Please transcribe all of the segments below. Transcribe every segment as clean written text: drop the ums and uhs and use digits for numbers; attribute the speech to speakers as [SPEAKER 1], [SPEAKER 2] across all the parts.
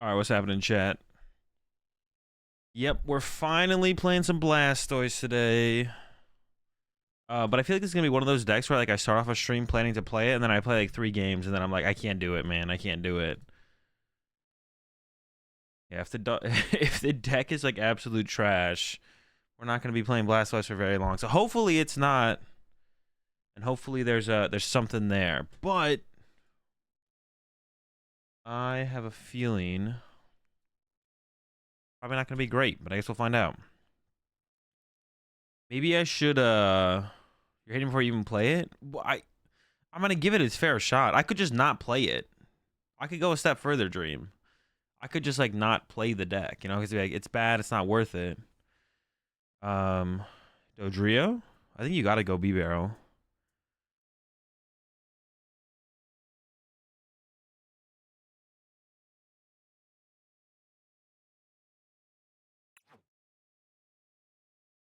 [SPEAKER 1] All right, what's happening, chat? Yep, we're finally playing some Blastoise today. But I feel like this is gonna be one of those decks where like I start off a stream planning to play it, and then I play like 3 games, and then I'm like, I can't do it, man. I can't do it. Yeah, if the if the deck is like absolute trash, we're not gonna be playing Blastoise for very long. So hopefully it's not, and hopefully there's something there. But I have a feeling probably not gonna be great. But I guess we'll find out. Maybe I should You're hating before you even play it? Well, I'm gonna give it its fair shot. I could just not play it. I could go a step further, Dream. I could just like not play the deck, you know, because like, it's bad, it's not worth it. Um, Dodrio? I think you gotta go B Barrel.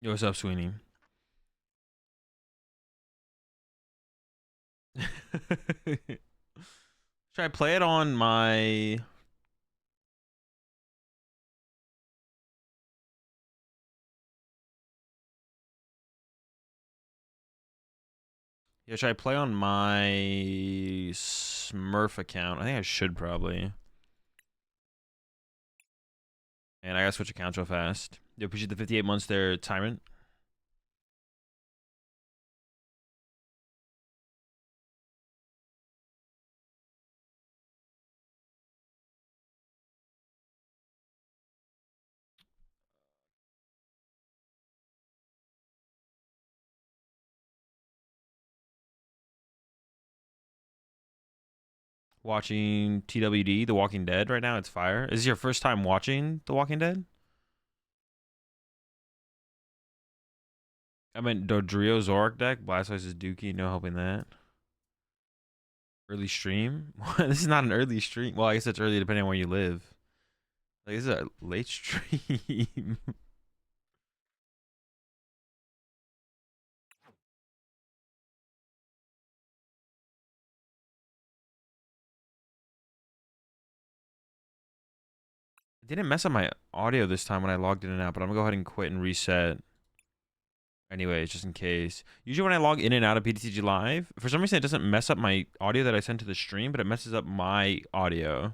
[SPEAKER 1] Yo, what's up, Sweeney? Should I play it on my? Yeah, should I play on my Smurf account? I think I should probably. And I gotta switch accounts real fast. Yo, appreciate the 58 months there, Tyrant. Watching TWD, The Walking Dead right now. It's fire. Is this your first time watching The Walking Dead? I meant Dodrio Zorak deck. Blastoise's Dookie. No helping that. Early stream? This is not an early stream. Well, I guess it's early depending on where you live. Like, this is a late stream. I didn't mess up my audio this time when I logged in and out, but I'm gonna go ahead and quit and reset. Anyways, just in case. Usually when I log in and out of PTCG Live, for some reason it doesn't mess up my audio that I send to the stream, but it messes up my audio,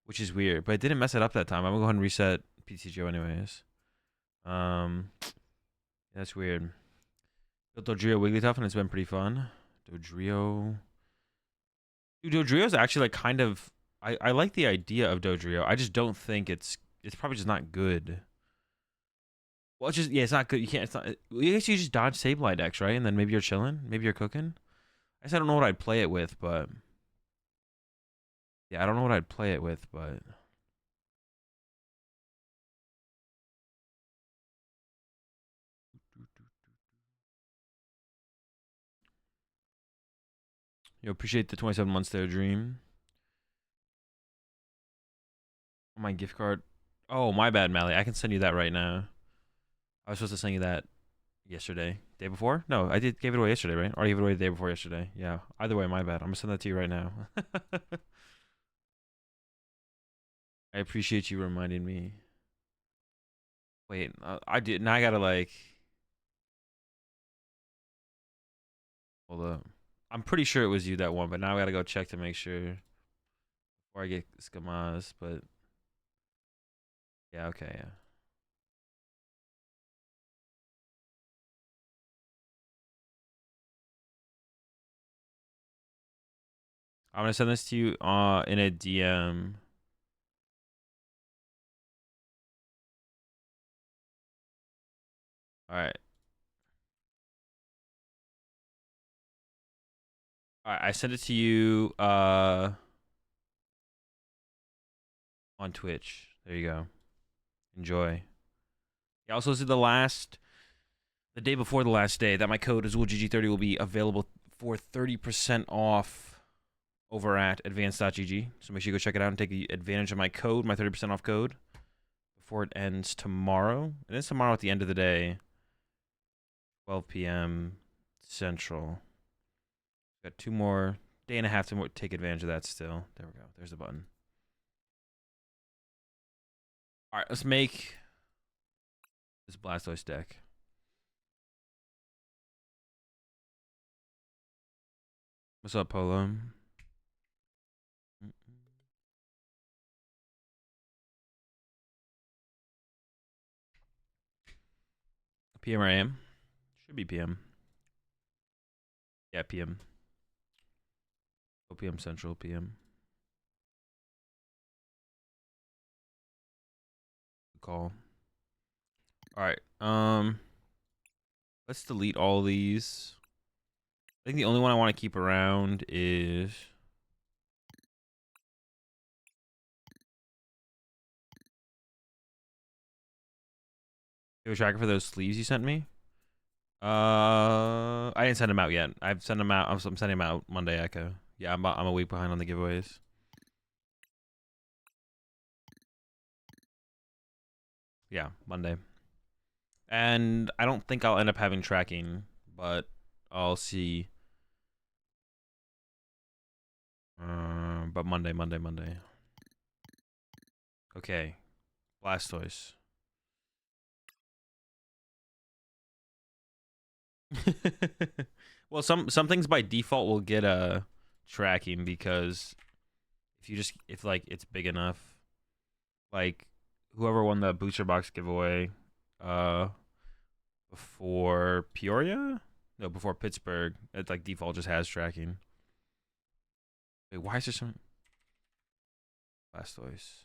[SPEAKER 1] which is weird. But it didn't mess it up that time. I'm gonna go ahead and reset PTCGO anyways. That's weird. Built Dodrio Wigglytuff and it's been pretty fun. Dodrio. Dude, Dodrio's actually like kind of I like the idea of Dodrio. I just don't think it's probably just not good. Well, it's just yeah, it's not good. You can't. It's not. I guess you just dodge Sableye decks, right? And then maybe you're chilling. Maybe you're cooking. I guess I don't know what I'd play it with, but yeah, I don't know what I'd play it with, but you appreciate the 27 months there, Dream. Oh, my gift card. Oh, my bad, Mally. I can send you that right now. I was supposed to send you that yesterday. Day before? No, I gave it away yesterday, right? Or I gave it away the day before yesterday. Yeah. Either way, my bad. I'm gonna send that to you right now. I appreciate you reminding me. Wait, I did. Now I gotta like. Hold up. I'm pretty sure it was you that won, but now I gotta go check to make sure before I get Skamaz. But yeah, okay, yeah. I'm gonna send this to you in a DM. All right. All right, I sent it to you on Twitch. There you go. Enjoy. Yeah, also this is the day before the last day that my code AzulGG30 will be available for 30% off over at advanced.gg. So make sure you go check it out and take advantage of my code, my 30% off code, before it ends tomorrow. It ends tomorrow at the end of the day, 12 p.m. Central. Got 2 more, day and a half to take advantage of that still. There we go. There's the button. All right, let's make this Blastoise deck. What's up, Polo? PM or AM? Should be PM. Yeah, PM. OPM Central, PM. Good call. All right. Let's delete all these. I think the only one I want to keep around is a tracker for those sleeves you sent me. I didn't send them out yet. I've sent them out. I'm sending them out Monday, Echo. Yeah, I'm a week behind on the giveaways. Yeah, Monday. And I don't think I'll end up having tracking, but I'll see. But Monday. Okay, Blastoise. Well, some things by default will get a tracking because if like it's big enough, like whoever won the booster box giveaway, before Peoria, no, before Pittsburgh, it like default just has tracking. Wait, why is there some Blastoise?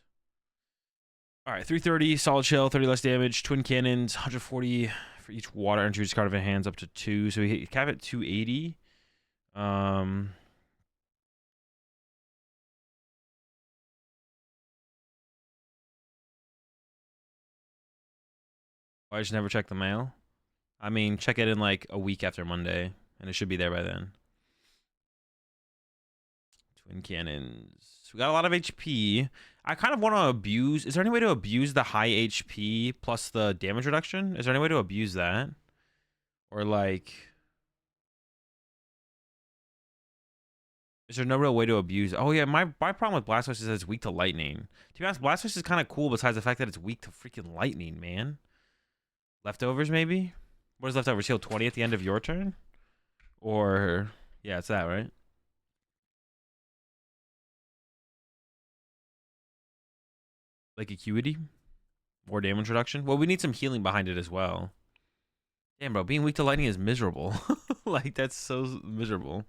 [SPEAKER 1] All right, 330 solid shell, 30 less damage, twin cannons, 140 for each water entry card of hands up to 2. So he cap at 280. I just never check the mail. I mean, check it in like a week after Monday, and it should be there by then. Twin cannons. We got a lot of HP. I kind of want to abuse. Is there any way to abuse the high HP plus the damage reduction? Is there any way to abuse that? Or like, is there no real way to abuse? Oh yeah, my problem with Blastoise is that it's weak to lightning. To be honest, Blastoise is kind of cool besides the fact that it's weak to freaking lightning, man. Leftovers maybe? What is leftovers? Heal 20 at the end of your turn? Or yeah, it's that, right? Like acuity? More damage reduction? Well, we need some healing behind it as well. Damn, bro, being weak to lightning is miserable. Like, that's so miserable.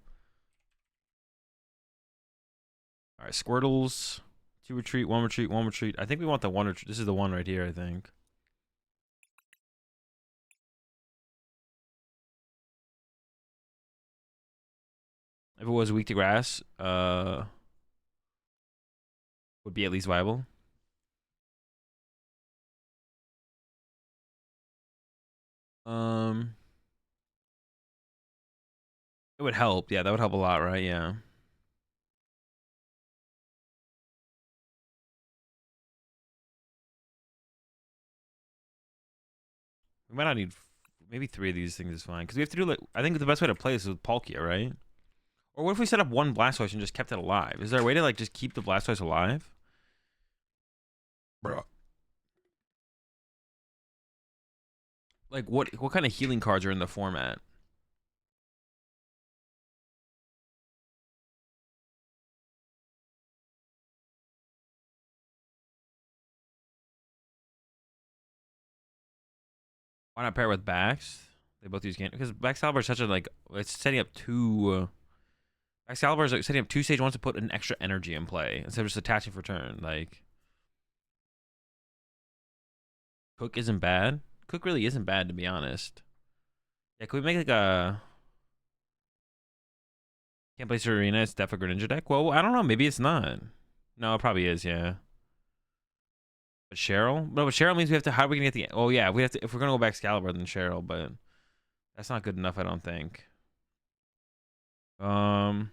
[SPEAKER 1] All right, Squirtles. 2 retreat, 1 retreat, 1 retreat. I think we want the 1 retreat. This is the one right here, I think. If it was weak to grass, would be at least viable. It would help. Yeah, that would help a lot, right? Yeah. We might not need maybe 3 of these things is fine because we have to do like I think the best way to play this is with Palkia, right? Or what if we set up one Blastoise and just kept it alive? Is there a way to like just keep the Blastoise alive? Bro. Like what kind of healing cards are in the format? Why not pair with Bax? They both use game because Baxcalibur is such a like it's setting up two. Baxcalibur is like setting up 2 stage ones to put an extra energy in play instead of just attaching for turn. Like Cook isn't bad. Cook really isn't bad to be honest. Yeah, can we make like a can't play Serena? It's Death Greninja deck. Well, I don't know. Maybe it's not. No, it probably is. Yeah. But Cheryl? No, but Cheryl means we have to. How are we gonna get the? Oh yeah, we have to. If we're gonna go back Excalibur, then Cheryl. But that's not good enough, I don't think. Um,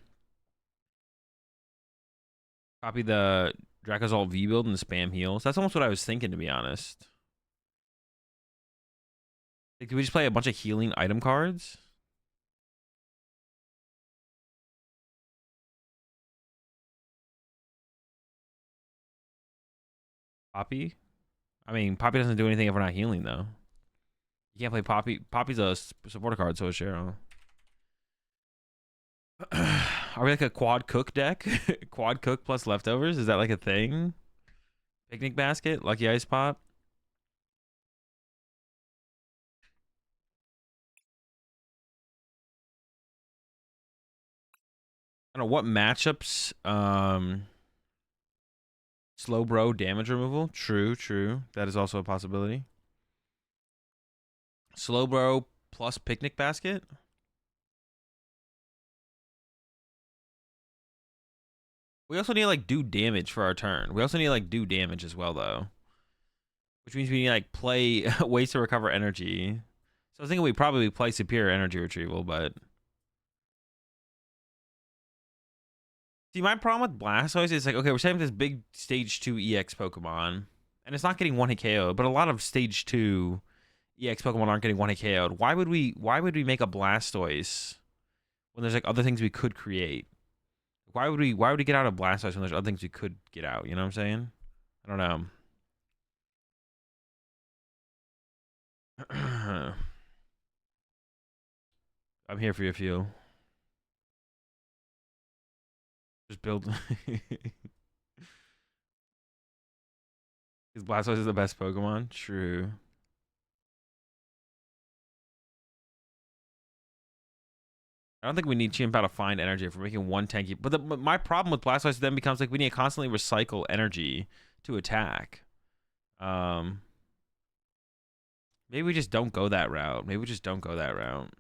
[SPEAKER 1] Copy the Dracozolt V build and spam heals. That's almost what I was thinking, to be honest. Like, do we just play a bunch of healing item cards? Copy. I mean, Poppy doesn't do anything if we're not healing, though. You can't play Poppy. Poppy's a supporter card, so is Cheryl. Are we like a quad cook deck? Quad cook plus leftovers? Is that like a thing? Picnic basket? Lucky ice pop? I don't know what matchups. Slow bro damage removal. True, true. That is also a possibility. Slow bro plus picnic basket. We also need to like do damage for our turn. We also need to like do damage as well though. Which means we need to like play ways to recover energy. So I was thinking we probably play superior energy retrieval, but see, my problem with Blastoise is like, okay, we're setting this big stage 2 EX Pokemon, and it's not getting 1-hit KO'd, but a lot of stage 2 EX Pokemon aren't getting 1-hit KO'd. Why would we make a Blastoise when there's like other things we could create? Why would we get out of Blastoise when there's other things we could get out? You know what I'm saying? I don't know. I'm here for your fuel. Just build. Because Blastoise is the best Pokemon. True. I don't think we need Chimpao to find energy if we're making one tanky. But my problem with Blastoise then becomes like we need to constantly recycle energy to attack. Maybe we just don't go that route. Maybe we just don't go that route.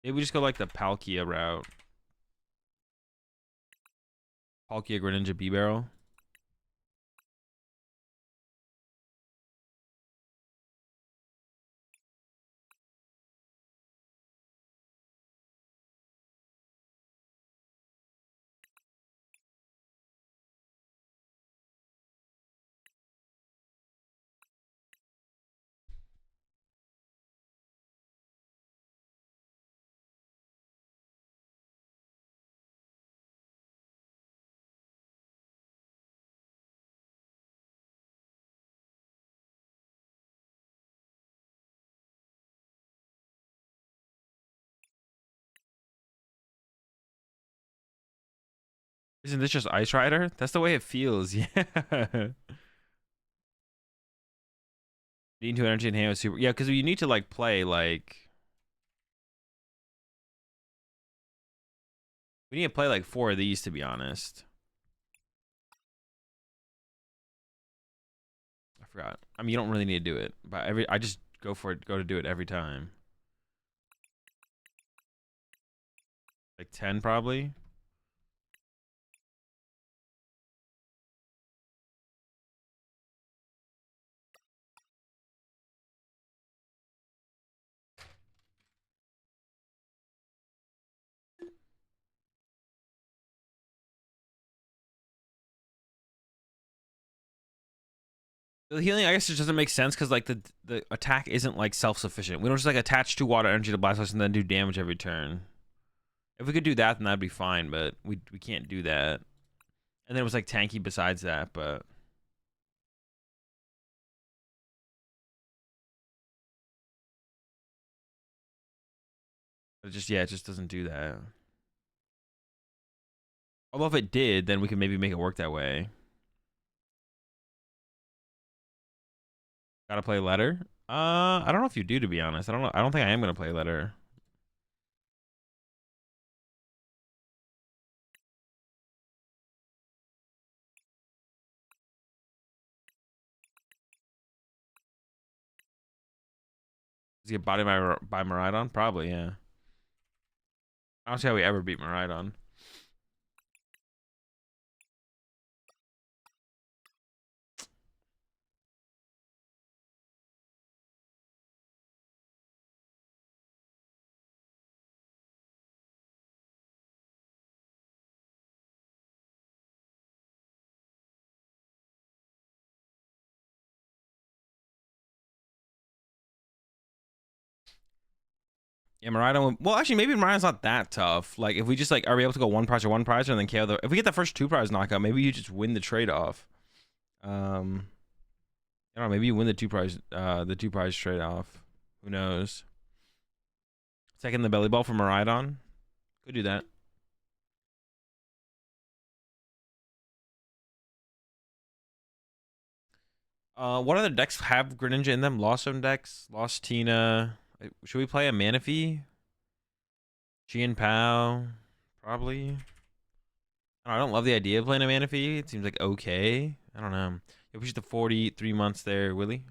[SPEAKER 1] Maybe we just go like the Palkia route. Palkia Greninja B-Barrel. Isn't this just Ice Rider? That's the way it feels. Yeah. Need to energy and hand with super. Yeah, because you need to like play like. We need to play like 4 of these to be honest. I forgot. I mean, you don't really need to do it, but I just go to do it every time. Like 10 probably. The healing, I guess, it doesn't make sense because like the attack isn't like self-sufficient. We don't just like attach 2 water energy to Blastoise and then do damage every turn. If we could do that, then that'd be fine, but we can't do that. And then it was like tanky besides that, but it just doesn't do that. Although if it did, then we could maybe make it work that way. Gotta play letter. I don't know if you do, to be honest. I don't know. I don't think I am gonna play letter. Does he get bodied by Miraidon? Probably, yeah. I don't see how we ever beat Miraidon. Yeah, Miraidon. Well, actually, maybe Miraidon's not that tough. Like, if we just like are we able to go one prize or and then KO the. If we get the first 2 prize knockout, maybe you just win the trade off. I don't know, maybe you win the two prize trade off. Who knows? Second the belly ball from Miraidon. Could do that. What other decks have Greninja in them? Lost Zone decks? Lost Tina. Should we play a Manaphy? Chien Pao? Probably. I don't love the idea of playing a Manaphy. It seems like okay. I don't know. You'll push the 43 months there, Willie.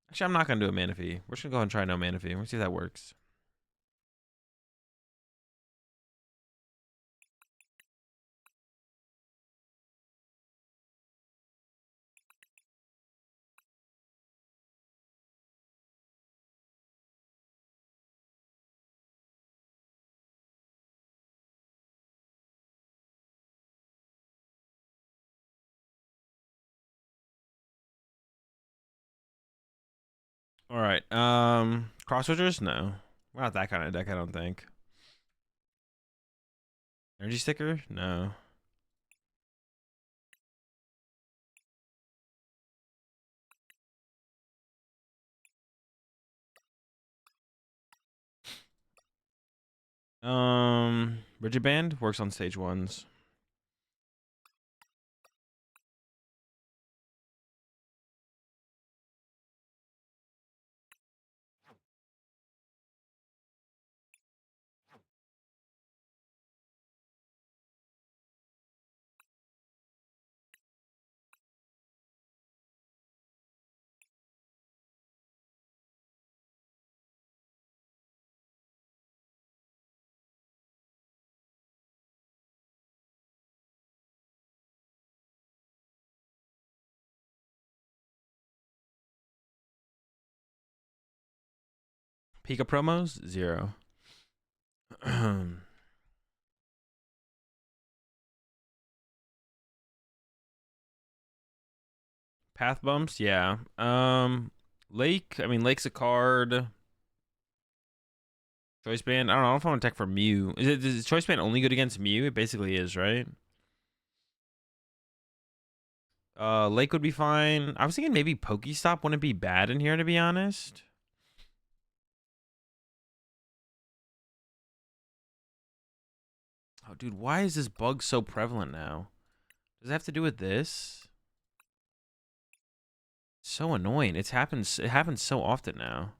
[SPEAKER 1] Actually, I'm not going to do a Manaphy. We're just going to go ahead and try no Manaphy. We'll see if that works. All right. Cross switchers? No. We're not that kind of deck, I don't think. Energy sticker? No. Rigid Band works on stage ones. Pika promos? 0. Path bumps? Yeah. Lake? I mean, Lake's a card. Choice Band? I don't know if I want to tech for Mew. Is Choice Band only good against Mew? It basically is, right? Lake would be fine. I was thinking maybe Pokestop wouldn't be bad in here, to be honest. Oh, dude, why is this bug so prevalent now? Does it have to do with this? So annoying. It happens so often now.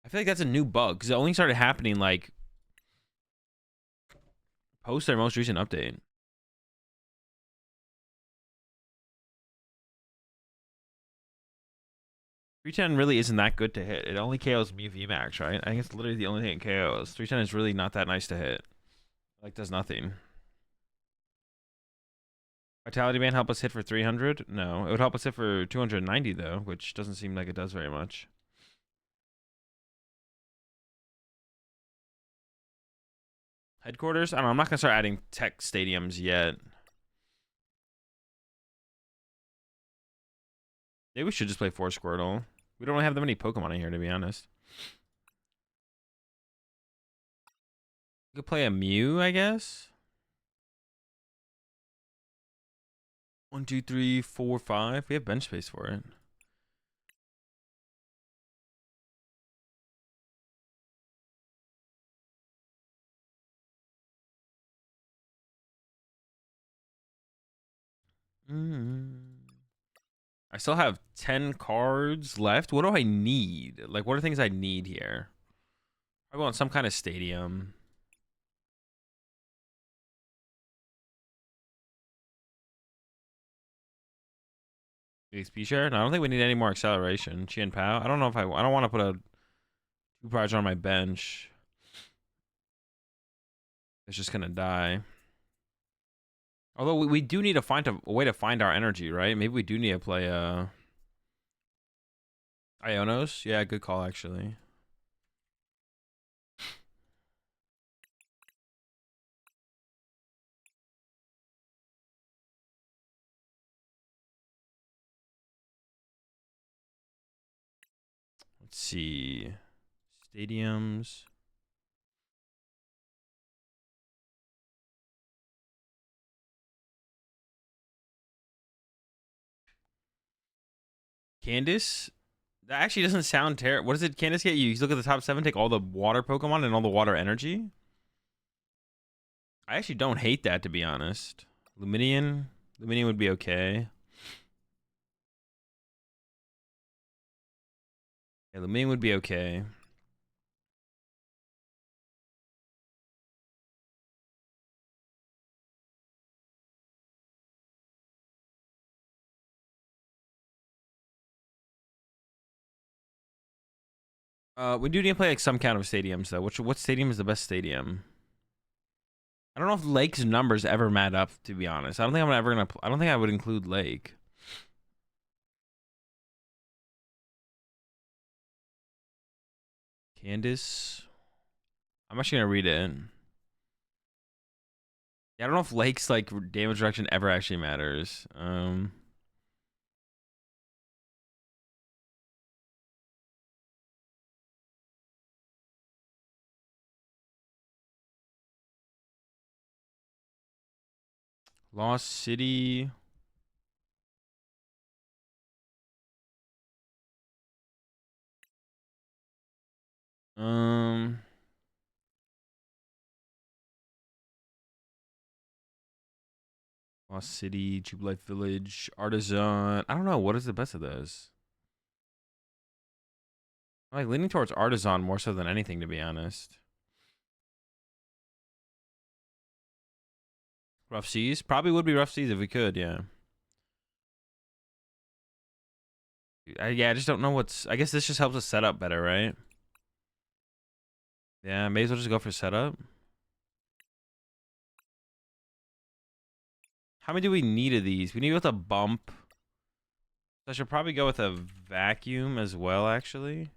[SPEAKER 1] I feel like that's a new bug because it only started happening like post their most recent update. 310 really isn't that good to hit. It only KOs Mew VMAX, right? I think it's literally the only thing it KOs. 310 is really not that nice to hit. Like, does nothing. Vitality Band help us hit for 300? No. It would help us hit for 290, though, which doesn't seem like it does very much. Headquarters? I don't know. I'm not going to start adding tech stadiums yet. Maybe we should just play 4 Squirtle. We don't really have that many Pokemon in here, to be honest. We could play a Mew, I guess. 1, 2, 3, 4, 5. We have bench space for it. I still have 10 cards left. What do I need? Like, what are things I need here? I want some kind of stadium. XP share? No, I don't think we need any more acceleration. Chien Pao. I don't know if I don't want to put a 2 prize on my bench. It's just gonna die. Although we do need to find a way to find our energy, right? Maybe we do need to play Ionos. Yeah, good call actually. Let's see. Stadiums. Candace? That actually doesn't sound terrible. What does it Candace get you? You look at the top 7, take all the water Pokemon and all the water energy? I actually don't hate that, to be honest. Luminion? Luminion would be okay. Yeah, Luminion would be okay. We do need to play like some kind of stadiums though. What stadium is the best stadium? I don't know if Lake's numbers ever mat up, to be honest. I don't think I'm ever gonna. I don't think I would include Lake. Candace. I'm actually gonna read it. Yeah, I don't know if Lake's like damage reduction ever actually matters. Lost City. Um. Lost City, Jubilife Village, Artisan. I don't know. What is the best of those? I'm like leaning towards Artisan more so than anything, to be honest. Rough Seas? Probably would be Rough Seas if we could, yeah. Yeah, I just don't know what's... I guess this just helps us set up better, right? Yeah, may as well just go for setup. How many do we need of these? We need with a bump. So I should probably go with a vacuum as well, actually.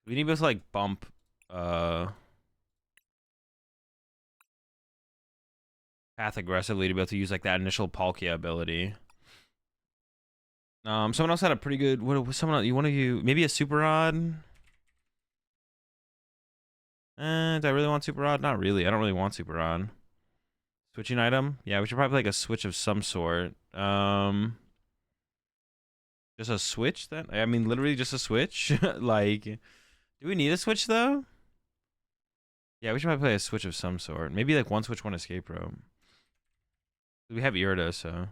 [SPEAKER 1] We need with like bump path aggressively to be able to use like that initial Palkia ability. Someone else had a pretty good. What was someone else? You want to use maybe a super rod? Do I really want super rod? Not really. I don't really want super rod. Switching item? Yeah, we should probably like a switch of some sort. Just a switch then? I mean, literally just a switch. Like, do we need a switch though? Yeah, we should probably play a switch of some sort. Maybe like one switch, one escape rope. We have Irida, so.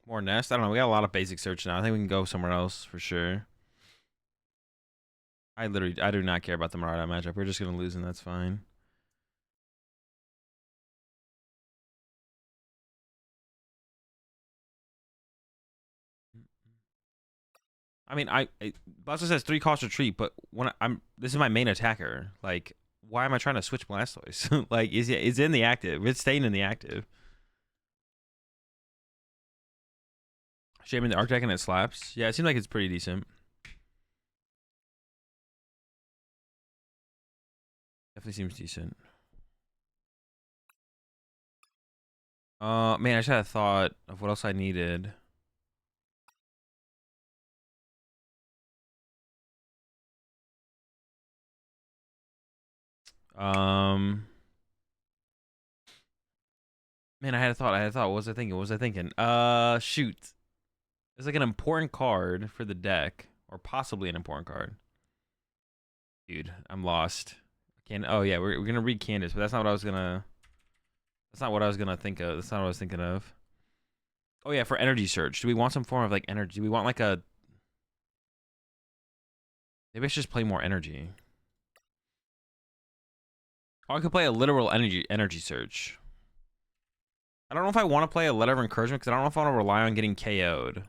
[SPEAKER 1] More nest? I don't know. We got a lot of basic search now. I think we can go somewhere else for sure. I do not care about the Marauder matchup. We're just going to lose and that's fine. I mean, Blastoise has 3 cost retreat, but when this is my main attacker. Like, why am I trying to switch Blastoise? Like, is in the active. It's staying in the active. Shaming the Arctic and it slaps. Yeah, it seems like it's pretty decent. Definitely seems decent. Man, I should have thought of what else I needed. Man, I had a thought. What was I thinking? What was I thinking? Shoot. It's like an important card for the deck, or possibly an important card. Dude, I'm lost. Oh yeah, we're gonna read Candace, but that's not what I was gonna. That's not what I was gonna think of. That's not what I was thinking of. Oh yeah, for energy search. Do we want some form of like energy? Do we want like a? Maybe I should just play more energy. Or I could play a literal energy search. I don't know if I want to play a letter of encouragement because I don't know if I want to rely on getting KO'd.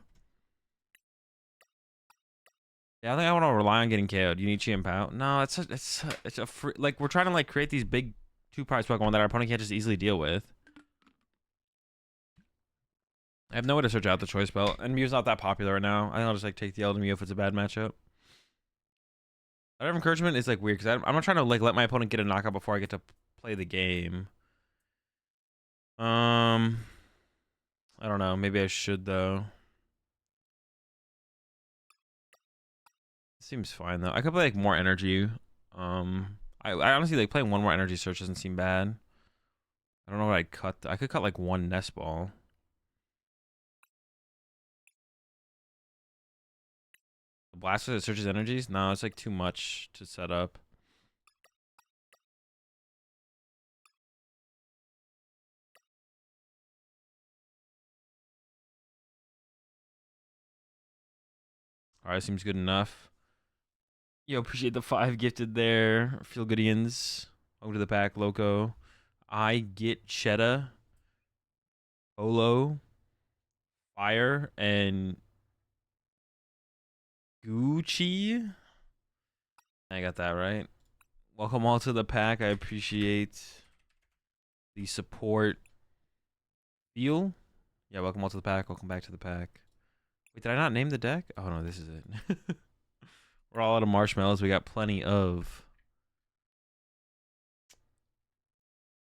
[SPEAKER 1] Yeah, I think I want to rely on getting KO'd. You need Chi and Pow? No, it's a free, like we're trying to like create these big 2-prize Pokemon that our opponent can't just easily deal with. I have no way to search out the choice belt, and Mew's not that popular right now. I think I'll just like take the Elden Mew if it's a bad matchup. Letter of encouragement is like weird because I'm not trying to like let my opponent get a knockout before I get to play the game. I don't know. Maybe I should though. Seems fine though. I could play like more energy. I honestly like playing one more energy search doesn't seem bad. I don't know what I'd cut. I could cut like one nest ball. The Blastoise that searches energies? No, it's like too much to set up. Alright, seems good enough. Yo, appreciate the 5 gifted there. Feel goodians. Over to the pack, Loco. I get Cheddar, Olo, Fire, and Gucci. I got that right. Welcome all to the pack. I appreciate the support. Feel? Yeah, welcome all to the pack. Welcome back to the pack. Wait, did I not name the deck? Oh no, this is it. We're all out of marshmallows. We got plenty of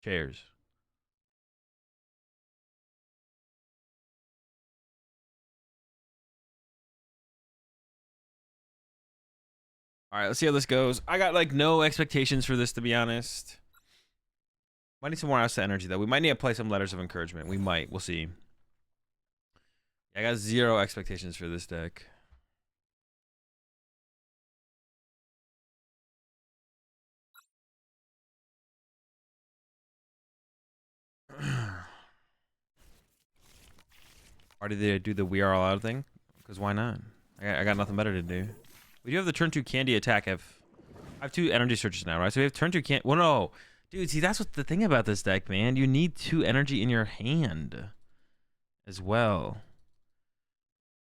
[SPEAKER 1] chairs. All right, let's see how this goes. I got like no expectations for this, to be honest. Might need some more outside energy though. We might need to play some letters of encouragement. We might. We'll see. I got 0 expectations for this deck. Why did they do the we are all out thing? Because why not? I got nothing better to do. We do have the turn 2 candy attack. I have 2 energy searches now, right? So we have turn 2 candy. Well, no. Dude, see, that's what the thing about this deck, man. You need 2 energy in your hand as well.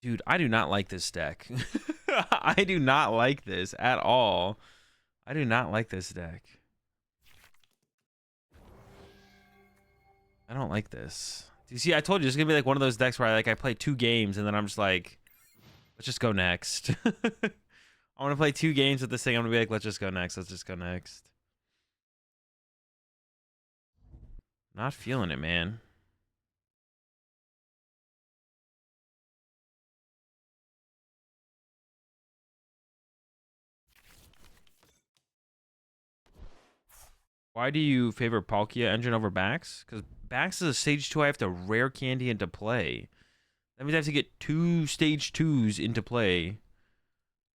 [SPEAKER 1] Dude, I do not like this deck. I do not like this at all. I do not like this deck. I don't like this. Do you see? I told you it's gonna be like one of those decks where I play 2 games and then I'm just like, let's just go next. I want to play 2 games with this thing. I'm gonna be like, let's just go next. Let's just go next. Not feeling it, man. Why do you favor Palkia engine over Bax? Because Bax is a stage 2 I have to rare candy into play. That means I have to get 2 stage 2s into play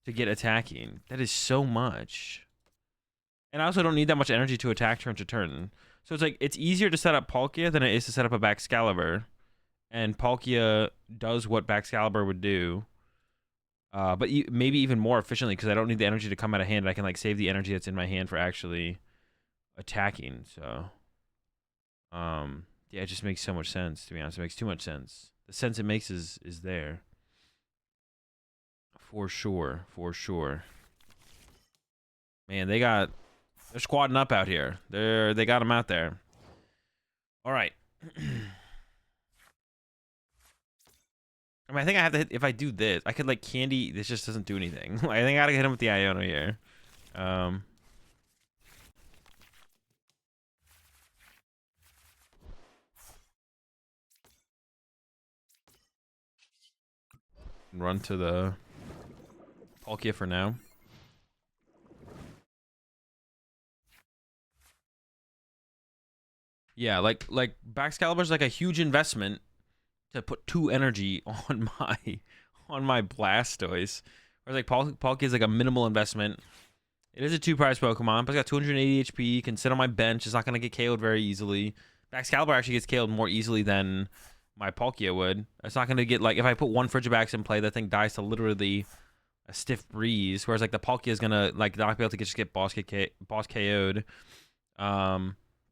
[SPEAKER 1] to get attacking. That is so much. And I also don't need that much energy to attack turn to turn. So it's like, it's easier to set up Palkia than it is to set up a Baxcalibur. And Palkia does what Baxcalibur would do. But maybe even more efficiently because I don't need the energy to come out of hand. I can like save the energy that's in my hand for actually attacking. So yeah, it just makes so much sense, to be honest. It makes too much sense. The sense it makes is there. For sure. For sure. Man, they're squadding up out here. They got them out there. All right. I mean, I think I have to hit, if I do this, I could like candy, this just doesn't do anything. I think I gotta hit him with the Iono here. Run to the Palkia for now. Yeah, like Baxcalibur's like a huge investment to put 2 energy on my Blastoise. Whereas like Palkia is like a minimal investment. It is a 2 prize Pokemon, but it's got 280 HP, can sit on my bench, it's not gonna get KO'd very easily. Baxcalibur actually gets KO'd more easily than my Palkia would. It's not gonna get like, if I put 1 Frigibax in play, that thing dies to literally a stiff breeze. Whereas like the Palkia is gonna like not be able to just get boss KO'd.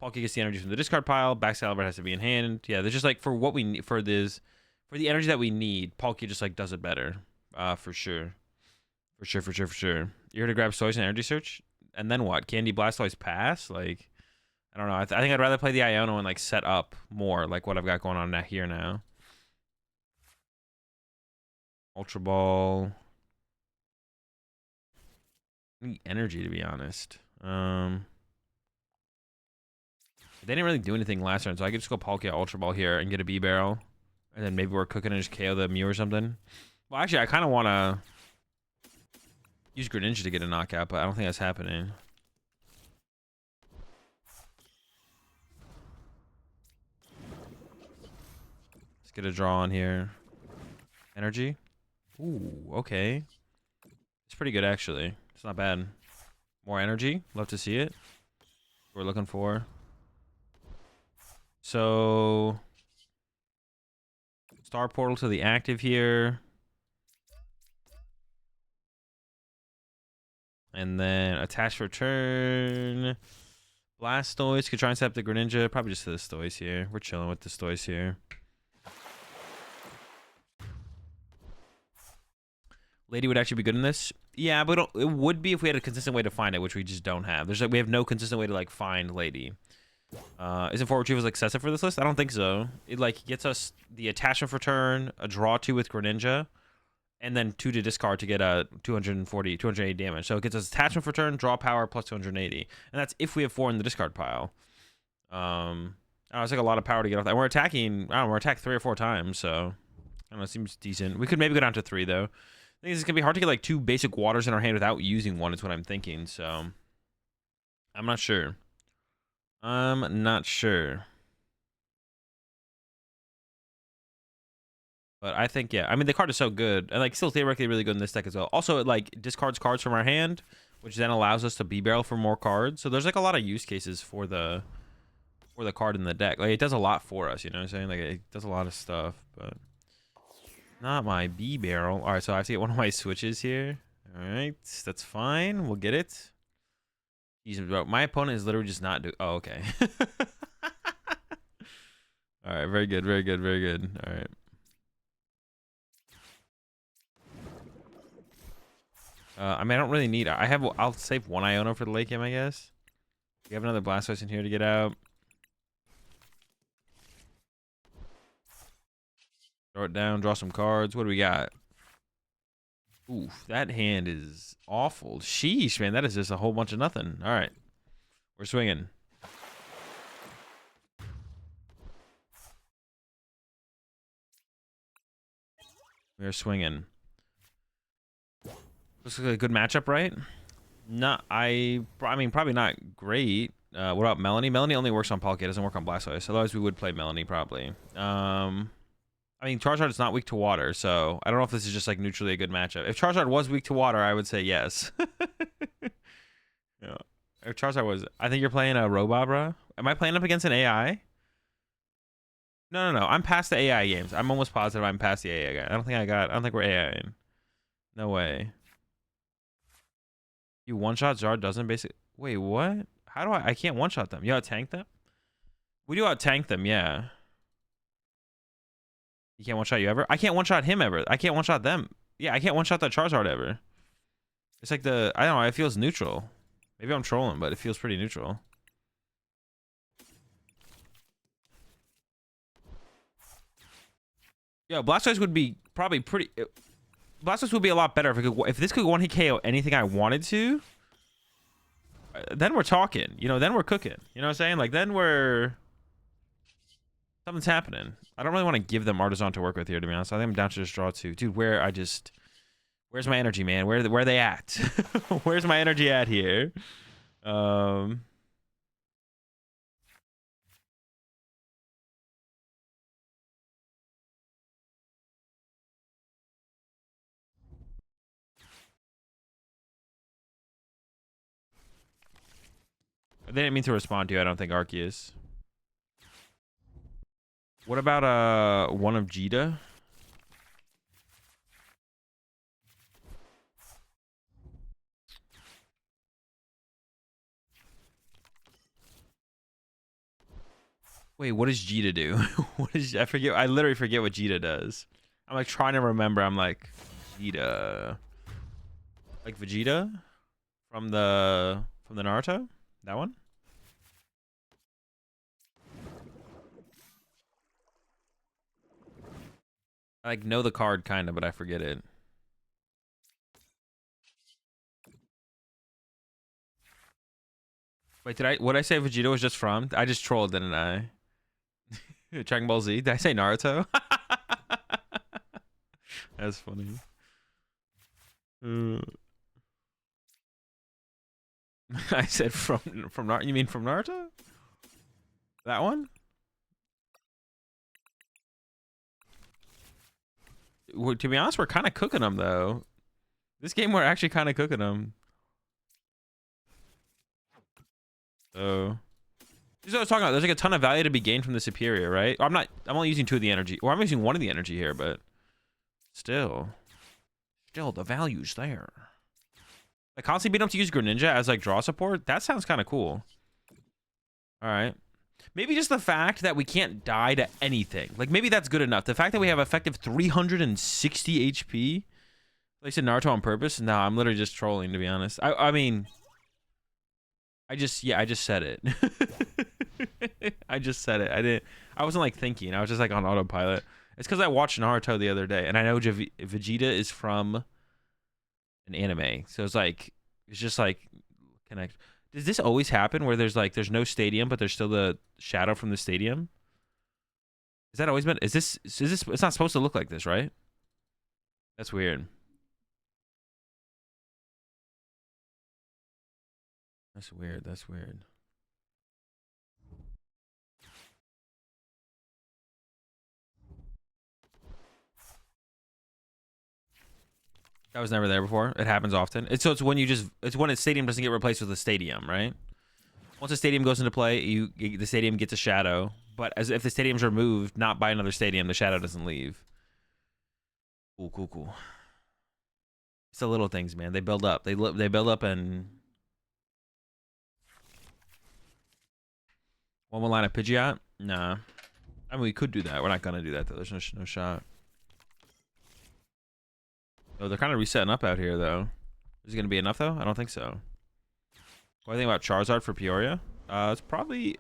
[SPEAKER 1] Palkia gets the energy from the discard pile. Baxcalibur has to be in hand. Yeah, there's just like for what we need for the energy that we need, Palkia just like does it better. For sure. For sure. You're here to grab Soys and energy search, and then what? Candy Blastoise pass? Like, I don't know. I think I'd rather play the Iono and like set up more like what I've got going on here now. Ultra Ball. I need energy, to be honest. They didn't really do anything last turn, so I could just go Palkia Ultra Ball here and get a B-Barrel. And then maybe we're cooking and just KO the Mew or something. Well, actually, I kind of want to use Greninja to get a knockout, but I don't think that's happening. Let's get a draw on here. Energy. Ooh, okay. It's pretty good, actually. It's not bad. More energy. Love to see it. What we're looking for. So... Star Portal to the active here. And then attach for turn. Blastoise. Could try and set up the Greninja. Probably just to the Stoise here. We're chilling with the Stoise here. Lady would actually be good in this. Yeah, but it would be if we had a consistent way to find it, which we just don't have. We have no consistent way to like find Lady. Isn't forward retrieval excessive for this list? I don't think so. It like gets us the attachment for turn, a draw 2 with Greninja, and then 2 to discard to get a 280 damage. So it gets us attachment for turn, draw power plus 280, and that's if we have 4 in the discard pile. I don't know, it's like a lot of power to get off that. We're attacking. I don't know. We're attacked 3 or 4 times, so I don't know. It seems decent. We could maybe go down to 3 though. I think it's gonna be hard to get like 2 basic waters in our hand without using one. Is what I'm thinking. So I'm not sure. I'm not sure. But I think, yeah. I mean, the card is so good. And, like, still theoretically really good in this deck as well. Also, it, like, discards cards from our hand, which then allows us to B-barrel for more cards. So there's, like, a lot of use cases for the card in the deck. Like, it does a lot for us, you know what I'm saying? Like, it does a lot of stuff, but... Not my B-barrel. All right, so I have to get one of my switches here. All right, that's fine. We'll get it. Jesus, bro. My opponent is literally just not doing... Oh, okay. All right, very good, very good, very good. All right. I mean, I don't really need... I'll save one Iono for the late game, I guess. We have another Blastoise in here to get out. Throw it down, draw some cards. What do we got? Oof, that hand is awful. Sheesh, man. That is just a whole bunch of nothing. All right. We're swinging. We're swinging. Looks like a good matchup, right? I mean, probably not great. What about Melanie? Melanie only works on Palkia, doesn't work on Blastoise. Otherwise, we would play Melanie probably. I mean, Charizard is not weak to water, so I don't know if this is just like neutrally a good matchup. If Charizard was weak to water, I would say yes. Yeah. If Charizard was, I think you're playing a Robabra. Am I playing up against an AI? No. I'm past the AI games. I'm almost positive I'm past the AI guy. I don't think we're AI-ing. No way. You one-shot Zard doesn't basically... Wait, what? How do I can't one-shot them. You out-tank them? We do out-tank them, yeah. You can't one-shot you ever? I can't one-shot him ever. I can't one-shot them. Yeah, I can't one-shot that Charizard ever. It's like the... I don't know. It feels neutral. Maybe I'm trolling, but it feels pretty neutral. Yeah, Blastoise would be probably pretty... Blastoise would be a lot better if this could one-hit KO anything I wanted to. Then we're talking. You know, then we're cooking. You know what I'm saying? Like, then we're... Something's happening. I don't really want to give them Artisan to work with here, to be honest. I think I'm down to just draw 2. Dude, where's my energy, man? Where are they at? Where's my energy at here? They didn't mean to respond to you, I don't think, Arceus. What about one of Jita? Wait, what does Jita do? I forget. I literally forget what Jita does. I'm like trying to remember. I'm like, Jita. Like Vegeta from the Naruto? That one? I like know the card kind of, but I forget it. Wait, what did I say Vegeta was just from? I just trolled, didn't I? Dragon Ball Z? Did I say Naruto? That's funny. I said from Naruto. You mean from Naruto? That one? To be honest, we're kind of cooking them though. This game, we're actually kind of cooking them. So, this is what I was talking about. There's like a ton of value to be gained from the superior, right? I'm only using 2 of the energy, or I'm using 1 of the energy here, but still, the value's there. Like constantly being able to use Greninja as like draw support. That sounds kind of cool. All right. Maybe just the fact that we can't die to anything. Like, maybe that's good enough. The fact that we have effective 360 HP. They said Naruto on purpose? No, I'm literally just trolling, to be honest. I mean... I just said it. I just said it. I wasn't, like, thinking. I was just, like, on autopilot. It's because I watched Naruto the other day, and I know Vegeta is from an anime. So it's, like... It's just, like... Connect... Does this always happen where there's no stadium, but there's still the shadow from the stadium? Is that always been? Is this? It's not supposed to look like this, right? That's weird. That's weird. That's weird. That was never there before. It happens often. It's when a stadium doesn't get replaced with a stadium, right? Once a stadium goes into play, the stadium gets a shadow. But as if the stadium's removed, not by another stadium, the shadow doesn't leave. Cool. It's the little things, man. They build up. They build up, and one more line of Pidgeot. Nah. I mean, we could do that. We're not gonna do that though. There's no shot. Oh, they're kind of resetting up out here though. Is it gonna be enough though? I don't think so. What do you think about Charizard for Peoria? It's probably...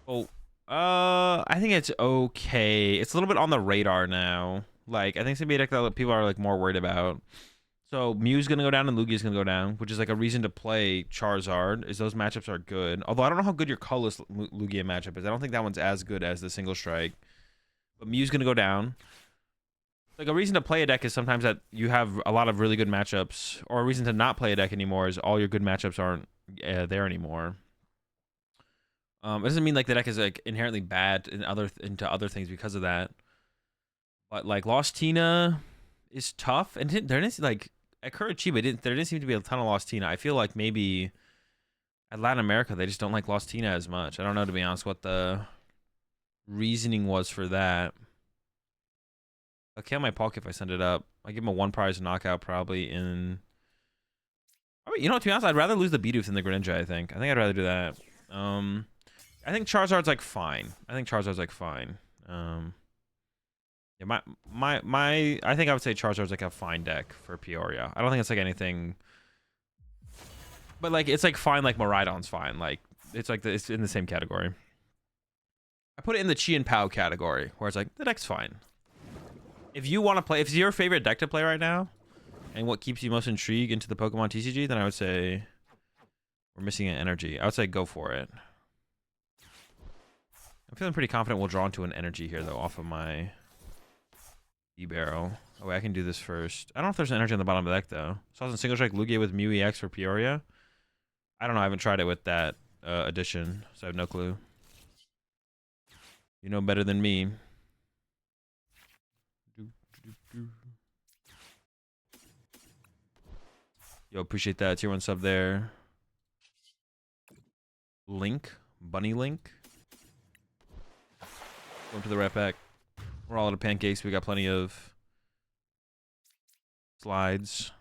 [SPEAKER 1] Oh, I think it's okay. It's a little bit on the radar now. Like, I think it's gonna be a deck that people are like more worried about. So Mew's gonna go down and Lugia's gonna go down, which is like a reason to play Charizard. Is those matchups are good. Although I don't know how good your colorless Lugia matchup is. I don't think that one's as good as the single strike. But Mew's gonna go down. Like, a reason to play a deck is sometimes that you have a lot of really good matchups, or a reason to not play a deck anymore is all your good matchups aren't there anymore. It doesn't mean like the deck is like inherently bad into other things because of that. But like Lost Tina is tough, and there didn't like at Curitiba there didn't seem to be a ton of Lost Tina. I feel like maybe at Latin America they just don't like Lost Tina as much. I don't know, to be honest, what the reasoning was for that. I'll kill my Palk if I send it up. I give him a 1 prize knockout probably in... You know what, to be honest, I'd rather lose the Bidoof than the Greninja, I think. I think I'd rather do that. I think Charizard's like fine. Yeah, I think I would say Charizard's like a fine deck for Peoria. I don't think it's like anything... But like, it's like fine, like Miraidon's fine. Like, it's like, it's in the same category. I put it in the Chi and Pao category, where it's like, the deck's fine. If you want to play, if it's your favorite deck to play right now, and what keeps you most intrigued into the Pokemon TCG, then I would say we're missing an energy. I would say go for it. I'm feeling pretty confident we'll draw into an energy here, though, off of my E-Barrel. Oh, wait, I can do this first. I don't know if there's an energy on the bottom of the deck, though. So I was in Single Strike Lugia with Mew EX for Peoria. I don't know. I haven't tried it with that addition, so I have no clue. You know better than me. Yo, appreciate that. Tier 1 sub there. Link. Bunny Link. Going to the rat pack. We're all out of pancakes. We got plenty of slides.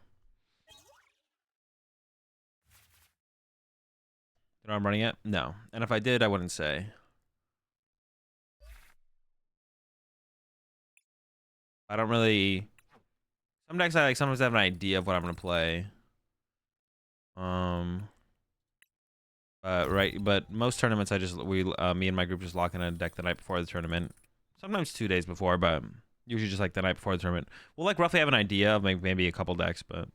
[SPEAKER 1] You know I'm running it? No. And if I did, I wouldn't say. I don't really... Some decks I like sometimes have an idea of what I'm gonna play. But most tournaments me and my group just lock in a deck the night before the tournament. Sometimes 2 days before, but usually just like the night before the tournament. We'll like roughly have an idea of maybe a couple decks, but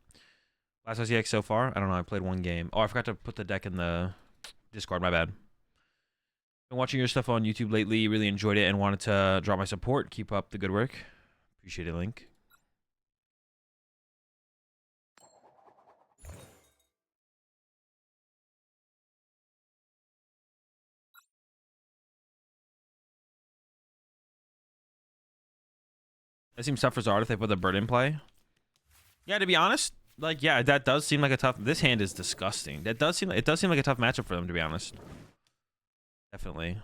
[SPEAKER 1] Blastoise EX so far, I don't know. I played 1 game. Oh, I forgot to put the deck in the Discord. My bad. Been watching your stuff on YouTube lately. Really enjoyed it and wanted to drop my support. Keep up the good work. Appreciate it, Link. That seems tough for Zard if they put the bird in play. Yeah, to be honest, like, yeah, that does seem like a tough... This hand is disgusting. It does seem like a tough matchup for them, to be honest. Definitely.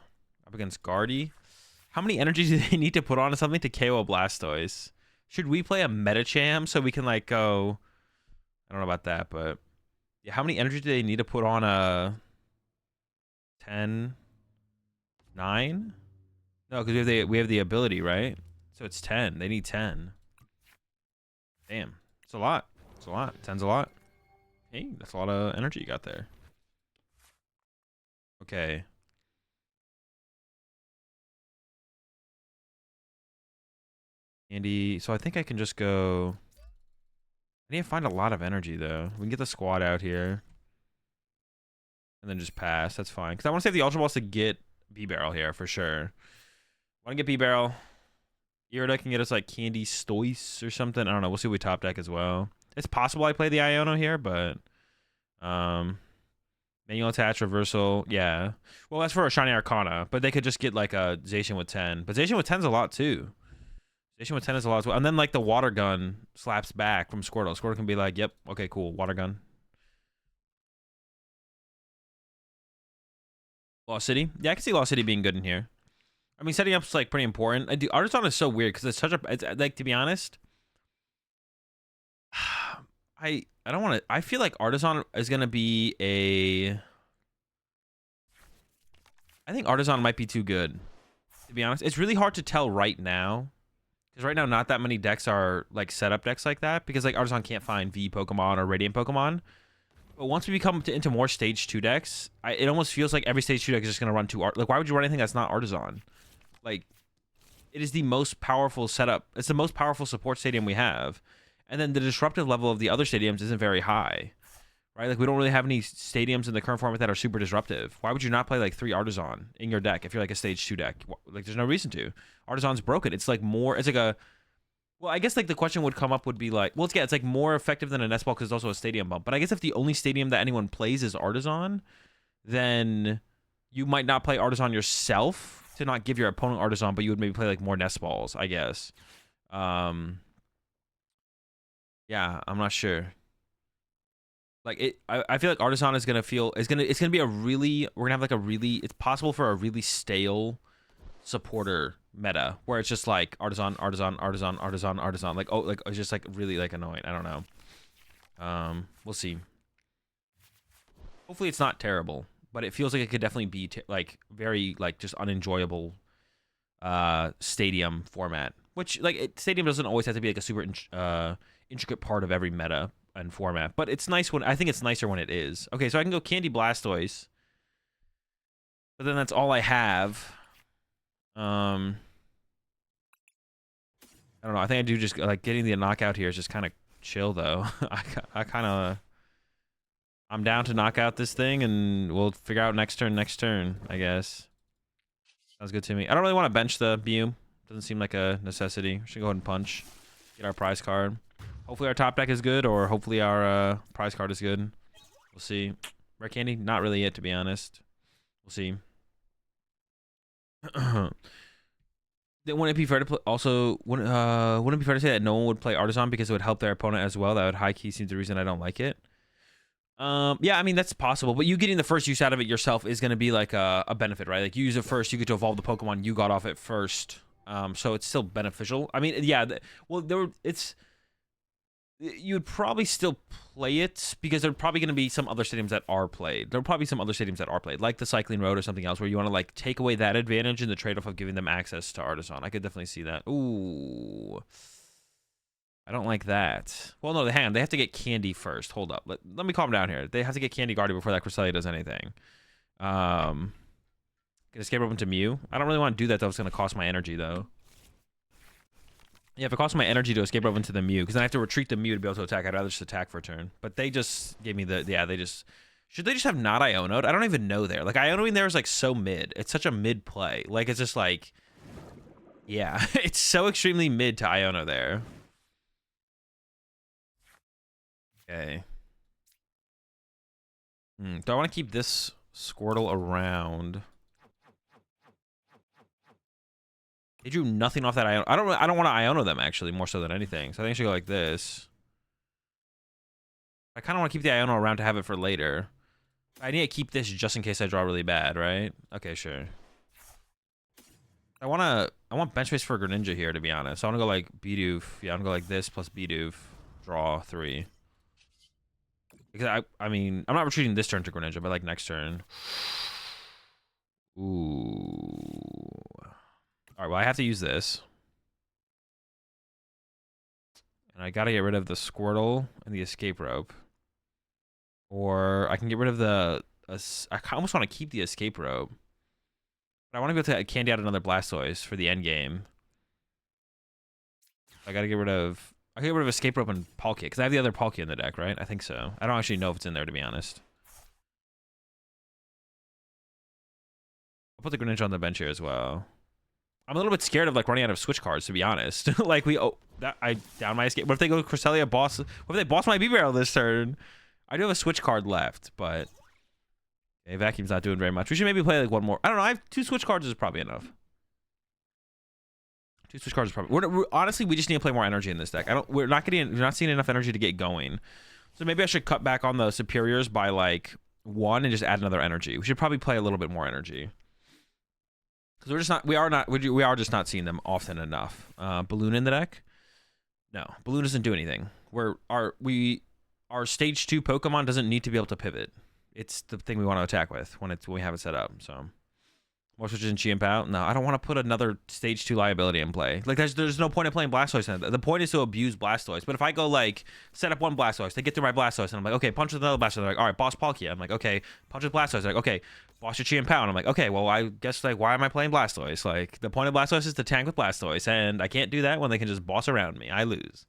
[SPEAKER 1] Up against Guardy. How many energies do they need to put on something to KO a Blastoise? Should we play a Metacham so we can, like, go... I don't know about that, but... Yeah, how many energies do they need to put on a... 10? 9? No, because we have the ability, right? So it's 10. They need 10. Damn. It's a lot. It's a lot. 10's a lot. Hey, that's a lot of energy you got there. Okay. Andy, so I think I can just go... I need to find a lot of energy, though. We can get the squad out here. And then just pass. That's fine. Because I want to save the Ultra Balls to get B-Barrel here, for sure. Want to get B-Barrel. Irida can get us, like, Candy Stoice or something. I don't know. We'll see what we top deck as well. It's possible I play the Iono here, but... Manual attach, reversal. Yeah. Well, that's for a Shiny Arcana. But they could just get, like, a Zacian with 10. But Zacian with 10's a lot, too. Zacian with 10 is a lot as well. And then, like, the Water Gun slaps back from Squirtle. Squirtle can be like, yep, okay, cool. Water Gun. Lost City? Yeah, I can see Lost City being good in here. I mean, setting up's, like, pretty important. I do. Artisan is so weird because it's such a... It's, like, to be honest... I don't want to... I feel like Artisan is going to be a... I think Artisan might be too good, to be honest. It's really hard to tell right now. Because right now, not that many decks are, like, setup decks like that. Because, like, Artisan can't find V Pokemon or Radiant Pokemon. But once we become into more Stage 2 decks, it almost feels like every Stage 2 deck is just going to run two... Like, why would you run anything that's not Artisan? Like, it is the most powerful setup. It's the most powerful support stadium we have. And then the disruptive level of the other stadiums isn't very high, right? Like, we don't really have any stadiums in the current format that are super disruptive. Why would you not play, like, 3 Artisan in your deck if you're, like, a Stage 2 deck? Like, there's no reason to. Artisan's broken. It's, like, more... It's, like, a... Well, I guess, like, the question would come up would be, like... Well, it's like, more effective than a Nest Ball because it's also a stadium bump. But I guess if the only stadium that anyone plays is Artisan, then you might not play Artisan yourself to not give your opponent Artisan, but you would maybe play, like, more Nest Balls, I guess. Yeah, I'm not sure. Like, I feel like Artisan is gonna feel it's gonna be a really we're gonna have like a really it's possible for a really stale supporter meta where it's just like Artisan. Like, oh, like it's just like really like annoying. I don't know. We'll see. Hopefully it's not terrible, but it feels like it could definitely be like very like just unenjoyable stadium format. Which like stadium doesn't always have to be like a super intricate part of every meta and format, but it's nice when I think it's nicer when it is. Okay, so I can go Candy Blastoise, but then that's all I have. I don't know. I think I do just like getting the knockout here is just kind of chill though. I kind of I'm down to knock out this thing and we'll figure out next turn, I guess. Sounds good to me. I don't really want to bench the Mew. Doesn't seem like a necessity. We should go ahead and punch. Get our prize card. Hopefully our top deck is good, or hopefully our prize card is good. We'll see. Rare Candy? Not really yet, to be honest. We'll see. Wouldn't it be fair to play also wouldn't it be fair to say that no one would play Artisan because it would help their opponent as well? That would high key seem the reason I don't like it. Yeah, I mean that's possible, but you getting the first use out of it yourself is gonna be like a benefit, right? Like you use it first, you get to evolve the Pokemon you got off it first. So it's still beneficial. I mean, yeah, you'd probably still play it because there are probably going to be some other stadiums that are played. There are probably some other stadiums that are played, like the Cycling Road or something else, where you want to like take away that advantage in the trade-off of giving them access to Artisan. I could definitely see that. Ooh, I don't like that. Well, no, hang on. They have to get Candy first. Hold up. Let me calm down here. They have to get Candy Guardian before that Cresselia does anything. Get Escape Rope into Mew. I don't really want to do that, though. It's going to cost my energy, though. Yeah, if it costs my energy to Escape Rope into the Mew, because then I have to retreat the Mew to be able to attack, I'd rather just attack for a turn. But they just gave me the... Yeah, they just... Should they just have not Iono'd? I don't even know there. Like, Ionoing there is, like, so mid. It's such a mid play. Like, it's just, like... Yeah, it's so extremely mid to Iono there. Okay. Do I want to keep this Squirtle around? They drew nothing off that Iono. I don't want to Iono them, actually, more so than anything. So I think I should go like this. I kind of want to keep the Iono around to have it for later. I need to keep this just in case I draw really bad, right? Okay, sure. I want bench space for Greninja here, to be honest. So I want to go like Bidoof. Yeah, I'm going to go like this plus Bidoof. Draw 3. Because I mean, I'm not retreating this turn to Greninja, but like next turn. Ooh. Alright, well, I have to use this. And I gotta get rid of the Squirtle and the Escape Rope. Or I can get rid of the... I almost want to keep the Escape Rope. But I want to go to Candy out another Blastoise for the end game. I gotta get rid of... I can get rid of Escape Rope and Palkia, because I have the other Palkia in the deck, right? I think so. I don't actually know if it's in there, to be honest. I'll put the Greninja on the bench here as well. I'm a little bit scared of like running out of switch cards, to be honest. Like I down my Escape. What if they go Cresselia boss? What if they boss my B-Barrel this turn? I do have a switch card left, but okay, Vacuum's not doing very much. We should maybe play like one more. I don't know. I have 2 switch cards is probably enough. 2 switch cards is probably. Honestly, we just need to play more energy in this deck. We're not seeing enough energy to get going. So maybe I should cut back on the superiors by like 1 and just add another energy. We should probably play a little bit more energy. Because we are just not seeing them often enough. Balloon in the deck? No, Balloon doesn't do anything. Our stage 2 Pokemon doesn't need to be able to pivot. It's the thing we want to attack with when we have it set up. So more switches in Chi-Pao? No, I don't want to put another stage 2 liability in play. Like there's no point in playing Blastoise. The point is to abuse Blastoise. But if I go like set up one Blastoise, they get through my Blastoise, and I'm like, okay, punch with another Blastoise. They're like, all right, boss Palkia. I'm like, okay, punch with Blastoise. They're like, okay, boss your Chi-Pao. And I'm like, okay, well, I guess like why am I playing Blastoise? Like the point of Blastoise is to tank with Blastoise, and I can't do that when they can just boss around me. I lose.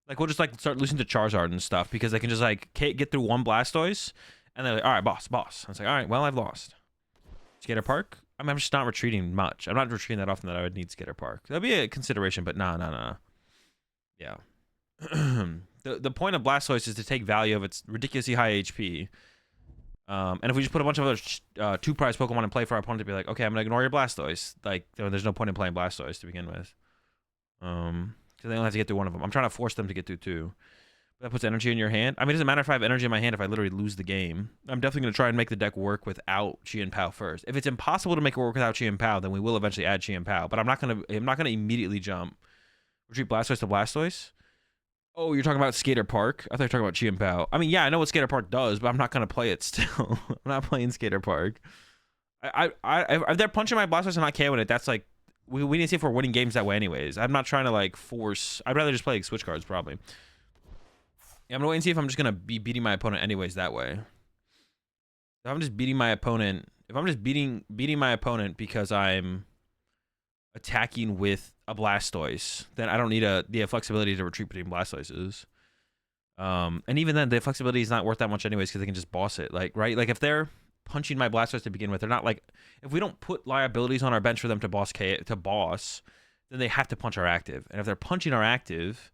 [SPEAKER 1] Like we'll just like start losing to Charizard and stuff because they can just like get through one Blastoise, and they're like, all right, boss. I was like, all right, well, I've lost. Skater Park? I'm just not retreating much. I'm not retreating that often that I would need Skater Park. That'd be a consideration, but nah. Yeah. The point of Blastoise is to take value of its ridiculously high HP. And if we just put a bunch of other 2-prize Pokemon in play for our opponent to be like, okay, I'm going to ignore your Blastoise. Like, there's no point in playing Blastoise to begin with. So they only have to get through one of them. I'm trying to force them to get through 2. That puts energy in your hand. I mean, it doesn't matter if I have energy in my hand if I literally lose the game. I'm definitely going to try and make the deck work without Chi-Pao first. If it's impossible to make it work without Chi-Pao, then we will eventually add Chi-Pao. But I'm not going to immediately jump. Retreat Blastoise to Blastoise? Oh, you're talking about Skater Park? I thought you were talking about Chi-Pao. I mean, yeah, I know what Skater Park does, but I'm not going to play it still. I'm not playing Skater Park. If they're punching my Blastoise and not KOing it, that's like... We need to see if we're winning games that way anyways. I'm not trying to, like, force... I'd rather just play like, switch cards, probably. Yeah, I'm gonna wait and see if I'm just gonna be beating my opponent anyways that way. If I'm just beating my opponent, beating my opponent because I'm attacking with a Blastoise, then I don't need the flexibility to retreat between Blastoises. And even then, the flexibility is not worth that much anyways because they can just boss it. Like, right? Like if they're punching my Blastoise to begin with, they're not like if we don't put liabilities on our bench for them to boss, then they have to punch our active. And if they're punching our active.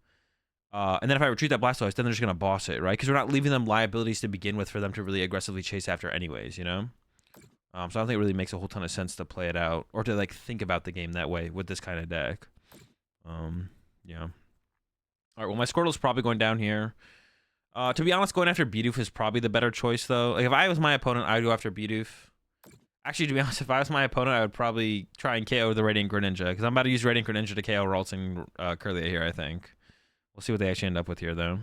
[SPEAKER 1] And then if I retreat that Blastoise, then they're just going to boss it, right? Because we're not leaving them liabilities to begin with for them to really aggressively chase after anyways, you know? So I don't think it really makes a whole ton of sense to play it out or to, like, think about the game that way with this kind of deck. Yeah. All right, well, my Squirtle's probably going down here. To be honest, going after Bidoof is probably the better choice, though. Like, if I was my opponent, I would go after Bidoof. Actually, to be honest, if I was my opponent, I would probably try and KO the Radiant Greninja, because I'm about to use Radiant Greninja to KO Ralts and Kirlia here, I think. We'll see what they actually end up with here, though.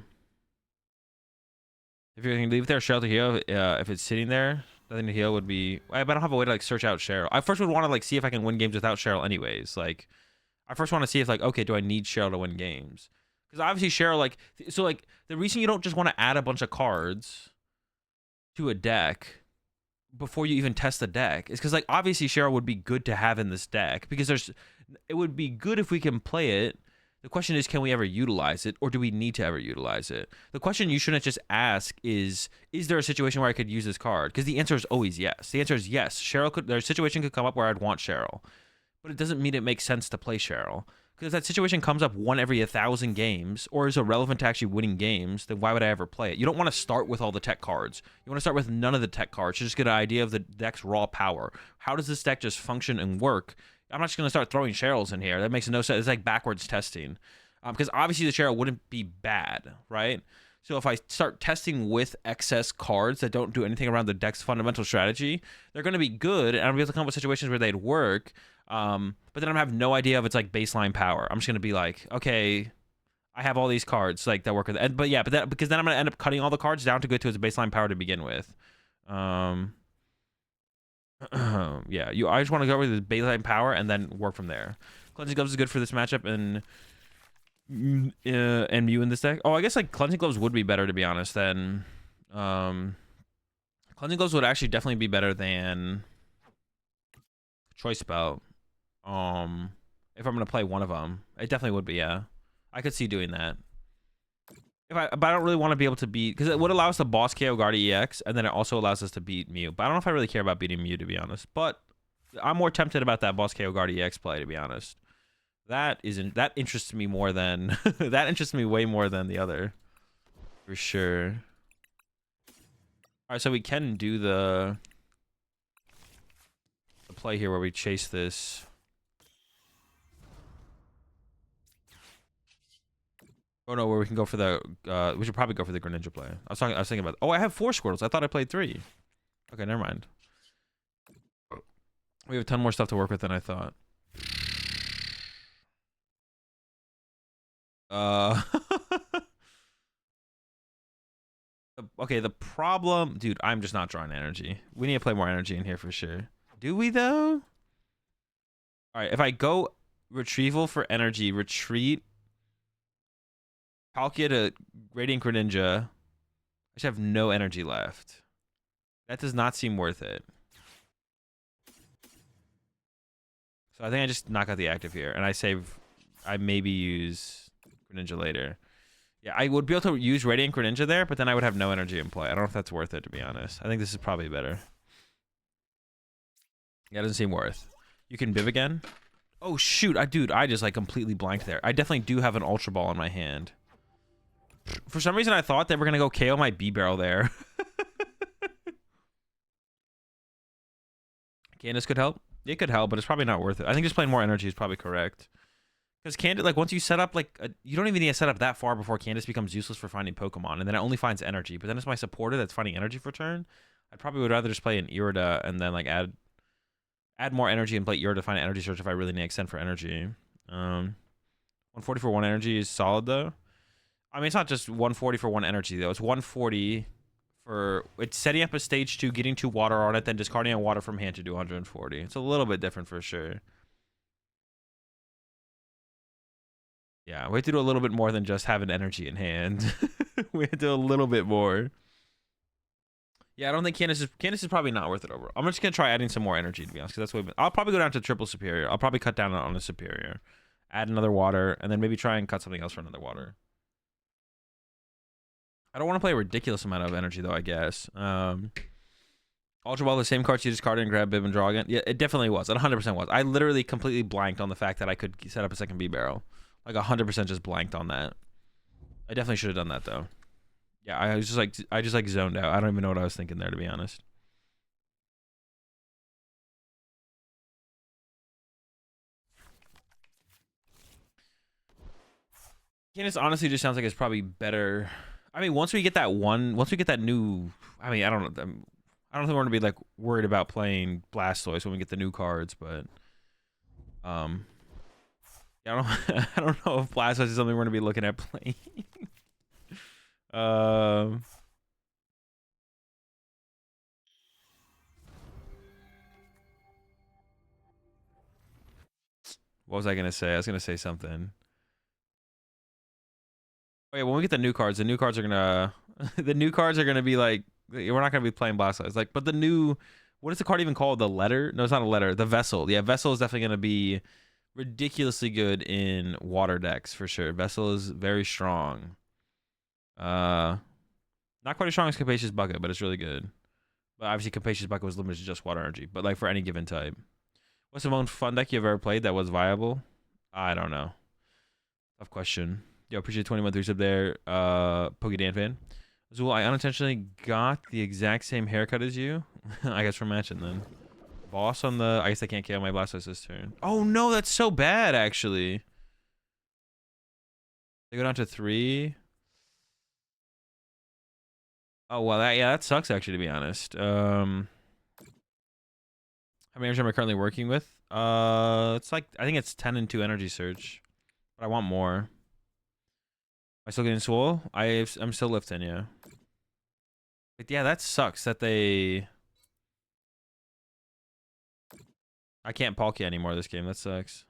[SPEAKER 1] If you're going to leave their Cheryl to heal, if it's sitting there, nothing to heal would be... I don't have a way to, like, search out Cheryl. I first would want to, like, see if I can win games without Cheryl anyways. Like, I first want to see if, like, okay, do I need Cheryl to win games? Because obviously Cheryl, like... So, like, the reason you don't just want to add a bunch of cards to a deck before you even test the deck is because, like, obviously Cheryl would be good to have in this deck. Because it would be good if we can play it. The question is, can we ever utilize it, or do we need to ever utilize it? The question you shouldn't just ask is there a situation where I could use this card? Because the answer is always yes. The answer is yes. There's a situation could come up where I'd want Cheryl. But it doesn't mean it makes sense to play Cheryl. Because if that situation comes up one every 1,000 games, or is irrelevant to actually winning games, then why would I ever play it? You don't want to start with all the tech cards. You want to start with none of the tech cards to just get an idea of the deck's raw power. How does this deck just function and work? I'm not just gonna start throwing Cheryls in here. That makes no sense. It's like backwards testing, because obviously the Cheryl wouldn't be bad, right? So if I start testing with excess cards that don't do anything around the deck's fundamental strategy, they're going to be good, and I'll be able to come up with situations where they'd work. But then I'm gonna have no idea of its like baseline power. I'm just gonna be like, okay, I have all these cards like that work with it. But yeah, because then I'm gonna end up cutting all the cards down to go to its baseline power to begin with. Yeah, I just want to go with the baseline power and then work from there. Cleansing Gloves is good for this matchup and Mew in this deck. Oh, I guess like Cleansing Gloves would be better, to be honest. Than Cleansing Gloves would actually definitely be better than Choice Belt. If I'm gonna play one of them, it definitely would be. Yeah, I could see doing that. But I don't really want to be able to beat, because it would allow us to boss KO Guard EX, and then it also allows us to beat Mew. But I don't know if I really care about beating Mew, to be honest. But I'm more tempted about that boss KO Guard EX play, to be honest. That interests me more than that interests me way more than the other, for sure. All right, so we can do the play here where we chase this. Oh no, where we can go for the we should probably go for the Greninja play. I was thinking about. Oh, I have 4 Squirtles. I thought I played 3. Okay, never mind. We have a ton more stuff to work with than I thought. Okay, the problem, dude, I'm just not drawing energy. We need to play more energy in here for sure. Do we though? All right, if I go retrieval for energy, retreat, Palkia to Radiant Greninja, I just have no energy left. That does not seem worth it. So I think I just knock out the active here, and I maybe use Greninja later. Yeah, I would be able to use Radiant Greninja there, but then I would have no energy in play. I don't know if that's worth it, to be honest. I think this is probably better. Yeah, it doesn't seem worth. You can Biv again. Oh shoot, dude, I just like completely blanked there. I definitely do have an Ultra Ball in my hand. For some reason, I thought they were gonna go KO my B-Barrel there. Candace could help. It could help, but it's probably not worth it. I think just playing more energy is probably correct. Because Candace, like, once you set up, like, you don't even need to set up that far before Candace becomes useless for finding Pokemon, and then it only finds energy. But then it's my supporter that's finding energy for turn. I probably would rather just play an Irida and then, like, add more energy and play Irida to find an energy search if I really need to extend for energy. 140 for 1 energy is solid, though. I mean, it's not just 140 for 1 energy, though. It's 140 for... It's setting up a stage 2, getting 2 water on it, then discarding a water from hand to do 140. It's a little bit different for sure. Yeah, we have to do a little bit more than just having energy in hand. We have to do a little bit more. Yeah, I don't think Candace is probably not worth it overall. I'm just gonna try adding some more energy, to be honest, because that's what I'll probably go down to triple superior. I'll probably cut down on a superior, add another water, and then maybe try and cut something else for another water. I don't want to play a ridiculous amount of energy though, I guess. Ultra Ball, the same cards you discarded and grab Bib and draw again. Yeah, it definitely was. It 100% was. I literally completely blanked on the fact that I could set up a second B-Barrel. Like 100% just blanked on that. I definitely should have done that though. Yeah, I just like zoned out. I don't even know what I was thinking there, to be honest. Candace honestly just sounds like it's probably better. I mean, once we get that new, I mean, I don't think we're gonna be like worried about playing Blastoise when we get the new cards, but yeah, I don't know if Blastoise is something we're gonna be looking at playing. What was I gonna say? I was gonna say something. Oh yeah, when we get the new cards are gonna the new cards are gonna be like, we're not gonna be playing Blastoise. Like, but the new, what is the card even called? The letter? No, it's not a letter. The Vessel. Yeah, Vessel is definitely gonna be ridiculously good in water decks for sure. Vessel is very strong. Not quite as strong as Capacious Bucket, but it's really good. But obviously Capacious Bucket was limited to just water energy, but like for any given type. What's the most fun deck you've ever played that was viable? I don't know. Tough question. Yo, appreciate 21 3 sub there. Pokedan fan. Azul, I unintentionally got the exact same haircut as you. I guess we're matching then. Boss on the... I guess I can't KO my Blastoise this turn. Oh, no, that's so bad, actually. They go down to 3. Oh, well, that sucks, actually, to be honest. How many energy am I currently working with? It's like... I think it's 10 and 2 energy surge. But I want more. Am I still getting swole? I'm still lifting, yeah. But yeah, that sucks that they... I can't Palkia anymore this game. That sucks.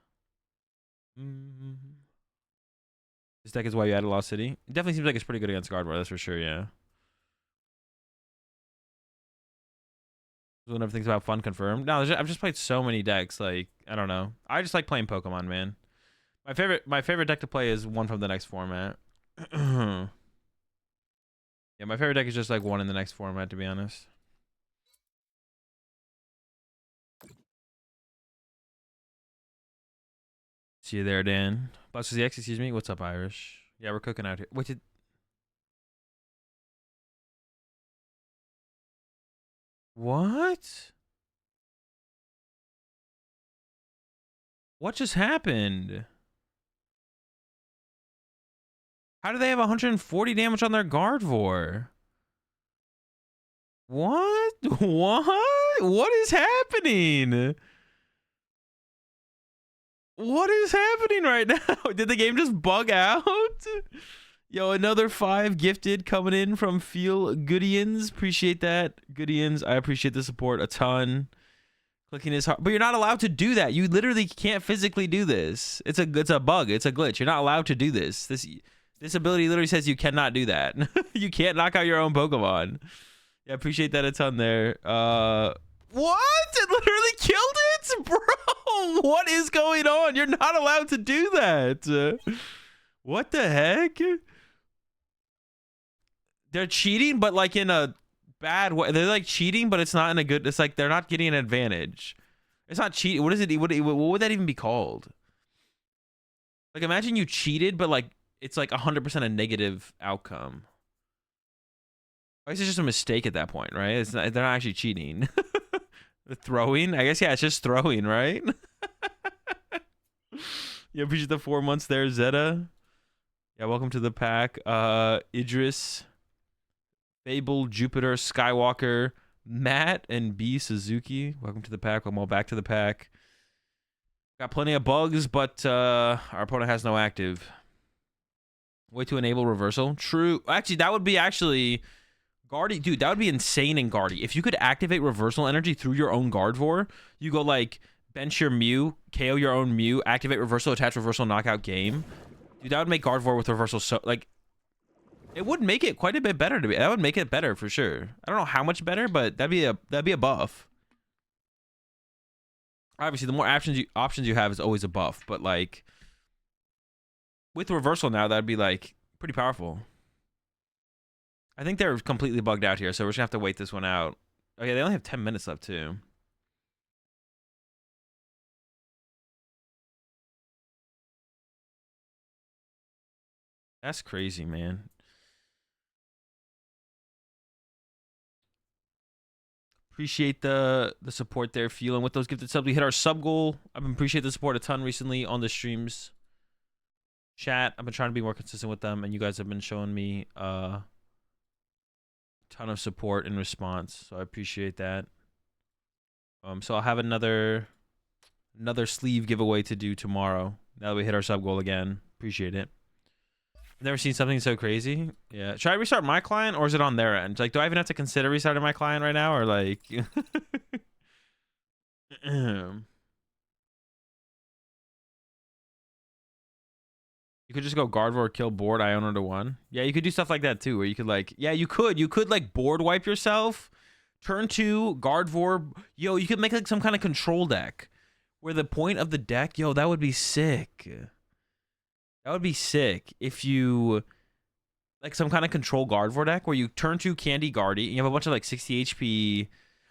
[SPEAKER 1] This deck is why you added Lost City. It definitely seems like it's pretty good against Gardevoir. That's for sure, yeah. We'll never thinks about fun confirmed. No, I've just played so many decks. Like, I don't know. I just like playing Pokemon, man. My favorite deck to play is one from the next format. Yeah, my favorite deck is just like one in the next format, to be honest. See you there, Dan. Blastoise EX, excuse me. What's up, Irish? Yeah, we're cooking out here. What did... What? What just happened? How do they have 140 damage on their Gardevoir? What? What? What is happening? What is happening right now? Did the game just bug out? Yo, another 5 gifted coming in from Feel Goodians. Appreciate that. Goodians, I appreciate the support a ton. Clicking is hard, but you're not allowed to do that. You literally can't physically do this. It's a bug. It's a glitch. You're not allowed to do this. This ability literally says you cannot do that. You can't knock out your own Pokemon. Yeah, appreciate that a ton there. What? It literally killed it? Bro, what is going on? You're not allowed to do that. What the heck? They're cheating, but like in a bad way. They're like cheating, but it's not in a good... It's like they're not getting an advantage. It's not cheating. What is it? What would that even be called? Like, imagine you cheated, but like it's like 100% a negative outcome. I guess it's just a mistake at that point, right? It's not, they're not actually cheating. Throwing? I guess, yeah, it's just throwing, right? Yeah, appreciate the 4 months there, Zeta. Yeah, welcome to the pack. Idris, Fable, Jupiter, Skywalker, Matt, and B Suzuki. Welcome to the pack. Welcome all back to the pack. Got plenty of bugs, but our opponent has no active. Way to enable reversal. True. Actually, that would be Guardy, dude, that would be insane in Guardy. If you could activate reversal energy through your own Gardevoir, you go like bench your Mew, KO your own Mew, activate reversal, attach reversal, knockout game. Dude, that would make Gardevoir with reversal so like it would make it quite a bit better to be. That would make it better for sure. I don't know how much better, but that'd be a buff. Obviously, the more options you have is always a buff, but like with reversal now, that'd be like pretty powerful. I think they're completely bugged out here, so we're just gonna have to wait this one out. Oh yeah, they only have 10 minutes left too. That's crazy, man. Appreciate the support there, feeling with those gifted subs. We hit our sub goal. I've been appreciate the support a ton recently on the streams. Chat, I've been trying to be more consistent with them, and you guys have been showing me ton of support and response, so I appreciate that. So I'll have another sleeve giveaway to do tomorrow. Now that we hit our sub goal again, appreciate it. I've never seen something so crazy. Yeah, should I restart my client or is it on their end? Like, do I even have to consider restarting my client right now, or like? You could just go Gardevoir, kill board, Iono to 1. Yeah, you could do stuff like that too, where you could like, yeah, you could like board wipe yourself, turn 2, Gardevoir. Yo, you could make like some kind of control deck where the point of the deck, yo, that would be sick. That would be sick if you like some kind of control Gardevoir deck where you turn 2 Candy Guardy and you have a bunch of like 60 HP.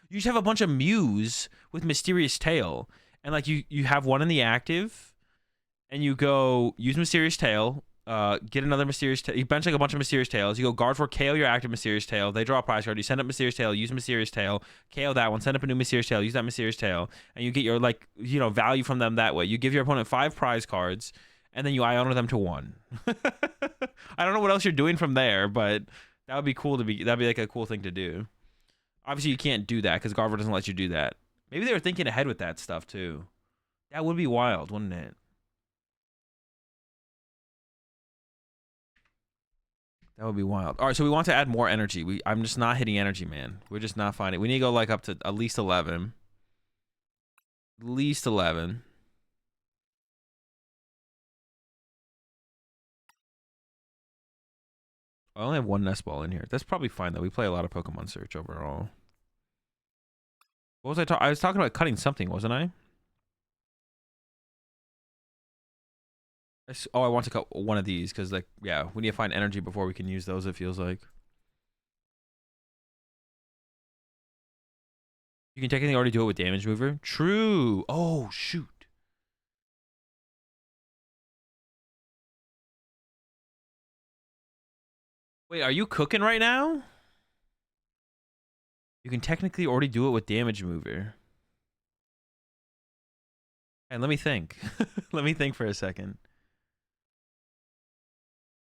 [SPEAKER 1] You just have a bunch of Mews with Mysterious Tail, and like you have one in the active. And you go use Mysterious Tail, Get another Mysterious Tail. You bench like a bunch of Mysterious Tails. You go guard for KO your active Mysterious Tail. They draw a prize card. You send up Mysterious Tail. Use Mysterious Tail. KO that one. Send up a new Mysterious Tail. Use that Mysterious Tail. And you get your, like, you know, value from them that way. You give your opponent 5 prize cards. And then you Iono them to 1. I don't know what else you're doing from there, but that would be cool to be. That'd be like a cool thing to do. Obviously, you can't do that because Garver doesn't let you do that. Maybe they were thinking ahead with that stuff too. That would be wild, wouldn't it? That would be wild. All right, so we want to add more energy. I'm just not hitting energy, man. We're just not finding it. We need to go like up to at least 11. At least 11. I only have 1 nest ball in here. That's probably fine though. We play a lot of Pokemon Search overall. What was I talking? I was talking about cutting something, wasn't I? Oh, I want to cut one of these because, like, yeah, we need to find energy before we can use those, it feels like. You can technically already do it with Damage Mover. True. Oh, shoot. Wait, are you cooking right now? You can technically already do it with Damage Mover. And let me think. Let me think for a second.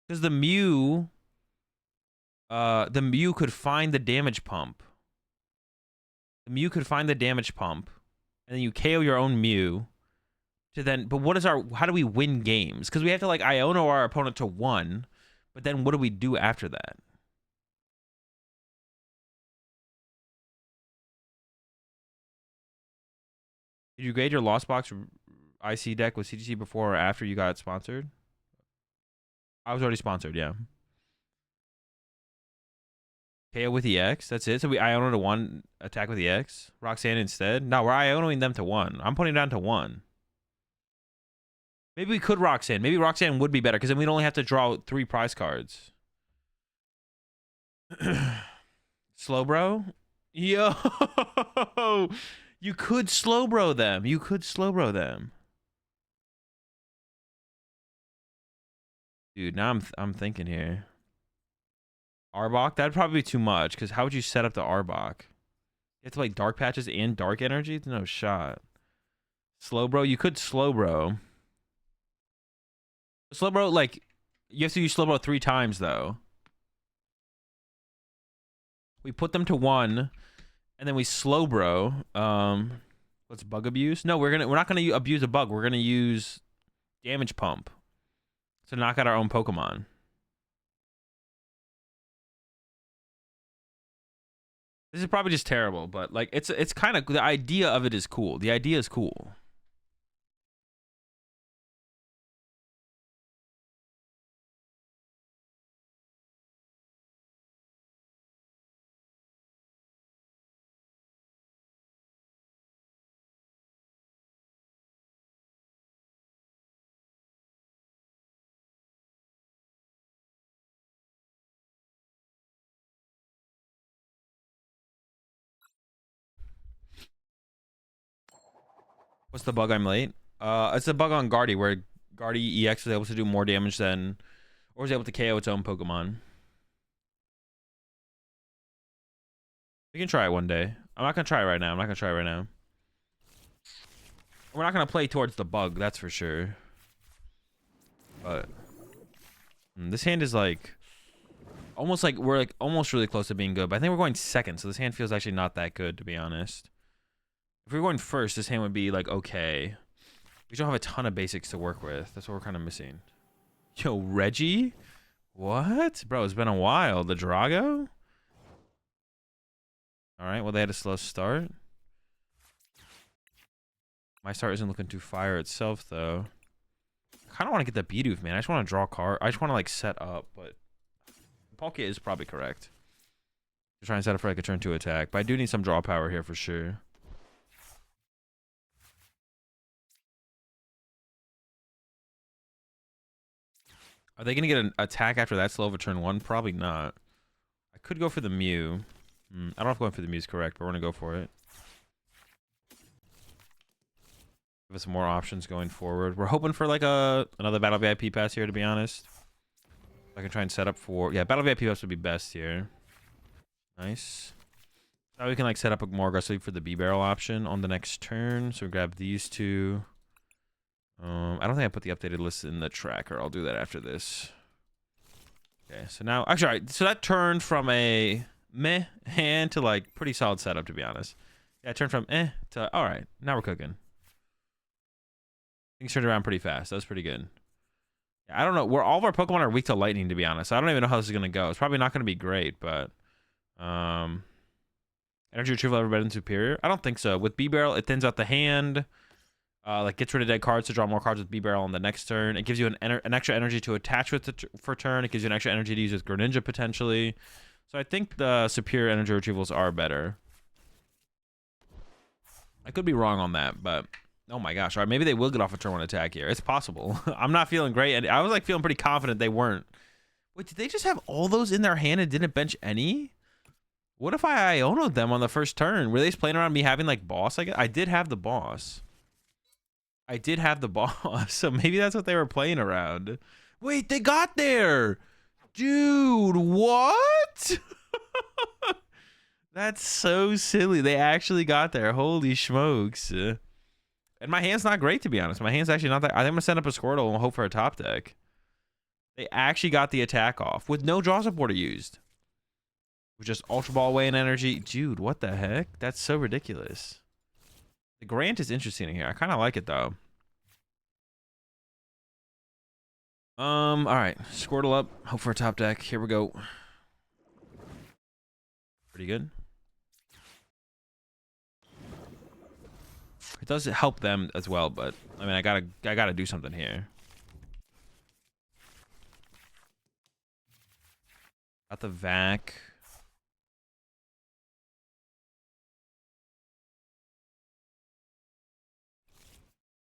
[SPEAKER 1] Because the Mew could find the damage pump. The Mew could find the damage pump, and then you KO your own Mew to then. But what is our? How do we win games? Because we have to like Iono our opponent to 1, but then what do we do after that? Did you grade your Lost Box IC deck with CGC before or after you got sponsored? I was already sponsored, yeah. KO with EX, that's it. So we Iono to 1, attack with EX. Roxanne instead. No, we're Ionoing them to 1. I'm putting it down to 1. Maybe we could Roxanne. Maybe Roxanne would be better because then we'd only have to draw 3 prize cards. Slowbro? Yo! You could Slowbro them. You could Slowbro them. Dude, now I'm thinking here. Arbok? That'd probably be too much, because how would you set up the Arbok? You have to play Dark Patches and Dark Energy? No shot. Slowbro? You could Slowbro. Slowbro, like, you have to use Slowbro 3 times, though. We put them to 1, and then we Slowbro. What's Bug Abuse? No, we're not gonna abuse a bug. We're gonna use Damage Pump to knock out our own Pokemon. This is probably just terrible, but like it's kind of, the idea of it is cool. The idea is cool. What's the bug I'm late? It's a bug on Guardy where Guardy EX was able to do more damage than, or was able to KO its own Pokemon. We can try it one day. I'm not gonna try it right now. We're not gonna play towards the bug, that's for sure. But this hand is like almost like we're like almost really close to being good. But I think we're going second, so this hand feels actually not that good, to be honest. If we were going first, this hand would be like okay. We don't have a ton of basics to work with. That's what we're kind of missing. Yo, Reggie? What? Bro, it's been a while. The Drago? Alright, well, they had a slow start. My start isn't looking too fire itself, though. I kind of want to get the Bidoof, man. I just want to draw a card. I just want to, like, set up, but... Palkia is probably correct. I'm trying to set up for, like, a turn 2 attack. But I do need some draw power here for sure. Are they going to get an attack after that slow of a turn 1? Probably not. I could go for the Mew. I don't know if going for the Mew is correct, but we're going to go for it. Give us some more options going forward. We're hoping for like another Battle VIP pass here, to be honest. I can try and set up for... Yeah, Battle VIP ups would be best here. Nice. Now we can like set up more aggressively for the B-Barrel option on the next turn. So we grab these two. I don't think I put the updated list in the tracker. I'll do that after this. Okay, so now... Actually, all right, so that turned from a meh hand to like pretty solid setup, to be honest. Yeah, it turned from to... All right, now we're cooking. Things turned around pretty fast. That was pretty good. I don't know. All of our Pokemon are weak to lightning, to be honest. I don't even know how this is going to go. It's probably not going to be great, but... Energy retrieval ever better than superior? I don't think so. With B-Barrel, it thins out the hand. Like gets rid of dead cards to draw more cards with B-Barrel on the next turn. It gives you an extra energy to attach with for turn. It gives you an extra energy to use with Greninja potentially. So I think the superior energy retrievals are better. I could be wrong on that, but... Oh my gosh. All right, maybe they will get off a turn one attack here. It's possible. I'm not feeling great. And I was like feeling pretty confident they weren't. Wait, did they just have all those in their hand and didn't bench any? What if I Iono'd them on the first turn? Were they just playing around me having like boss? I guess I did have the boss. So maybe that's what they were playing around. Wait, they got there. Dude, what? That's so silly. They actually got there. Holy smokes. And my hand's not great, to be honest. My hand's actually not that... I think I'm going to send up a Squirtle and hope for a top deck. They actually got the attack off with no draw supporter used. With just Ultra Ball away in energy. Dude, what the heck? That's so ridiculous. The Grant is interesting in here. I kind of like it, though. All right. Squirtle up. Hope for a top deck. Here we go. Pretty good. It does help them as well, but I mean, I gotta do something here. Got the vac.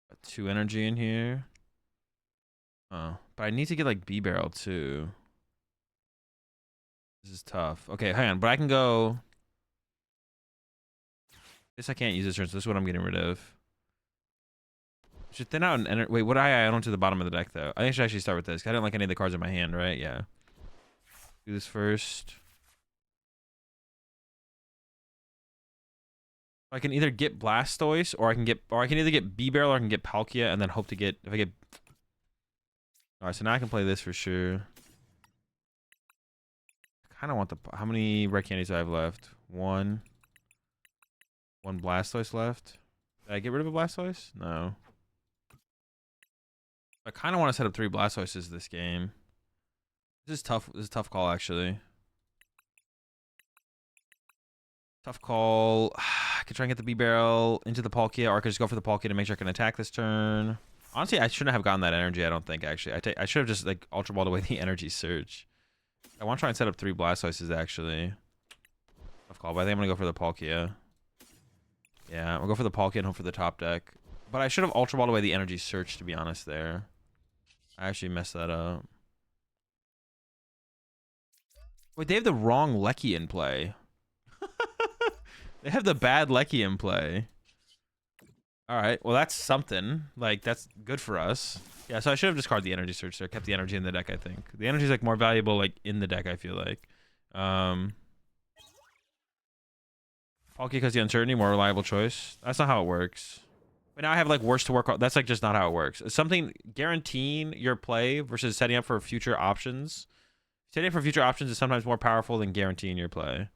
[SPEAKER 1] Got 2 energy in here. Oh, but I need to get like B-Barrel too. This is tough. Okay, hang on, but I can go. This I can't use this turn, so this is what I'm getting rid of. Should thin out an wait, what I add on to the bottom of the deck though? I think I should actually start with this. I didn't like any of the cards in my hand, right? Yeah. Do this first. I can either get Blastoise or I can either get B-Barrel or I can get Palkia and then hope to get if I get. Alright, so now I can play this for sure. I kinda want the how many red candies do I have left? One Blastoise left. Did I get rid of a Blastoise? No. I kind of want to set up 3 Blastoises this game. This is tough. This is a tough call, actually. Tough call. I could try and get the B-Barrel into the Palkia, or I could just go for the Palkia to make sure I can attack this turn. Honestly, I shouldn't have gotten that energy, I don't think, actually. I should have just, like, Ultra Balled away the energy surge. I want to try and set up 3 Blastoises, actually. Tough call, but I think I'm going to go for the Palkia. Yeah, we'll go for the Palkia and hope for the top deck. But I should have Ultra Balled away the energy search, to be honest, there. I actually messed that up. Wait, they have the wrong Lecky in play. They have the bad Lecky in play. Alright, well that's something. Like, that's good for us. Yeah, so I should have discarded the energy search there. Kept the energy in the deck, I think. The energy is like more valuable like in the deck, I feel like. Palkia because the uncertainty, more reliable choice. That's not how it works. But now I have like worse to work on. That's like just not how it works. It's something guaranteeing your play versus setting up for future options. Setting up for future options is sometimes more powerful than guaranteeing your play.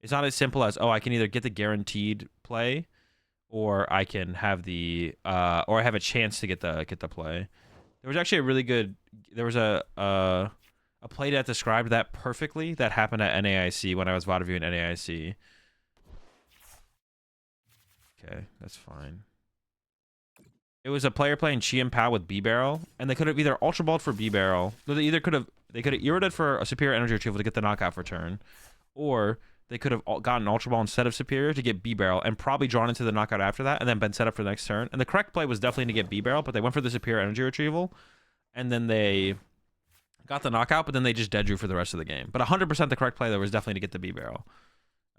[SPEAKER 1] It's not as simple as, oh, I can either get the guaranteed play or I can have the or I have a chance to get the play. There was actually a really good a play that described that perfectly that happened at NAIC when I was VOD reviewing NAIC. Okay, that's fine. It was a player playing Chi and Pao with B-Barrel, and they could have either Ultra Balled for B-Barrel, or they could have Irrited for a superior energy retrieval to get the knockout for turn, or they could have gotten Ultra Ball instead of superior to get B-Barrel and probably drawn into the knockout after that and then been set up for the next turn. And the correct play was definitely to get B-Barrel, but they went for the superior energy retrieval, and then they got the knockout, but then they just dead drew for the rest of the game. But 100% the correct play there was definitely to get the B-Barrel.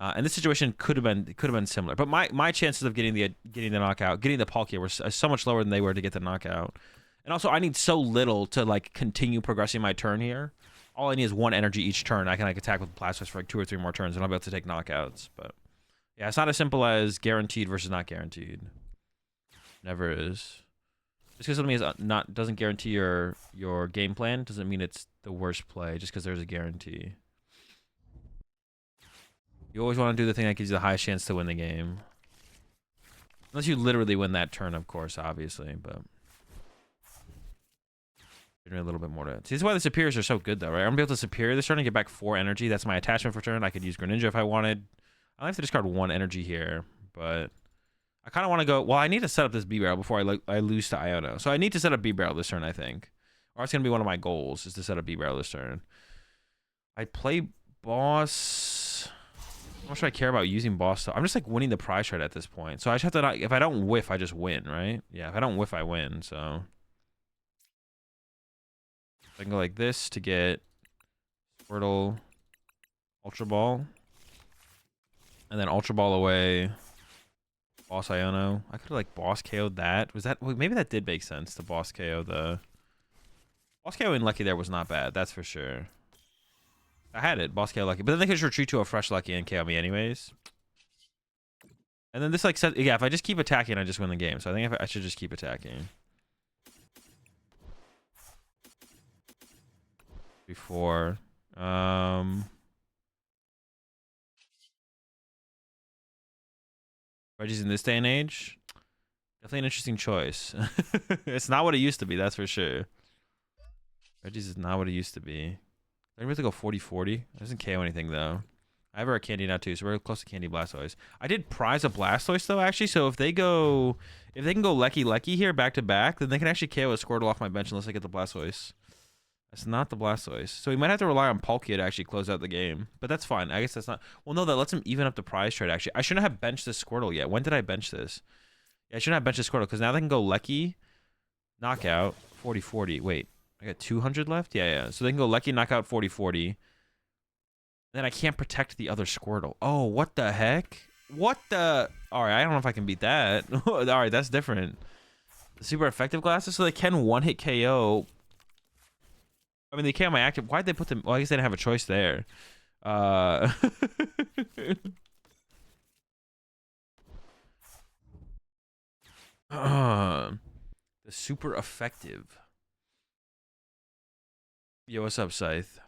[SPEAKER 1] And this situation could have been similar, but my chances of getting the knockout, getting the Palkia were so much lower than they were to get the knockout. And also, I need so little to like continue progressing my turn here all I need is 1 energy each turn. I can like attack with Blastoise for like 2 or 3 more turns, and I'll be able to take knockouts. But yeah, it's not as simple as guaranteed versus not guaranteed. Never is. Just because something is doesn't guarantee your game plan doesn't mean it's the worst play. Just because there's a guarantee. You always want to do the thing that gives you the highest chance to win the game. Unless you literally win that turn, of course, obviously, but a little bit more to it. See, this is why the superiors are so good, though, right? I'm gonna be able to superior this turn and get back 4 energy. That's my attachment for turn. I could use Greninja if I wanted. I have to discard 1 energy here, but I kind of want to go. Well, I need to set up this B-Barrel before I lose to Iono. So I need to set up B-Barrel this turn, I think. Or it's gonna be one of my goals is to set up B-Barrel this turn. I play boss. How much do I care about using boss stuff? I'm just like winning the prize trade at this point. So I just have to not, if I don't whiff, I just win, right? Yeah, if I don't whiff, I win. So I can go like this to get Squirtle, Ultra Ball, and then Ultra Ball away. Boss Iono. I could have like boss KO'd that. Was that, well, maybe that did make sense to boss KO the boss KO in Lucky there was not bad, that's for sure. I had it, boss KO Lucky, but then they could just retreat to a fresh Lucky and KO me anyways. And then this like said, yeah, if I just keep attacking, I just win the game. So I think I should just keep attacking. Before, Reggie's in this day and age, definitely an interesting choice. It's not what it used to be, that's for sure. Reggie's is not what it used to be. I have to go 40-40. It doesn't KO anything, though. I have a Candy now, too, so we're close to Candy Blastoise. I did prize a Blastoise, though, actually, so if they can go Lecky here back-to-back, then they can actually KO a Squirtle off my bench unless I get the Blastoise. That's not the Blastoise. So we might have to rely on Palkia to actually close out the game. But that's fine. I guess that's not... Well, no, that lets him even up the prize trade, actually. I shouldn't have benched this Squirtle yet. When did I bench this? Yeah, I shouldn't have benched this Squirtle, because now they can go Lecky, Knockout, 40-40. Wait. I got 200 left? Yeah. So they can go Lecky, Knockout, 40-40. Then I can't protect the other Squirtle. Oh, what the heck? What the... Alright, I don't know if I can beat that. Alright, that's different. The super effective glasses? So they can one-hit KO. I mean, they KO my active... Why'd they put them... Well, I guess they didn't have a choice there. The super effective... Yo, what's up, Scythe?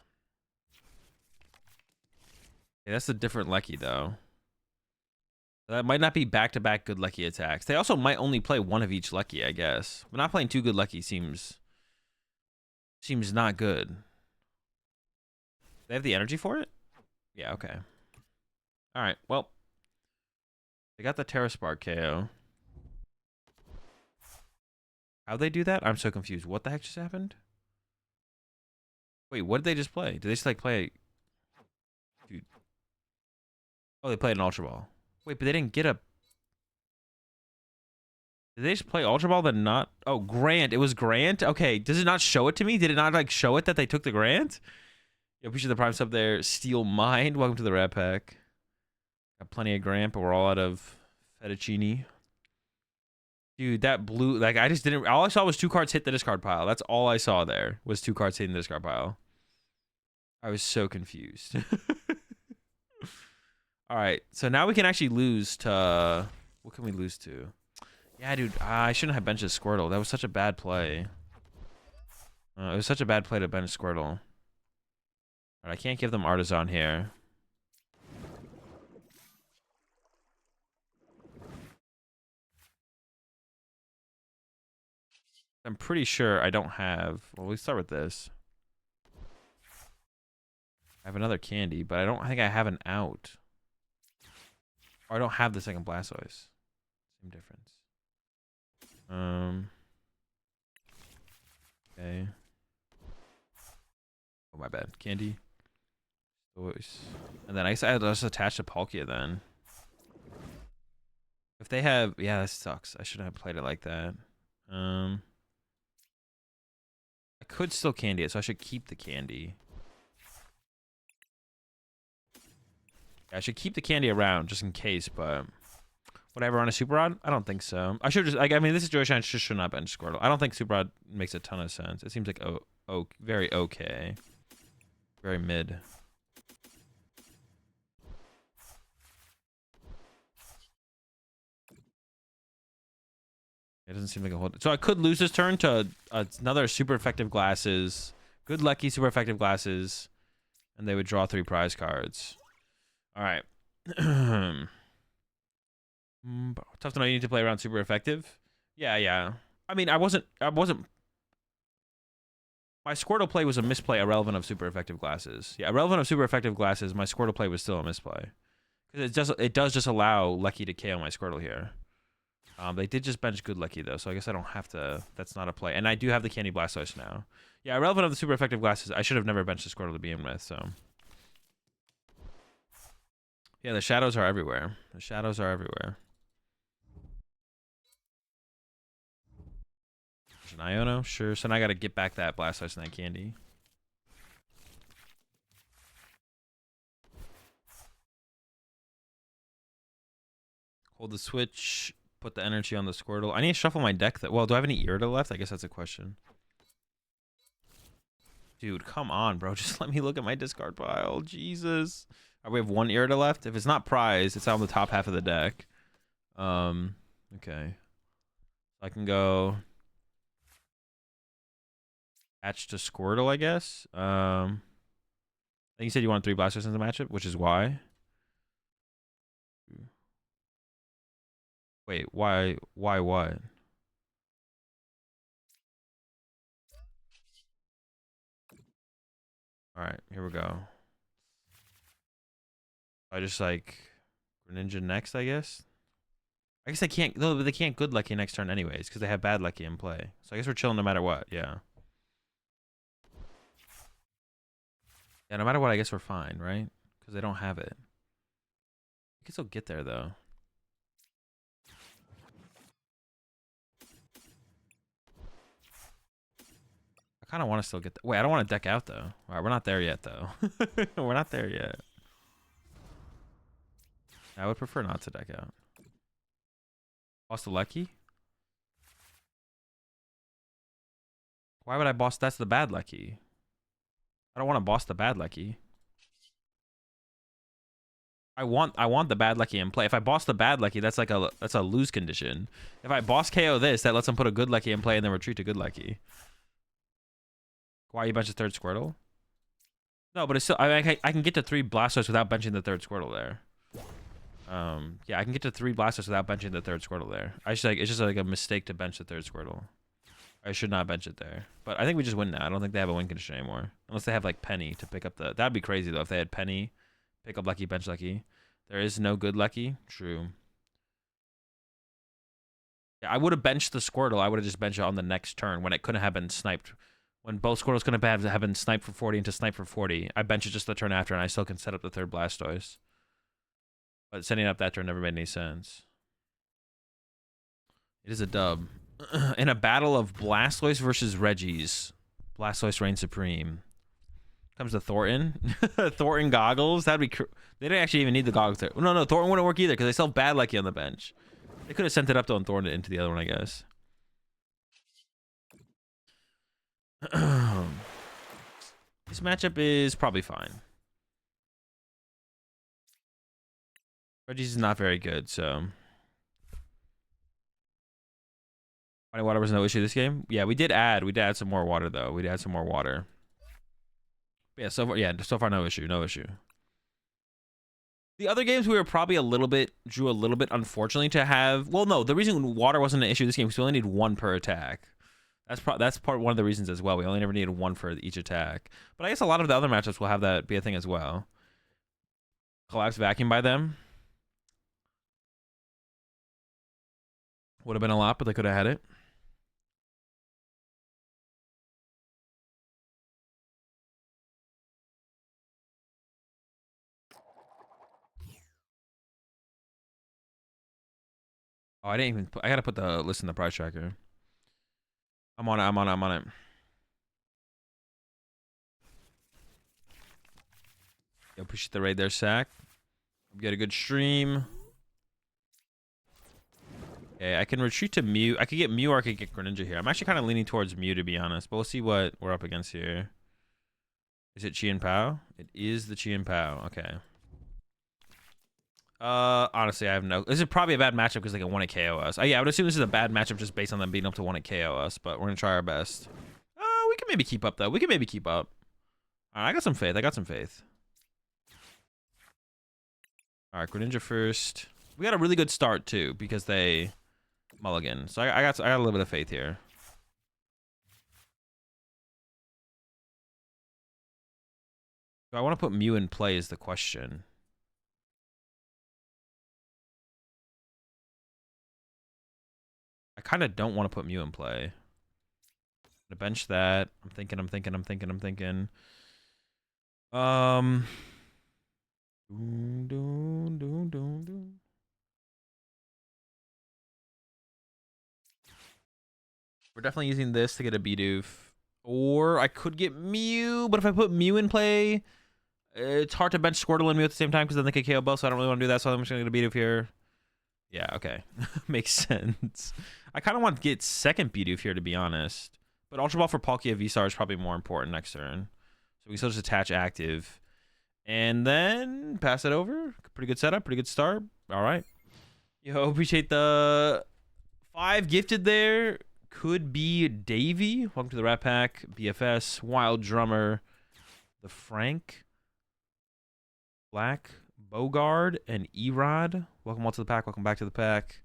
[SPEAKER 1] Yeah, that's a different Lecky, though. That might not be back-to-back good Lecky attacks. They also might only play 1 of each Lecky, I guess. But not playing 2 good Lecky seems not good. They have the energy for it? Yeah, okay. Alright, well. They got the Terra Spark KO. How'd they do that? I'm so confused. What the heck just happened? Wait, what did they just play? Did they just like play? Dude. Oh, they played an Ultra Ball. Wait, but they didn't get a... Did they just play Ultra Ball then not... Oh, Grant. It was Grant? Okay, does it not show it to me? Did it not like show it that they took the Grant? Yeah, appreciate the prime sub there. Steel Mind. Welcome to the Rat Pack. Got plenty of Grant, but we're all out of fettuccine. Dude, that blue... Like, I just didn't... All I saw was 2 cards hit the discard pile. That's all I saw there was 2 cards hitting the discard pile. I was so confused. Alright, so now we can actually lose to... What can we lose to? Yeah, dude, I shouldn't have benched Squirtle. That was such a bad play. It was such a bad play to bench Squirtle. Alright, I can't give them Artisan here. I'm pretty sure I don't have... Well, let's start with this. I have another Candy, but I don't think I have an out. Or I don't have the second Blastoise. Same difference. Okay. Oh, my bad. Candy. And then I guess I just attach to Palkia then. If they have... Yeah, that sucks. I shouldn't have played it like that. I could still Candy it, so I should keep the Candy. Yeah, I should keep the Candy around just in case, but... Would I ever run a Super Rod? I don't think so. I should just... Like, I mean, this situation just should not bench Squirtle. I don't think Super Rod makes a ton of sense. It seems like very okay. Very mid. It doesn't seem like a whole... So I could lose this turn to another super effective glasses. Good lucky super effective glasses. And they would draw 3 prize cards. Alright. Tough to know you need to play around super effective. Yeah. I mean, I wasn't... My Squirtle play was a misplay irrelevant of super effective glasses. Yeah, irrelevant of super effective glasses, my Squirtle play was still a misplay. Because it does just allow Lucky to KO my Squirtle here. They did just bench good Lucky though, so I guess I don't have to. That's not a play. And I do have the Candy Blastoise now. Yeah, irrelevant of the super effective glasses. I should have never benched the Squirtle to begin with, so. Yeah, the shadows are everywhere. The shadows are everywhere. There's an Iono, sure. So now I gotta get back that Blastoise and that Candy. Hold the switch. Put the energy on the Squirtle. I need to shuffle my deck. Well, do I have any Irida left? I guess that's a question. Dude, come on, bro. Just let me look at my discard pile. Jesus. We have 1 Irida left. If it's not prize, it's on the top half of the deck. Okay. I can go hatch to Squirtle, I guess. I think you said you wanted 3 Blastoise in the matchup, which is why. Wait, why what? Alright, here we go. I just like Greninja next, I guess. I guess they can't. No, they can't good Lucky next turn anyways because they have bad Lucky in play. So I guess we're chilling no matter what. Yeah. Yeah, no matter what, I guess we're fine, right? Because they don't have it. I guess they'll get there though. I kind of want to still get. Wait, I don't want to deck out though. All right, we're not there yet though. We're not there yet. I would prefer not to deck out. Boss the Lucky? Why would I boss? That's the bad Lucky. I don't want to boss the bad Lucky. I want the bad Lucky in play. If I boss the bad Lucky, that's a lose condition. If I boss KO this, that lets him put a good Lucky in play and then retreat to good Lucky. Why you bench the 3rd Squirtle? No, but it's still I can get to 3 Blastoise without benching the 3rd Squirtle there. Yeah, I can get to 3 Blastoise without benching the 3rd Squirtle there. It's just like a mistake to bench the 3rd Squirtle. I should not bench it there. But I think we just win now. I don't think they have a win condition anymore. Unless they have like Penny to pick up the... That'd be crazy though if they had Penny, pick up Lucky, bench Lucky. There is no good Lucky. True. Yeah, I would have benched the Squirtle. I would have just benched it on the next turn when it couldn't have been sniped. When both Squirtles couldn't have been sniped for 40 into snipe for 40. I bench it just the turn after and I still can set up the 3rd Blastoise. But setting up that turn never made any sense. It is a dub. In a battle of Blastoise versus Regis, Blastoise reigns supreme. Comes to Thornton. Thornton goggles. That'd be... They didn't actually even need the goggles there. No, Thornton wouldn't work either because they still have bad Lucky on the bench. They could have sent it up to and Thornton into the other one, I guess. This matchup is probably fine. Regis is not very good, so... Running water was no issue this game. Yeah, we did add some more water though. We did add some more water. But yeah, so far no issue. The other games we were probably drew a little bit unfortunately to have. Well, no, the reason water wasn't an issue this game is we only need 1 per attack. That's one of the reasons as well. We only never needed 1 for each attack. But I guess a lot of the other matchups will have that be a thing as well. Collapse vacuum by them. Would have been a lot, but they could have had it. Oh, I didn't even I gotta put the list in the price tracker. I'm on it. Yo, appreciate the raid there, Sack. We got a good stream. Okay, I can retreat to Mew. I could get Mew or I could get Greninja here. I'm actually kind of leaning towards Mew to be honest, but we'll see what we're up against here. Is it Chien Pao? It is the Chien Pao. Okay. Honestly, I have no. This is probably a bad matchup because they can 1-hit KO us. Yeah, I would assume this is a bad matchup just based on them being able to 1-hit KO us, but we're gonna try our best. We can maybe keep up though. We can maybe keep up. All right, I got some faith. I got some faith. All right, Greninja first. We got a really good start too because they mulligan. So I got a little bit of faith here. Do I want to put Mew in play is the question. I kind of don't want to put Mew in play. I'm gonna bench that. I'm thinking. We're definitely using this to get a Bidoof. Or I could get Mew, but if I put Mew in play, it's hard to bench Squirtle and Mew at the same time because then they could KO both, so I don't really want to do that, so I'm just going to get a Bidoof here. Yeah, okay. Makes sense. I kind of want to get second Bidoof here, to be honest. But Ultra Ball for Palkia V-Star is probably more important next turn. So we still just attach active. And then pass it over. Pretty good setup, pretty good start. All right. Yo, appreciate the 5 gifted there. Could be Davey. Welcome to the Rat Pack. BFS. Wild Drummer. The Frank. Black. Bogard. And Erod. Welcome all to the pack. Welcome back to the pack.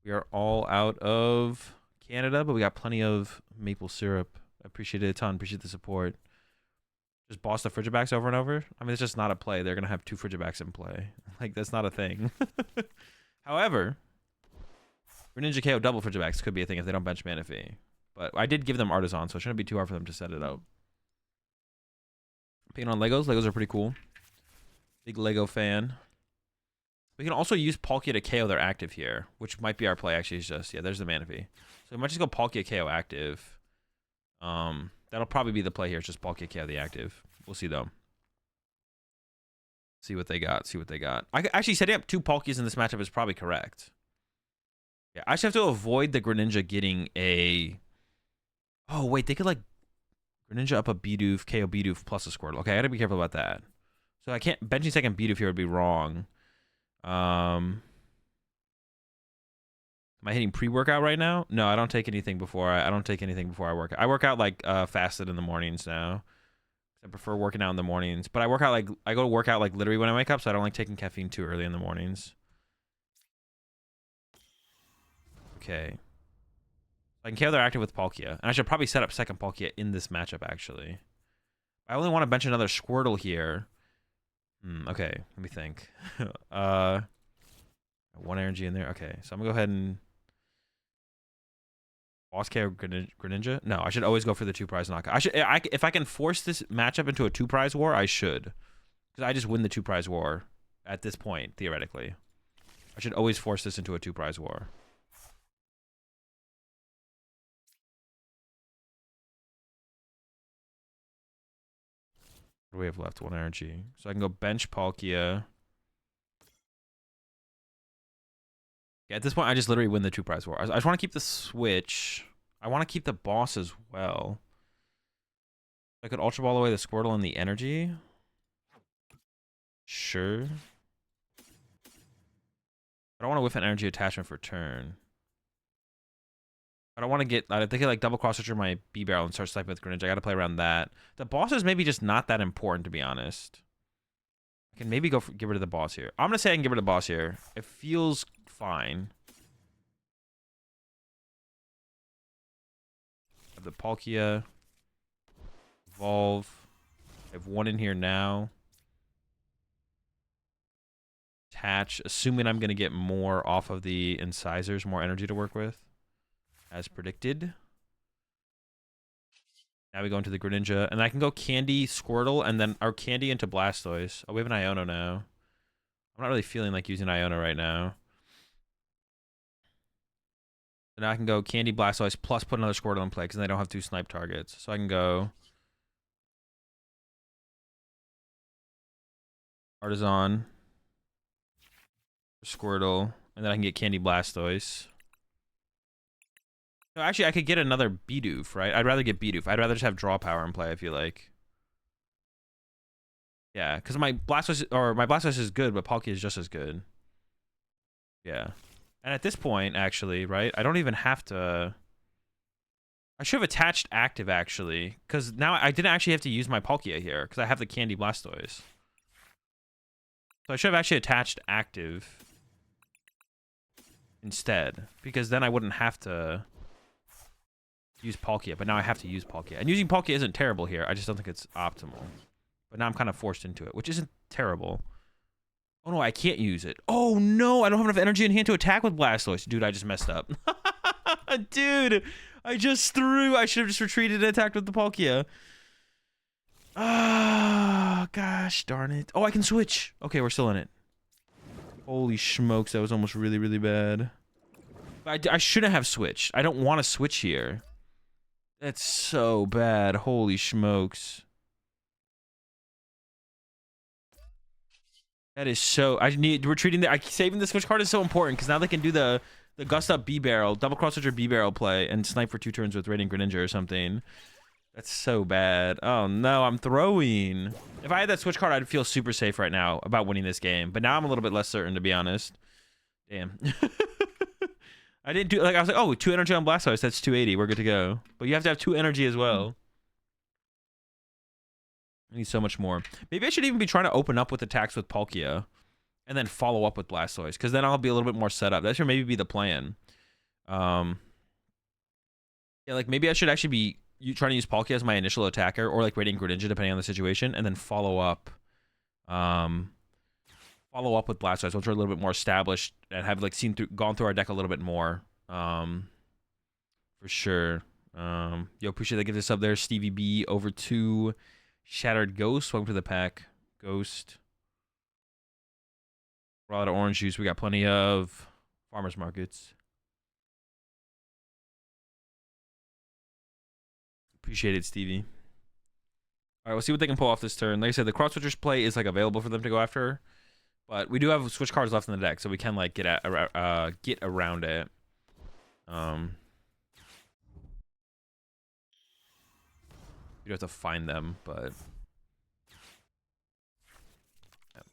[SPEAKER 1] We are all out of Canada, but we got plenty of maple syrup. I appreciate it a ton. Appreciate the support. Just boss the Frigibacks over and over. I mean, it's just not a play. They're going to have 2 Frigibacks in play. Like, that's not a thing. However, Greninja KO double Frigibacks could be a thing if they don't bench Manaphy. But I did give them Artisan, so it shouldn't be too hard for them to set it up. Picking on Legos. Legos are pretty cool. Big Lego fan. We can also use Palkia to KO their active here, which might be our play. Actually, it's just, yeah, there's the Manaphy. So we might just go Palkia KO active. That'll probably be the play here. It's just Palkia KO the active. We'll see, though. See what they got. See what they got. Actually, setting up 2 Palkias in this matchup is probably correct. Yeah, I just have to avoid the Greninja getting a... Oh, wait. They could, like, Greninja up a Bidoof, KO Bidoof plus a Squirtle. Okay, I gotta be careful about that. So I can't... Benching second Bidoof here would be wrong. Am I hitting pre-workout right now? No, I don't take anything before I don't take anything before I work out. I work out like fasted in the mornings now. I prefer working out in the mornings, but I work out like I go to work out like literally when I wake up, so I don't like taking caffeine too early in the mornings. Okay. I can KO their active with Palkia, and I should probably set up second Palkia in this matchup actually. I only want to bench another Squirtle here. Okay, let me think. 1 energy in there. Okay, so I'm gonna go ahead and boss KO Greninja. No, I should always go for the 2 prize knockout. If I can force this matchup into a 2 prize war, I should, because I just win the 2 prize war at this point theoretically. I should always force this into a 2 prize war. What do we have left? 1 energy. So I can go bench Palkia. Yeah, at this point, I just literally win the 2 prize war. I just want to keep the switch. I want to keep the boss as well. I could Ultra Ball away the Squirtle and the energy. Sure. I don't want to whiff an energy attachment for turn. I don't want to get... I think I like double cross switcher my B barrel and start sniping with Greninja. I got to play around that. The boss is maybe just not that important, to be honest. I can maybe get rid of the boss here. I'm going to say I can get rid of the boss here. It feels fine. I have the Palkia. Evolve. I have 1 in here now. Attach. Assuming I'm going to get more off of the incisors, more energy to work with. As predicted. Now we go into the Greninja. And I can go Candy, Squirtle, and then our Candy into Blastoise. Oh, we have an Iono now. I'm not really feeling like using Iono right now. So now I can go Candy, Blastoise, plus put another Squirtle in play, because they don't have 2 snipe targets. So I can go Artisan, Squirtle, and then I can get Candy, Blastoise. No, actually, I could get another Bidoof, right? I'd rather get Bidoof. I'd rather just have draw power in play, I feel like. Yeah, because my Blastoise is good, but Palkia is just as good. Yeah. And at this point, actually, right, I don't even have to... I should have attached active, actually, because now I didn't actually have to use my Palkia here, because I have the Candy Blastoise. So I should have actually attached active instead, because then I wouldn't have to use Palkia, but now I have to use Palkia. And using Palkia isn't terrible here, I just don't think it's optimal. But now I'm kind of forced into it, which isn't terrible. Oh no, I can't use it. Oh no, I don't have enough energy in hand to attack with Blastoise. Dude, I just messed up. Dude, I just threw. I should have just retreated and attacked with the Palkia. Ah, gosh darn it. Oh, I can switch. Okay, we're still in it. Holy smokes, that was almost really, really bad. I shouldn't have switched. I don't want to switch here. That's so bad. Holy smokes. That is so... I need retreating there. Saving the switch card is so important because now they can do the Gust Up B Barrel, double cross switcher B Barrel play, and snipe for 2 turns with Radiant Greninja or something. That's so bad. Oh no, I'm throwing. If I had that switch card, I'd feel super safe right now about winning this game. But now I'm a little bit less certain, to be honest. Damn. I didn't do... Like, I was like, oh, 2 energy on Blastoise. That's 280. We're good to go. But you have to have 2 energy as well. I need so much more. Maybe I should even be trying to open up with attacks with Palkia and then follow up with Blastoise, because then I'll be a little bit more set up. That should maybe be the plan. Yeah, like maybe I should actually be trying to use Palkia as my initial attacker, or like Radiant Greninja depending on the situation, and then follow up with Blastoise once we're a little bit more established and have like gone through our deck a little bit more. For sure. Yo, appreciate that. Give this up there, Stevie B. Over to Shattered Ghost. Welcome to the pack, Ghost. A lot of orange juice. We got plenty of farmers markets. Appreciate it, Stevie. All right, we'll see what they can pull off this turn. Like I said, the cross switchers play is like available for them to go after, but we do have switch cards left in the deck, so we can like get around it. You have to find them, but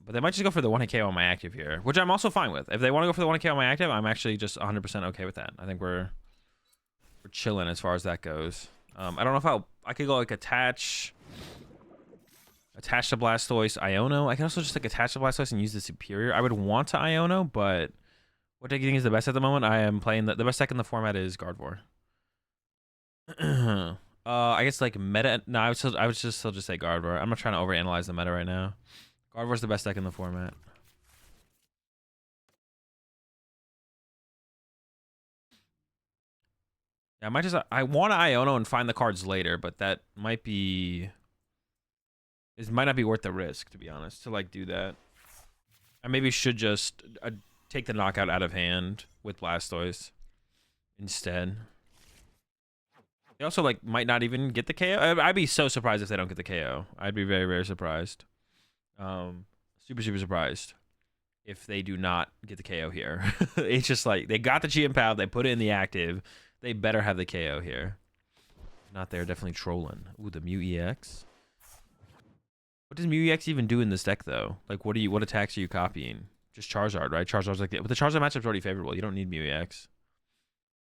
[SPEAKER 1] they might just go for the 1-hit KO on my active here, which I'm also fine with. If they want to go for the 1-hit KO on my active, I'm actually just 100% okay with that. I think we're chilling as far as that goes. I don't know if I could go like attach to Blastoise Iono. I can also just like attach to Blastoise and use the Superior. I would want to Iono, but what deck do you think is the best at the moment? I am playing the best deck in the format is Gardevoir. I guess like meta. No, I would still just say Gardevoir. I'm not trying to overanalyze the meta right now. Gardevoir's the best deck in the format. Yeah, I want to Iono and find the cards later, but that might be... It might not be worth the risk, to be honest, to like do that. I maybe should just take the knockout out of hand with Blastoise instead. They also like might not even get the KO. I'd be so surprised if they don't get the KO. I'd be very, very surprised. Super, super surprised if they do not get the KO here. It's just like they got the GM Pal, they put it in the active. They better have the KO here. If not, they're definitely trolling. Ooh, the Mew EX. What does Mew EX even do in this deck though? Like, what attacks are you copying? Just Charizard, right? Charizard's like but the Charizard matchup's already favorable. You don't need Mew EX.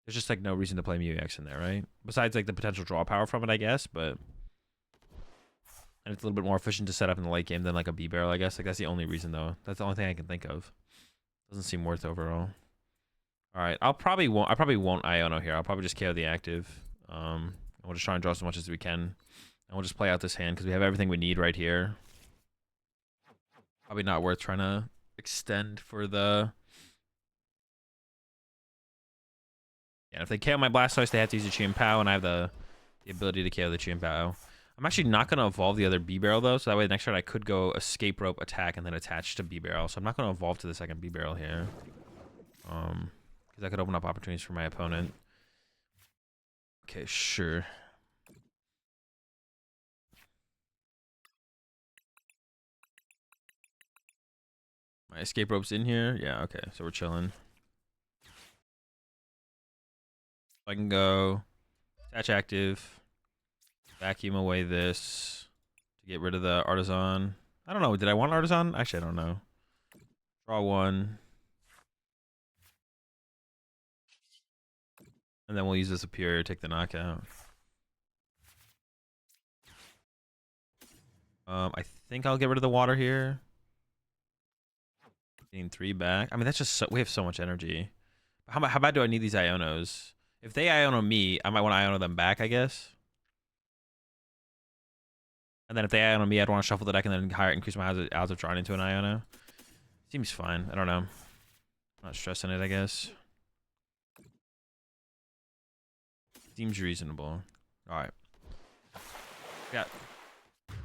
[SPEAKER 1] There's just like no reason to play Mew EX in there, right? Besides like the potential draw power from it, I guess, but and it's a little bit more efficient to set up in the late game than like a B barrel, I guess. Like that's the only reason though. That's the only thing I can think of. Doesn't seem worth overall. All right, I probably won't Iono here. I'll probably just KO the active. We'll just try and draw as much as we can, and we'll just play out this hand because we have everything we need right here. Probably not worth trying to extend for the... Yeah, if they KO my Blastoise, they have to use a Chien-Pao, and I have the ability to KO the Chien-Pao. I'm actually not going to evolve the other B-Barrel, though, so that way next turn I could go Escape Rope, attack, and then attach to B-Barrel. So I'm not going to evolve to the second B-Barrel here. Because that could open up opportunities for my opponent. Okay, sure. My Escape Rope's in here? Yeah, okay, so we're chilling. I can go attach active, vacuum away this to get rid of the Artisan. I don't know. Did I want Artisan? Actually, I don't know. Draw one. And then we'll use the Superior, take the knockout. I think I'll get rid of the water here. Getting 3 back. I mean, that's just so, we have so much energy. How bad do I need these Ionos? If they Iono me, I might want to Iono them back, I guess. And then if they Iono me, I'd want to shuffle the deck and then increase my odds of drawing into an Iono. Seems fine. I don't know. Not stressing it, I guess. Seems reasonable. Alright. Got 2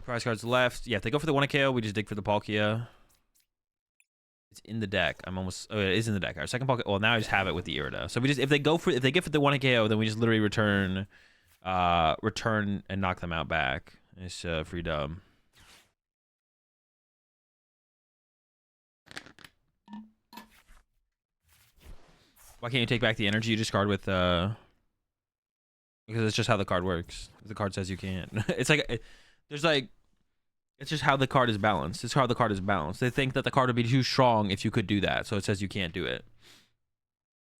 [SPEAKER 1] prize cards left. Yeah, if they go for the 1 KO, we just dig for the Palkia. It's in the deck. I'm almost. Oh, it is in the deck. Our second Palkia. Well, now I just have it with the Irida. So we just if they get for the 1 KO, then we just literally return and knock them out back. It's free dub. Why can't you take back the energy you discard with because it's just how the card works. The card says you can't. It's like it's just how the card is balanced. It's how the card is balanced. They think that the card would be too strong if you could do that, so it says you can't do it.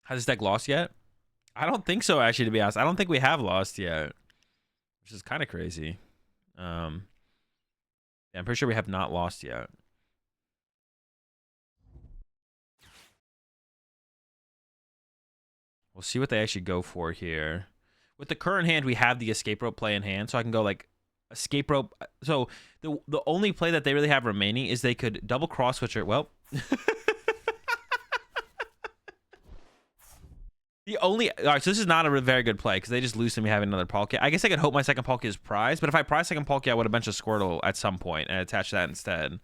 [SPEAKER 1] Has this deck lost yet? I don't think so, actually, to be honest. I don't think we have lost yet, which is kind of crazy. Yeah, I'm pretty sure we have not lost yet. We'll see what they actually go for here. With the current hand, we have the escape rope play in hand, so I can go like escape rope. So the only play that they really have remaining is they could double cross switcher. Well, all right. So this is not a very good play because they just lose to me having another Palkia. I guess I could hope my second Palkia is prized, but if I prize second Palkia, I would have benched a Squirtle at some point and attach that instead.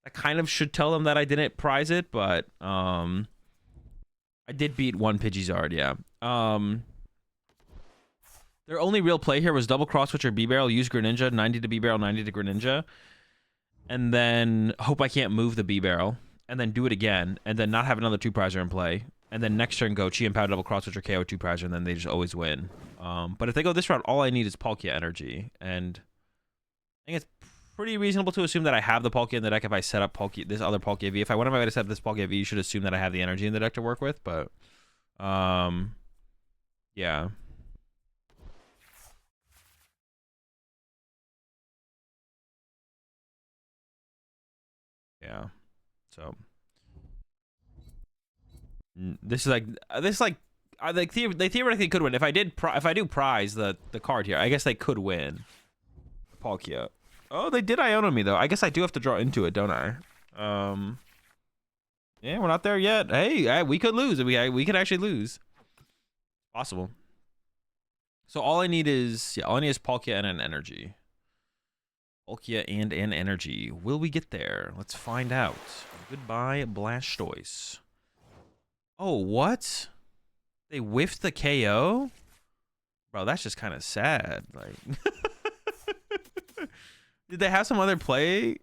[SPEAKER 1] I kind of should tell them that I didn't prize it, but I did beat 1 Pidgeysard, yeah. Their only real play here was double cross switcher B-Barrel, use Greninja, 90 to B-Barrel, 90 to Greninja, and then hope I can't move the B-Barrel, and then do it again, and then not have another 2-prizer in play, and then next turn go Chi and Pow, double cross switcher, KO 2-prizer, and then they just always win. But if they go this route, all I need is Palkia energy, and I think it's pretty reasonable to assume that I have the Palkia in the deck if I set up this other Palkia V. If I went my way to set up this Palkia V, you should assume that I have the energy in the deck to work with, but yeah. Yeah. So this is like they theoretically could win. If I do prize the card here, I guess they could win. Palkia. Oh, they did Iono me though. I guess I do have to draw into it, don't I? Yeah, we're not there yet. Hey, we could lose. We could actually lose. Possible. So all I need is Palkia and an energy. Palkia and an energy. Will we get there? Let's find out. Goodbye, Blastoise. Oh, what? They whiffed the KO? Bro, that's just kind of sad. Like, did they have some other play?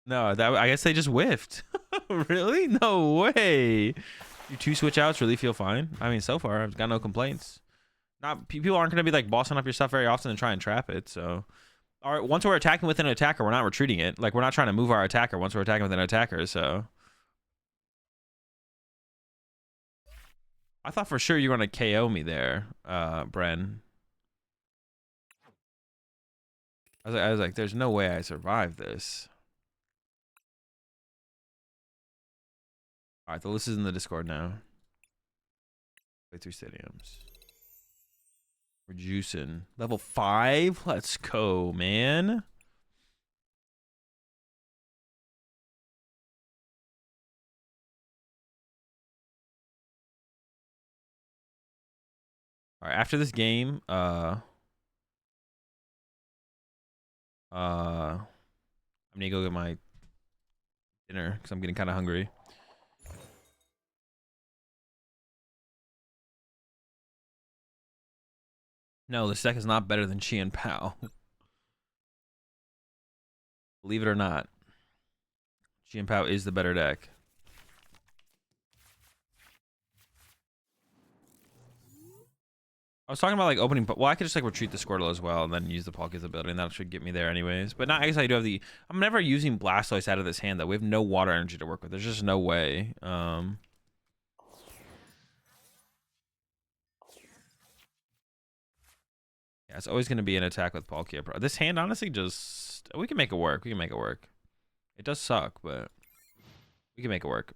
[SPEAKER 1] No, I guess they just whiffed. Really? No way. Do 2 switch outs really feel fine? I mean, so far I've got no complaints. People aren't gonna be like bossing up your stuff very often and try and trap it. So, all right, once we're attacking with an attacker, we're not retreating it. Like, we're not trying to move our attacker once we're attacking with an attacker. So, I thought for sure you were gonna KO me there, Bren. I was like, there's no way I survived this. All right, the list is in the Discord now. Play 3 stadiums. We're juicing. Level 5? Let's go, man. All right, after this game, I'm gonna go get my dinner because I'm getting kind of hungry. No, this deck is not better than Chi and Pow. Believe it or not, Chi and Pow is the better deck. I was talking about like opening, well, I could just like retreat the Squirtle as well and then use the Palkia's ability, and that should get me there anyways. But now I guess I do have the, I'm never using Blastoise out of this hand though. We have no water energy to work with. There's just no way. Yeah, it's always going to be an attack with Palkia. This hand honestly just, we can make it work. We can make it work. It does suck, but we can make it work.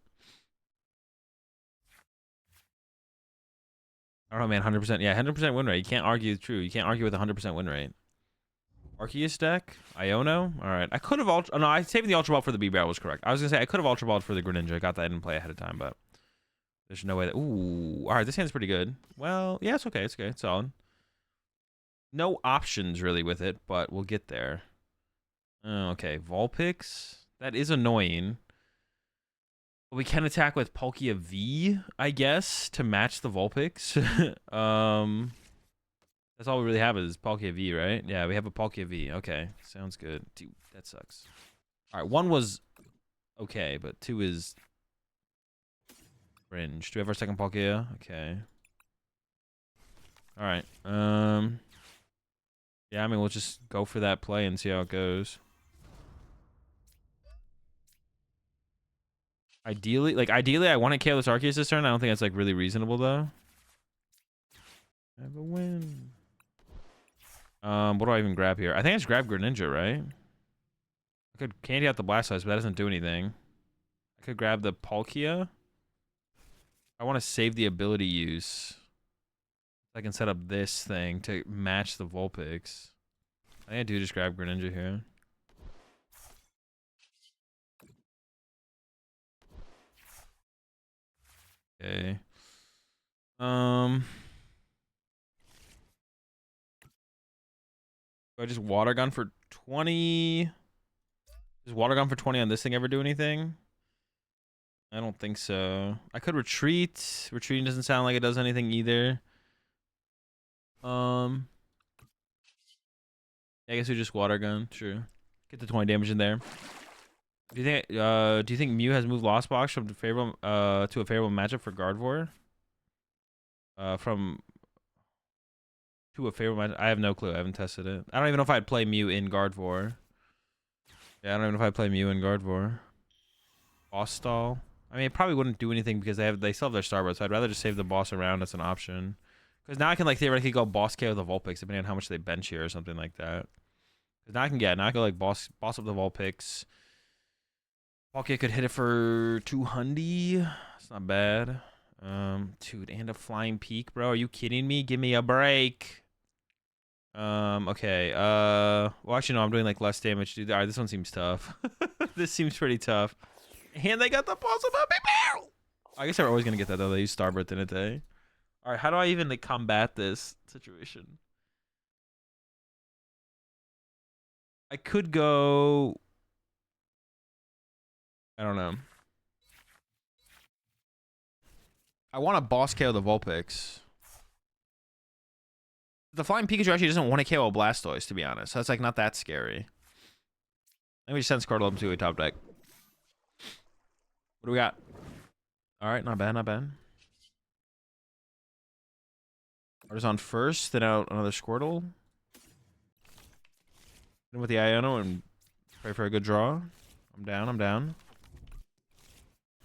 [SPEAKER 1] I don't know, man. 100%. Yeah, 100% win rate. You can't argue. True. You can't argue with 100% win rate. Arceus deck. Iono. All right. I could have ultra. Oh, no, I saved the Ultra Ball for the B-Barrel was correct. I was gonna say I could have Ultra Balled for the Greninja. Got that in play ahead of time, but there's no way that. Ooh. All right. This hand's pretty good. Well, yeah, it's okay. It's okay. It's solid. No options really with it, but we'll get there. Oh, okay. Vulpix. That is annoying. We can attack with Palkia V, I guess, to match the Vulpix. That's all we really have is Palkia V, right? Yeah, we have a Palkia V. Okay, sounds good. Dude, that sucks. All right, 1 was okay, but 2 is cringe. Do we have our second Palkia? Okay. All right. Yeah, I mean, we'll just go for that play and see how it goes. Ideally, I want to KO this Arceus this turn. I don't think that's like really reasonable though. Have a win. What do I even grab here? I think I just grab Greninja, right? I could candy out the Blastoise, but that doesn't do anything. I could grab the Palkia. I want to save the ability use. I can set up this thing to match the Vulpix. I think I do just grab Greninja here. Okay. Do I just water gun for 20? Does water gun for 20 on this thing ever do anything? I don't think so. I could retreat. Retreating doesn't sound like it does anything either. I guess we just water gun. True. Get the 20 damage in there. Do you think Mew has moved Lost Box from favorable to a favorable matchup for Gardevoir? To a favorable matchup? I have no clue. I haven't tested it. I don't even know if I'd play Mew in Gardevoir. Yeah, I don't even know if I'd play Mew in Gardevoir. Boss stall. I mean, it probably wouldn't do anything because they still have their Starburst. So I'd rather just save the boss around as an option. Because now I can like theoretically go boss KO the Vulpix depending on how much they bench here or something like that. Because now I can go like boss up the Vulpix. Palkia could hit it for 200. It's not bad. Dude, and a Flying Peak, bro. Are you kidding me? Give me a break. Okay. Well, actually, no. I'm doing like less damage, dude. All right, this one seems tough. This seems pretty tough. And they got the possible barrel. I guess they're always gonna get that though. They use Starbirth in a day. All right, how do I even like combat this situation? I could go. I don't know. I want to boss KO the Vulpix. The Flying Pikachu actually doesn't want to KO a Blastoise, to be honest. So it's like not that scary. I think we just send Squirtle up to a top deck. What do we got? All right, not bad, not bad. Artisan first, then out another Squirtle. Then with the Iono and pray for a good draw. I'm down, I'm down.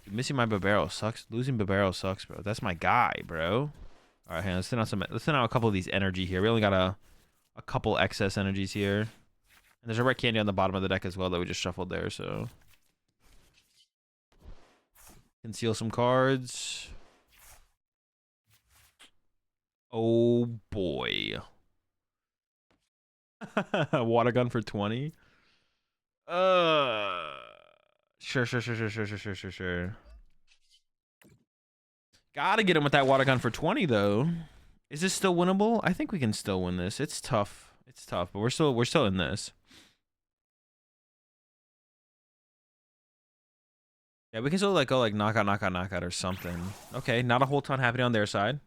[SPEAKER 1] Dude, missing my Babero sucks. Losing Babero sucks, bro. That's my guy, bro. All right, let's send out a couple of these energy here. We only got a couple excess energies here. And there's a red candy on the bottom of the deck as well that we just shuffled there, so. Conceal some cards. Oh boy. Water gun for 20. Sure. Gotta get him with that water gun for 20 though. Is this still winnable? I think we can still win this. It's tough. It's tough, but we're still in this. Yeah, we can still like go like knockout or something. Okay, not a whole ton happening on their side.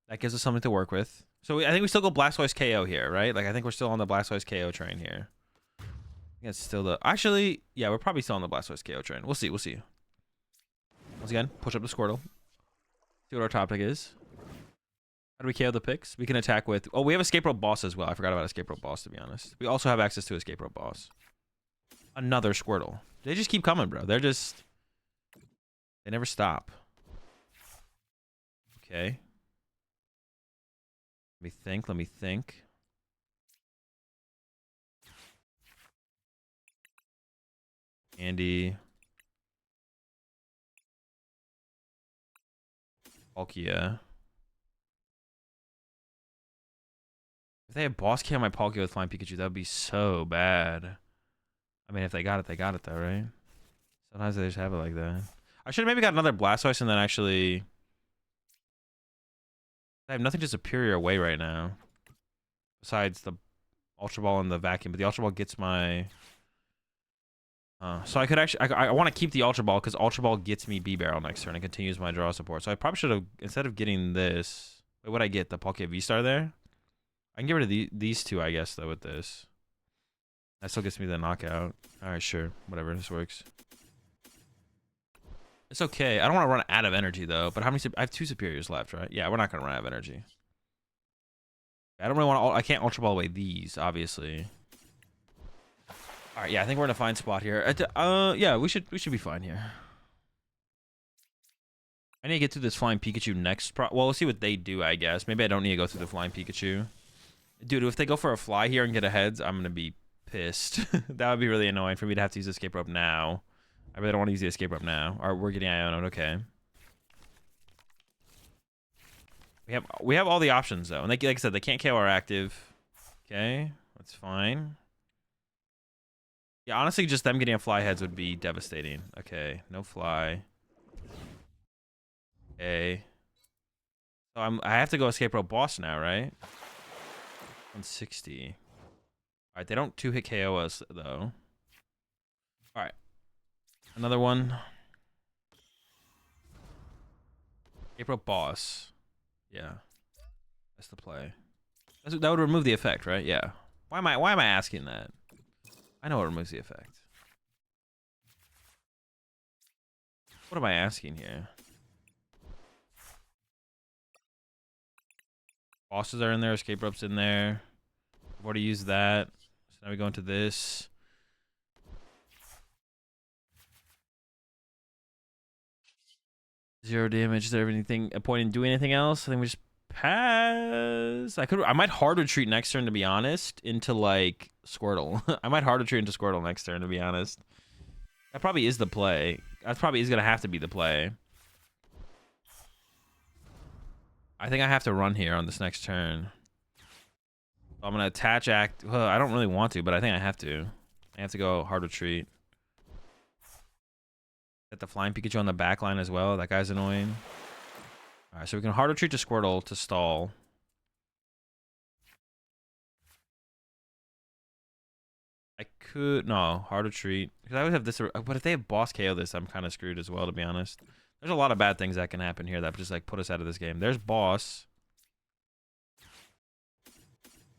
[SPEAKER 1] That gives us something to work with. So I think we still go Blastoise KO here, right? Like I think we're still on the Blastoise KO train here. I think it's still the actually, yeah, we're probably still on the Blastoise KO train. We'll see. Once again, push up the Squirtle. See what our top deck is. How do we KO the picks? We can attack with... Oh, we have Escape Rope Boss as well. I forgot about Escape Rope Boss, to be honest. We also have access to Escape Rope Boss. Another Squirtle. They just keep coming, bro. They're just... They never stop. Okay. Let me think. Let me think. Andy. Palkia. If they had Boss K on my Palkia with Flying Pikachu, that would be so bad. I mean, if they got it though, right? Sometimes they just have it like that. I should have maybe got another Blastoise and then actually... I have nothing to Superior away right now. Besides the Ultra Ball and the Vacuum. But the Ultra Ball gets my... so I could actually... I want to keep the Ultra Ball because Ultra Ball gets me B-Barrel next turn and continues my draw support. So I probably should have... Instead of getting this... Wait, what'd I get? The Palkia V-Star there? I can get rid of these two, I guess, though, with this. That still gets me the knockout. Alright, sure. Whatever. This works. It's okay. I don't want to run out of energy, though. But how many... I have 2 Superiors left, right? Yeah, we're not going to run out of energy. I don't really want to... I can't Ultra Ball away these, obviously. Alright, yeah, I think we're in a fine spot here. Yeah, we should be fine here. I need to get through this Flying Pikachu next. Well, we'll see what they do, I guess. Maybe I don't need to go through the Flying Pikachu. Dude, if they go for a fly here and get a heads, I'm going to be pissed. That would be really annoying for me to have to use the Escape Rope now. I really don't want to use the Escape Rope now. Alright, we're getting Ionoed, okay. We have all the options, though. And like I said, they can't KO our active. Okay, that's fine. Yeah, honestly, just them getting a fly heads would be devastating. Okay, no fly. Okay. So I have to go Escape Rope Boss now, right? 160. Alright, they don't 2-hit KO us, though. Alright. Another one. Escape Rope Boss. Yeah. That's the play. That would remove the effect, right? Yeah. Why am I asking that? I know it removes the effect. What am I asking here? Bosses are in there, Escape Rope's in there. I've already used that. So now we go into this. Zero damage. Is there anything a point in doing anything else? I think we just pass. I might hard retreat next turn, to be honest, into like Squirtle. I might hard retreat into Squirtle next turn, to be honest. That probably is the play. That probably is gonna have to be the play. I think I have to run here on this next turn. So I'm gonna attach act. Well, I don't really want to, but I think I have to. I have to go hard retreat. Get the Flying Pikachu on the back line as well. That guy's annoying. Alright, so we can hard retreat to Squirtle to stall. I could... No, hard retreat. Because I always have this... But if they have Boss KO this, I'm kind of screwed as well, to be honest. There's a lot of bad things that can happen here that just like put us out of this game. There's Boss.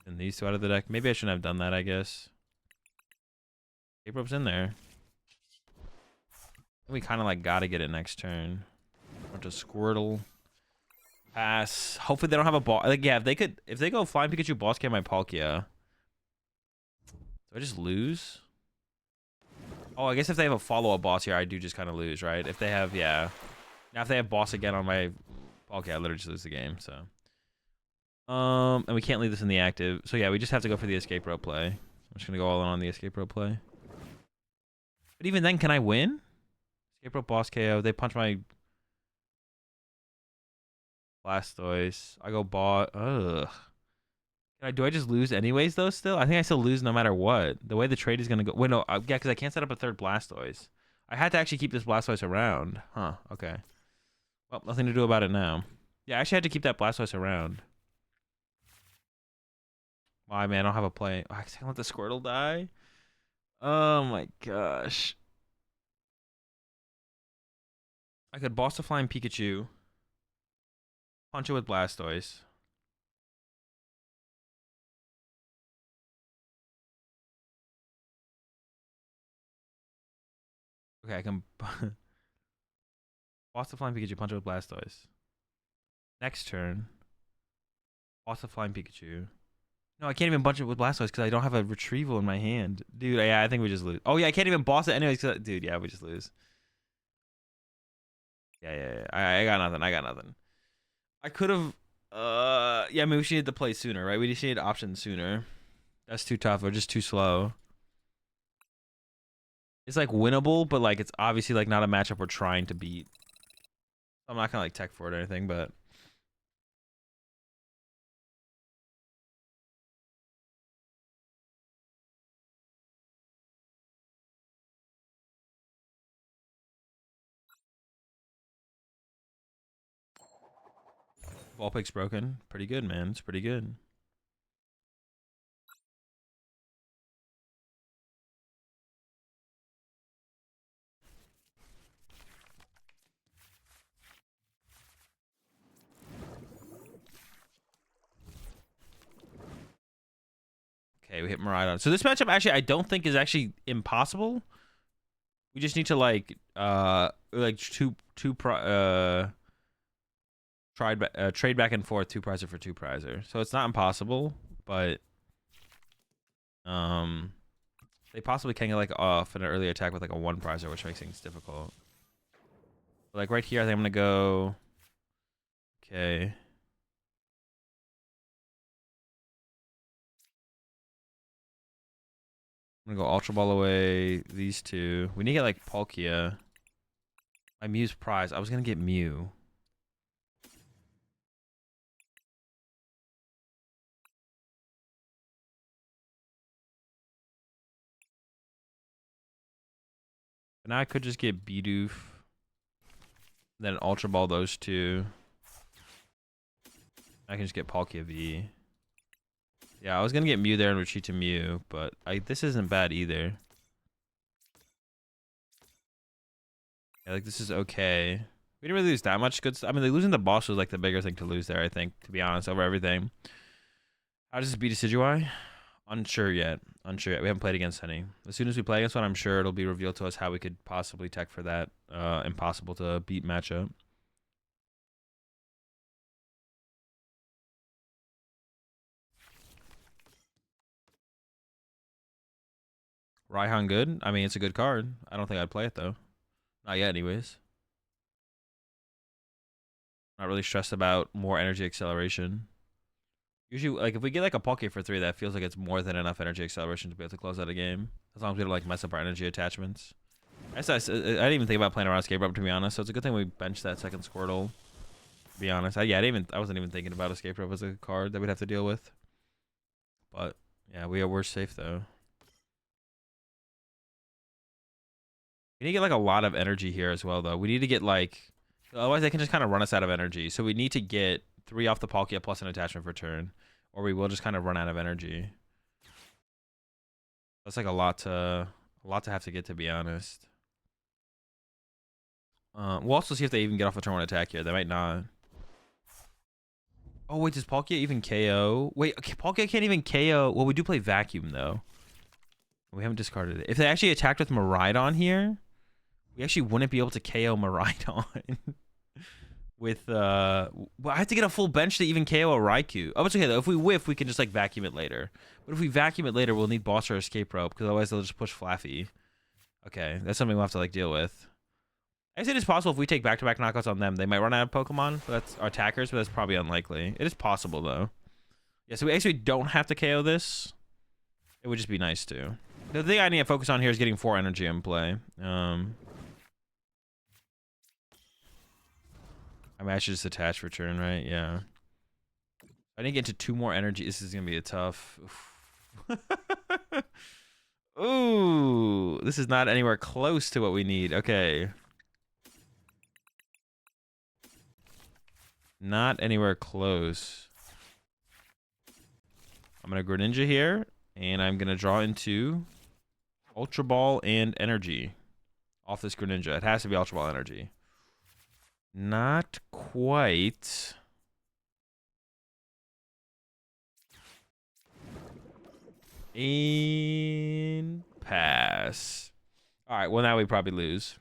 [SPEAKER 1] And these two out of the deck. Maybe I shouldn't have done that, I guess. Escape Rope's in there. We kind of like gotta get it next turn. Bunch of Squirtle. Pass. Hopefully they don't have a ball. Like, yeah, if they go Flying Pikachu, Boss K my Palkia. Do I just lose? Oh, I guess if they have a follow-up boss here, I do just kind of lose, right? If they have, yeah. Now if they have boss again on my Palkia, I literally just lose the game, so. And we can't leave this in the active. So yeah, we just have to go for the Escape Rope play. I'm just gonna go all in on the Escape Rope play. But even then, can I win? Escape Rope Boss KO. They punch my Blastoise. I go bot. Ugh. Do I just lose anyways, though, still? I think I still lose no matter what. The way the trade is going to go... Wait, no. Yeah, because I can't set up a third Blastoise. I had to actually keep this Blastoise around. Huh, okay. Well, nothing to do about it now. Yeah, I actually had to keep that Blastoise around. Why, man? I don't have a play. Oh, I can't let the Squirtle die? Oh, my gosh. I could boss the Flying Pikachu. Punch it with Blastoise. Okay, I can boss the Flying Pikachu, punch it with Blastoise. Next turn. Lost a flying Pikachu. No, I can't even bunch it with Blastoise because I don't have a retrieval in my hand. Dude, yeah, I think we just lose. Oh, yeah, I can't even boss it anyways. Dude, yeah, we just lose. Yeah. I got nothing. I got nothing. I could have... yeah, I mean, we should need to play sooner, right? We just need options sooner. That's too tough. We're just too slow. It's, like, winnable, but, like, it's obviously, like, not a matchup we're trying to beat. I'm not gonna, like, tech for it or anything, but... Vulpix's broken. Pretty good, man. It's pretty good. Okay, we hit Miraidon. So this matchup actually I don't think is actually impossible. We just need to like trade back and forth 2-prizer for 2-prizer. So it's not impossible, but they possibly can get like off an early attack with like a 1-prizer, which makes things difficult. But, like right here, I think I'm gonna go. Okay. I'm gonna go Ultra Ball away. These two. We need to get like Palkia. My Mew's prize. I was gonna get Mew. But now I could just get Bidoof. Then Ultra Ball those two. I can just get Palkia V. Yeah, I was gonna get Mew there and retreat to Mew, but this isn't bad either. Yeah, like this is okay. We didn't really lose that much good stuff. I mean, like, losing the boss was like the bigger thing to lose there, I think, to be honest, over everything. How does this beat a Decidueye? Unsure yet. Unsure yet. We haven't played against any. As soon as we play against one, I'm sure it'll be revealed to us how we could possibly tech for that impossible to beat matchup. Raihan good? I mean, it's a good card. I don't think I'd play it, though. Not yet, anyways. Not really stressed about more energy acceleration. Usually, like, if we get, like, a Palkia for 3, that feels like it's more than enough energy acceleration to be able to close out a game. As long as we don't, like, mess up our energy attachments. I didn't even think about playing around Escape Rope, to be honest, so it's a good thing we benched that second Squirtle, to be honest. I wasn't even thinking about Escape Rope as a card that we'd have to deal with. But, yeah, we're safe, though. We need to get, like, a lot of energy here as well, though. We need to get, like... Otherwise, they can just kind of run us out of energy. So we need to get 3 off the Palkia plus an attachment for turn. Or we will just kind of run out of energy. That's, like, a lot to have to get, to be honest. We'll also see if they even get off a turn 1 attack here. They might not. Oh, wait, does Palkia even KO? Wait, okay, Palkia can't even KO. Well, we do play Vacuum, though. We haven't discarded it. If they actually attacked with Miraidon here, we actually wouldn't be able to KO Miraidon. With, well, I have to get a full bench to even KO a Raikou. Oh, it's okay, though. If we whiff, we can just, like, vacuum it later. But if we vacuum it later, we'll need Boss or Escape Rope, because otherwise they'll just push Flaffy. Okay, that's something we'll have to, like, deal with. I guess it is possible if we take back-to-back knockouts on them, they might run out of Pokemon. That's our attackers, but that's probably unlikely. It is possible, though. Yeah, so we actually don't have to KO this. It would just be nice to. The thing I need to focus on here is getting 4 energy in play. I mean, I should just attach for turn, right? Yeah. I didn't get to 2 more energy. This is going to be a tough... Ooh, this is not anywhere close to what we need. Okay. Not anywhere close. I'm going to Greninja here, and I'm going to draw into Ultra Ball and Energy off this Greninja. It has to be Ultra Ball Energy. Not quite. And pass. All right, well, now we probably lose.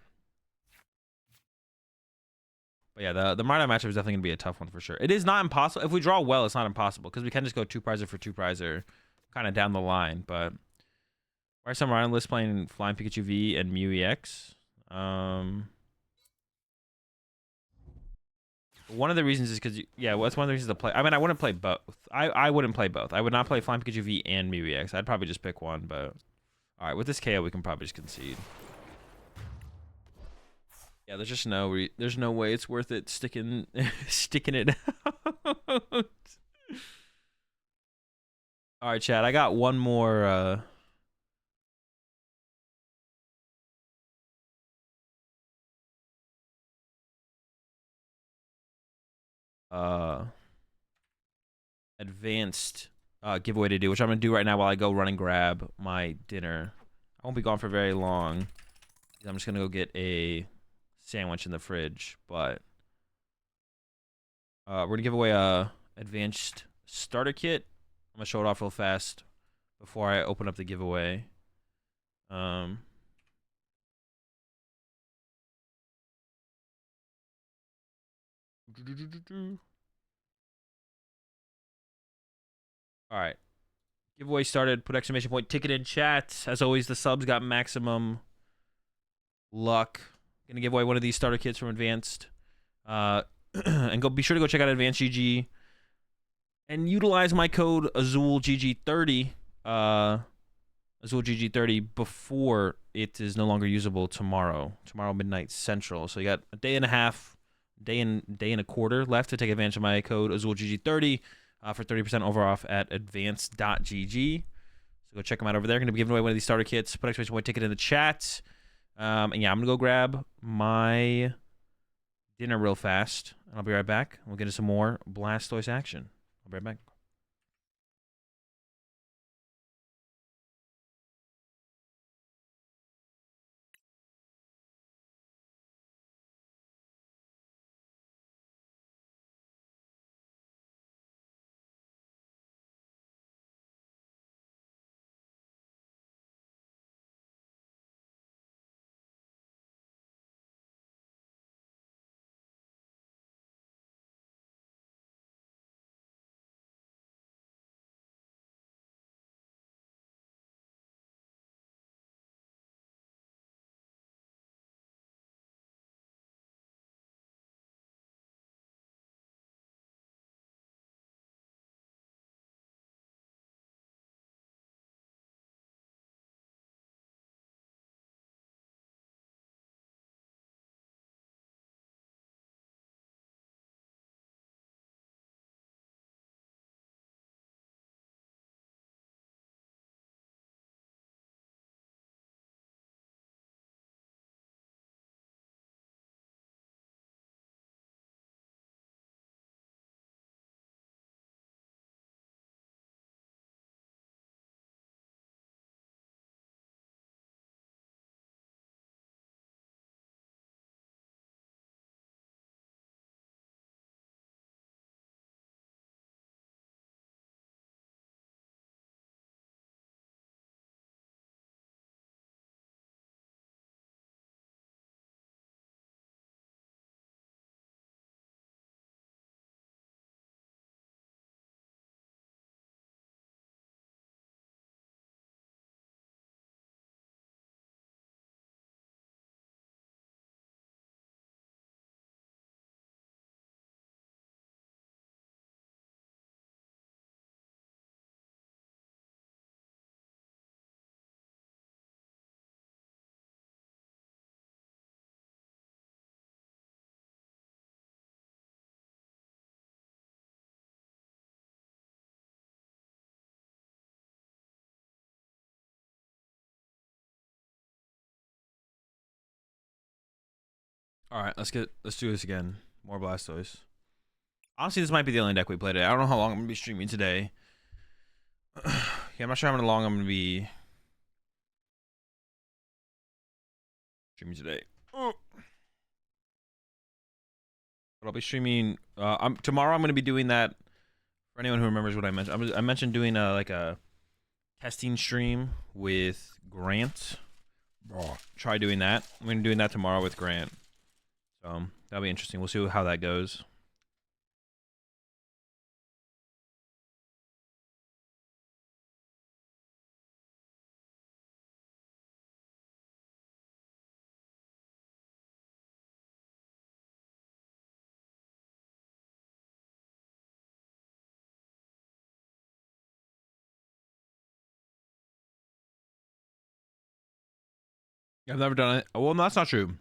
[SPEAKER 1] But yeah, the Marta matchup is definitely gonna be a tough one for sure. It is not impossible. If we draw well, it's not impossible because we can just go 2-prizer for 2-prizer kind of down the line. But why are some Rhino lists playing Flying Pikachu V and Mew EX? One of the reasons is because, yeah, well, that's one of the reasons to play. I mean, I wouldn't play both. I wouldn't play both. I would not play Flying Pikachu V and Mew EX. I'd probably just pick one, but all right, with this KO, we can probably just concede. Yeah, there's just there's no way it's worth it sticking it out. All right, Chad, I got one more advanced giveaway to do, which I'm gonna do right now while I go run and grab my dinner. I won't be gone for very long. I'm just gonna go get a sandwich in the fridge, but we're gonna give away a advanced starter kit. I'm gonna show it off real fast before I open up the giveaway. All right, giveaway started. Put exclamation point ticket in chat. As always, the subs got maximum luck. Gonna give away one of these starter kits from Advanced. And be sure to go check out AzulGG and utilize my code AzulGG30. AzulGG30 before it is no longer usable tomorrow midnight Central. So you got a day and a half, day and a quarter left to take advantage of my code AzulGG30 for 30% over off at advanced.gg. So go check them out over there. Going to be giving away one of these starter kits. Put exclamation point ticket in the chat. And yeah, I'm gonna go grab my dinner real fast, and I'll be right back. We'll get into some more Blastoise action. I'll be right back. All right, let's do this again. More Blastoise. Honestly, this might be the only deck we played today. I don't know how long I'm gonna be streaming today. Yeah, I'm not sure how long I'm gonna be streaming today. But I'll be streaming. Tomorrow. I'm gonna be doing that. For anyone who remembers what I mentioned, I mentioned doing like a testing stream with Grant. Try doing that. I'm gonna be doing that tomorrow with Grant. So That'll be interesting. We'll see how that goes. I've never done it. Well, no, that's not true.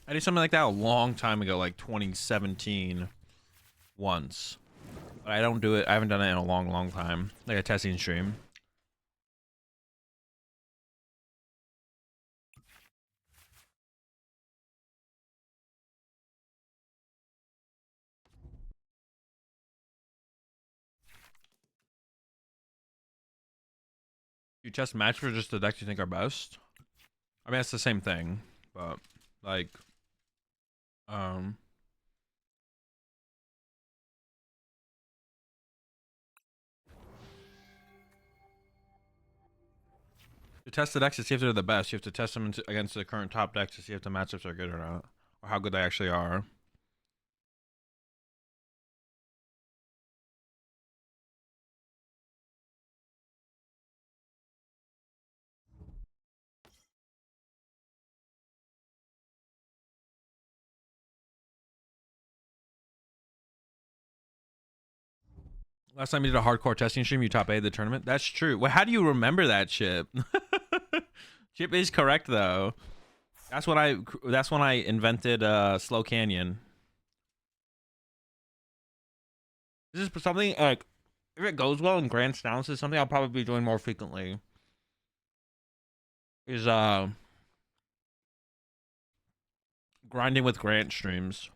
[SPEAKER 1] I did something like that a long time ago, like 2017 once. But I don't do it. I haven't done it in a long, long time. Like a testing stream. You test match for just the decks you think are best? I mean, it's the same thing, but like, um, to test the decks to see if they're the best, you have to test them against the current top decks to see if the matchups are good or not, or how good they actually are. Last time you did a hardcore testing stream, you top 8 the tournament. That's true. Well, how do you remember that, Chip? Chip is correct though. That's when I invented Slow Canyon. This is something like, if it goes well in Grand Stallions, this is something I'll probably be doing more frequently. Is grinding with Grant streams,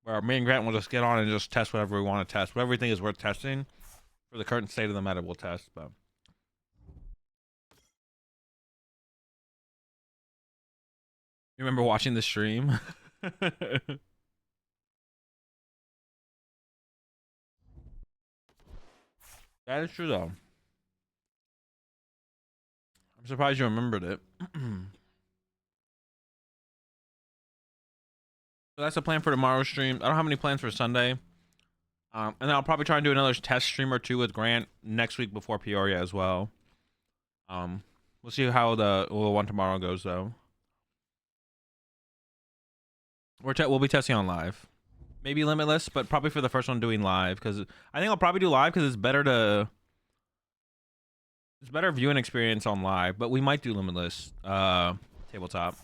[SPEAKER 1] where me and Grant will just get on and just test whatever we want to test. Whatever we think is worth testing for the current state of the meta, we'll test. But you remember watching the stream? That is true though. I'm surprised you remembered it. So that's the plan for tomorrow's stream. I don't have any plans for Sunday. And then I'll probably try and do another test stream or two with Grant next week before Peoria as well. We'll see how the one tomorrow goes though. We'll be testing on live. Maybe Limitless, but probably for the first one doing live, because I think I'll probably do live because it's better viewing experience on live, but we might do Limitless tabletop.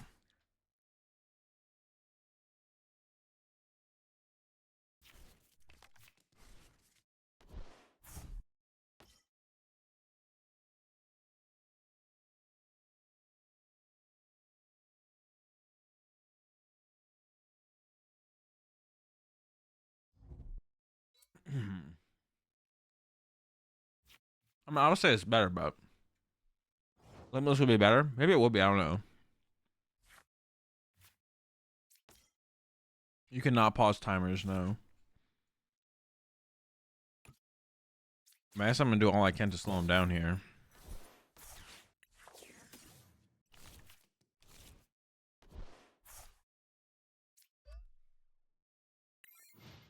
[SPEAKER 1] I mean, I would say it's better, but Limitless would be better. Maybe it will be. I don't know. You cannot pause timers, no. I guess I'm gonna do all I can to slow him down here.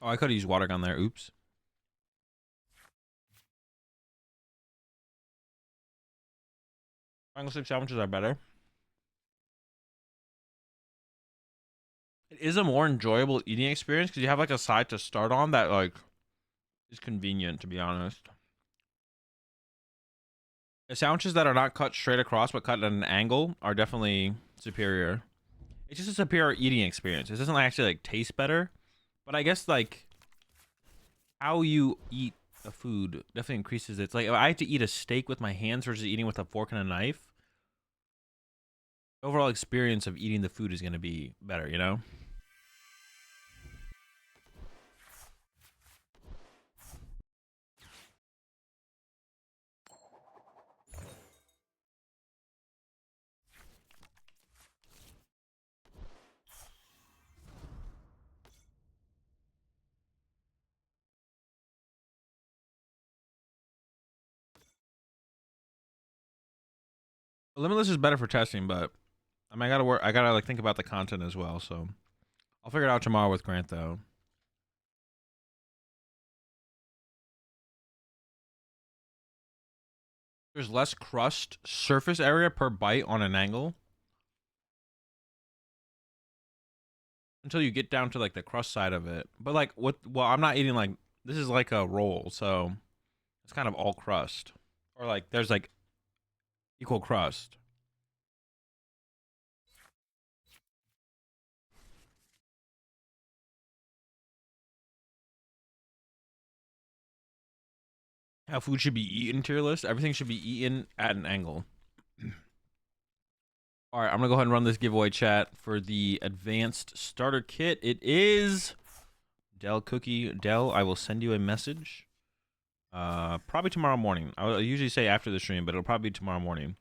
[SPEAKER 1] Oh, I could have used water gun there. Oops. Triangle stick sandwiches are better. It is a more enjoyable eating experience because you have like a side to start on that like is convenient, to be honest. The sandwiches that are not cut straight across but cut at an angle are definitely superior. It's just a superior eating experience. It doesn't actually like taste better, but I guess like how you eat a food definitely increases it. It's like if I have to eat a steak with my hands versus eating with a fork and a knife, the overall experience of eating the food is going to be better, you know? Limitless is better for testing, but I mean, I gotta like think about the content as well. So I'll figure it out tomorrow with Grant, though. There's less crust surface area per bite on an angle. Until you get down to, like, the crust side of it. But, like, what? Well, I'm not eating, like... This is like a roll, so... It's kind of all crust. Or, like, there's, like, equal crust. How food should be eaten tier list. Everything should be eaten at an angle. All right, I'm gonna go ahead and run this giveaway chat for the advanced starter kit. It is Dell Cookie. Dell, I will send you a message. Probably tomorrow morning. I usually say after the stream, but it'll probably be tomorrow morning.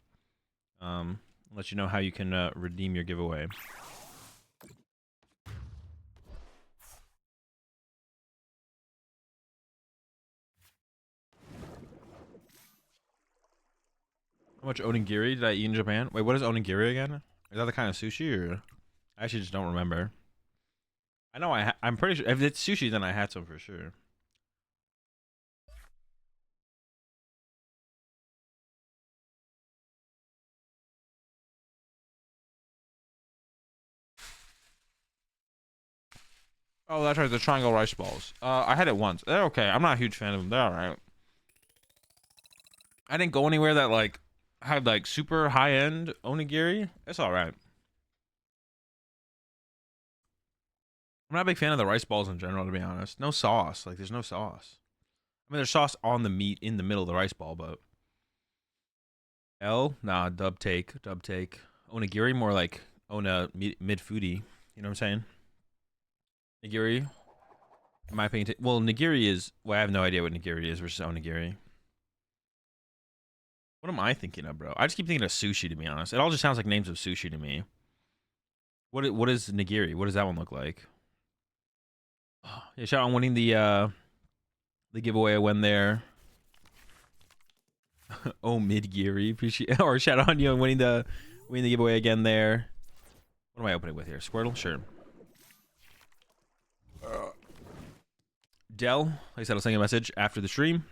[SPEAKER 1] Let you know how you can redeem your giveaway. How much onigiri did I eat in Japan? Wait, what is onigiri again? Is that the kind of sushi, or I actually just don't remember. I know I'm pretty sure if it's sushi, then I had some for sure. Oh, that's right, the triangle rice balls. I had it once. They're okay. I'm not a huge fan of them. They're all right. I didn't go anywhere that like had like super high end onigiri. It's all right. I'm not a big fan of the rice balls in general, to be honest. No sauce. Like, there's no sauce. I mean, there's sauce on the meat in the middle of the rice ball, but L, nah, dub take. Onigiri more like ona mid foodie. You know what I'm saying? Nigiri, in my opinion. Well, nigiri is. Well, I have no idea what nigiri is versus onigiri. What am I thinking of, bro? I just keep thinking of sushi, to be honest. It all just sounds like names of sushi to me. What is nigiri? What does that one look like? Oh, yeah, shout out on winning the giveaway I won there. Oh, mid-geary. Appreciate or shout out on you on winning the giveaway again there. What am I opening with here? Squirtle? Sure. Dell, like I said, I'll send you a message after the stream.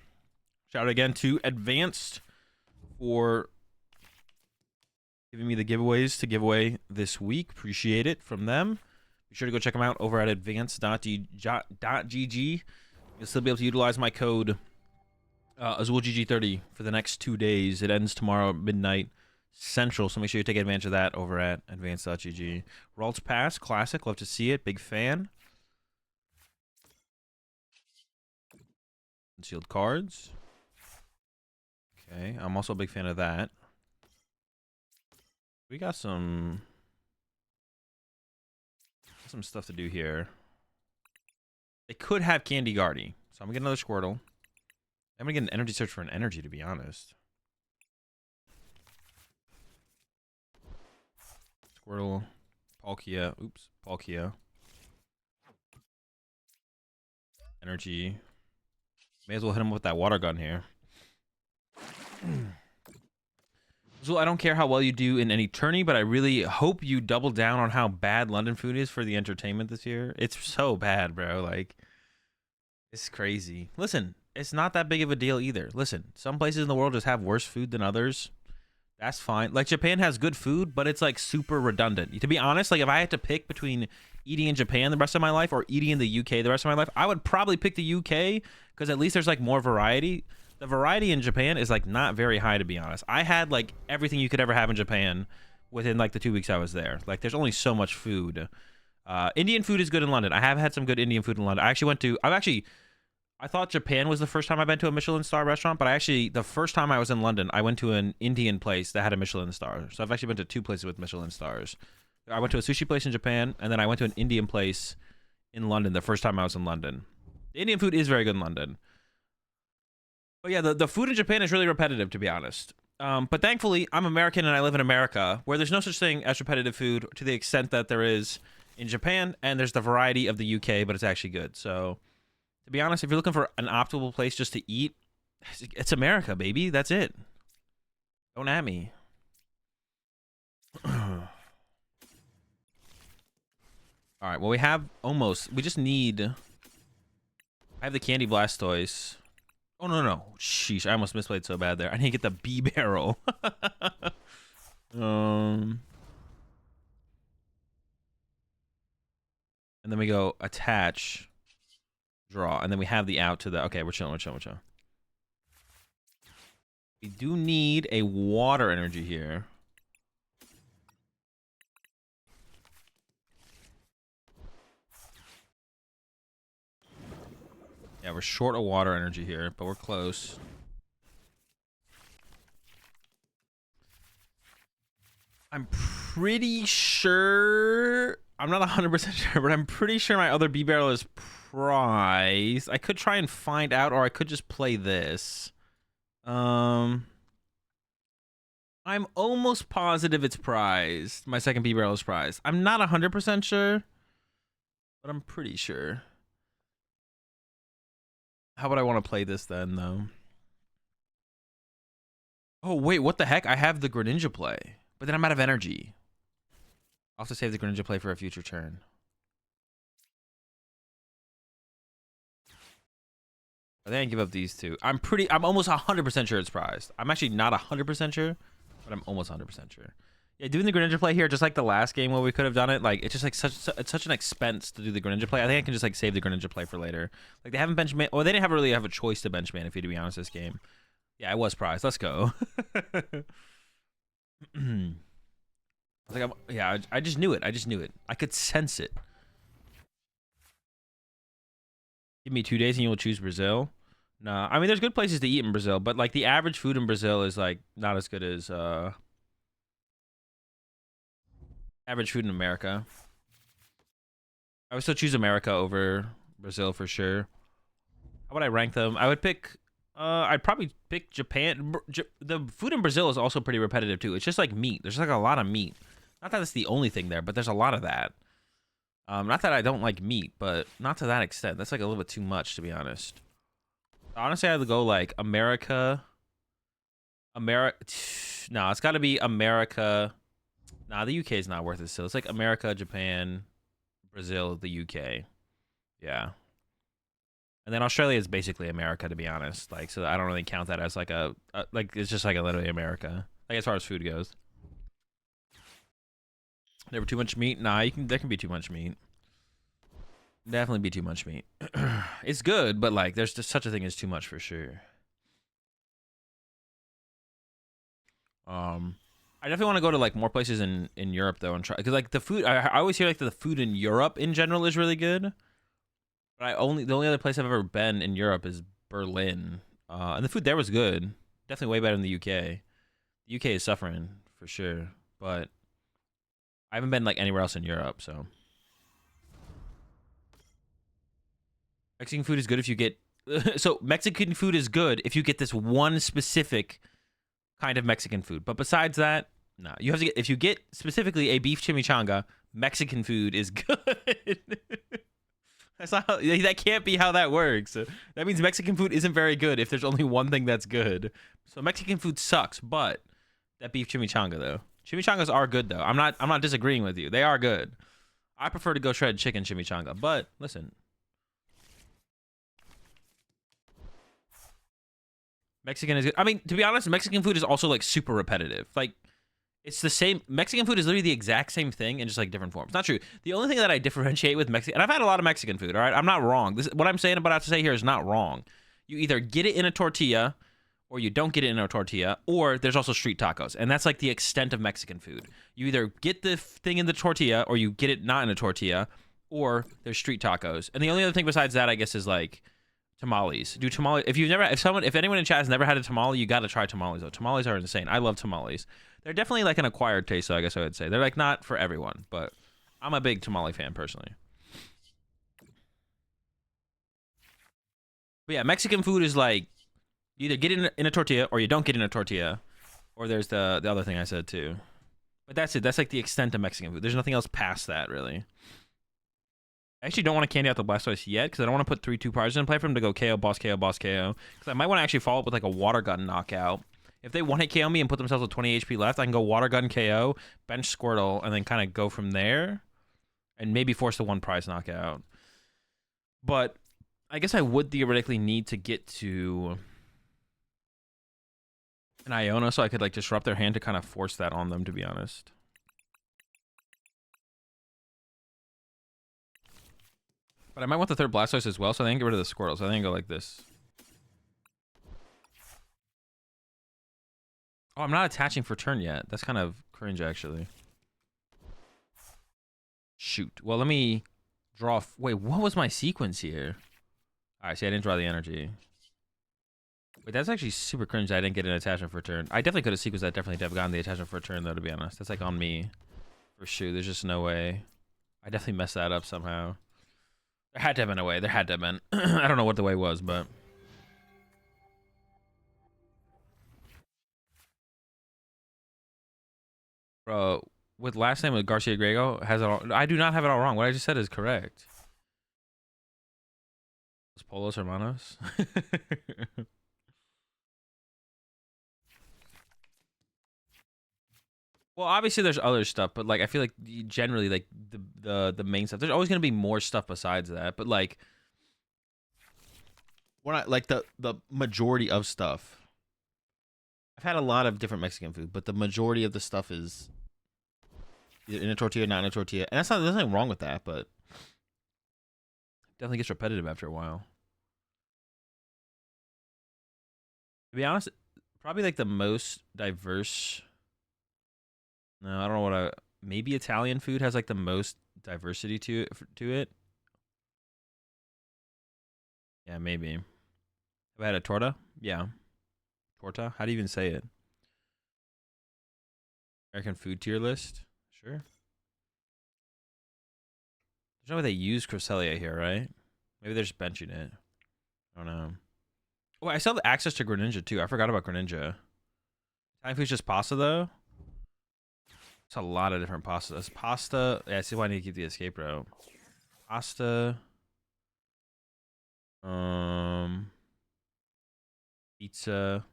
[SPEAKER 1] Shout out again to Advanced for giving me the giveaways to give away this week. Appreciate it from them. Be sure to go check them out over at advanced.gg. You'll still be able to utilize my code AzulGG30 for the next 2 days. It ends tomorrow at midnight Central, so make sure you take advantage of that over at advanced.gg. Ralts Pass, classic. Love to see it. Big fan. Concealed cards. Okay, I'm also a big fan of that. We got some stuff to do here. They could have Candy Guardy, so I'm gonna get another Squirtle. I'm gonna get an energy search for an energy, to be honest. Squirtle, Palkia, oops, Palkia. Energy. May as well hit him with that water gun here. So I don't care how well you do in any tourney, but I really hope you double down on how bad London food is for the entertainment this year. It's so bad, bro. Like, it's crazy. Listen, it's not that big of a deal either. Listen, some places in the world just have worse food than others. That's fine. Like, Japan has good food, but it's like super redundant. To be honest, like if I had to pick between eating in Japan the rest of my life or eating in the UK the rest of my life, I would probably pick the UK because at least there's like more variety. The variety in Japan is like not very high, to be honest. I had like everything you could ever have in Japan within like the 2 weeks I was there. Like there's only so much food. Indian food is good in London. I have had some good Indian food in London. I thought Japan was the first time I've been to a Michelin star restaurant, but the first time I was in London, I went to an Indian place that had a Michelin star. So I've actually been to 2 places with Michelin stars. I went to a sushi place in Japan, and then I went to an Indian place in London the first time I was in London. The Indian food is very good in London. But yeah, the food in Japan is really repetitive, to be honest. But thankfully, I'm American and I live in America, where there's no such thing as repetitive food to the extent that there is in Japan, and there's the variety of the UK, but it's actually good. So, to be honest, if you're looking for an optimal place just to eat, it's America, baby. That's it. Don't at me. All All right, well, we have almost. We just need. I have the candy Blastoise. Oh, no. Sheesh, I almost misplayed so bad there. I need to get the B barrel. And then we go attach, draw, and then we have the out to the. Okay, we're chilling. We do need a water energy here. Yeah, we're short of water energy here, but we're close. I'm pretty sure... I'm not 100% sure, but I'm pretty sure my other B barrel is prized. I could try and find out, or I could just play this. I'm almost positive it's prized. My second B barrel is prized. I'm not 100% sure, but I'm pretty sure. How would I want to play this then, though? Oh, wait, what the heck? I have the Greninja play, but then I'm out of energy. I'll have to save the Greninja play for a future turn. I think I give up these two. I'm almost 100% sure it's prized. I'm actually not 100% sure, but I'm almost 100% sure. Yeah, doing the Greninja play here, just like the last game where we could have done it, like, it's just like it's such an expense to do the Greninja play. I think I can just like save the Greninja play for later. Like, they haven't bench man, or they didn't really have a choice to bench man, if you to be honest, this game. Yeah, it was prized. Let's go. Yeah, I just knew it. I could sense it. Give me 2 days and you will choose Brazil. Nah, I mean, there's good places to eat in Brazil, but like the average food in Brazil is like not as good as average food in America. I would still choose America over Brazil for sure. How would I rank them? I would pick. I'd probably pick Japan. The food in Brazil is also pretty repetitive too. It's just like meat. There's like a lot of meat. Not that it's the only thing there, but there's a lot of that. Not that I don't like meat, but not to that extent. That's like a little bit too much, to be honest. Honestly, I'd go like America. No, it's got to be America. Nah, the UK is not worth it still. It's like America, Japan, Brazil, the UK. Yeah. And then Australia is basically America, to be honest. Like, so I don't really count that as like like, it's just like a literally America. Like, as far as food goes. Never too much meat? Nah, there can be too much meat. Definitely be too much meat. It's good, but like, there's just such a thing as too much for sure. I definitely want to go to like more places in Europe though, and try, because like the food, I always hear like the food in Europe in general is really good. But the only other place I've ever been in Europe is Berlin, and the food there was good. Definitely way better than the UK. The UK is suffering for sure, but I haven't been like anywhere else in Europe, so. Mexican food is good if you get so Mexican food is good if you get this one specific kind of Mexican food. But besides that, no. You have to get, if you get specifically a beef chimichanga, Mexican food is good. That's not how, that can't be how that works. That means Mexican food isn't very good if there's only one thing that's good. So Mexican food sucks, but that beef chimichanga though. Chimichangas are good though. I'm not disagreeing with you. They are good. I prefer to go shred chicken chimichanga, but listen. Mexican is good. I mean, to be honest, Mexican food is also like super repetitive. Like, it's the same. Mexican food is literally the exact same thing in just like different forms. Not true. The only thing that I differentiate with Mexican, and I've had a lot of Mexican food, all right? I'm not wrong. What I'm saying, about I have to say here is not wrong. You either get it in a tortilla or you don't get it in a tortilla, or there's also street tacos. And that's like the extent of Mexican food. You either get the thing in the tortilla or you get it not in a tortilla, or there's street tacos. And the only other thing besides that, I guess, is like tamales. Do tamales. If anyone in chat has never had a tamale, you got to try tamales though. Tamales are insane. I love tamales. They're definitely like an acquired taste, so I guess I would say. They're like not for everyone, but I'm a big tamale fan personally. But yeah, Mexican food is like, you either get it in a tortilla or you don't get it in a tortilla. Or there's the other thing I said too. But that's it. That's like the extent of Mexican food. There's nothing else past that, really. I actually don't want to candy out the Blastoise yet, because I don't want to put 3-2 prizes in play for him to go KO, boss KO, boss KO. Because I might want to actually follow up with like a water gun knockout. If they one-hit KO me and put themselves with 20 HP left, I can go water gun KO, bench Squirtle, and then kind of go from there. and maybe force the one prize knockout. But I guess I would theoretically need to get to an Iona so I could like disrupt their hand to kind of force that on them, to be honest. But I might want the third Blastoise as well, so I think get rid of the Squirtle. So I think I go like this. Oh, I'm not attaching for turn yet. That's kind of cringe, actually. Shoot. Well, let me draw. Wait, what was my sequence here? All right, see, I didn't draw the energy. Wait, that's actually super cringe that I didn't get an attachment for turn. I definitely could have sequenced that. Definitely have gotten the attachment for turn, though, to be honest. That's like on me. For sure. There's just no way. I definitely messed that up somehow. There had to have been a way. There had to have been. I don't know what the way was, but... Bro, with last name with Garcia Grego, has it all... I do not have it all wrong. What I just said is correct. Los Polos Hermanos? Well, obviously there's other stuff, but like I feel like generally like the main stuff. There's always gonna be more stuff besides that, but like when I like the majority of stuff. I've had a lot of different Mexican food, but the majority of the stuff is either in a tortilla, not in a tortilla, and there's nothing wrong with that, but definitely gets repetitive after a while. To be honest, probably like the most diverse. No, I don't know what I. Maybe Italian food has like the most diversity to it. Yeah, maybe. Have I had a torta? Yeah, torta. How do you even say it? American food tier list. Sure. There's no way they use Cresselia here, right? Maybe they're just benching it. I don't know. Oh, I still have access to Greninja too. I forgot about Greninja. Italian food's just pasta though. It's a lot of different pastas. Pasta. Yeah, I see why I need to keep the escape route. Pasta. Pizza.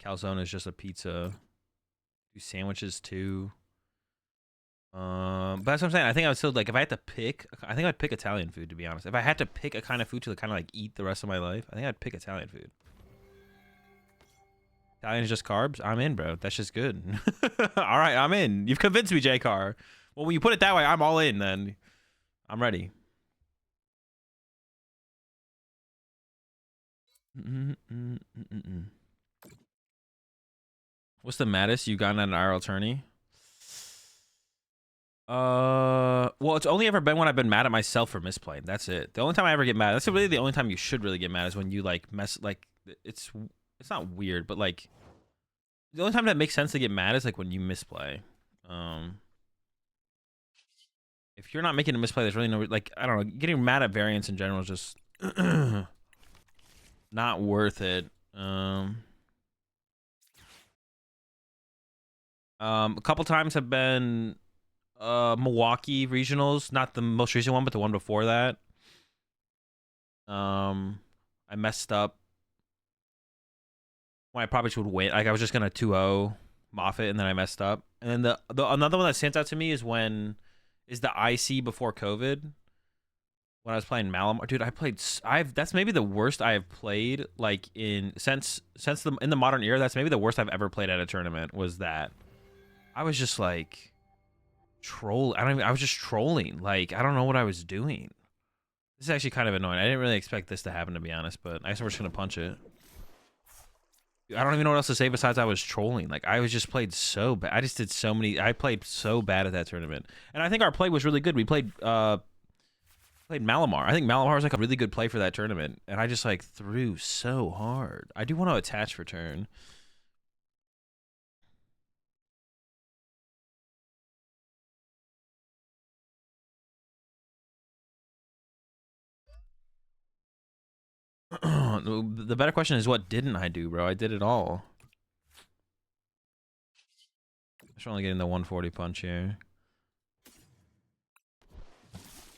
[SPEAKER 1] Calzone is just a pizza. Do sandwiches too. But that's what I'm saying. I think I would still like if I had to pick. I think I'd pick Italian food, to be honest. If I had to pick a kind of food to kind of like eat the rest of my life, I think I'd pick Italian food. Italian is just carbs. I'm in, bro. That's just good. All right, I'm in. You've convinced me, J-Car. Well, when you put it that way, I'm all in. Then I'm ready. What's the maddest you gotten at an IRL tourney? Well, it's only ever been when I've been mad at myself for misplaying. That's it. The only time I ever get mad. That's really the only time you should really get mad is when you like mess. Like it's not weird, but like the only time that makes sense to get mad is like when you misplay. If you're not making a misplay, there's really no like I don't know. Getting mad at variance in general is just not worth it. A couple times have been Milwaukee regionals, not the most recent one, but the one before that. I messed up when I probably should win. Like I was just gonna 2-0 Moffitt, and then I messed up. And then the another one that stands out to me is the IC before COVID. When I was playing Malamar, dude, that's maybe the worst I have played like in the modern era. That's maybe the worst I've ever played at a tournament. Was that I was just like I was just trolling. Like I don't know what I was doing. This is actually kind of annoying. I didn't really expect this to happen, to be honest, but I guess we're just gonna punch it. I don't even know what else to say besides I was trolling. Like I was just played so bad. I just did so many. I played so bad at that tournament, and I think our play was really good. We played Malamar. I think Malamar was like a really good play for that tournament, and I just like threw so hard. I do want to attach for turn. The better question is, what didn't I do, bro? I did it all. Just only getting the 140 punch here.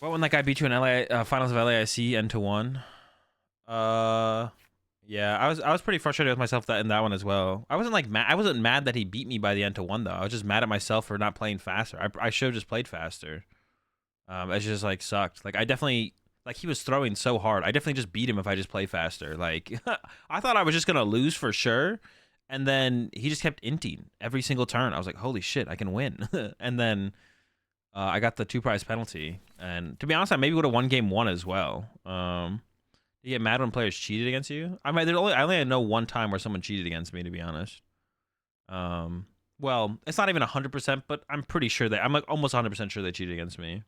[SPEAKER 1] What when that guy beat you in LA finals of LAIC N to 1? Yeah, I was pretty frustrated with myself that in that one as well. I wasn't like mad. I wasn't mad that he beat me by the end to 1 though. I was just mad at myself for not playing faster. I should have just played faster. It just like sucked. Like I definitely like he was throwing so hard. I definitely just beat him if I just play faster. Like I thought I was just gonna lose for sure, and then he just kept inting every single turn. I was like, holy shit, I can win. And then I got the 2 prize penalty, and to be honest, I maybe would have won game 1 as well. You get mad when players cheated against you? I mean, I only know 1 time where someone cheated against me, to be honest. Well, it's not even 100%, but I'm pretty sure I'm like almost 100% sure they cheated against me.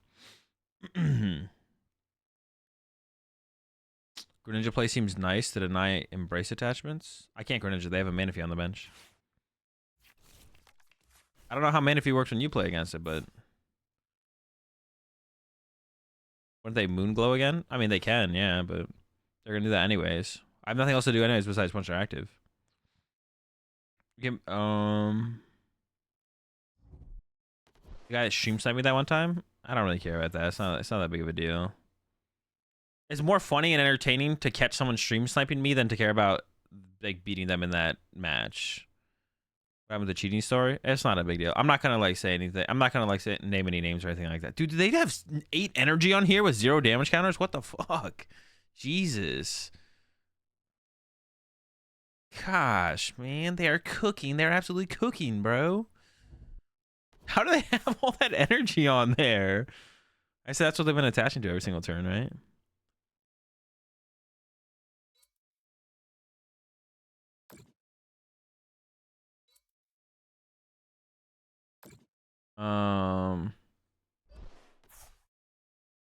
[SPEAKER 1] Greninja play seems nice to deny embrace attachments. I can't Greninja. They have a Manaphy on the bench. I don't know how Manaphy works when you play against it, but wouldn't they Moonglow again? I mean, they can, yeah, but they're gonna do that anyways. I have nothing else to do anyways besides punch their active. You guy that stream sniped me that one time. I don't really care about that. It's not that big of a deal. It's more funny and entertaining to catch someone stream sniping me than to care about like beating them in that match. What happened with the cheating story? It's not a big deal. I'm not gonna like say anything. I'm not gonna like name any names or anything like that. Dude, do they have 8 energy on here with 0 damage counters? What the fuck? Jesus. Gosh, man, they are cooking. They're absolutely cooking, bro. How do they have all that energy on there? I said that's what they've been attaching to every single turn, right?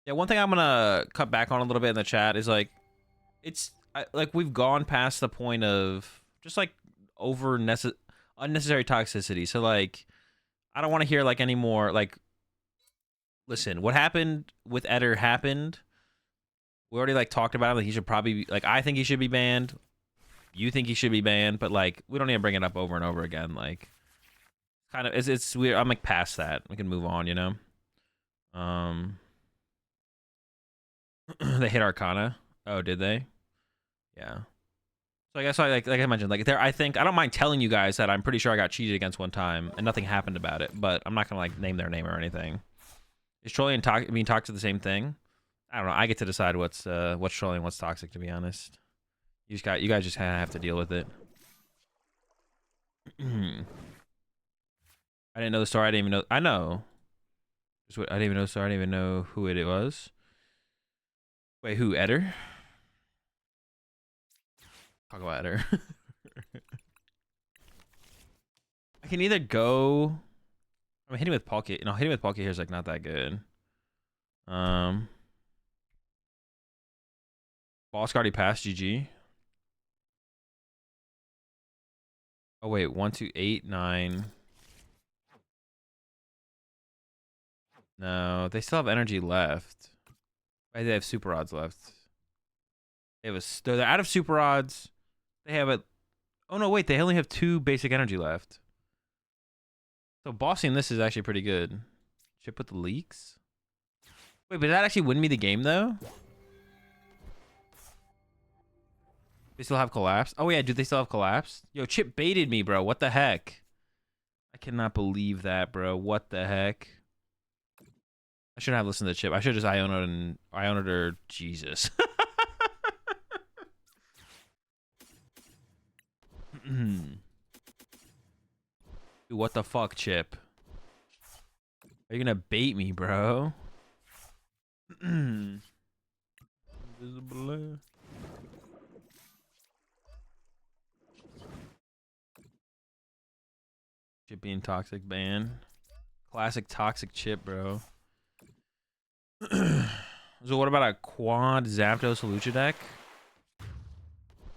[SPEAKER 1] Yeah, one thing I'm gonna cut back on a little bit in the chat is like, like we've gone past the point of just like unnecessary toxicity. So like, I don't want to hear like any more like, listen, what happened with Eder happened. We already like talked about him. Like he should probably be, like I think he should be banned. You think he should be banned, but like we don't need to bring it up over and over again. Like, kind of it's weird. I'm like past that. We can move on, you know. They hit Arcana. Oh, did they? Yeah. So I guess like I mentioned, like there, I don't mind telling you guys that I'm pretty sure I got cheated against one time and nothing happened about it, but I'm not gonna like name their name or anything. Is trolling and being toxic the same thing? I don't know. I get to decide what's trolling and what's toxic, to be honest. You guys just kind of have to deal with it. I didn't know the story. I didn't even know. I know. I didn't even know the story. I didn't even know who it was. Wait, who? Eder? Talk about Eder. I can either go. I mean, hitting with Palkia. No, hitting with Palkia here is like not that good. Boss already passed. GG. Oh wait, 1, 2, 8, 9. No, they still have energy left. Wait, they have super odds left. They have they're out of super odds. They have it. Oh no, wait, they only have 2 basic energy left. So bossing this is actually pretty good. Chip with the leaks. Wait, but did that actually win me the game though? They still have collapse. Oh yeah, dude, they still have collapse. Yo, Chip baited me, bro. What the heck? I cannot believe that, bro. What the heck? I shouldn't have listened to Chip. I should just Iono'd her. Jesus. Dude, what the fuck, Chip? Are you gonna bait me, bro? Invisible. Chip being toxic ban. Classic toxic Chip, bro. So what about a quad Zapdos Lucha deck?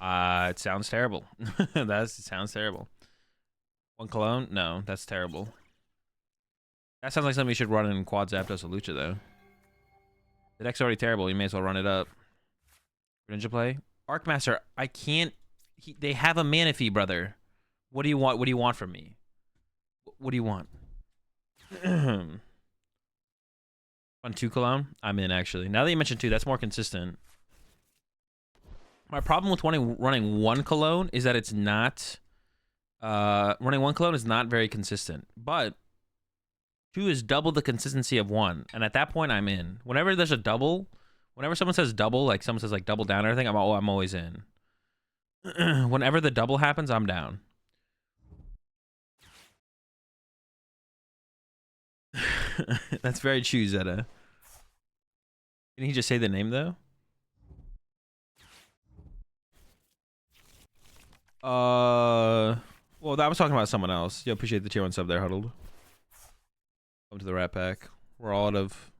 [SPEAKER 1] It sounds terrible. It sounds terrible. 1 clone? No, that's terrible. That sounds like something you should run in quad Zapdos Lucha though. The deck's already terrible. You may as well run it up. Ninja play? Arcmaster, I can't. They have a Manaphy, brother. What do you want? What do you want from me? What do you want? On 2 cologne? I'm in, actually. Now that you mentioned 2, that's more consistent. My problem with running one cologne is that it's not running one cologne is not very consistent. But 2 is double the consistency of 1, and at that point I'm in. Whenever there's a double, whenever someone says double, like someone says like double down or anything, I'm always in. Whenever the double happens, I'm down. That's very true, Zeta. Can he just say the name though? Well, I was talking about someone else. Yo, appreciate the tier 1 sub there, Huddled. Welcome to the Rat Pack. We're all out of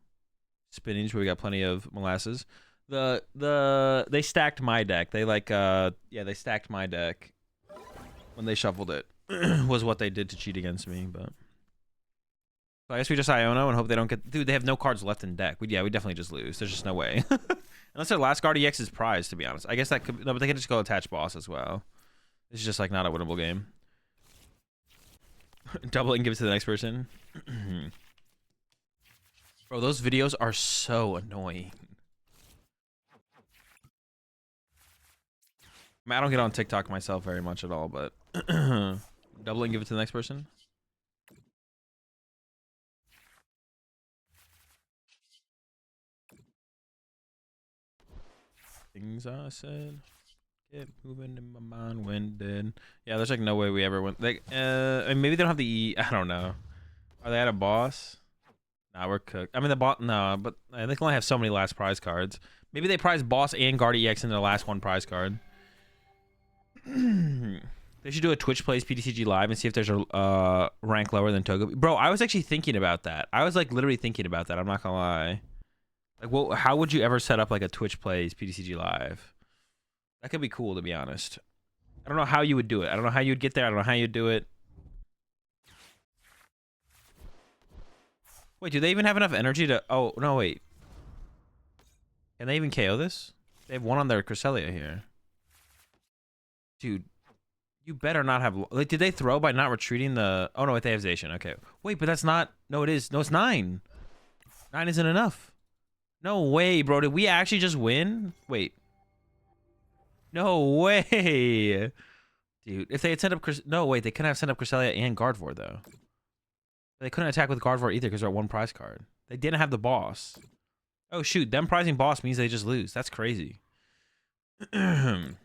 [SPEAKER 1] spinach, but we got plenty of molasses. They stacked my deck. They they stacked my deck when they shuffled it. Was what they did to cheat against me, but so I guess we just Iono and hope they don't get. Dude, they have no cards left in deck. We definitely just lose. There's just no way. Unless their last card EX is prize, to be honest. I guess that could. No, but they can just go attach boss as well. This is just like not a winnable game. Double it and give it to the next person. Bro, those videos are so annoying. I mean, I don't get on TikTok myself very much at all, but double it and give it to the next person. Things I said. Get moving in my mind when dead. Yeah, there's like no way we ever went. Like, and maybe they don't have the E. I don't know. Are they at a boss? Nah, we're cooked. I mean, the boss. No, but they can only have so many last prize cards. Maybe they prize boss and guard EX in their last one prize card. They should do a Twitch plays PTCG live and see if there's a rank lower than Togepi. Bro, I was actually thinking about that. I was like literally thinking about that. I'm not gonna lie. Like, well, how would you ever set up like a Twitch plays PTCG live? That could be cool, to be honest. I don't know how you would do it. I don't know how you'd get there. I don't know how you'd do it. Wait, do they even have enough energy to... Oh, no, wait. Can they even KO this? They have 1 on their Cresselia here. Dude, you better not have... Like, did they throw by not retreating the... Oh, no, wait, they have Zacian. Okay. Wait, but that's not... No, it is. No, it's 9. 9 isn't enough. No way, bro. Did we actually just win? Wait. No way. Dude, if they had sent up... No, wait, they couldn't have sent up Cresselia and Gardevoir, though. They couldn't attack with Gardevoir either because they're at 1 prize card. They didn't have the boss. Oh, shoot. Them prizing boss means they just lose. That's crazy. Cleansing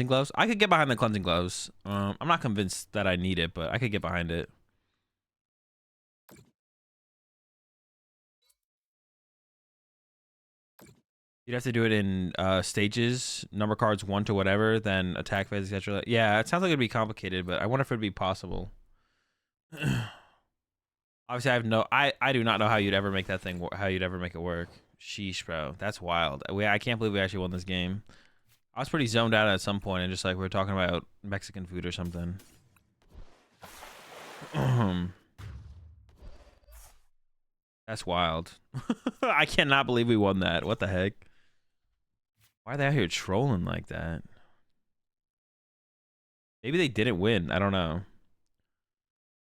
[SPEAKER 1] gloves? I could get behind the cleansing gloves. I'm not convinced that I need it, but I could get behind it. You'd have to do it in stages, number cards 1 to whatever, then attack phase, etc. Yeah, it sounds like it'd be complicated, but I wonder if it'd be possible. Obviously, I do not know how you'd ever make that thing, how you'd ever make it work. Sheesh, bro, that's wild. I can't believe we actually won this game. I was pretty zoned out at some point, and just like we were talking about Mexican food or something. That's wild. I cannot believe we won that. What the heck? Why are they out here trolling like that? Maybe they didn't win. I don't know.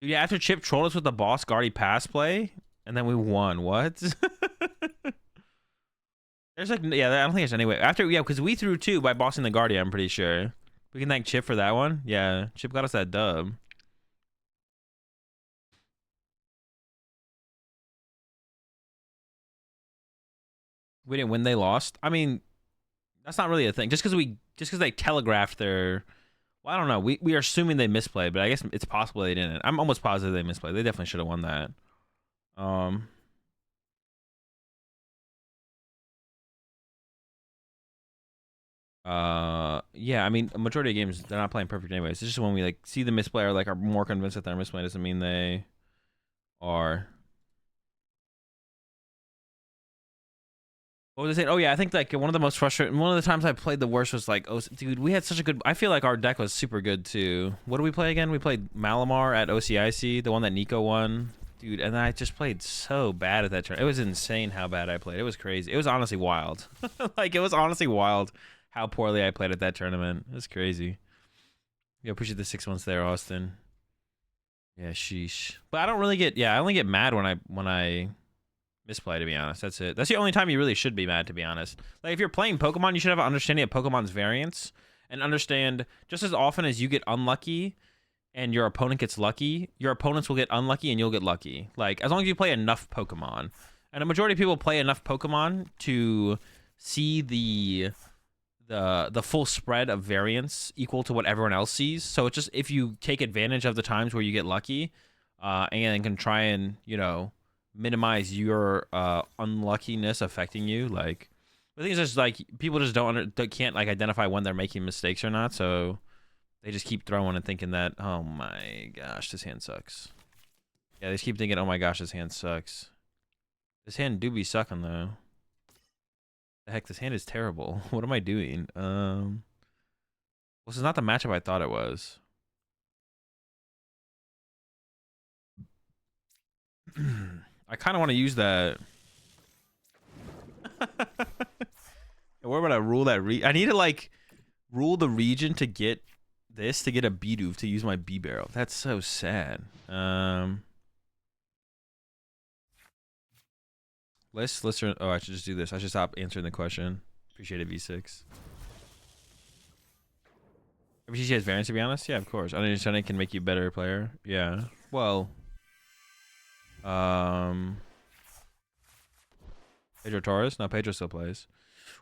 [SPEAKER 1] Dude, yeah, after Chip trolled us with the boss Guardy pass play, and then we won. What? There's like, yeah, I don't think there's any way. After, yeah, because we threw 2 by bossing the Guardian, I'm pretty sure. We can thank Chip for that one. Yeah, Chip got us that dub. We didn't win, they lost. I mean, that's not really a thing. Just because they telegraphed their... Well, I don't know. We are assuming they misplayed, but I guess it's possible they didn't. I'm almost positive they misplayed. They definitely should have won that. Yeah, I mean, a majority of games, they're not playing perfect anyways. It's just when we like see the misplay or like are more convinced that they're misplaying doesn't mean they are. What was I saying? Oh yeah, I think like one of the most frustrating, one of the times I played the worst was like, oh dude, we had such a good, I feel like our deck was super good too. What did we play again? We played Malamar at OCIC, the one that Nico won. Dude, and I just played so bad at that turn. It was insane how bad I played. It was crazy. It was honestly wild. Like, it was honestly wild how poorly I played at that tournament. It was crazy. Yeah, appreciate the 6 months there, Austin. Yeah, sheesh. But I don't really get, yeah, I only get mad when I misplay, to be honest. That's it. That's the only time you really should be mad, to be honest. Like, if you're playing Pokemon, you should have an understanding of Pokemon's variance and understand just as often as you get unlucky and your opponent gets lucky, your opponents will get unlucky and you'll get lucky. Like, as long as you play enough Pokemon. And a majority of people play enough Pokemon to see the full spread of variance equal to what everyone else sees. So it's just, if you take advantage of the times where you get lucky, and can try and, you know, minimize your unluckiness affecting you. Like, the thing is just, like, people just can't like identify when they're making mistakes or not, so they just keep throwing and thinking that, oh my gosh, this hand sucks. Yeah, they just keep thinking, oh my gosh, this hand sucks. This hand do be sucking though. The heck, this hand is terrible. What am I doing? Well, this is not the matchup I thought it was. I kind of want to use that. Where would I rule that? I need to like rule the region to get this, to get a Bidoof to use my B barrel. That's so sad. Let's oh, I should just do this. I should stop answering the question. Appreciate it, V6. She has variance, to be honest. Yeah, of course. Understanding can make you a better player. Yeah. Well, Pedro Torres? No, Pedro still plays.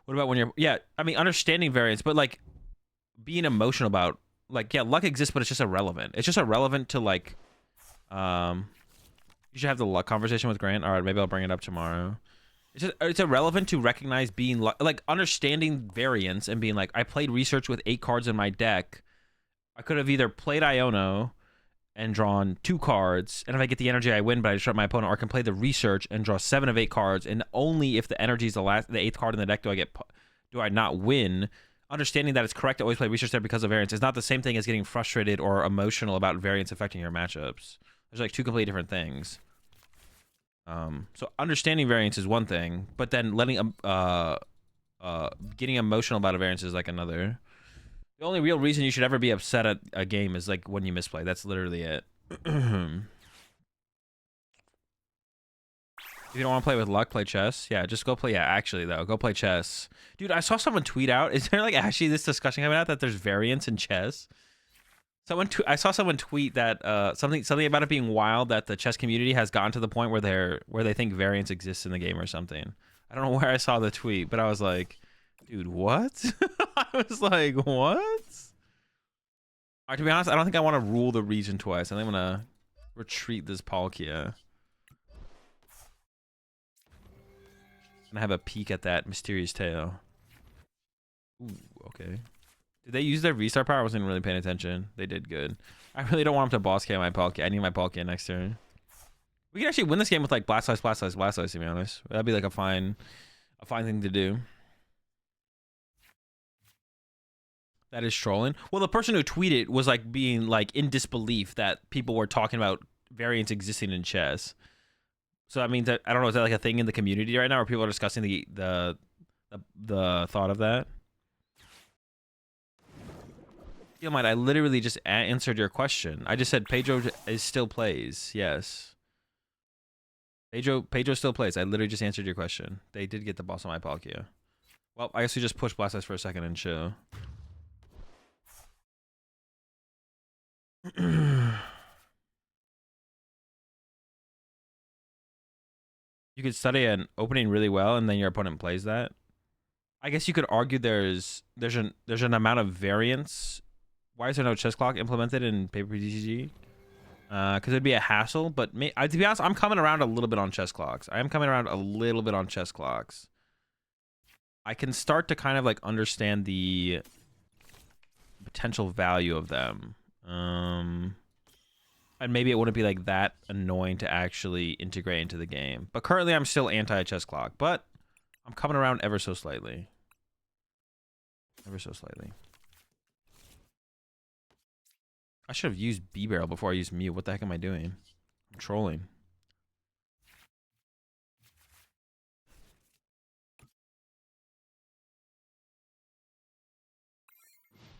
[SPEAKER 1] What about when you're... Yeah, I mean, understanding variance, but, like, being emotional about... Like, yeah, luck exists, but it's just irrelevant. It's just irrelevant to, like... You should have the luck conversation with Grant. All right, maybe I'll bring it up tomorrow. It's irrelevant to recognize being... Like, understanding variance and being like, I played research with 8 cards in my deck. I could have either played Iono and drawn 2 cards, and if I get the energy, I win, but I disrupt my opponent. Or I can play the research and draw 7 of 8 cards, and only if the energy is the 8th card in the deck do I not win. Understanding that it's correct to always play research there because of variance is not the same thing as getting frustrated or emotional about variance affecting your matchups. There's like 2 completely different things. So understanding variance is one thing, but then getting emotional about a variance is like another. The only real reason you should ever be upset at a game is like when you misplay. That's literally it. If you don't want to play with luck, play chess. Yeah, just go play. Yeah, actually though, go play chess. Dude, I saw someone tweet out. Is there like actually this discussion coming out that there's variance in chess? I saw someone tweet that something about it being wild that the chess community has gotten to the point where they think variance exists in the game or something. I don't know where I saw the tweet, but I was like, dude, what? I was like, what? All right, to be honest, I don't think I want to rule the region twice. I think I'm gonna retreat this Palkia. Gonna have a peek at that mysterious tail. Ooh, okay. Did they use their restart power? I wasn't really paying attention. They did good. I really don't want them to boss K my Palkia. I need my Palkia next turn. We can actually win this game with like Blastoise, to be honest. That'd be like a fine thing to do. That is trolling. Well, the person who tweeted was like being like in disbelief that people were talking about variance existing in chess. So that means that, I don't know, is that like a thing in the community right now where people are discussing the thought of that? I literally just answered your question. I just said Pedro still plays. Yes. Pedro still plays. I literally just answered your question. They did get the boss on my Palkia. Well, I guess we just push Blastoise for a second and chill. You could study an opening really well and then your opponent plays that. I guess you could argue there's an amount of variance. Why is there no chess clock implemented in PokemonTCG? Because it'd be a hassle. But to be honest, I'm coming around a little bit on chess clocks. I am coming around a little bit on chess clocks. I can start to kind of like understand the potential value of them. And maybe it wouldn't be like that annoying to actually integrate into the game. But currently I'm still anti-chess clock. But I'm coming around ever so slightly. Ever so slightly. I should have used B-Barrel before I used Mew. What the heck am I doing? I'm trolling.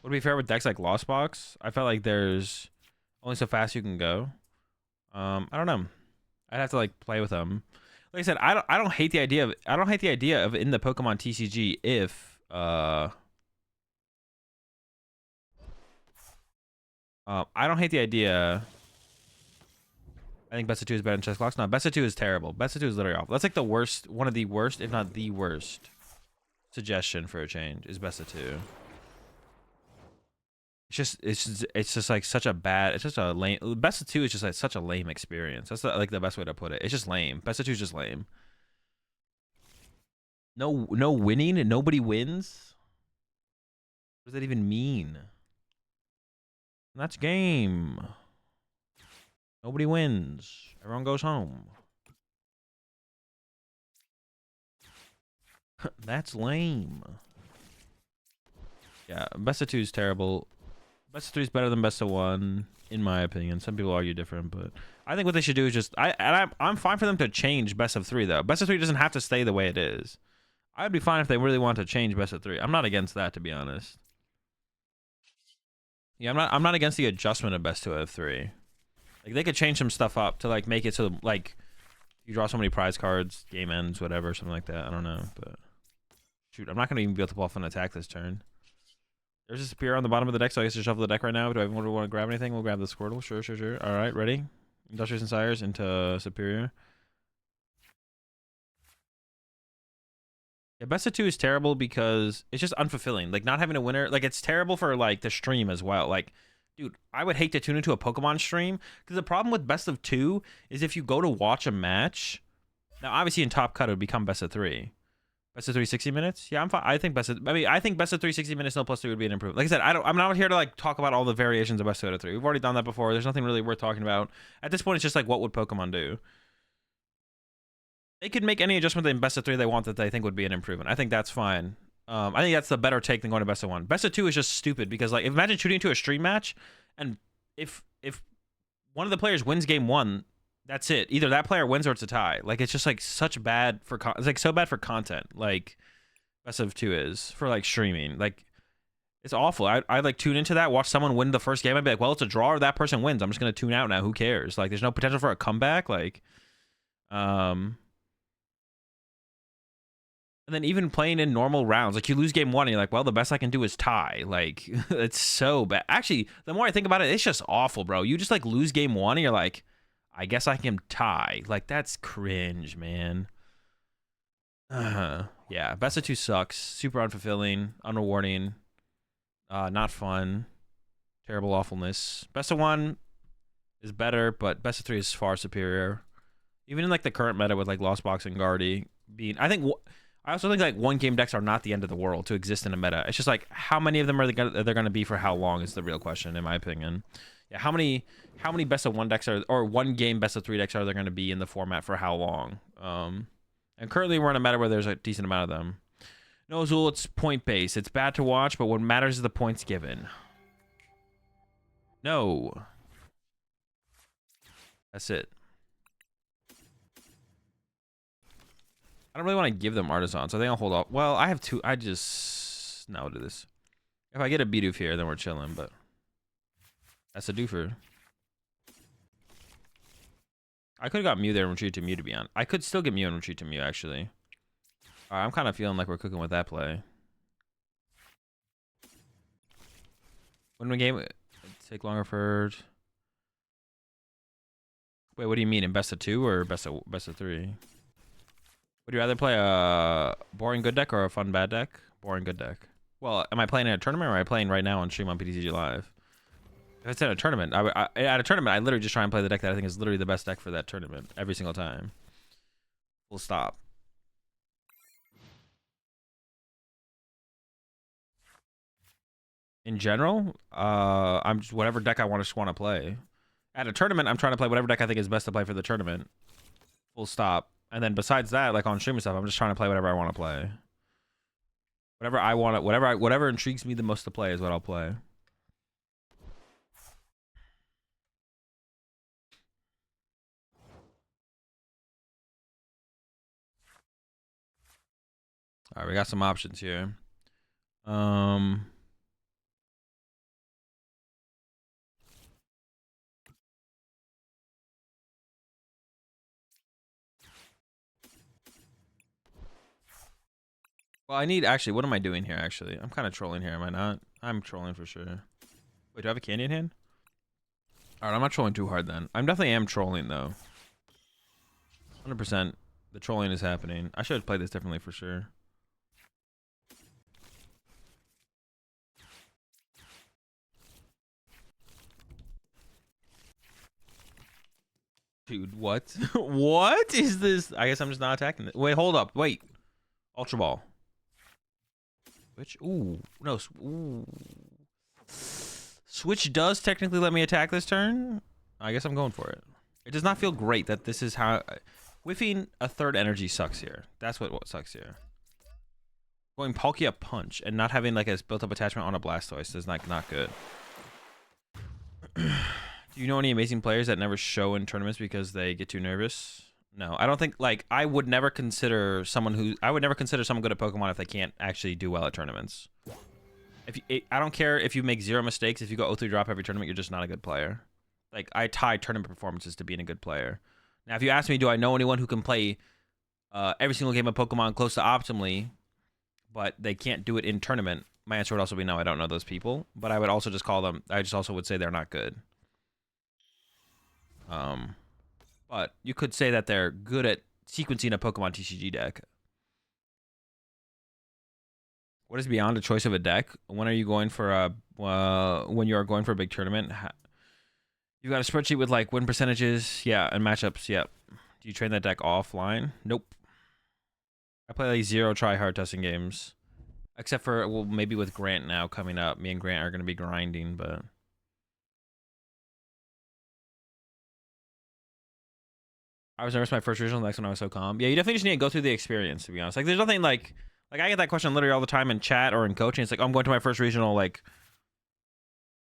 [SPEAKER 1] Would it be fair with decks like Lost Box? I felt like there's only so fast you can go. I don't know. I'd have to like play with them. Like I said, I don't hate the idea of in the Pokemon TCG if I don't hate the idea. I think best of two is better than chess clocks. No, best of two is terrible. Best of two is literally awful. That's like the worst, one of the worst, if not the worst suggestion for a change is best of two. It's just like such a bad. It's just a lame. Best of two is just like such a lame experience. That's like the best way to put it. It's just lame. Best of two is just lame. No winning. Nobody wins. What does that even mean? That's game. Nobody wins. Everyone goes home. That's lame. Yeah, best of two is terrible. Best of three is better than best of one, in my opinion. Some people argue different, but I think what they should do is just I'm fine for them to change best of three though. Best of three doesn't have to stay the way it is. I'd be fine if they really want to change best of three. I'm not against that, to be honest. Yeah, I'm not against the adjustment of best two out of three. Like they could change some stuff up to like make it so like you draw so many prize cards, game ends, whatever, something like that. I don't know, but shoot, I'm not gonna even be able to pull off an attack this turn. There's a spear on the bottom of the deck, so I guess to shuffle the deck right now. Do I even want to grab anything? We'll grab the Squirtle. Sure. All right, ready? Industrious and Sires into Superior. Yeah, best of two is terrible because it's just unfulfilling. Like not having a winner, like it's terrible for like the stream as well. Like, dude, I would hate to tune into a Pokemon stream because the problem with best of two is if you go to watch a match. Now, obviously, in Top Cut, it would become best of three. Best of 360 minutes? Yeah, I'm fine. I think best of 360 minutes no plus three would be an improvement. Like I said, I'm not here to like talk about all the variations of best of 3. We've already done that before. There's nothing really worth talking about. At this point, it's just like what would Pokemon do? They could make any adjustment in best of 3 they want that they think would be an improvement. I think that's fine. I think that's the better take than going to best of 1. Best of 2 is just stupid because like imagine shooting into a stream match and if one of the players wins game 1, that's it. Either that player wins or it's a tie. Like it's just like such bad for it's like so bad for content. Like best of 2 is for like streaming. Like it's awful. I like tune into that, watch someone win the first game. I'd be like, well, it's a draw or that person wins. I'm just gonna tune out now. Who cares? Like there's no potential for a comeback. Like and then even playing in normal rounds, like you lose game 1 and you're like, well, the best I can do is tie. Like it's so bad. Actually, the more I think about it, it's just awful, bro. You just like lose game 1 and you're like, I guess I can tie. Like that's cringe, man. Yeah, best of 2 sucks. Super unfulfilling, unrewarding, not fun, terrible awfulness. Best of 1 is better, but best of 3 is far superior. Even in like the current meta with like Lost Box and Guardy being, I also think like one game decks are not the end of the world to exist in a meta. It's just like how many of them are they're going to be for how long is the real question, in my opinion. Yeah, how many best of 1 decks are, or one game best of 3 decks are there going to be in the format for how long? And currently we're in a meta where there's a decent amount of them. No, Azul, it's point based. It's bad to watch, but what matters is the points given. No. That's it. I don't really want to give them Artisan, so I think I'll hold off. Well, I have 2. No, I'll do this. If I get a Bidoof here, then we're chilling, but that's a doofer. I could have got Mew there and retreat to Mew, to be honest. I could still get Mew and retreat to Mew, actually. All right, I'm kind of feeling like we're cooking with that play. When the game take longer for... Wait, what do you mean? In best of 2 or best of 3? Would you rather play a boring good deck or a fun bad deck? Boring good deck. Well, am I playing in a tournament or am I playing right now on stream on PTCG Live? If it's in a tournament, at a tournament, I literally just try and play the deck that I think is literally the best deck for that tournament every single time. Full stop. In general, I'm just whatever deck I want to play. At a tournament, I'm trying to play whatever deck I think is best to play for the tournament. Full stop. And then besides that, like on stream and stuff, I'm just trying to play whatever I want to play. Whatever I want, whatever intrigues me the most to play is what I'll play. All right, we got some options here. Well, I need actually. What am I doing here? Actually, I'm kind of trolling here. Am I not? I'm trolling for sure. Wait, do I have a candy in hand? All right, I'm not trolling too hard then. I'm definitely am trolling though. 100%. The trolling is happening. I should have played this differently for sure. Dude, what? What is this? I guess I'm just not attacking it. Wait, hold up. Wait. Ultra Ball. Switch? Ooh. No. Ooh. Switch does technically let me attack this turn. I guess I'm going for it. It does not feel great that this is how... Whiffing a third energy sucks here. That's what sucks here. Going Palkia Punch and not having like a built-up attachment on a Blastoise is not good. Do you know any amazing players that never show in tournaments because they get too nervous? No, I don't think, like, I would never consider someone good at Pokemon if they can't actually do well at tournaments. I don't care if you make 0 mistakes. If you go 0-3 drop every tournament, you're just not a good player. Like, I tie tournament performances to being a good player. Now, if you ask me, do I know anyone who can play every single game of Pokemon close to optimally, but they can't do it in tournament? My answer would also be no, I don't know those people. But I would also just call them, I just also would say they're not good. But you could say that they're good at sequencing a PokemonTCG deck. What is beyond a choice of a deck? When are you going for a when you are going for a big tournament? You got a spreadsheet with like win percentages, yeah, and matchups, yeah. Do you train that deck offline? Nope. I play like 0 try hard testing games, except for, well, maybe with Grant now coming up. Me and Grant are going to be grinding, but. I was nervous my first regional, next one I was so calm. Yeah, you definitely just need to go through the experience, to be honest. Like, there's nothing like I get that question literally all the time in chat or in coaching. It's like, oh, I'm going to my first regional, like,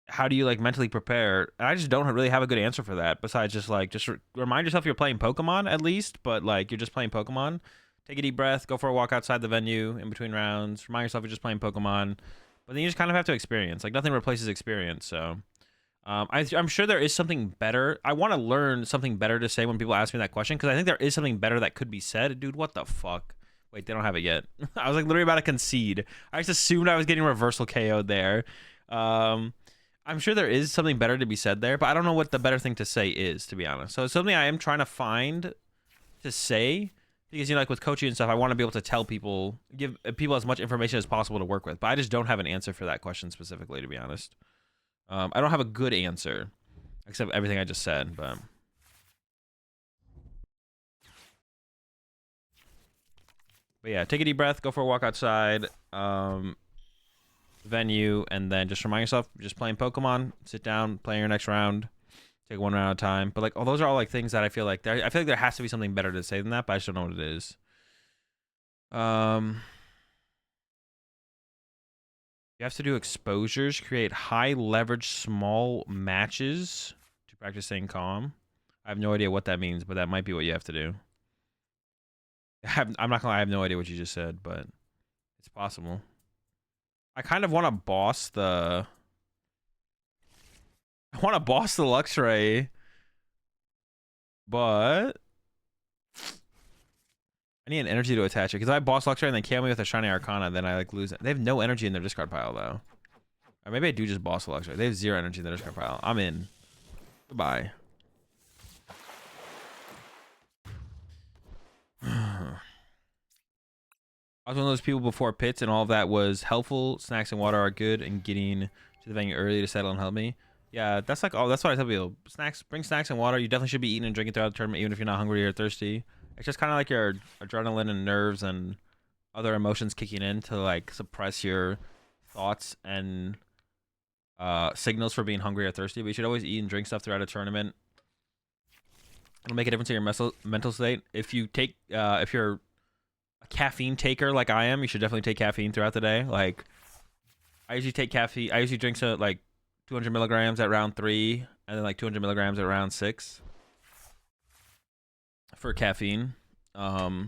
[SPEAKER 1] how do you, like, mentally prepare? And I just don't really have a good answer for that, besides just, like, remind yourself you're playing Pokemon, at least, but, like, you're just playing Pokemon. Take a deep breath, go for a walk outside the venue in between rounds, remind yourself you're just playing Pokemon, but then you just kind of have to experience. Like, nothing replaces experience, so... I'm sure there is something better. I want to learn something better to say when people ask me that question, because I think there is something better that could be said. Dude, what the fuck? Wait, they don't have it yet. I was like literally about to concede. I just assumed I was getting reversal KO'd there. I'm sure there is something better to be said there, but I don't know what the better thing to say is, to be honest. So it's something I am trying to find to say, because, you know, like with coaching and stuff, I want to be able to tell people, give people as much information as possible to work with, but I just don't have an answer for that question specifically, to be honest. I don't have a good answer, except everything I just said, but yeah, take a deep breath, go for a walk outside, venue, and then just remind yourself, you're just playing Pokemon, sit down, play your next round, take one round at a time. But like, oh, those are all like things that I feel like there has to be something better to say than that, but I just don't know what it is. You have to do exposures, create high leverage small matches to practice staying calm. I have no idea what that means, but that might be what you have to do. I'm not gonna lie, I have no idea what you just said, but it's possible. I kind of want to boss the... I want to boss the Luxray, but... I need an energy to attach it, because if I boss Luxray and then kill me with a Shiny Arcana, then I like lose it. They have no energy in their discard pile, though. Or maybe I do just boss the Luxray. They have 0 energy in their discard pile. I'm in. Goodbye. I was one of those people before pits, and all of that was helpful. Snacks and water are good, and getting to the venue early to settle and help me. Yeah, that's like, oh, that's what I tell people. Bring snacks and water. You definitely should be eating and drinking throughout the tournament, even if you're not hungry or thirsty. It's just kind of like your adrenaline and nerves and other emotions kicking in to like suppress your thoughts and signals for being hungry or thirsty. But you should always eat and drink stuff throughout a tournament. It'll make a difference in your mental state. If you're a caffeine taker like I am, you should definitely take caffeine throughout the day. Like, I usually take caffeine. I usually drink like 200 milligrams at round 3, and then like 200 milligrams at round 6 for caffeine. Yeah,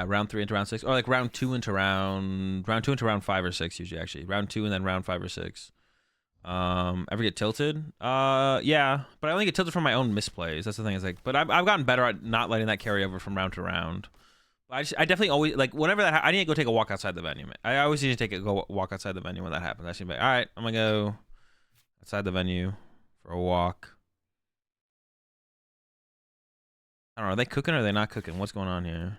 [SPEAKER 1] round 3 into round 6, or like round 2 into round 5 or 6 usually, actually. Round 2 and then round 5 or 6. Ever get tilted? Yeah, but I only get tilted from my own misplays. That's the thing. Is like, but I've gotten better at not letting that carry over from round to round. I definitely always like whenever that I need to go take a walk outside the venue. Man. I always need to go walk outside the venue when that happens. I should be like, all right, I'm gonna go outside the venue for a walk. I don't know. Are they cooking or are they not cooking? What's going on here?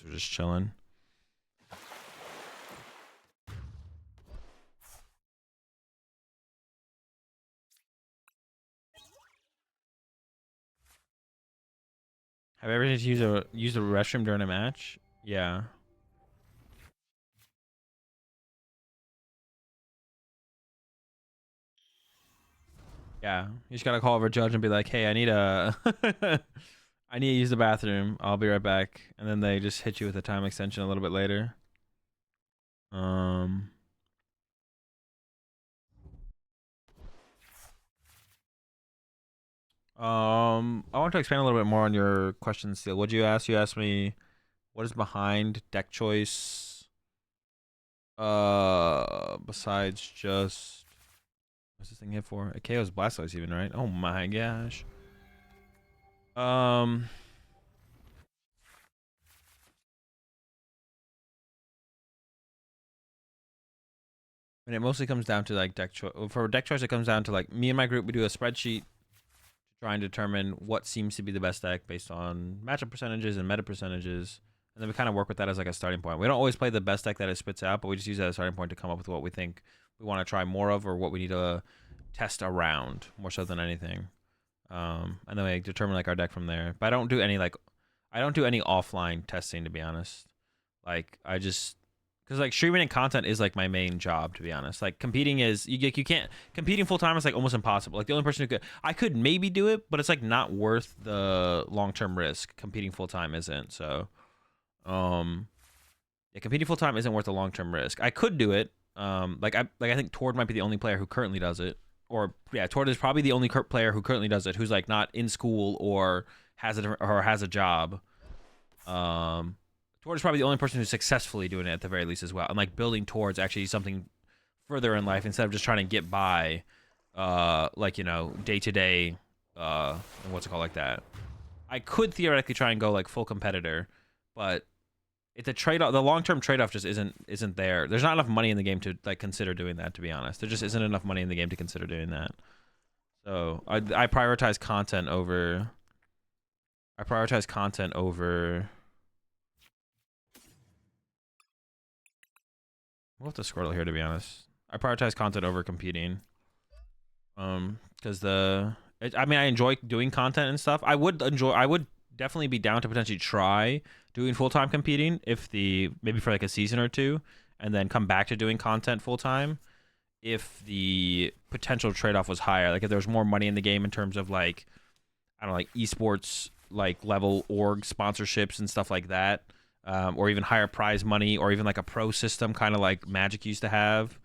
[SPEAKER 1] We're just chilling. Have you ever just used a restroom during a match? Yeah. Yeah. You just gotta call over a judge and be like, hey, I need a I need to use the bathroom. I'll be right back. And then they just hit you with a time extension a little bit later. I want to expand a little bit more on your question, Steele. What'd you ask? You asked me what is behind deck choice. Besides just what's this thing hit for? It KO's Blastoise even, right? Oh my gosh. And it mostly comes down to like deck choice. For deck choice, it comes down to like me and my group. We do a spreadsheet to try and determine what seems to be the best deck based on matchup percentages and meta percentages, and then we kind of work with that as like a starting point. We don't always play the best deck that it spits out, but we just use that as a starting point to come up with what we think we want to try more of or what we need to test around more so than anything. And then we determine like our deck from there. But I don't do any offline testing, to be honest. Like I just because like streaming and content is like my main job, to be honest. Like competing is you can't competing full time is like almost impossible. Like the only person who could maybe do it, but it's like not worth the long term risk. Competing full time isn't. So, yeah, competing full time isn't worth the long term risk. I could do it. I think Tord might be the only player who currently does it. Or yeah, Tord is probably the only player who currently does it who's like not in school or has a job. Tord is probably the only person who's successfully doing it at the very least as well, and like building towards actually something further in life instead of just trying to get by, like day to day, what's it called like that. I could theoretically try and go like full competitor, but it's a trade off. The long term trade off just isn't there. There's not enough money in the game to like consider doing that. To be honest, there just isn't enough money in the game to consider doing that. So I prioritize content over. We'll have to scroll here, to be honest. I prioritize content over competing. Because I enjoy doing content and stuff. I would definitely be down to potentially try doing full-time competing maybe for like a season or two, and then come back to doing content full-time if the potential trade-off was higher. Like if there was more money in the game in terms of like, I don't know, like esports like level org sponsorships and stuff like that. Or even higher prize money, or even like a pro system, kind of like Magic used to have.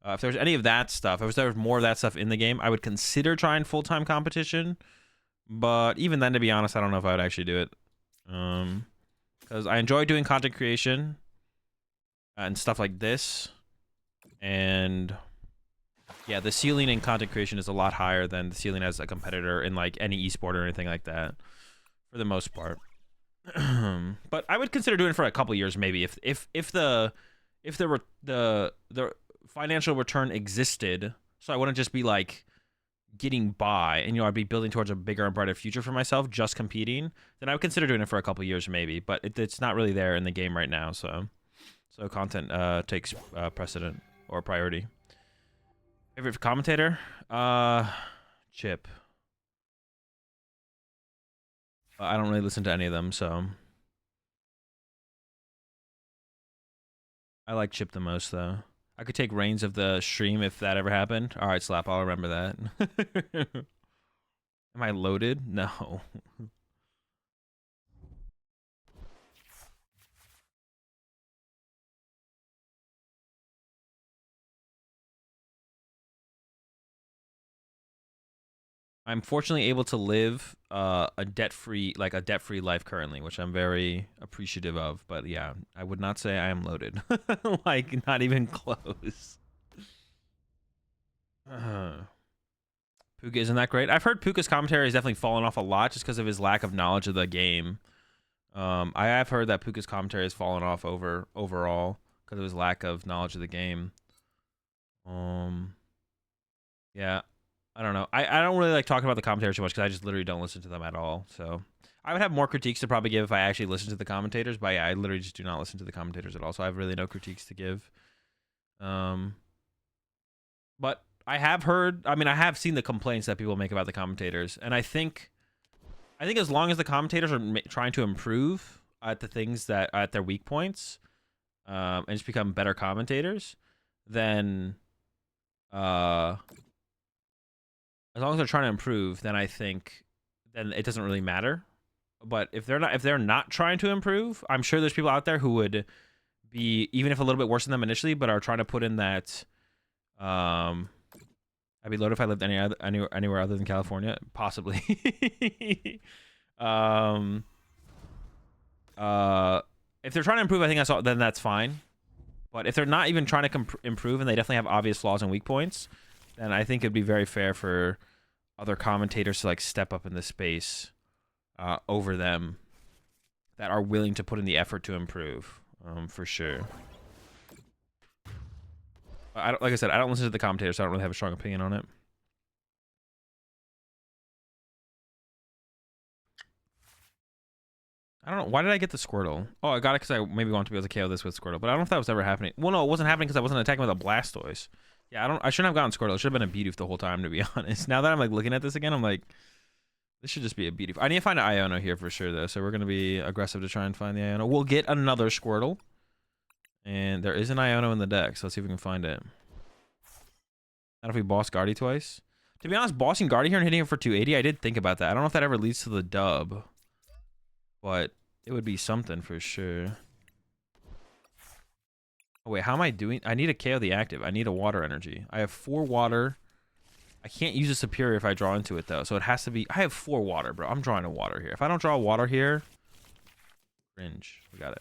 [SPEAKER 1] If there's any of that stuff, if there was more of that stuff in the game, I would consider trying full-time competition. But even then, to be honest, I don't know if I would actually do it. Because I enjoy doing content creation and stuff like this. And yeah, the ceiling in content creation is a lot higher than the ceiling as a competitor in like any esport or anything like that, for the most part. But I would consider doing it for a couple years, maybe if the financial return existed, so I wouldn't just be like getting by, and I'd be building towards a bigger and brighter future for myself, just competing. Then I would consider doing it for a couple years, maybe. But it's not really there in the game right now, so content takes precedent or priority. Favorite commentator? Chip. I don't really listen to any of them, so I like Chip the most, though. I could take reins of the stream if that ever happened. All right, Slap, I'll remember that. Am I loaded? No. I'm fortunately able to live a debt-free life currently, which I'm very appreciative of. But yeah, I would not say I am loaded. Like, not even close. Puka isn't that great. I've heard Puka's commentary has definitely fallen off a lot just because of his lack of knowledge of the game. I have heard that Puka's commentary has fallen off overall because of his lack of knowledge of the game. Yeah, I don't know. I don't really like talking about the commentary too much because I just literally don't listen to them at all. So I would have more critiques to probably give if I actually listened to the commentators, but yeah, I literally just do not listen to the commentators at all. So I have really no critiques to give. But I have heard. I mean, I have seen the complaints that people make about the commentators, and I think as long as the commentators are trying to improve at the things that at their weak points, and just become better commentators, then as long as they're trying to improve, then I think then it doesn't really matter. But if they're not trying to improve, I'm sure there's people out there who would be, even if a little bit worse than them initially, but are trying to put in that I'd be loaded if I lived anywhere other than California, possibly. If they're trying to improve, I think then that's fine. But if they're not even trying to improve and they definitely have obvious flaws and weak points, then I think it'd be very fair for other commentators to like step up in the space over them that are willing to put in the effort to improve, for sure. Like I said, I don't listen to the commentators, so I don't really have a strong opinion on it. I don't know. Why did I get the Squirtle? Oh, I got it because I maybe want to be able to KO this with Squirtle, but I don't know if that was ever happening. Well, no, it wasn't happening because I wasn't attacking with a Blastoise. Yeah, I shouldn't have gotten Squirtle. It should have been a Bidoof the whole time, to be honest. Now that I'm like looking at this again, I'm like, this should just be a Bidoof. I need to find an Iono here for sure, though, so we're going to be aggressive to try and find the Iono. We'll get another Squirtle, and there is an Iono in the deck, so let's see if we can find it. Not if we boss Guardy twice. To be honest, bossing Guardy here and hitting him for 280, I did think about that. I don't know if that ever leads to the dub, but it would be something for sure. Oh, wait, how am I doing? I need to KO the active. I need a water energy. I have 4 water. I can't use a superior if I draw into it, though. So it has to be... I have 4 water, bro. I'm drawing a water here. If I don't draw a water here... Cringe. We got it.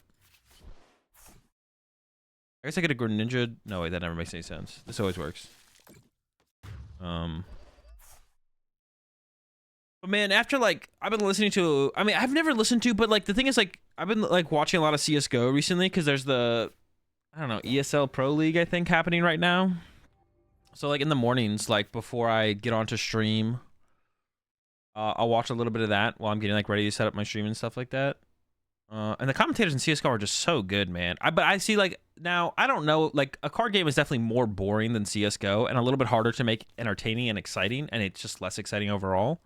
[SPEAKER 1] I guess I get a Greninja... No, wait, that never makes any sense. This always works. But man, after like I've been listening to, I mean, I've never listened to, but like the thing is, like I've been like watching a lot of CS:GO recently because there's the, I don't know, ESL Pro League I think happening right now. So like in the mornings, like before I get onto stream, I'll watch a little bit of that while I'm getting like ready to set up my stream and stuff like that. And the commentators in CS:GO are just so good, man. But I see like now, I don't know, like a card game is definitely more boring than CS:GO and a little bit harder to make entertaining and exciting, and it's just less exciting overall.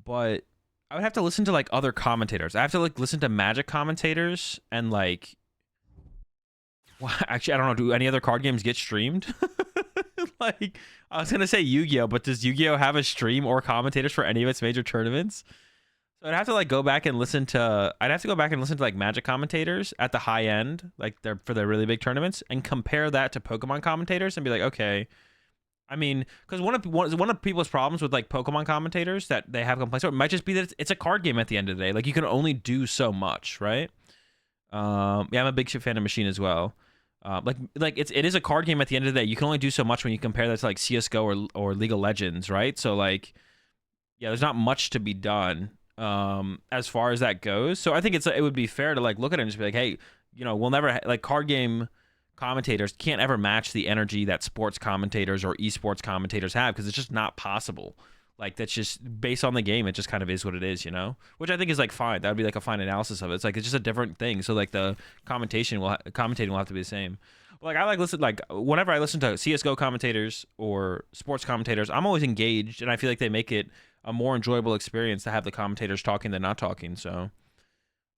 [SPEAKER 1] But I would have to listen to like other commentators. I have to like listen to Magic commentators and like, well, actually, I don't know. Do any other card games get streamed? Like, I was gonna say Yu-Gi-Oh, but does Yu-Gi-Oh have a stream or commentators for any of its major tournaments? So I'd have to like go back and listen to. I'd have to go back and listen to like Magic commentators at the high end, like for their really big tournaments, and compare that to Pokemon commentators and be like, okay. I mean, because one of people's problems with like Pokemon commentators that they have complaints about might just be that it's a card game at the end of the day. Like you can only do so much, right? Yeah, I'm a big fan of Machine as well. Like it is a card game at the end of the day. You can only do so much when you compare that to like CS:GO or League of Legends, right? So like, yeah, there's not much to be done as far as that goes. So I think it would be fair to like look at it and just be like, hey, you know, we'll never like card game commentators can't ever match the energy that sports commentators or esports commentators have because it's just not possible. Like that's just based on the game. It just kind of is what it is, you know. Which I think is like fine. That would be like a fine analysis of it. It's like it's just a different thing. So like the commentating will have to be the same. Like I like whenever I listen to CS:GO commentators or sports commentators, I'm always engaged, and I feel like they make it a more enjoyable experience to have the commentators talking than not talking. So,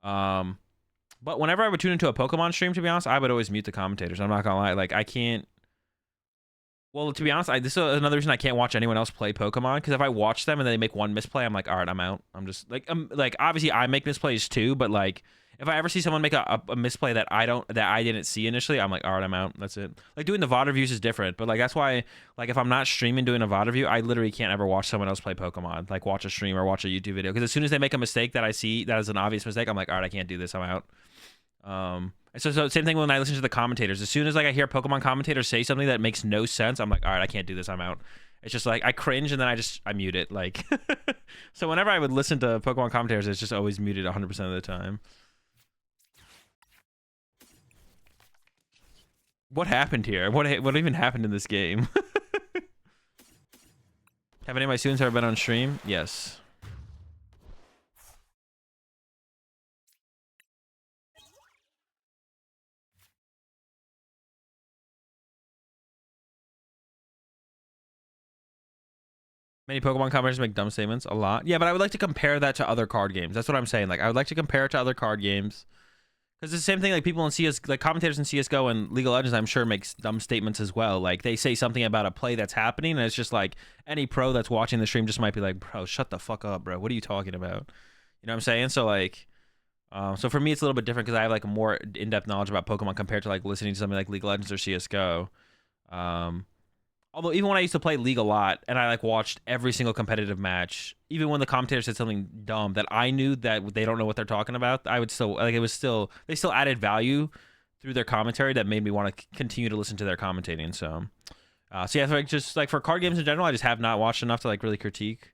[SPEAKER 1] but whenever I would tune into a Pokemon stream, to be honest, I would always mute the commentators. I'm not gonna lie. Like I can't. Well, to be honest, this is another reason I can't watch anyone else play Pokemon, because if I watch them and they make one misplay, I'm like, all right, I'm out. I'm just like obviously I make misplays too, but like if I ever see someone make a misplay that I didn't see initially, I'm like, all right, I'm out. That's it. Like doing the VOD reviews is different, but like that's why like if I'm not streaming doing a VOD review, I literally can't ever watch someone else play Pokemon, like watch a stream or watch a YouTube video, because as soon as they make a mistake that I see that is an obvious mistake, I'm like, all right, I can't do this. I'm out. So same thing when I listen to the commentators. As soon as like I hear Pokemon commentators say something that makes no sense, I'm like, all right, I can't do this. I'm out. It's just like I cringe and then I mute it. Like, so whenever I would listen to Pokemon commentators, it's just always muted 100% of the time. What happened here? What even happened in this game? Have any of my students ever been on stream? Yes. Many Pokemon commentators make dumb statements. A lot. Yeah, but I would like to compare that to other card games. That's what I'm saying. Like, I would like to compare it to other card games. Because it's the same thing, like people in CS, like commentators in CSGO and League of Legends, I'm sure makes dumb statements as well. Like they say something about a play that's happening, and it's just like any pro that's watching the stream just might be like, bro, shut the fuck up, bro. What are you talking about? You know what I'm saying? So like, so for me, it's a little bit different because I have like a more in-depth knowledge about Pokemon compared to like listening to something like League of Legends or CSGO. Although even when I used to play League a lot and I like watched every single competitive match, even when the commentator said something dumb that I knew that they don't know what they're talking about, I would still like they still added value through their commentary that made me want to continue to listen to their commentating. So yeah, so like just like for card games in general, I just have not watched enough to like really critique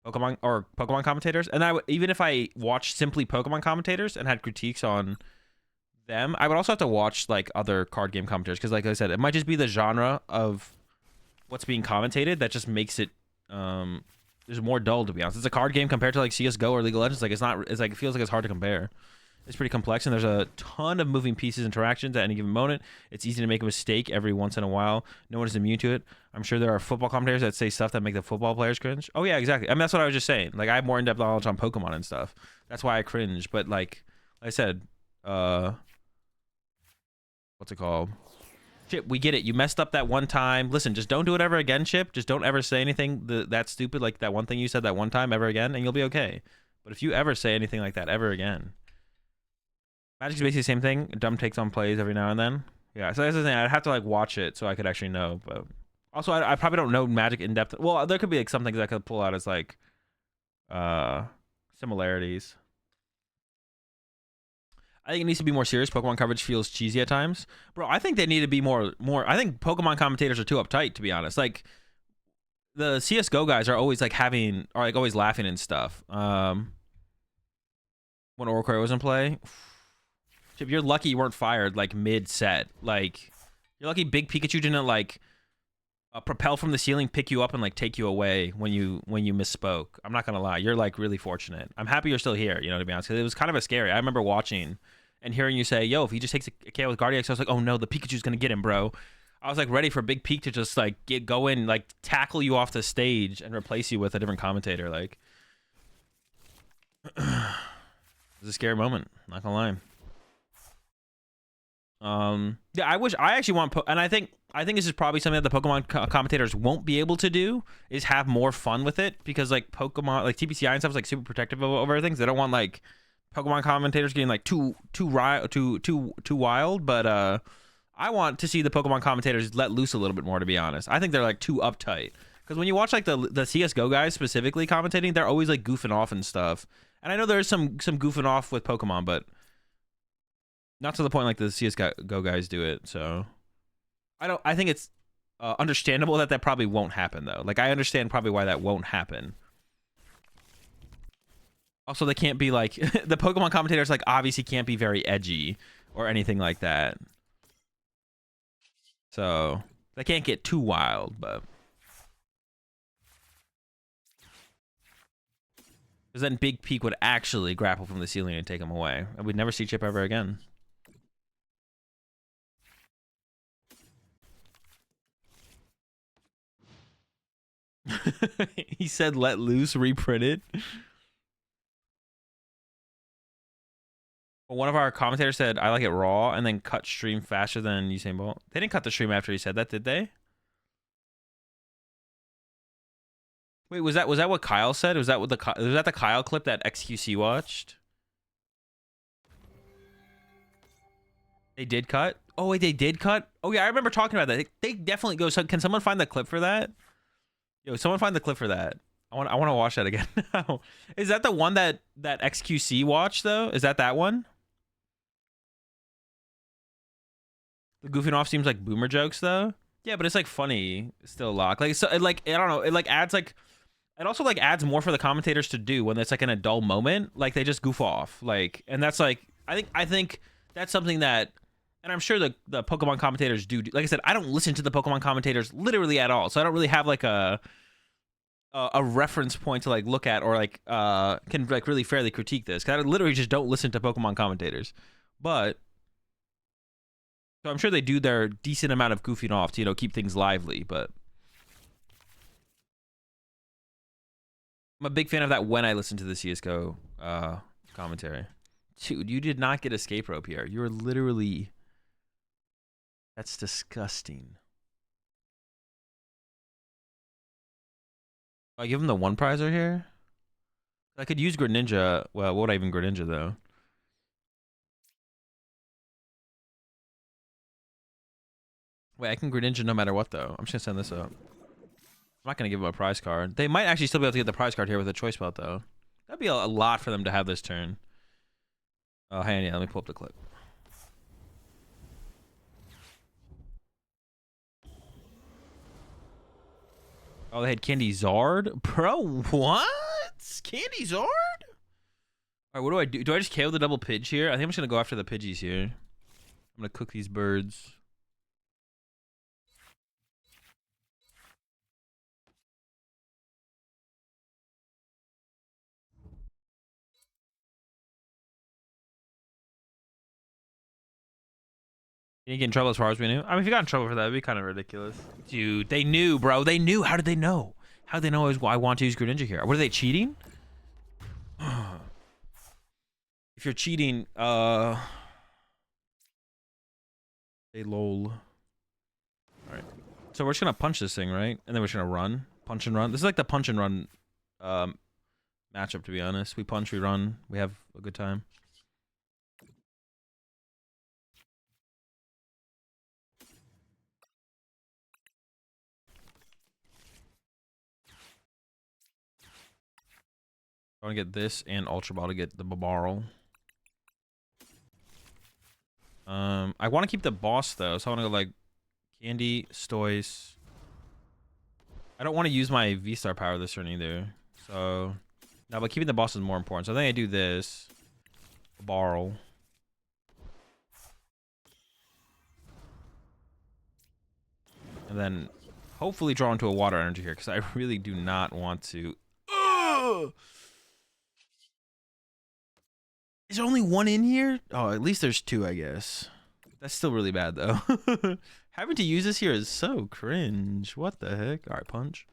[SPEAKER 1] Pokemon commentators. And even if I watched simply Pokemon commentators and had critiques on them, I would also have to watch like other card game commentators, because like I said, it might just be the genre of what's being commentated that just makes it there's more dull, to be honest. It's a card game compared to like CSGO or League of Legends. Like it's like it feels like it's hard to compare. It's pretty complex, and there's a ton of moving pieces, interactions at any given moment. It's easy to make a mistake every once in a while. No one is immune to it. I'm sure there are football commentators that say stuff that make the football players cringe. Oh yeah, exactly. I mean, that's what I was just saying. Like I have more in-depth knowledge on Pokemon and stuff. That's why I cringe. But like I said, what's it called? Chip, we get it. You messed up that one time. Listen, just don't do it ever again, Chip. Just don't ever say anything that stupid, like that one thing you said that one time ever again, and you'll be okay. But if you ever say anything like that ever again, Magic's basically the same thing. Dumb takes on plays every now and then. Yeah, so that's the thing. I'd have to like watch it so I could actually know. But also, I probably don't know Magic in depth. Well, there could be like some things I could pull out as like similarities. I think it needs to be more serious. Pokemon coverage feels cheesy at times. Bro, I think they need to be more I think Pokemon commentators are too uptight, to be honest. Like the CS:GO guys are always like always laughing and stuff. When Orcoy was in play, Chip, you're lucky you weren't fired like mid-set. Like you're lucky Big Pikachu didn't like propel from the ceiling, pick you up, and like take you away when you misspoke. I'm not gonna lie, you're like really fortunate. I'm happy you're still here, you know, to be honest, because it was kind of a scary. I remember watching and hearing you say, yo, if he just takes a KO with Guardiax, I was like, oh no, the Pikachu's gonna get him, bro. I was like ready for Big Peak to just like go in, like tackle you off the stage and replace you with a different commentator. Like it was a scary moment, not gonna lie. Yeah, I actually want, and I think this is probably something that the Pokemon commentators won't be able to do, is have more fun with it, because like Pokemon, like TPCI and stuff is like super protective over everything. So they don't want like Pokemon commentators getting like too wild. But I want to see the Pokemon commentators let loose a little bit more, to be honest. I think they're like too uptight, because when you watch like the CS:GO guys specifically commentating, they're always like goofing off and stuff. And I know there's some goofing off with Pokemon, but not to the point like the CS:GO guys do it. So I think it's understandable that probably won't happen, though. Like I understand probably why that won't happen. Also, they can't be like the Pokemon commentators, like obviously can't be very edgy or anything like that. So they can't get too wild, but because then Big Peak would actually grapple from the ceiling and take him away, and we'd never see Chip ever again. He said let loose, reprinted. One of our commentators said I like it raw, and then cut stream faster than Usain Bolt. They didn't cut the stream after he said that, did they? Wait, was that what Kyle said? Was that the Kyle clip that XQC watched? They did cut? Oh wait, they did cut? Oh yeah, I remember talking about that. They definitely go. So can someone find the clip for that? Yo, someone find the clip for that. I want to watch that again now. Is that the one that XQC watched though? Is that one? The goofing off seems like boomer jokes though. Yeah, but it's like funny still, Lock. Like so, like I don't know. It like adds like, it also like adds more for the commentators to do when it's like in a dull moment. Like they just goof off. Like, and that's like I think that's something that, and I'm sure the Pokemon commentators do. Like I said, I don't listen to the Pokemon commentators literally at all, so I don't really have like a reference point to like look at or like can like really fairly critique this, because I literally just don't listen to Pokemon commentators. But so I'm sure they do their decent amount of goofing off to, you know, keep things lively. But I'm a big fan of that when I listen to the CSGO commentary. Dude, you did not get escape rope here. You were literally, that's disgusting. I give him the one prizer here. I could use Greninja. Well, what would I even Greninja though? Wait, I can Greninja no matter what though. I'm just gonna send this up. I'm not gonna give him a prize card. They might actually still be able to get the prize card here with a choice belt though. That'd be a lot for them to have this turn. Oh, hang on, yeah, let me pull up the clip. Oh, they had Candy Zard? Bro, what? Candy Zard? Alright, what do I do? Do I just KO the double Pidge here? I think I'm just gonna go after the Pidgeys here. I'm gonna cook these birds. Can you get in trouble as far as we knew? I mean, if you got in trouble for that, it'd be kind of ridiculous. Dude, they knew, bro. They knew. How did they know? How did they know I want to use Greninja here? What are they cheating? If you're cheating, hey, lol. Alright. So we're just gonna punch this thing, right? And then we're just gonna run. Punch and run. This is like the punch and run matchup, to be honest. We punch, we run, we have a good time. I want to get this and Ultra Ball to get the Babarl. I want to keep the boss though, so I want to go like Candy, Stoise. I don't want to use my V-Star power this turn either. So, no, but keeping the boss is more important. So I think I do this. Babarl. And then hopefully draw into a water energy here, because I really do not want to. Ugh! Is there only one in here? Oh, at least there's two, I guess. That's still really bad, though. Having to use this here is so cringe. What the heck? All right, punch.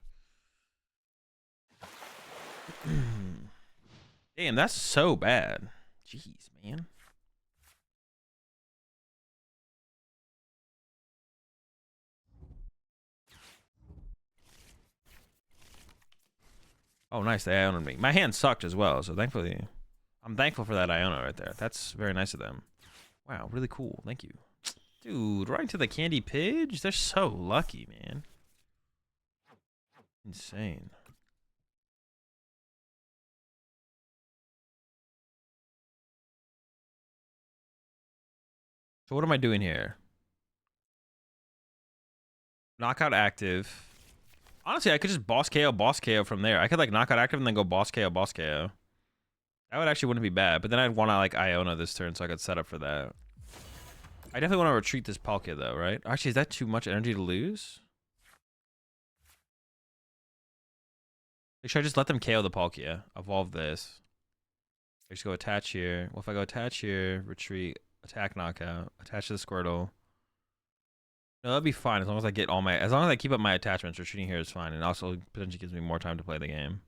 [SPEAKER 1] Damn, that's so bad. Jeez, man. Oh, nice. They Ionoed me. My hand sucked as well, so thankfully, I'm thankful for that Iono right there. That's very nice of them. Wow, really cool. Thank you. Dude, right to the Candy Pidge? They're so lucky, man. Insane. So what am I doing here? Knockout active. Honestly, I could just boss KO from there. I could like knockout active and then go boss KO. That would actually wouldn't be bad, but then I'd want to like Iona this turn so I could set up for that. I definitely want to retreat this Palkia though, right? Actually, is that too much energy to lose? Like, should I just let them KO the Palkia? Evolve this. I just go attach here. Well, if I go attach here, retreat, attack knockout, attach to the Squirtle. No, that'd be fine as long as I get all my, as long as I keep up my attachments. Retreating here is fine, and also potentially gives me more time to play the game.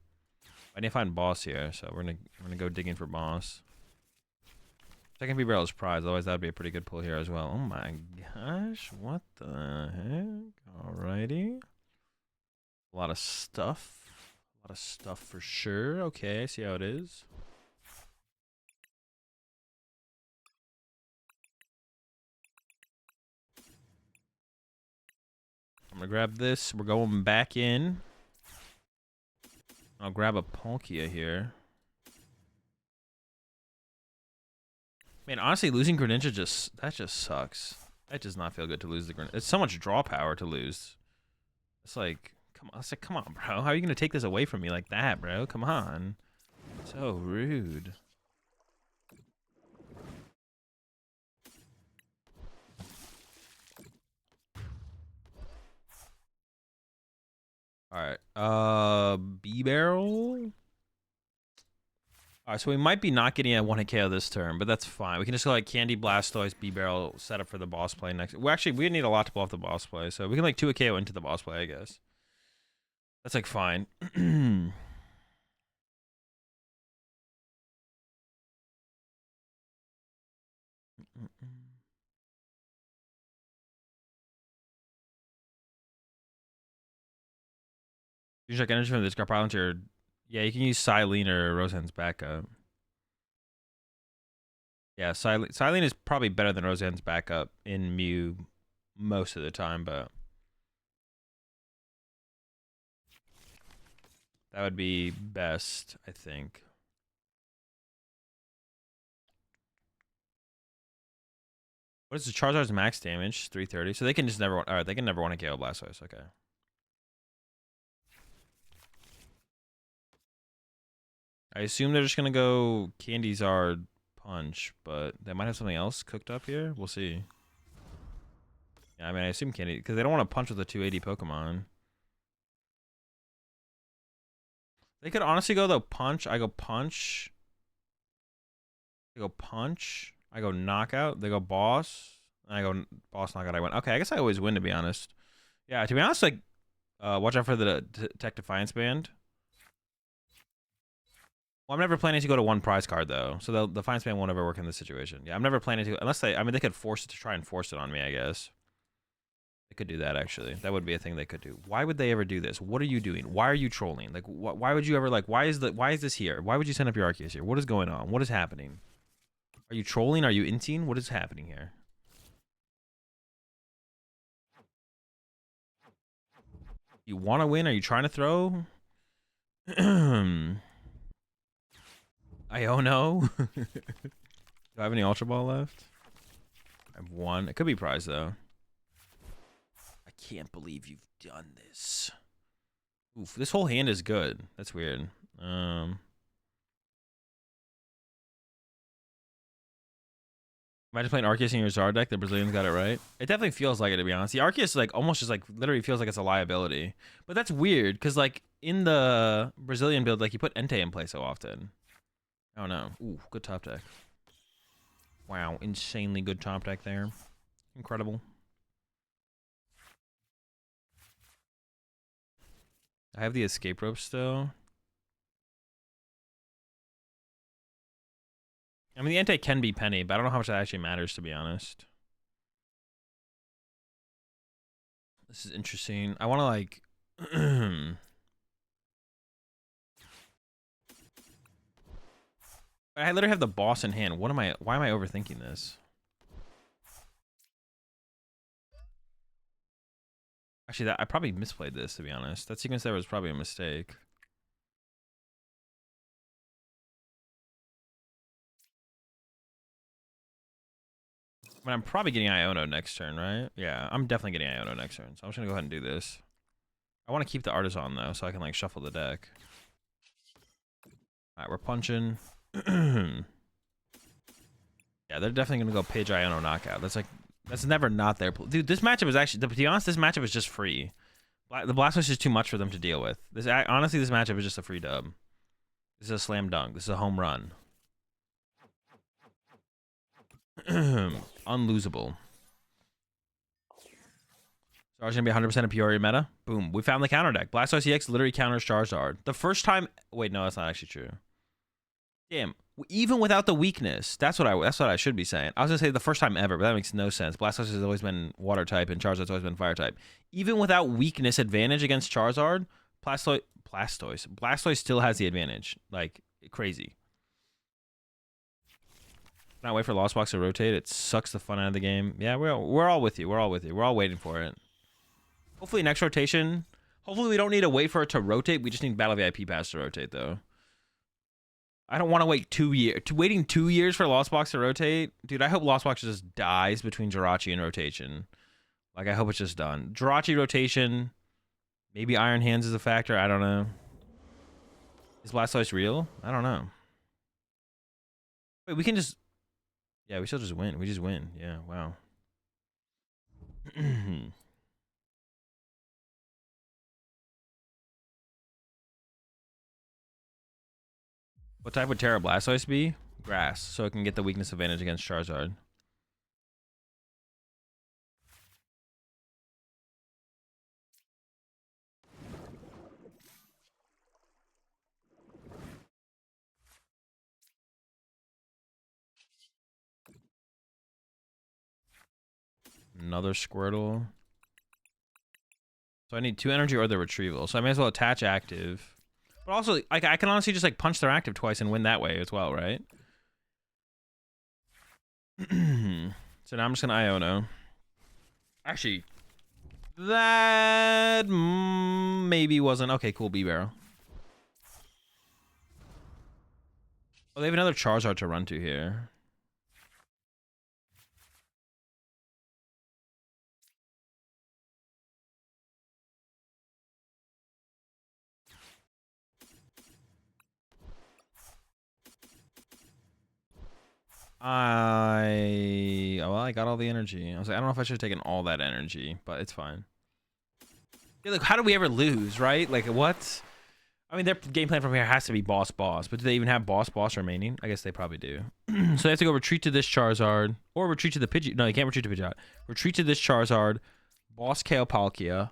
[SPEAKER 1] I need to find boss here, so we're gonna go digging for boss. Second V-Barrel is prize, otherwise that'd be a pretty good pull here as well. Oh my gosh, what the heck? Alrighty. A lot of stuff. lot of stuff for sure. Okay, I see how it is. I'm gonna grab this. We're going back in. I'll grab a Palkia here. Man, honestly, losing Greninja just sucks. That does not feel good to lose the Greninja. It's so much draw power to lose. It's like, come on, bro. How are you gonna take this away from me like that, bro? Come on. So rude. Alright. B-Barrel? Alright, so we might be not getting a 1-hit KO this turn, but that's fine. We can just go like Candy, Blastoise, B-Barrel, set up for the boss play next. Well, actually, we need a lot to pull off the boss play, so we can like 2-hit KO into the boss play, I guess. That's like fine. Use like energy from the discard pile into your... Yeah, you can use Silene or Roseanne's backup. Yeah, Silene is probably better than Roseanne's backup in Mew most of the time, but... that would be best, I think. What is the Charizard's max damage? 330. So they can just never... Alright, they can never want to KO Blastoise. Okay. I assume they're just going to go Candyzard Punch, but they might have something else cooked up here. We'll see. Yeah, I mean, I assume Candy... because they don't want to punch with a 280 Pokemon. They could honestly go, though, Punch. I go Punch. They go Punch. I go Knockout. They go Boss. And I go Boss, Knockout. I win. Okay, I guess I always win, to be honest. Yeah, to be honest, like, watch out for the Tech Defiance Band. Well, I'm never planning to go to one prize card, though. So the Defiance Band won't ever work in this situation. Yeah, I'm never planning to... unless they... I mean, they could force it to try and force it on me, I guess. They could do that, actually. That would be a thing they could do. Why would they ever do this? What are you doing? Why are you trolling? Like, why would you ever, like, why is this here? Why would you send up your Arceus here? What is going on? What is happening? Are you trolling? Are you inting? What is happening here? You want to win? Are you trying to throw? Iono? Do I have any Ultra Ball left? I have one. It could be prize, though. I can't believe you've done this. Oof, this whole hand is good. That's weird. Imagine playing Arceus in your Zard deck. The Brazilians got it right. It definitely feels like it, to be honest. The Arceus, like, almost just, like, literally feels like it's a liability. But that's weird, because, like, in the Brazilian build, like, you put Entei in play so often. I don't know. Ooh, good top deck. Wow, insanely good top deck there. Incredible. I have the escape rope still. I mean, the Entei can be penny, but I don't know how much that actually matters, to be honest. This is interesting. I want to, like... I literally have the boss in hand. Why am I overthinking this? Actually, I probably misplayed this, to be honest. That sequence there was probably a mistake. I mean, I'm probably getting Iono next turn, right? Yeah, I'm definitely getting Iono next turn. So I'm just going to go ahead and do this. I want to keep the Artisan, though, so I can, like, shuffle the deck. Alright, we're punching. Yeah, they're definitely going to go Pidge Iono Knockout. That's never not their... Dude, this matchup is actually... To be honest, this matchup is just free. The Blastoise is too much for them to deal with. Honestly, this matchup is just a free dub. This is a slam dunk. This is a home run. Unlosable. Charizard's gonna be 100% of Peoria meta. Boom. We found the counter deck. Blastoise EX literally counters Charizard. The first time... Wait, no, that's not actually true. Damn. Even without the weakness. That's what I should be saying. I was gonna say the first time ever, but that makes no sense. Blastoise has always been water type and Charizard's always been fire type. Even without weakness advantage against Charizard, Blastoise. Blastoise still has the advantage. Like, crazy. Not wait for Lost Box to rotate. It sucks the fun out of the game. Yeah, we're all with you. We're all with you. We're all waiting for it. Hopefully next rotation. Hopefully we don't need to wait for it to rotate. We just need Battle VIP Pass to rotate, though. I don't want to wait 2 years. Waiting 2 years for Lost Box to rotate? Dude, I hope Lost Box just dies between Jirachi and rotation. Like, I hope it's just done. Jirachi rotation. Maybe Iron Hands is a factor. I don't know. Is Blastoise real? I don't know. Wait, we can just... Yeah, we still just win. We just win. Yeah, wow. What type would Terra Blastoise be? Grass, so it can get the weakness advantage against Charizard. Another Squirtle. So I need 2 energy or the retrieval. So I may as well attach active. But also, I can honestly just like punch their active twice and win that way as well, right? So now I'm just gonna Iono. Actually, that maybe wasn't okay. Cool, B-Barrel. Oh, they have another Charizard to run to here. Well, I got all the energy. I was like, I don't know if I should have taken all that energy, but it's fine. Yeah, like, how do we ever lose, right? Like, what? I mean, their game plan from here has to be boss, but do they even have boss remaining? I guess they probably do. So they have to go retreat to this Charizard, or retreat to the Pidgeot. No, you can't retreat to Pidgeot. Retreat to this Charizard, boss KO Palkia,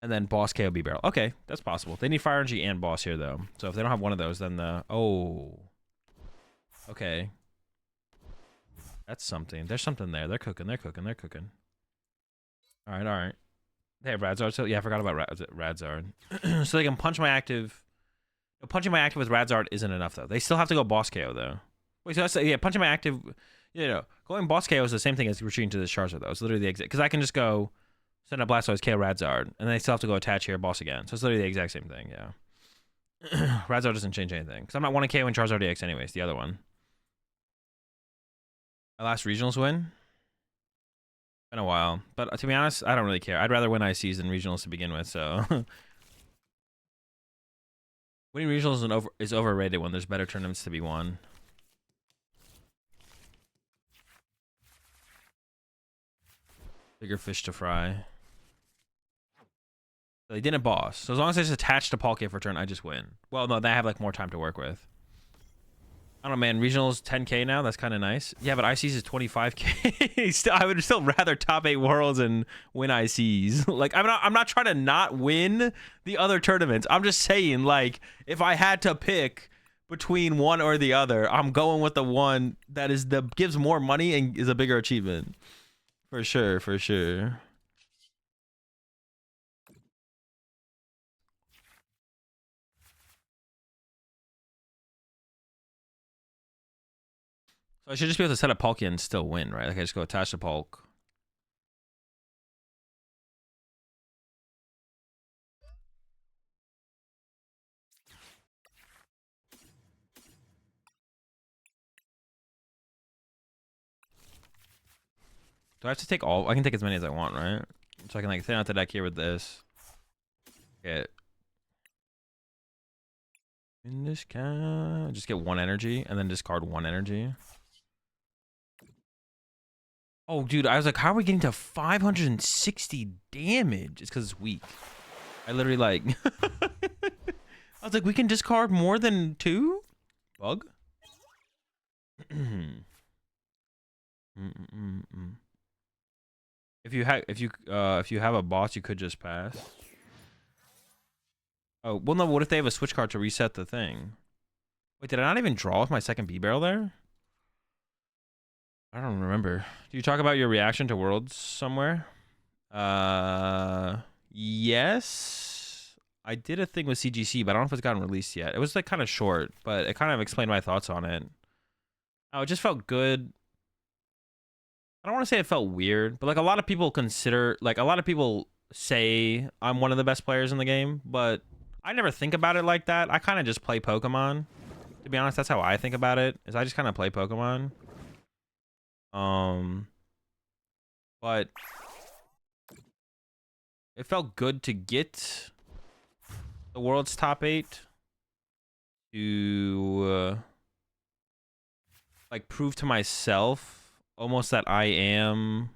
[SPEAKER 1] and then boss KO B-Barrel. Okay, that's possible. They need Fire Energy and boss here, though. So if they don't have one of those, then the... Oh... Okay. That's something. There's something there. They're cooking. They're cooking. They're cooking. All right. They have Radzard. So yeah, I forgot about Radzard. So they can punch my active. Punching my active with Radzard isn't enough though. They still have to go boss KO though. Wait, so that's yeah. Punching my active. You know, going boss KO is the same thing as retreating to this Charizard though. It's literally the exact. Because I can just go send a Blastoise KO Radzard, and they still have to go attach here boss again. So it's literally the exact same thing. Yeah. Radzard doesn't change anything because I'm not 1 KO in Charizard EX anyways. The other one. My last regionals win? Been a while. But to be honest, I don't really care. I'd rather win ICs than regionals to begin with, so. Winning regionals is overrated when there's better tournaments to be won. Bigger fish to fry. They didn't boss. So as long as I just attach to Palkia for turn, I just win. Well, no, they have like more time to work with. I don't know, man. Regionals 10K now. That's kind of nice. Yeah, but ICs is 25K. I would still rather top 8 worlds and win ICs. Like, I'm not trying to not win the other tournaments. I'm just saying, like, if I had to pick between one or the other, I'm going with the one that gives more money and is a bigger achievement. For sure, for sure. So I should just be able to set up Palkia and still win, right? Like I just go attach to Palk. Do I have to take all? I can take as many as I want, right? So I can like thin out the deck here with this. Get in this guy. Just get 1 energy and then discard 1 energy. Oh, dude, I was like, how are we getting to 560 damage? It's because it's weak. I literally like... I was like, we can discard more than 2? Bug? If you have a boss, you could just pass. Oh, well, no, what if they have a switch card to reset the thing? Wait, did I not even draw with my second B-Barrel there? I don't remember. Do you talk about your reaction to Worlds somewhere? Yes. I did a thing with CGC, but I don't know if it's gotten released yet. It was like kind of short, but it kind of explained my thoughts on it. Oh, it just felt good. I don't want to say it felt weird, but like a lot of people say I'm one of the best players in the game, but I never think about it like that. I kind of just play Pokemon. To be honest, that's how I think about it. Is I just kind of play Pokemon. But it felt good to get the world's top 8 to like prove to myself almost that I am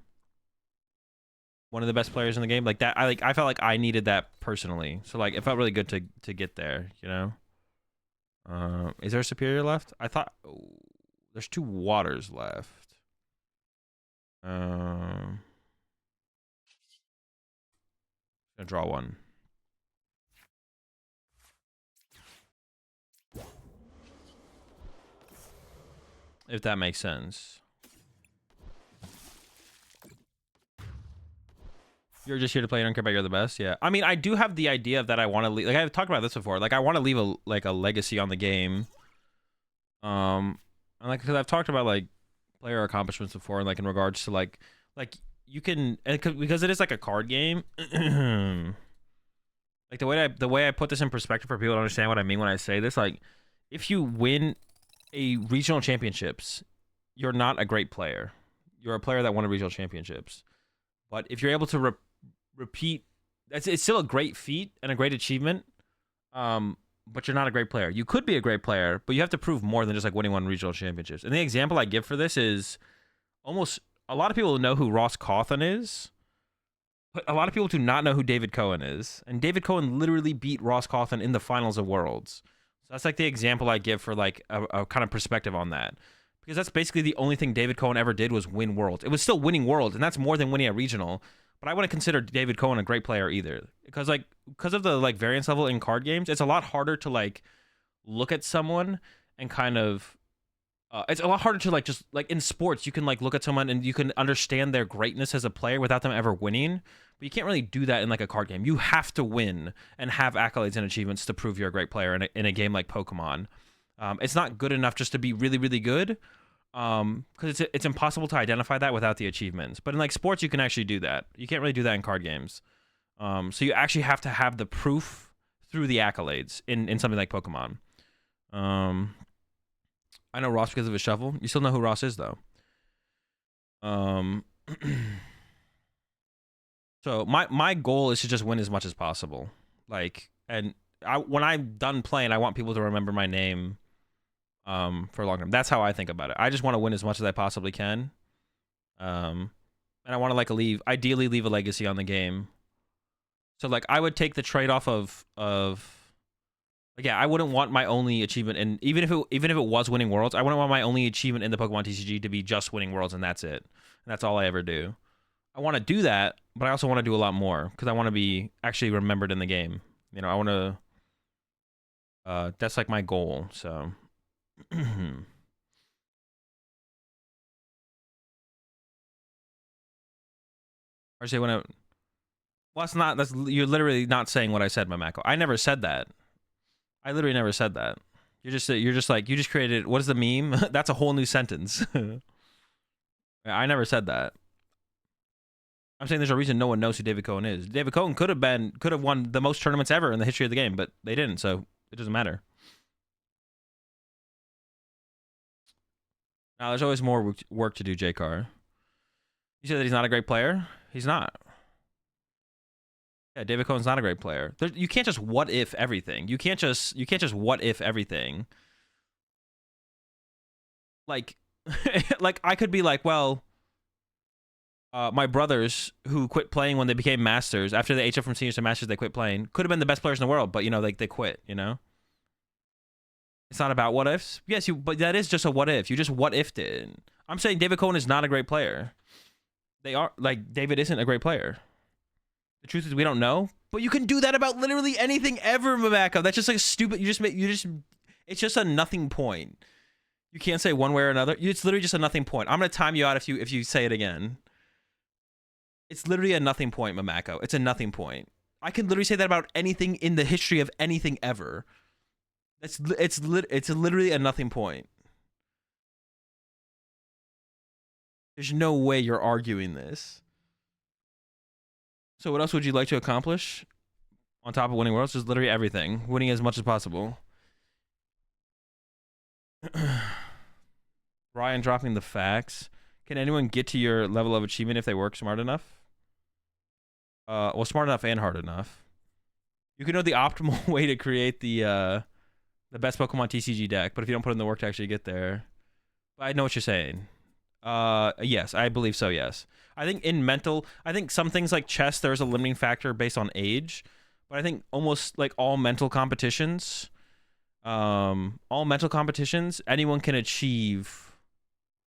[SPEAKER 1] one of the best players in the game. Like that, I felt like I needed that personally. So like it felt really good to get there, you know? Is there a superior left? I thought there's 2 waters left. Gonna draw one. If that makes sense. You're just here to play. I don't care about you're the best. Yeah. I mean, I do have the idea of that I want to leave. Like I've talked about this before. Like I want to leave a legacy on the game. And like because I've talked about like player accomplishments before, and like in regards to like you can because it is like a card game. Like the way I put this in perspective for people to understand what I mean when I say this, like if you win a regional championships, you're not a great player. You're a player that won a regional championships. But if you're able to repeat, it's still a great feat and a great achievement. But you're not a great player. You could be a great player, but you have to prove more than just like winning one regional championships. And the example I give for this is almost a lot of people know who Ross Cawthon is, but a lot of people do not know who David Cohen is. And David Cohen literally beat Ross Cawthon in the finals of Worlds. So that's like the example I give for like a kind of perspective on that. Because that's basically the only thing David Cohen ever did was win Worlds. It was still winning Worlds, and that's more than winning a regional. But I wouldn't consider David Cohen a great player either. Because of the like variance level in card games, it's a lot harder to like look at someone and kind of it's a lot harder to like just like in sports you can like look at someone and you can understand their greatness as a player without them ever winning. But you can't really do that in like a card game. You have to win and have accolades and achievements to prove you're a great player in a game like Pokemon. It's not good enough just to be really, really good. Because it's impossible to identify that without the achievements. But in like sports, you can actually do that. You can't really do that in card games. So you actually have to have the proof through the accolades in something like Pokemon. I know Ross because of his shuffle. You still know who Ross is though. So my goal is to just win as much as possible. Like, and when I'm done playing, I want people to remember my name. For a long time. That's how I think about it. I just want to win as much as I possibly can. And I want to like ideally leave a legacy on the game. So like I would take the trade-off of yeah, I wouldn't want my only achievement, and even if it was winning Worlds, I wouldn't want my only achievement in the Pokemon TCG to be just winning Worlds and that's it. And that's all I ever do. I want to do that, but I also want to do a lot more because I want to be actually remembered in the game. You know, I want to that's like my goal, so or say when I, well, you're literally not saying what I said, Mamako. I never said that. I literally never said that. You just created, what is the meme? That's a whole new sentence. I never said that. I'm saying there's a reason no one knows who David Cohen is. David Cohen could have won the most tournaments ever in the history of the game, but they didn't, so it doesn't matter. Now, there's always more work to do, J-Car. You said that he's not a great player? He's not. Yeah, David Cohen's not a great player. You can't just what if everything. You can't just what if everything. Like, like I could be like, well, my brothers who quit playing when they became masters after they HF from seniors to masters, they quit playing. Could have been the best players in the world, but you know, like they quit. You know. It's not about what ifs. Yes, but that is just a what if. You just what ifed it. I'm saying David Cohen is not a great player. They are like David isn't a great player. The truth is we don't know. But you can do that about literally anything ever, Mamako. That's just like stupid. It's just a nothing point. You can't say one way or another. It's literally just a nothing point. I'm gonna time you out if you say it again. It's literally a nothing point, Mamako. It's a nothing point. I can literally say that about anything in the history of anything ever. It's literally a nothing point. There's no way you're arguing this. So what else would you like to accomplish on top of winning worlds? Just literally everything. Winning as much as possible. Ryan dropping the facts. Can anyone get to your level of achievement if they work smart enough? Well, smart enough and hard enough. You can know the optimal way to create the best Pokemon TCG deck, but if you don't put in the work to actually get there, I know what you're saying. Yes, I believe so. Yes, I think some things like chess, there's a limiting factor based on age, but I think almost like all mental competitions, anyone can achieve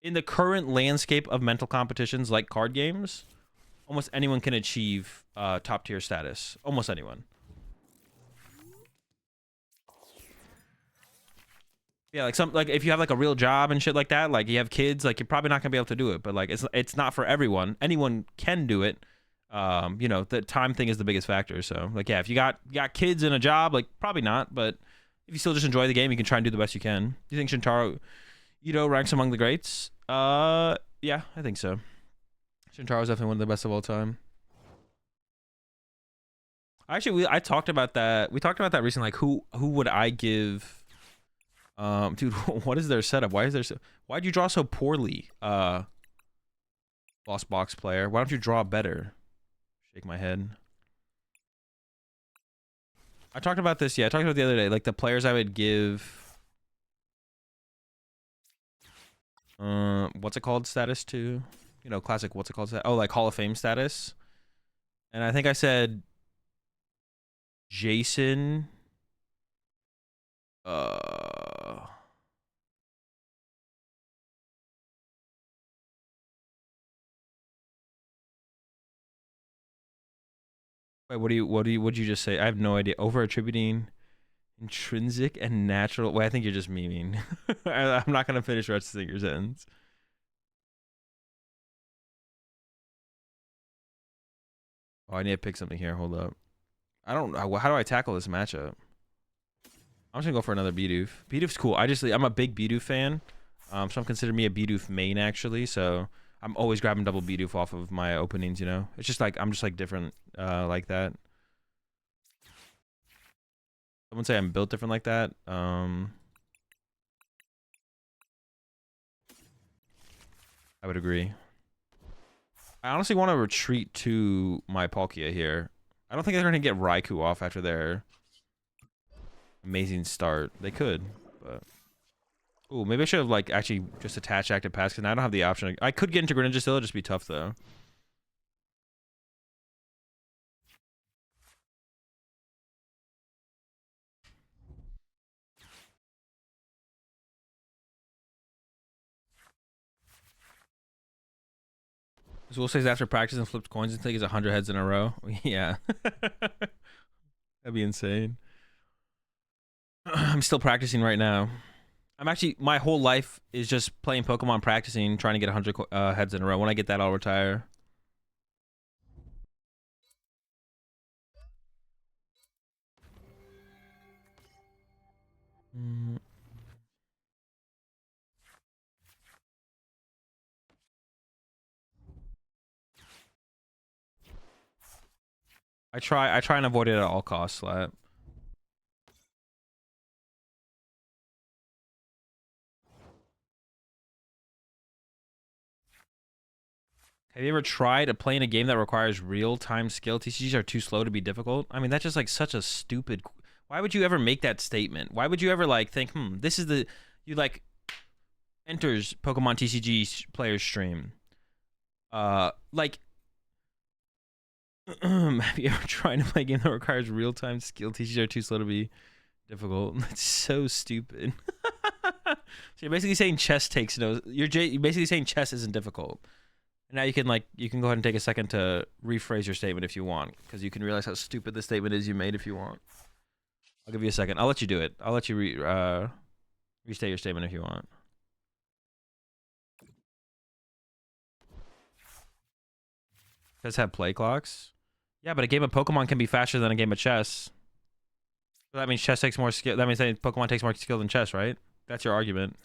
[SPEAKER 1] in the current landscape of mental competitions like card games. Almost anyone can achieve top tier status. Almost anyone. Yeah, like if you have like a real job and shit like that, like you have kids, like you're probably not gonna be able to do it. But like it's not for everyone. Anyone can do it. You know, the time thing is the biggest factor. So like yeah, if you got kids and a job, like probably not. But if you still just enjoy the game, you can try and do the best you can. Do you think Shintaro Ito ranks among the greats? Yeah, I think so. Shintaro's definitely one of the best of all time. Actually, I talked about that. We talked about that recently. Like, who would I give? Dude, what is their setup? Why'd you draw so poorly? Lost box player. Why don't you draw better? Shake my head. I talked about this. Yeah, I talked about it the other day. Like the players I would give. What's it called? Status to. You know, classic. What's it called? Oh, like Hall of Fame status. And I think I said Jason. Wait, what'd you just say? I have no idea. Over attributing intrinsic and natural. Wait, I think you're just memeing. I'm not gonna finish the rest of your sentence. Oh, I need to pick something here. Hold up. I don't know. How do I tackle this matchup? I'm just gonna go for another Bidoof. Bidoof's cool. I'm a big Bidoof fan. Some consider me a Bidoof main actually. So I'm always grabbing double Bidoof off of my openings. You know, it's just like I'm just like different like that. I wouldn't say I'm built different like that. I would agree. I honestly want to retreat to my Palkia here. I don't think they're going to get Raikou off after their amazing start. They could, but... Ooh, maybe I should have, like, actually just attached Active Pass, because now I don't have the option. I could get into Greninja still, it'd just be tough, though. Will says after practice and flipped coins until he gets 100 heads in a row. Yeah. That'd be insane. I'm still practicing right now. I'm actually, my whole life is just playing Pokemon, practicing, trying to get 100 heads in a row. When I get that, I'll retire. I try and avoid it at all costs, Slap. Have you ever tried playing a game that requires real-time skill? TCGs are too slow to be difficult. I mean, that's just like such a stupid... Why would you ever make that statement? Why would you ever like think, this is the... You like... Enters Pokemon TCG player's stream. Like... have you ever tried to play a game that requires real-time skill? TCGs are too slow to be difficult. That's so stupid. So you're basically saying chess takes no... You're basically saying chess isn't difficult. Now you can go ahead and take a second to rephrase your statement if you want, because you can realize how stupid the statement is you made if you want. I'll give you a second. I'll let you do it. I'll let you restate your statement if you want. Does have play clocks? Yeah, but a game of Pokemon can be faster than a game of chess. So that means chess takes more skill. That means that Pokemon takes more skill than chess, right? That's your argument.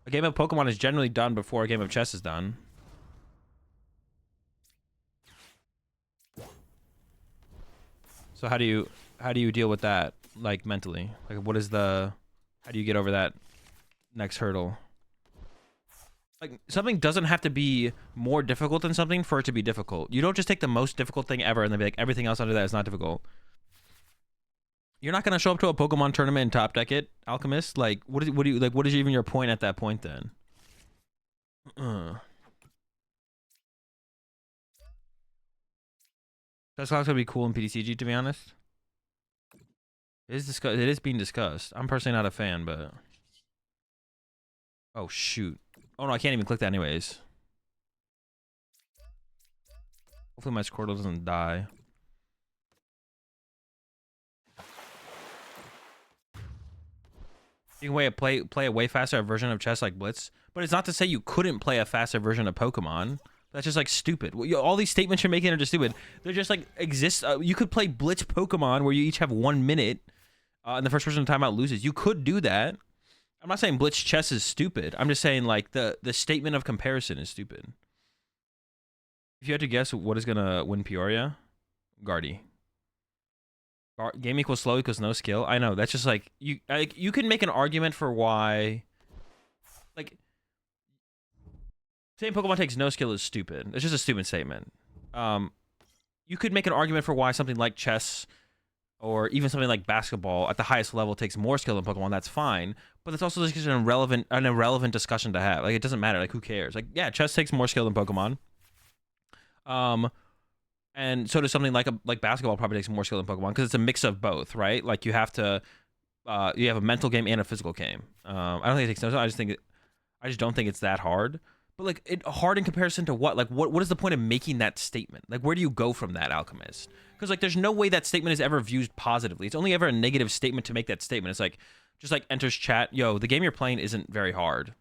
[SPEAKER 1] A game of Pokemon is generally done before a game of chess is done. So how do you deal with that, like, mentally? Like, what is the, how do you get over that next hurdle? Like, something doesn't have to be more difficult than something for it to be difficult. You don't just take the most difficult thing ever and then be like, everything else under that is not difficult. You're not gonna show up to a Pokemon tournament and top deck it, Alchemist. Like, what is even your point at that point then? Chess clock's gonna be cool in PTCG, to be honest. It is being discussed. I'm personally not a fan, but oh shoot. Oh no, I can't even click that anyways. Hopefully my Squirtle doesn't die. You can play a way faster version of chess like Blitz, but it's not to say you couldn't play a faster version of Pokemon. That's just like stupid. All these statements you're making are just stupid. They're just like exist. You could play Blitz Pokemon where you each have 1 minute, and the first person to timeout loses. You could do that. I'm not saying Blitz chess is stupid. I'm just saying like the statement of comparison is stupid. If you had to guess what is gonna win Peoria, Guardy. Game equals slow equals no skill. I know, that's just like you can make an argument for why, like, saying Pokemon takes no skill is stupid. It's just a stupid statement. You could make an argument for why something like chess or even something like basketball at the highest level takes more skill than Pokemon. That's fine, but it's also just an irrelevant discussion to have. Like, it doesn't matter. Like, who cares? Like, yeah, chess takes more skill than Pokemon. And so does something like basketball probably takes more skill than Pokemon because it's a mix of both, right? Like, you have to, you have a mental game and a physical game. I don't think it takes no. I just don't think it's that hard. But like, hard in comparison to what? Like, what is the point of making that statement? Like, where do you go from that, Alchemist? Because like, there's no way that statement is ever viewed positively. It's only ever a negative statement to make that statement. It's like, just like enters chat, yo, the game you're playing isn't very hard.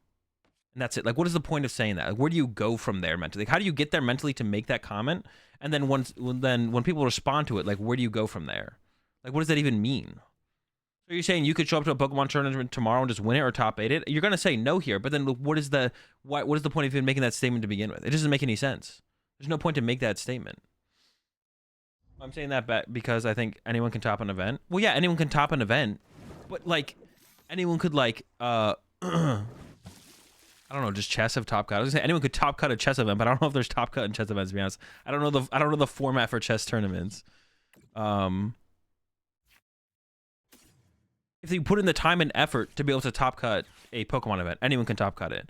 [SPEAKER 1] And that's it. Like, what is the point of saying that? Like, where do you go from there mentally? Like, how do you get there mentally to make that comment? And then when people respond to it, like, where do you go from there? Like, what does that even mean? So you're saying you could show up to a Pokemon tournament tomorrow and just win it or top 8 it? You're gonna say no here, but then what is the point of even making that statement to begin with? It doesn't make any sense. There's no point to make that statement. I'm saying that because I think anyone can top an event. Well, yeah, anyone can top an event, but like, anyone could like I don't know, just chess have top cut. I was gonna say anyone could top cut a chess event, but I don't know if there's top cut in chess events, to be honest. I don't know the format for chess tournaments. If you put in the time and effort to be able to top cut a Pokemon event, anyone can top cut it.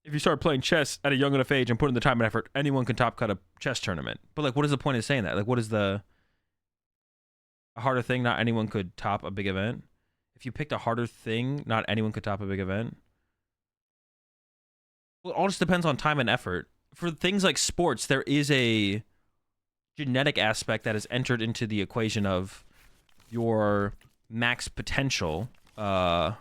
[SPEAKER 1] If you start playing chess at a young enough age and put in the time and effort, anyone can top cut a chess tournament. But like, what is the point of saying that? Like, what is a harder thing? Not anyone could top a big event. If you picked a harder thing, not anyone could top a big event. Well, it all just depends on time and effort. For things like sports, there is a genetic aspect that is entered into the equation of your max potential. There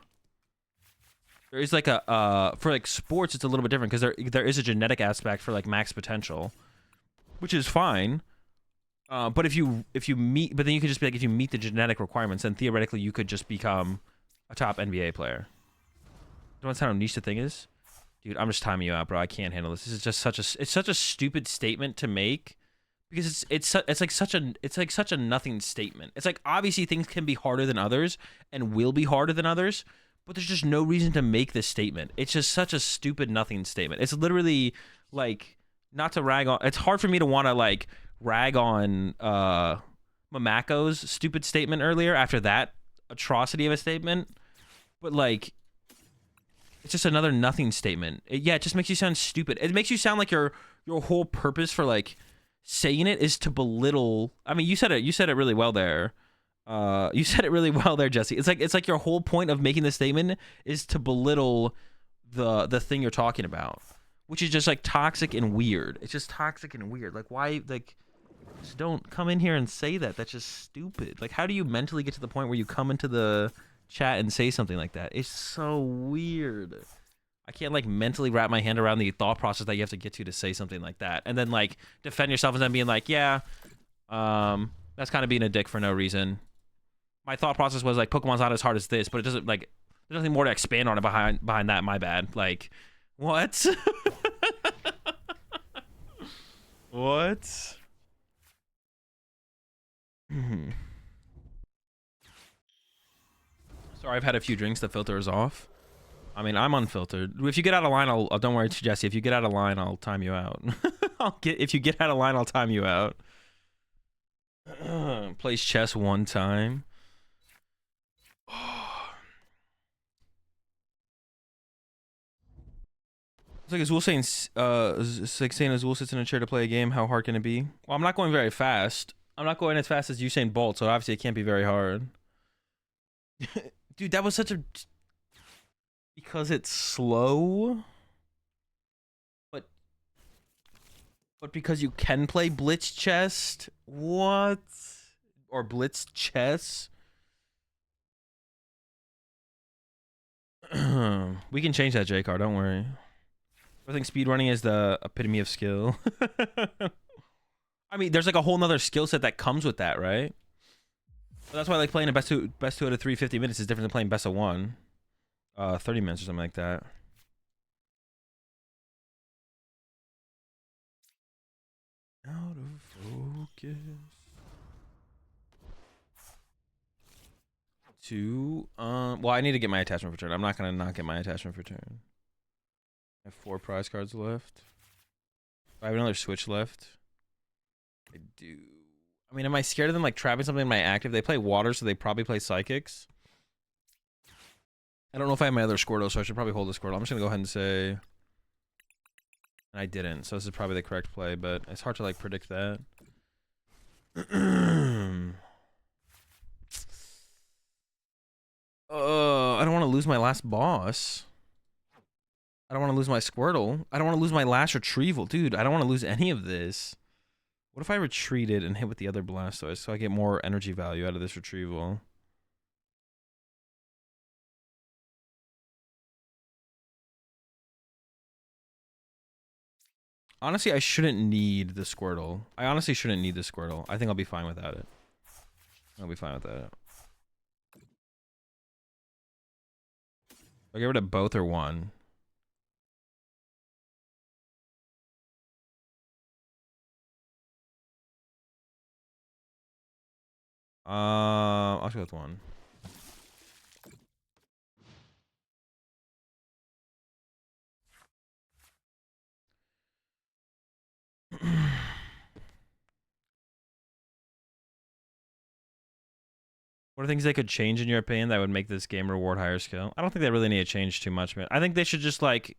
[SPEAKER 1] is like a for like sports, it's a little bit different because there is a genetic aspect for like max potential, which is fine. But then you could just be like, if you meet the genetic requirements, then theoretically you could just become a top NBA player. You know how niche the thing is? Dude, I'm just timing you out, bro. I can't handle this. This is just such a stupid statement to make because it's like such a nothing statement. It's like, obviously things can be harder than others and will be harder than others, but there's just no reason to make this statement. It's just such a stupid nothing statement. It's literally like, not to rag on. It's hard for me to want to like rag on Mamako's stupid statement earlier after that atrocity of a statement, but like, it's just another nothing statement. It just makes you sound stupid. It makes you sound like your whole purpose for like saying it is to belittle. I mean, you said it really well there. You said it really well there, Jesse. It's like your whole point of making this statement is to belittle the thing you're talking about, which is just like toxic and weird. It's just toxic and weird. Like, why? Like, just don't come in here and say that. That's just stupid. Like, how do you mentally get to the point where you come into the chat and say something like that? It's so weird. I can't like mentally wrap my hand around the thought process that you have to get to say something like that, and then like defend yourself and then being like, yeah, that's kind of being a dick for no reason. My thought process was like, Pokemon's not as hard as this, but it doesn't like. There's nothing more to expand on it behind that. My bad. Like, what? What? Sorry, I've had a few drinks. The filter is off. I mean, I'm unfiltered. If you get out of line, I'll don't worry, Jesse. If you get out of line, I'll time you out. If you get out of line, I'll time you out. Plays chess one time. It's like Azul saying, Azul sits in a chair to play a game. How hard can it be? Well, I'm not going very fast. I'm not going as fast as Usain Bolt, so obviously it can't be very hard. Dude, that was such a... Because it's slow? But because you can play Blitz Chess? What? Or Blitz Chess? We can change that, J-Car, don't worry. I think speedrunning is the epitome of skill. I mean, there's like a whole nother skill set that comes with that, right? But that's why like playing a best two out of 350 minutes is different than playing best of 1. 30 minutes or something like that. Out of focus. 2. Well, I need to get my attachment return. I'm not gonna not get my attachment return. I have 4 prize cards left. I have another switch left. I do. I mean, am I scared of them like trapping something in my active? They play water, so they probably play psychics. I don't know if I have my other Squirtle, so I should probably hold the Squirtle. I'm just gonna go ahead and say... And I didn't, so this is probably the correct play, but it's hard to like predict that. I don't want to lose my last boss. I don't want to lose my Squirtle. I don't want to lose my last retrieval. Dude, I don't want to lose any of this. What if I retreated and hit with the other Blastoise so I get more energy value out of this retrieval? Honestly, I shouldn't need the Squirtle. I honestly shouldn't need the Squirtle. I think I'll be fine without it. I'll be fine with that. I'll get rid of both or one. I'll go with one. What are things they could change in your opinion that would make this game reward higher skill? I don't think they really need to change too much, man. I think they should just like...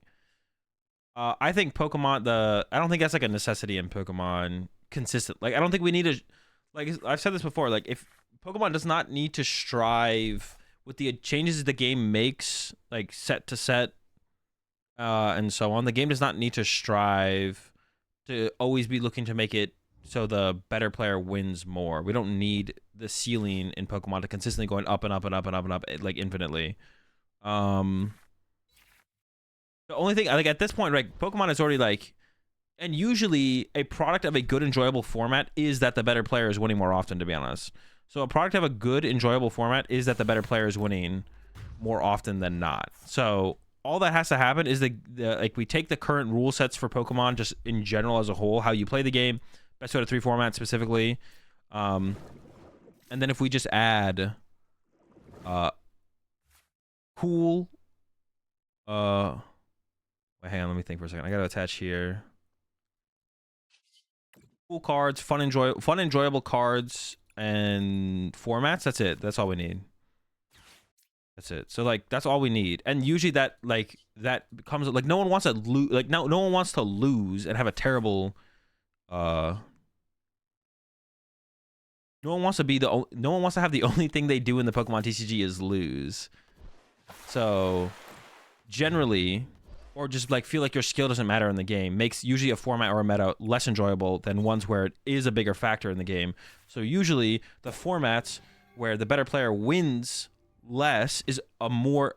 [SPEAKER 1] I think Pokemon, I don't think that's like a necessity in Pokemon consistent. Like, I don't think we need to... Like, I've said this before, like, if Pokemon does not need to strive with the changes the game makes, like, set to set, and so on, the game does not need to strive to always be looking to make it so the better player wins more. We don't need the ceiling in Pokemon to consistently going up and up and up and up and up, like, infinitely. The only thing, like, at this point, right, Pokemon is already, like... And usually, a product of a good, enjoyable format is that the better player is winning more often, to be honest. So a product of a good, enjoyable format is that the better player is winning more often than not. So all that has to happen is like we take the current rule sets for Pokemon just in general as a whole, how you play the game, best out of 3 format specifically. And then if we just add cool... Wait, hang on, let me think for a second. I gotta attach here. Cool cards, fun, enjoyable cards, and formats. That's it. That's all we need. That's it. So like, that's all we need. And usually that like that becomes like no one wants to lose. Like no one wants to lose and have a terrible. No one wants to be no one wants to have the only thing they do in the Pokemon TCG is lose. So generally. Or just like feel like your skill doesn't matter in the game makes usually a format or a meta less enjoyable than ones where it is a bigger factor in the game. So usually the formats where the better player wins less is a lot more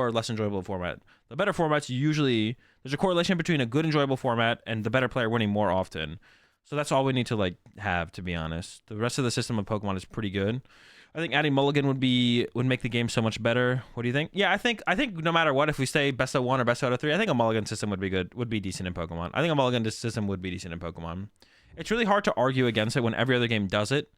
[SPEAKER 1] or less enjoyable format. The better formats usually there's a correlation between a good enjoyable format and the better player winning more often. So that's all we need to like have, to be honest. The rest of the system of Pokemon is pretty good. I think adding Mulligan would make the game so much better. What do you think? Yeah, I think no matter what, if we stay best of 1 or best out of 3, I think a Mulligan system would be good, would be decent in Pokemon. I think a Mulligan system would be decent in Pokemon. It's really hard to argue against it when every other game does it.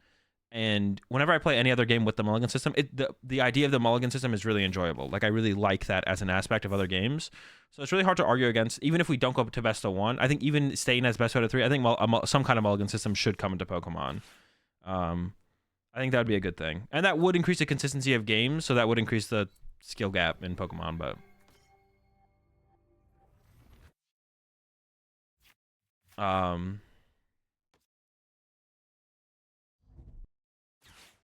[SPEAKER 1] And whenever I play any other game with the Mulligan system, the idea of the Mulligan system is really enjoyable. Like, I really like that as an aspect of other games. So it's really hard to argue against, even if we don't go to best of 1. I think even staying as best out of 3, I think some kind of Mulligan system should come into Pokemon. I think that would be a good thing. And that would increase the consistency of games, so that would increase the skill gap in Pokemon, but...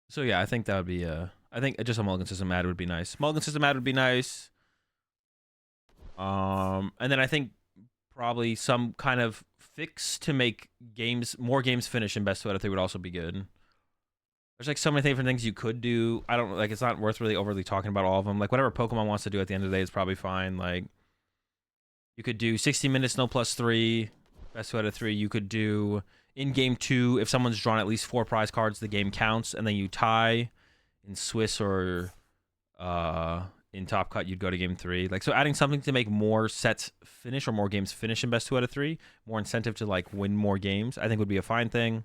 [SPEAKER 1] So yeah, I think that would be I think just a Mulligan system add would be nice. Mulligan system add would be nice. And then I think probably some kind of fix to make more games finish in best out of 3 would also be good. There's like so many different things you could do. I don't like, it's not worth really overly talking about all of them. Like whatever Pokemon wants to do at the end of the day is probably fine. Like you could do 60 minutes no +3 best out of 3. You could do in game 2 if someone's drawn at least 4 prize cards, the game counts, and then you tie in Swiss or in Top Cut, you'd go to game 3. Like, so adding something to make more sets finish or more games finish in best 2 out of 3, more incentive to like win more games, I think would be a fine thing.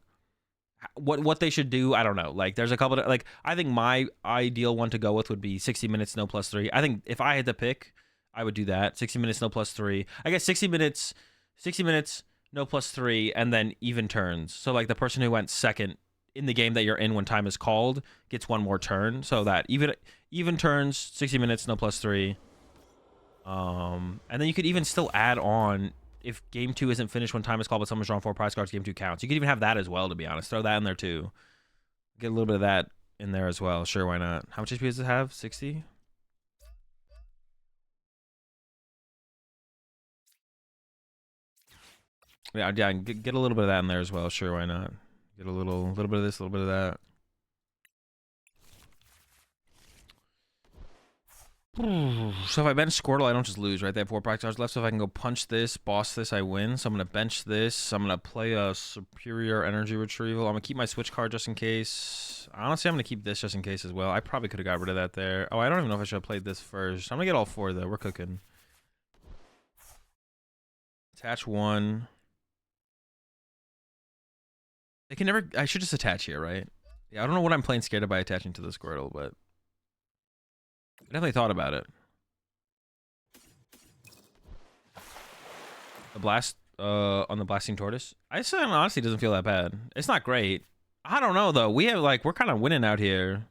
[SPEAKER 1] What they should do, I don't know. Like, there's a couple of, like, I think my ideal one to go with would be 60 minutes no +3. I think if I had to pick, I would do that. 60 minutes no +3. I guess 60 minutes no +3, and then even turns. So like the person who went second in the game that you're in when time is called gets one more turn. So that even turns, 60 minutes no +3. And then you could even still add on, if game 2 isn't finished when time is called but someone's drawn 4 prize cards, game 2 counts. You could even have that as well, to be honest. Throw that in there too. Get a little bit of that in there as well. Sure, why not? How much HP does it have? 60? Yeah, get a little bit of that in there as well. Sure, why not? Get a little bit of this, a little bit of that. So if I bench Squirtle, I don't just lose, right? They have 4 prize cards left, so if I can go punch this, boss this, I win. So I'm going to bench this. I'm going to play a Superior Energy Retrieval. I'm going to keep my Switch card just in case. Honestly, I'm going to keep this just in case as well. I probably could have got rid of that there. Oh, I don't even know if I should have played this first. I'm going to get all 4, though. We're cooking. Attach 1. They can never... I should just attach here, right? Yeah, I don't know what I'm playing scared of by attaching to the Squirtle, but... I definitely thought about it. The blast on the blasting tortoise. I said honestly doesn't feel that bad. It's not great. I don't know though. We have like we're kind of winning out here.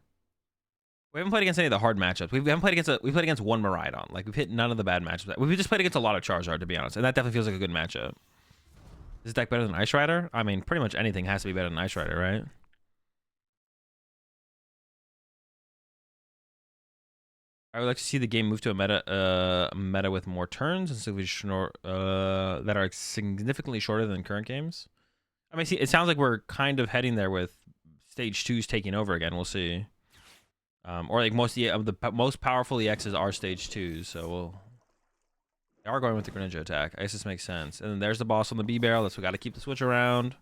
[SPEAKER 1] We haven't played against any of the hard matchups. We haven't played against we played against one Miraidon. Like we've hit none of the bad matchups. We've just played against a lot of Charizard, to be honest, and that definitely feels like a good matchup. Is this deck better than Ice Rider? I mean, pretty much anything has to be better than Ice Rider, right? I would like to see the game move to a meta with more turns and that are significantly shorter than current games. I mean, see, it sounds like we're kind of heading there with stage 2s taking over again. We'll see. Or like most of the most powerful EXs are stage 2s, so they are going with the Greninja attack. I guess this makes sense. And then there's the boss on the B barrel. That's we got to keep the switch around.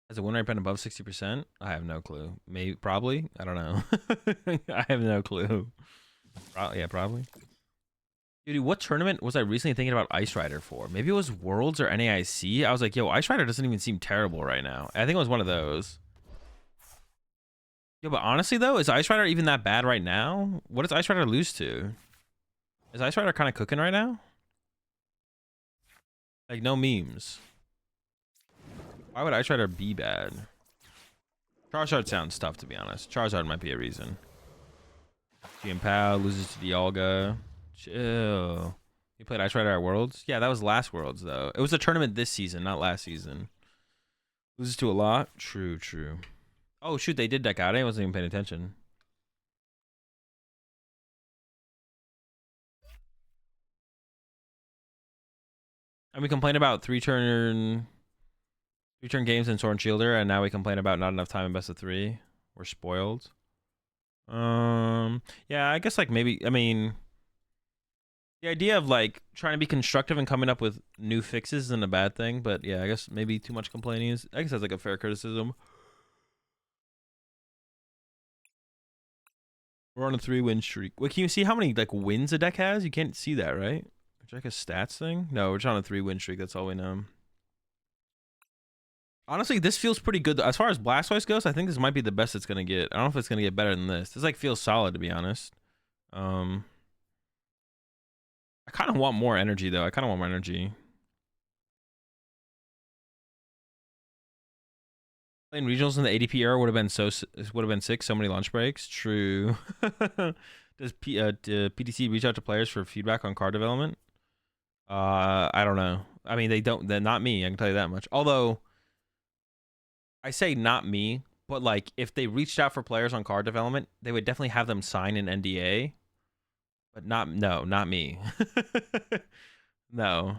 [SPEAKER 1] Has a win rate been above 60%? I have no clue. Maybe, probably. I don't know. I have no clue. Yeah, probably. Dude, what tournament was I recently thinking about Ice Rider for? Maybe it was Worlds or NAIC. I was like, yo, Ice Rider doesn't even seem terrible right now. I think it was one of those. Yo, but honestly though, is Ice Rider even that bad right now? What does Ice Rider lose to? Is Ice Rider kind of cooking right now? Like, no memes. Why would Ice Rider be bad? Charizard sounds tough, to be honest. Charizard might be a reason. Pow loses to Dialga. Chill. You played Ice Rider at Worlds? Yeah, that was last Worlds, though. It was a tournament this season, not last season. Loses to a lot? True, true. Oh, shoot, they did deck out. I wasn't even paying attention. And we complain about three-turn games in Sword and Shielder, and now we complain about not enough time in best of 3. We're spoiled. Yeah, I guess like maybe, I mean, the idea of like trying to be constructive and coming up with new fixes isn't a bad thing, but yeah, I guess maybe too much complaining is, I guess that's like a fair criticism. We're on a 3-win streak. Wait, can you see how many like wins a deck has? You can't see that, right? Is there like a stats thing? No, we're just on a 3-win streak. That's all we know. Honestly, this feels pretty good. As far as Blastoise goes, I think this might be the best it's gonna get. I don't know if it's gonna get better than this. This like feels solid, to be honest. I kind of want more energy though. I kind of want more energy. Playing regionals in the ADP era would have been sick. So many lunch breaks. True. Does PTC reach out to players for feedback on card development? I don't know. I mean, they don't. They're not me. I can tell you that much. Although I say not me, but like if they reached out for players on card development, they would definitely have them sign an NDA. But not me. No,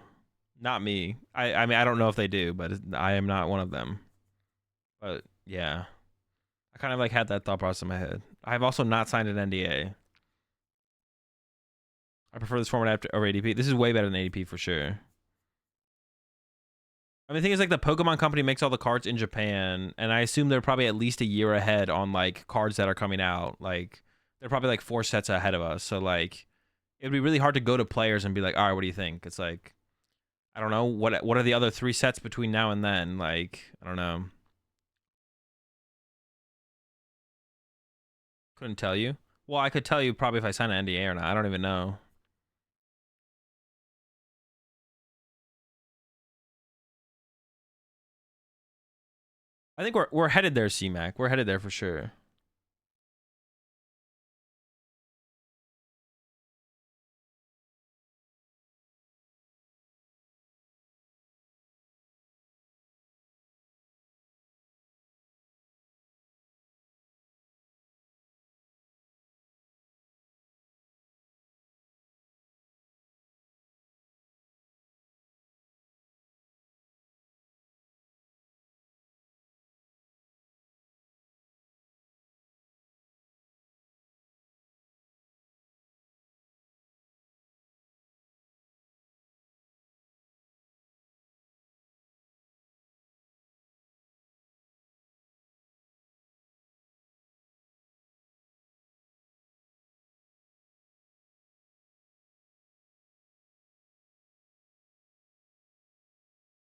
[SPEAKER 1] not me. I mean, I don't know if they do, but I am not one of them. But yeah, I kind of like had that thought process in my head. I've also not signed an NDA. I prefer this format over ADP. This is way better than ADP for sure. I mean, the thing is, like, the Pokemon company makes all the cards in Japan, and I assume they're probably at least a year ahead on like cards that are coming out. Like, they're probably like 4 sets ahead of us. So like, it'd be really hard to go to players and be like, all right, what do you think? It's like, I don't know. What are the other 3 sets between now and then? Like, I don't know. Couldn't tell you. Well, I could tell you probably if I sign an NDA or not. I don't even know. I think we're headed there, C-Mac. We're headed there for sure.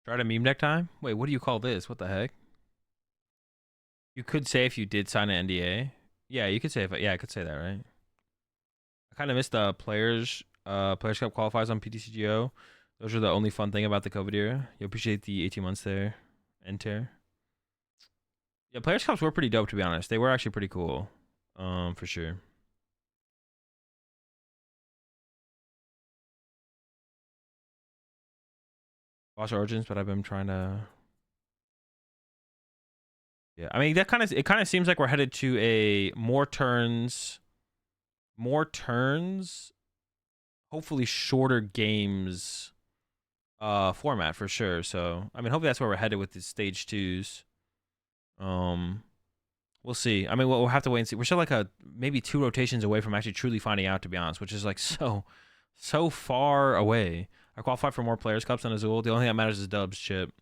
[SPEAKER 1] Try to meme deck time? Wait, what do you call this? What the heck? You could say if you did sign an NDA. Yeah, you could say if yeah, I could say that, right? I kind of missed the Players Cup qualifiers on PTCGO. Those are the only fun thing about the COVID era. You appreciate the 18 months there. Enter. Yeah, Players Cups were pretty dope, to be honest. They were actually pretty cool. For sure. Lost Origins, but I've been trying to. Yeah, I mean, it kind of seems like we're headed to a more turns, hopefully shorter games format for sure. So I mean, hopefully that's where we're headed with the stage 2s. We'll see. I mean, we'll have to wait and see. We're still like maybe 2 rotations away from actually truly finding out, to be honest, which is like so far away. I qualified for more Players Cups than Azul. The only thing that matters is dubs, Chip. Do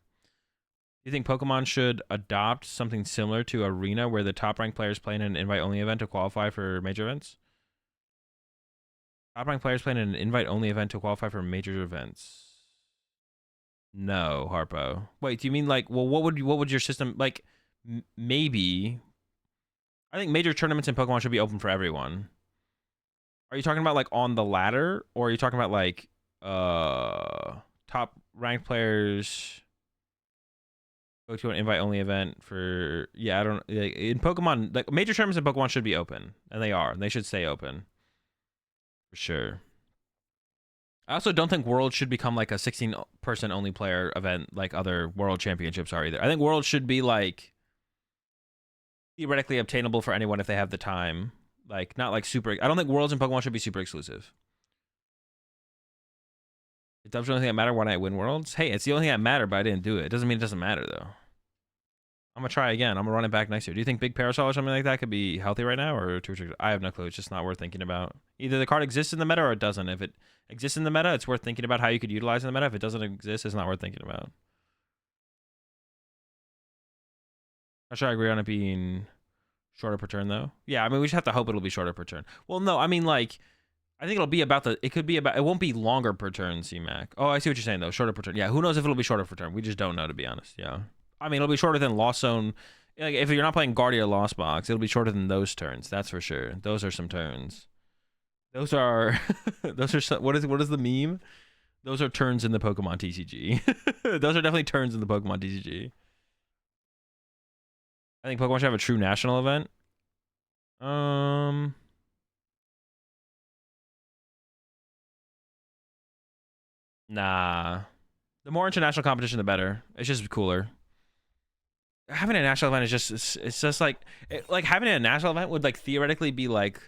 [SPEAKER 1] you think Pokemon should adopt something similar to Arena, where the top-ranked players play in an invite-only event to qualify for major events? Top-ranked players play in an invite-only event to qualify for major events. No, Harpo. Wait, do you mean like? Well, what would your system like? Maybe. I think major tournaments in Pokemon should be open for everyone. Are you talking about like on the ladder, or are you talking about like top ranked players go to an invite only event for? Yeah, I don't like in Pokemon, like major tournaments in Pokemon should be open, and they are, and they should stay open for sure. I also don't think Worlds should become like a 16-person only player event like other World Championships are either. I think Worlds should be like theoretically obtainable for anyone if they have the time. Like, not like super. I don't think Worlds and Pokemon should be super exclusive. It doesn't really think that matter when I win worlds. Hey, it's the only thing that mattered, but I didn't do it. It doesn't mean it doesn't matter though. I'm gonna try again. I'm gonna run it back next year. Do you think Big Parasol or something like that could be healthy right now, or too? I have no clue. It's just not worth thinking about. Either the card exists in the meta or it doesn't. If it exists in the meta, it's worth thinking about how you could utilize in the meta. If it doesn't exist, it's not worth thinking about. I'm sure I agree on it being shorter per turn though. Yeah, I mean we just have to hope it'll be shorter per turn. Well, no, I mean like I think it'll be about the. It could be about. It won't be longer per turn, C-Mac. Oh, I see what you're saying though. Shorter per turn. Yeah, who knows if it'll be shorter per turn? We just don't know, to be honest. Yeah. I mean, it'll be shorter than Lost Zone. Like, if you're not playing Guardia or Lost Box, it'll be shorter than those turns. That's for sure. Those are some turns. Those are, those are. What is the meme? Those are turns in the Pokemon TCG. Those are definitely turns in the Pokemon TCG. I think Pokemon should have a true national event. Nah. The more international competition, the better. It's just cooler. Having a national event is just it's just like having a national event would like theoretically be like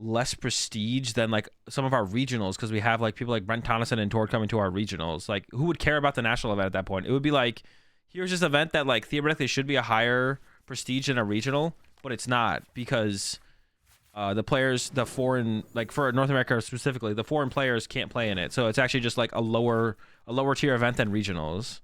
[SPEAKER 1] less prestige than like some of our regionals, because we have like people like Brent Tonneson and Tord coming to our regionals. Like, who would care about the national event at that point? It would be like, here's this event that like theoretically should be a higher prestige than a regional, but it's not, because the players, the foreign, like for North America specifically, the foreign players can't play in it, so it's actually just like a lower tier event than regionals.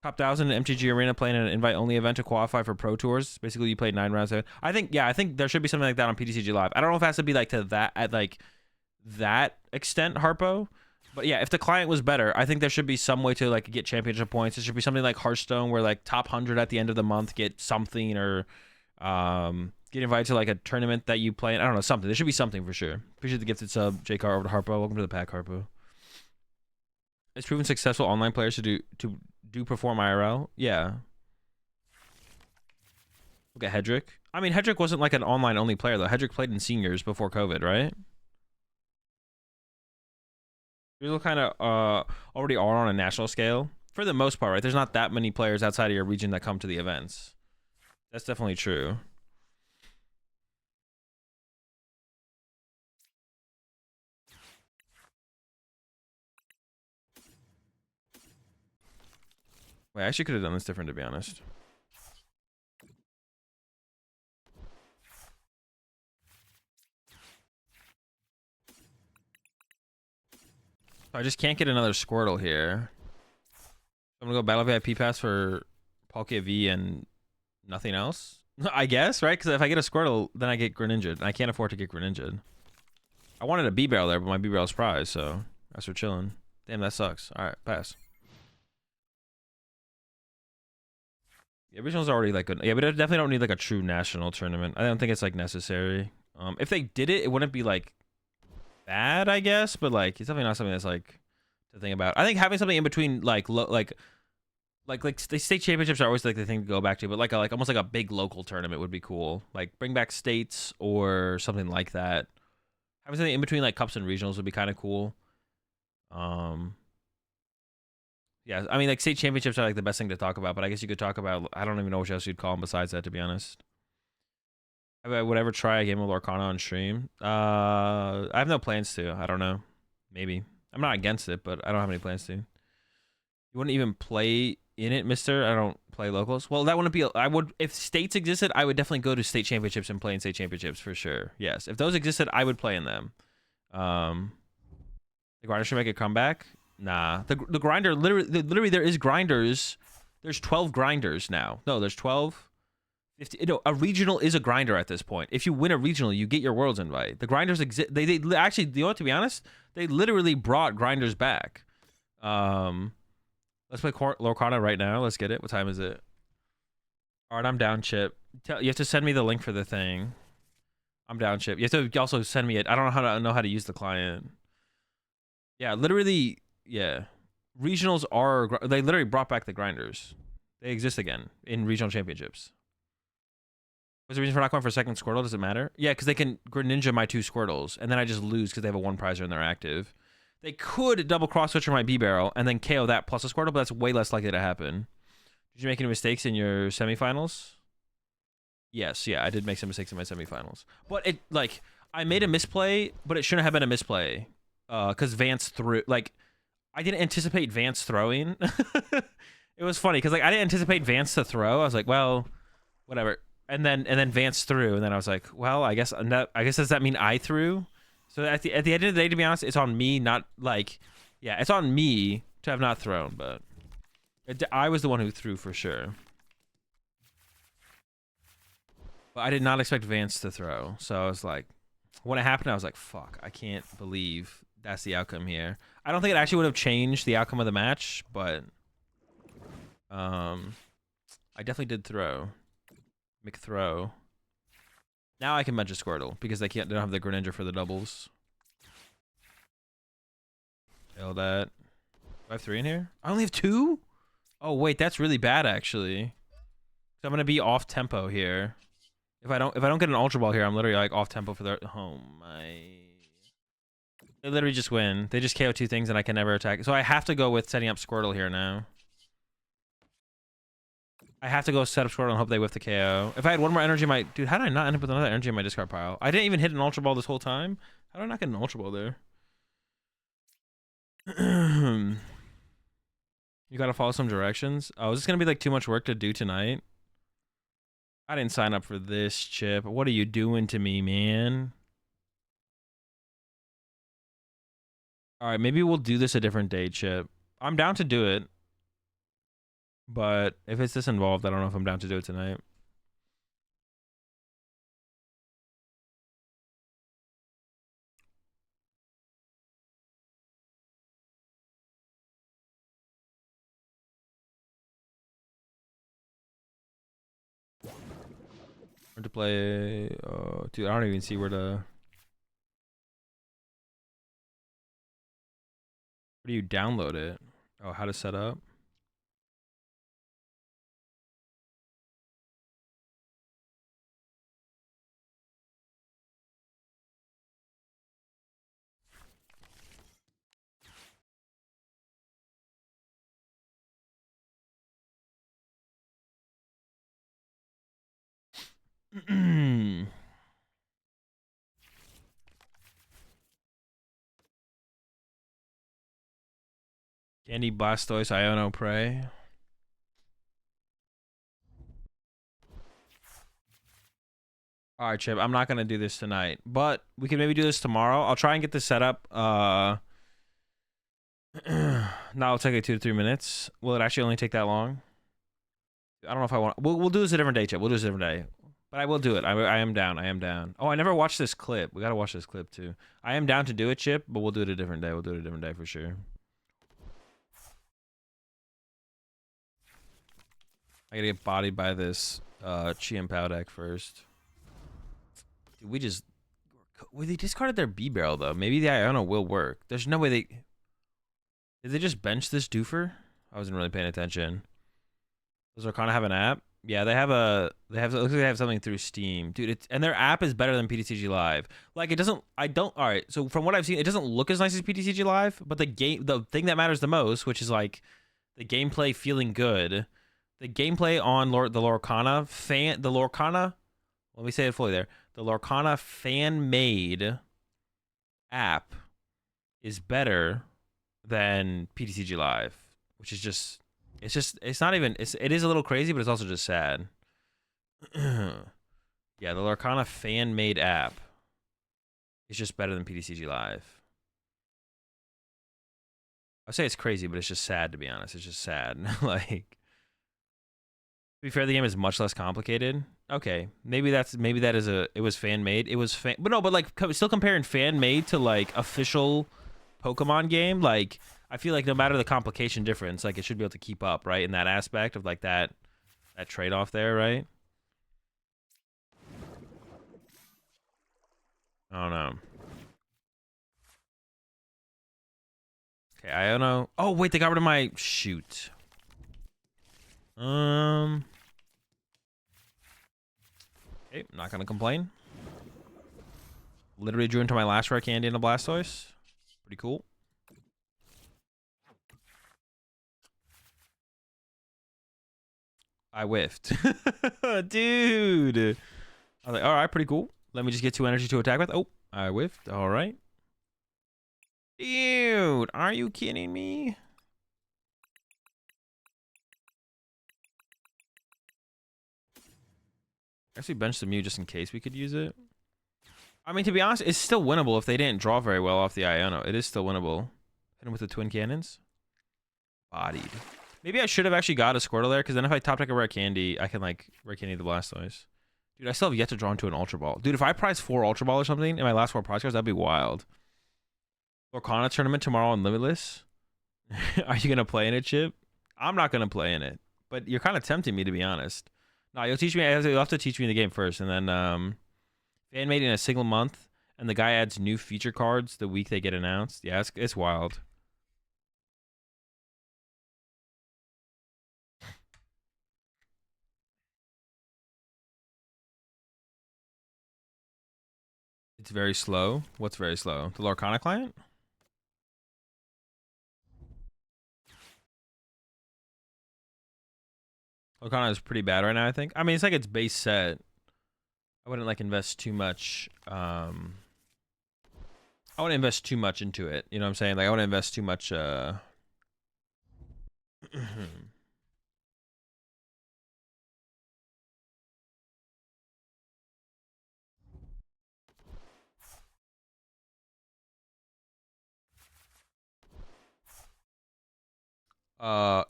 [SPEAKER 1] Top 1,000 MTG Arena playing an invite-only event to qualify for Pro Tours. Basically, you played 9 rounds. I think there should be something like that on PTCG Live. I don't know if it has to be like to that at like that extent, Harpo. But yeah, if the client was better, I think there should be some way to like get championship points. It should be something like Hearthstone, where like top 100 at the end of the month get something, or get invited to like a tournament that you play in. I don't know, something. There should be something for sure. Appreciate the gifted sub, JCar over to Harpo. Welcome to the pack, Harpo. It's proven successful online players to do perform IRL. Yeah. Look at Hedrick. I mean, Hedrick wasn't like an online only player though. Hedrick played in seniors before COVID, right? You kind of already are on a national scale for the most part, right? There's not that many players outside of your region that come to the events. That's definitely true. Wait, I actually could have done this different, to be honest. I just can't get another Squirtle here. I'm gonna go Battle VIP Pass for Palkia V and nothing else, I guess, right? Because if I get a Squirtle, then I get Greninja, and I can't afford to get Greninja. I wanted a B-Barrel there, but my B-Barrel's prize, so that's for chilling. Damn, that sucks. All right, pass. Yeah, regionals already like good. Yeah, we definitely don't need like a true national tournament. I don't think it's like necessary. If they did it, it wouldn't be like bad, I guess, but like it's definitely not something that's like to think about. I think having something in between like the state championships are always like the thing to go back to, but like almost like a big local tournament would be cool. Like bring back states or something like that. Having something in between like cups and regionals would be kind of cool. Yeah, I mean like state championships are like the best thing to talk about, but I guess you could talk about, I don't even know what else you'd call them besides that, to be honest. I would ever try a game of Lorcana on stream. I have no plans to. I don't know. Maybe. I'm not against it, but I don't have any plans to. You wouldn't even play in it, mister? I don't play locals. Well, that wouldn't be... I would... If states existed, I would definitely go to state championships and play in state championships for sure. Yes. If those existed, I would play in them. The grinder should make a comeback? Nah. The grinder... Literally, there is grinders. There's 12 grinders now. No, there's 12... 50, no, a regional is a grinder at this point. If you win a regional, you get your worlds invite. The grinders exist. They actually, you know what, to be honest, they literally brought grinders back. Let's play Lorcana right now. Let's get it. What time is it? All right, I'm down, Chip. You have to send me the link for the thing. I'm down, Chip. You have to also send me it. I don't know how to use the client. Yeah, literally, yeah. Regionals are, they literally brought back the grinders. They exist again in regional championships. What's the reason for not going for a second Squirtle? Does it matter? Yeah, because they can Greninja my 2 Squirtles, and then I just lose because they have a 1 prizer and they're active. They could double cross switch for my B-Barrel and then KO that plus a Squirtle, but that's way less likely to happen. Did you make any mistakes in your semifinals? Yes, yeah, I did make some mistakes in my semifinals. But it, like, I made a misplay, but it shouldn't have been a misplay. because Vance threw, like, I didn't anticipate Vance throwing. It was funny because like I didn't anticipate Vance to throw. I was like, well, whatever. And then Vance threw, and then I was like, well, I guess does that mean I threw? So at the end of the day, to be honest, it's on me, not like, yeah, it's on me to have not thrown, but I was the one who threw for sure. But I did not expect Vance to throw, so I was like, when it happened, I was like, fuck, I can't believe that's the outcome here. I don't think it actually would have changed the outcome of the match, but I definitely did throw. McThrow. Now I can bench a Squirtle because they don't have the Greninja for the doubles. Fail that. Do I have 3 in here? I only have 2? Oh wait, that's really bad actually. So I'm gonna be off tempo here. If I don't get an Ultra Ball here, I'm literally like off tempo for the. Oh my. They literally just win. They just KO 2 things and I can never attack. So I have to go with setting up Squirtle here now. I have to go set up Squirtle and hope they whiff the KO. If I had 1 more energy in my... Dude, how did I not end up with another energy in my discard pile? I didn't even hit an Ultra Ball this whole time. How did I not get an Ultra Ball there? You gotta follow some directions. Oh, is this gonna be like too much work to do tonight? I didn't sign up for this, Chip. What are you doing to me, man? Alright, maybe we'll do this a different day, Chip. I'm down to do it. But if it's this involved, I don't know if I'm down to do it tonight. Where to play? Dude, I don't even see where to... Where do you download it? Oh, how to set up? Candy, Blastoise, Iono, Prey. All right, Chip. I'm not gonna do this tonight, but we can maybe do this tomorrow. I'll try and get this set up. Now it'll take like 2 to 3 minutes. Will it actually only take that long? I don't know if I want. We'll do this a different day, Chip. We'll do this a different day. But I will do it. I am down. I am down. Oh, I never watched this clip. We gotta watch this clip too. I am down to do it, Chip, but we'll do it a different day. We'll do it a different day for sure. I gotta get bodied by this Chi-Pow deck first. Dude, they discarded their B-Barrel though. Maybe the Iono will work. There's no way they... Did they just bench this doofer? I wasn't really paying attention. Does Arcana have an app? Yeah, it looks like they have something through Steam. Dude, and their app is better than PTCG Live. Like, it doesn't... Alright, so from what I've seen, it doesn't look as nice as PTCG Live, but the thing that matters the most, which is like the gameplay feeling good, the gameplay on the Lorcana, let me say it fully there. The Lorcana fan-made app is better than PTCG Live, which is just... It's not even... It is a little crazy, but it's also just sad. Yeah, the Lorcana fan-made app is just better than PTCG Live. I say it's crazy, but it's just sad, to be honest. It's just sad. Like, to be fair, the game is much less complicated. Okay, maybe that is it was fan made. It was but no, but like still comparing fan made to like official Pokemon game, like I feel like no matter the complication difference, like it should be able to keep up, right? In that aspect of like that trade off there, right? I don't know. Okay, I don't know. Oh wait, they got rid of my shoot. Okay, not gonna complain. Literally drew into my last rare candy and a Blastoise. Pretty cool. I whiffed. Dude. I was like, alright, pretty cool. Let me just get 2 energy to attack with. Oh, I whiffed. Alright. Dude, are you kidding me? Actually bench the Mew just in case we could use it. I mean, to be honest, it's still winnable if they didn't draw very well off the Iono. It is still winnable. Hit him with the twin cannons. Bodied. Maybe I should have actually got a Squirtle there, because then if I top deck a rare candy, I can like rare candy the Blastoise. Dude, I still have yet to draw into an Ultra Ball. Dude, if I prize 4 Ultra Ball or something in my last 4 prize cards, that'd be wild. Lorcana tournament tomorrow on Limitless. Are you gonna play in it, Chip? I'm not gonna play in it, but you're kind of tempting me, to be honest. No, you'll teach me. You'll have to teach me the game first, and then fan made in a single month, and the guy adds new feature cards the week they get announced. Yeah, it's wild. It's very slow. What's very slow? The Lorcana client? Lorcana is pretty bad right now, I think. I mean, it's like its base set. I wouldn't like invest too much. I wouldn't invest too much into it. You know what I'm saying? Like I wouldn't invest too much.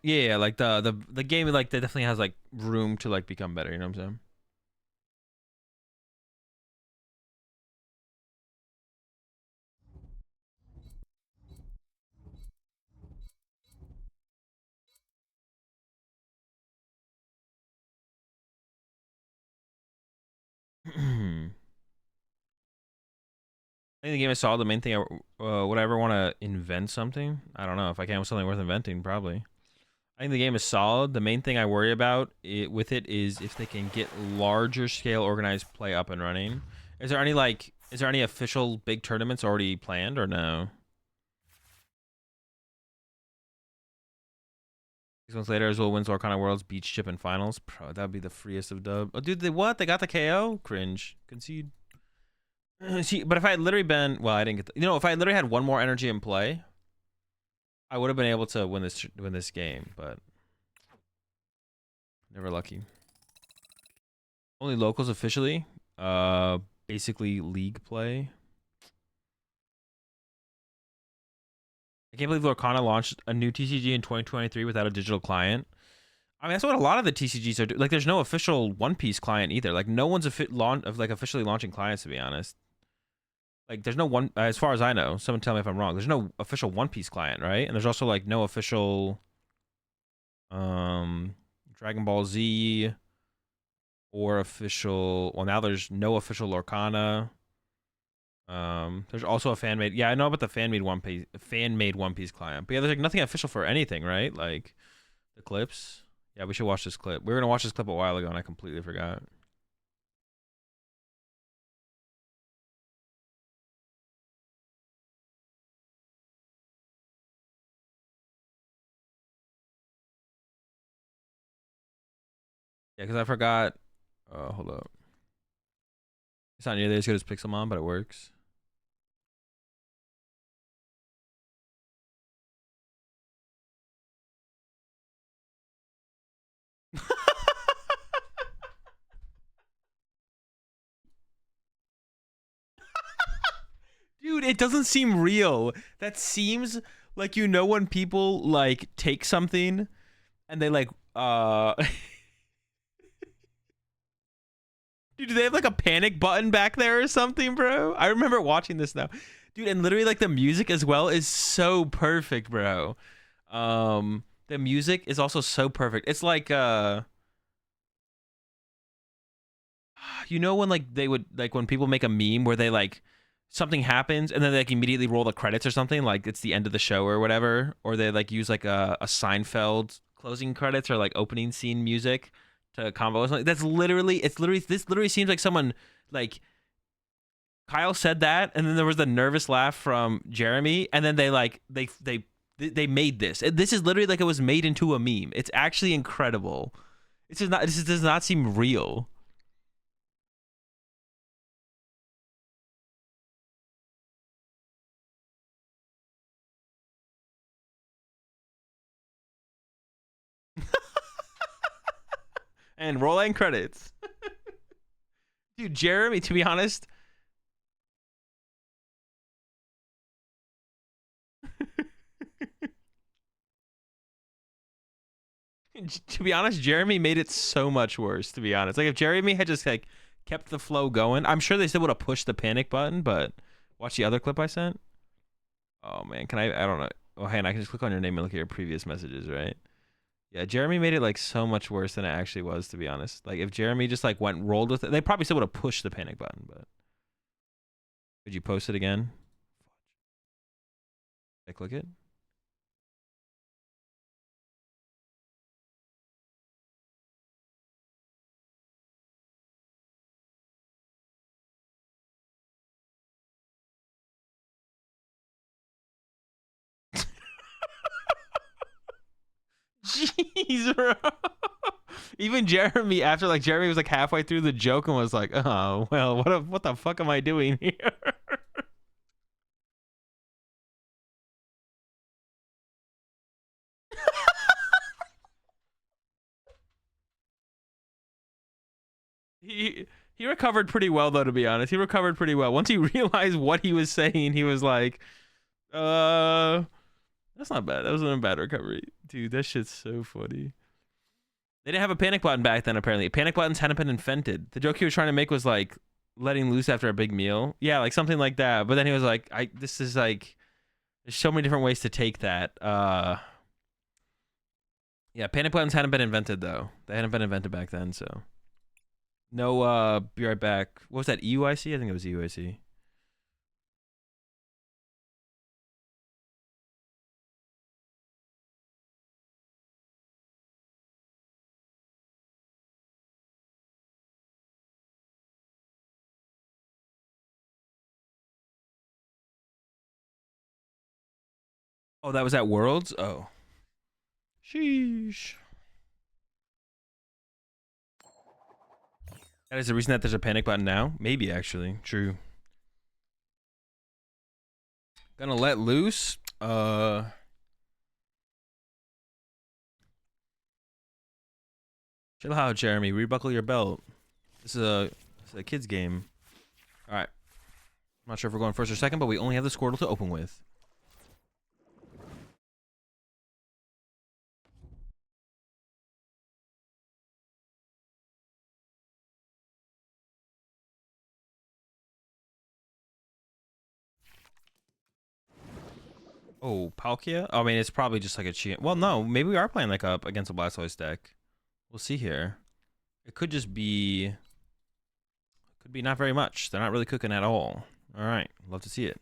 [SPEAKER 1] Yeah, like the game like that definitely has like room to like become better. You know what I'm saying? I think the game is solid. The main thing, would I ever want to invent something? I don't know. If I can with something worth inventing, probably. I think the game is solid. The main thing I worry about with it is if they can get larger scale organized play up and running. Is there any official big tournaments already planned or no? 6 months later, Azul wins Lorcana Worlds, Beach Chip and Finals. Bro, that'd be the freest of dub. Oh, dude, they what? They got the KO? Cringe. Concede. See, but if I had literally been, well, I didn't get the, if I literally had one more energy in play, I would have been able to win this game, but never lucky. Only locals officially. Basically league play. I can't believe Lorcana launched a new TCG in 2023 without a digital client. I mean, that's what a lot of the TCGs are doing. Like, there's no official One Piece client either. Like, no one's officially launching clients, to be honest. Like, there's no one, as far as I know. Someone tell me if I'm wrong. There's no official One Piece client, right? And there's also like no official, Dragon Ball Z or official. Well, now there's no official Lorcana. There's also a fan made. Yeah, I know about the fan made One Piece client, but yeah, there's like nothing official for anything, right? Like the clips. Yeah, we should watch this clip. We were gonna watch this clip a while ago, and I completely forgot. Yeah, because I forgot. Hold up. It's not nearly as good as Pixelmon, but it works. Dude, it doesn't seem real. That seems like when people like take something and they like Dude, do they have like a panic button back there or something, bro? I remember watching this now. Dude, and literally like the music as well is so perfect, bro. The music is also so perfect. It's like when like they would like when people make a meme where they like something happens and then they like immediately roll the credits or something, like it's the end of the show or whatever, or they like use like a Seinfeld closing credits or like opening scene music to combo or something. This literally seems like someone like Kyle said that, and then there was the nervous laugh from Jeremy, and then they made this. This is literally like it was made into a meme. It's actually incredible. This does not seem real. And roll end credits. Dude, Jeremy, to be honest. To be honest, Jeremy made it so much worse, to be honest. Like, if Jeremy had just, like, kept the flow going, I'm sure they still would have pushed the panic button, but watch the other clip I sent. Oh, man. Can I don't know. Oh, hey, and I can just click on your name and look at your previous messages, right? Yeah, Jeremy made it, like, so much worse than it actually was, to be honest. Like, if Jeremy just, like, rolled with it, they probably still would have pushed the panic button, but. Could you post it again? I click it? Jeez, bro. Even Jeremy, after like Jeremy was like halfway through the joke and was like, "Oh, well, what the fuck am I doing here?" He recovered pretty well though, to be honest. He recovered pretty well. Once he realized what he was saying, he was like, that's not bad. That wasn't a bad recovery." Dude, that shit's so funny. They didn't have a panic button back then, apparently. Panic buttons hadn't been invented. The joke he was trying to make was like letting loose after a big meal. Yeah, like something like that. But then he was like, this is like, there's so many different ways to take that. Yeah, panic buttons hadn't been invented though. They hadn't been invented back then, so. No, be right back. What was that, EUIC? I think it was EUIC. Oh, that was at Worlds? Oh. Sheesh. That is the reason that there's a panic button now? Maybe, actually. True. Gonna let loose? Chill out, Jeremy. Rebuckle your belt. This is a kid's game. Alright. I'm not sure if we're going first or second, but we only have the Squirtle to open with. Oh, Palkia? Oh, I mean, it's probably just like a cheat. Well, no, maybe we are playing like up against a Blastoise deck. We'll see here. It could just be... Could be not very much. They're not really cooking at all. Alright, love to see it.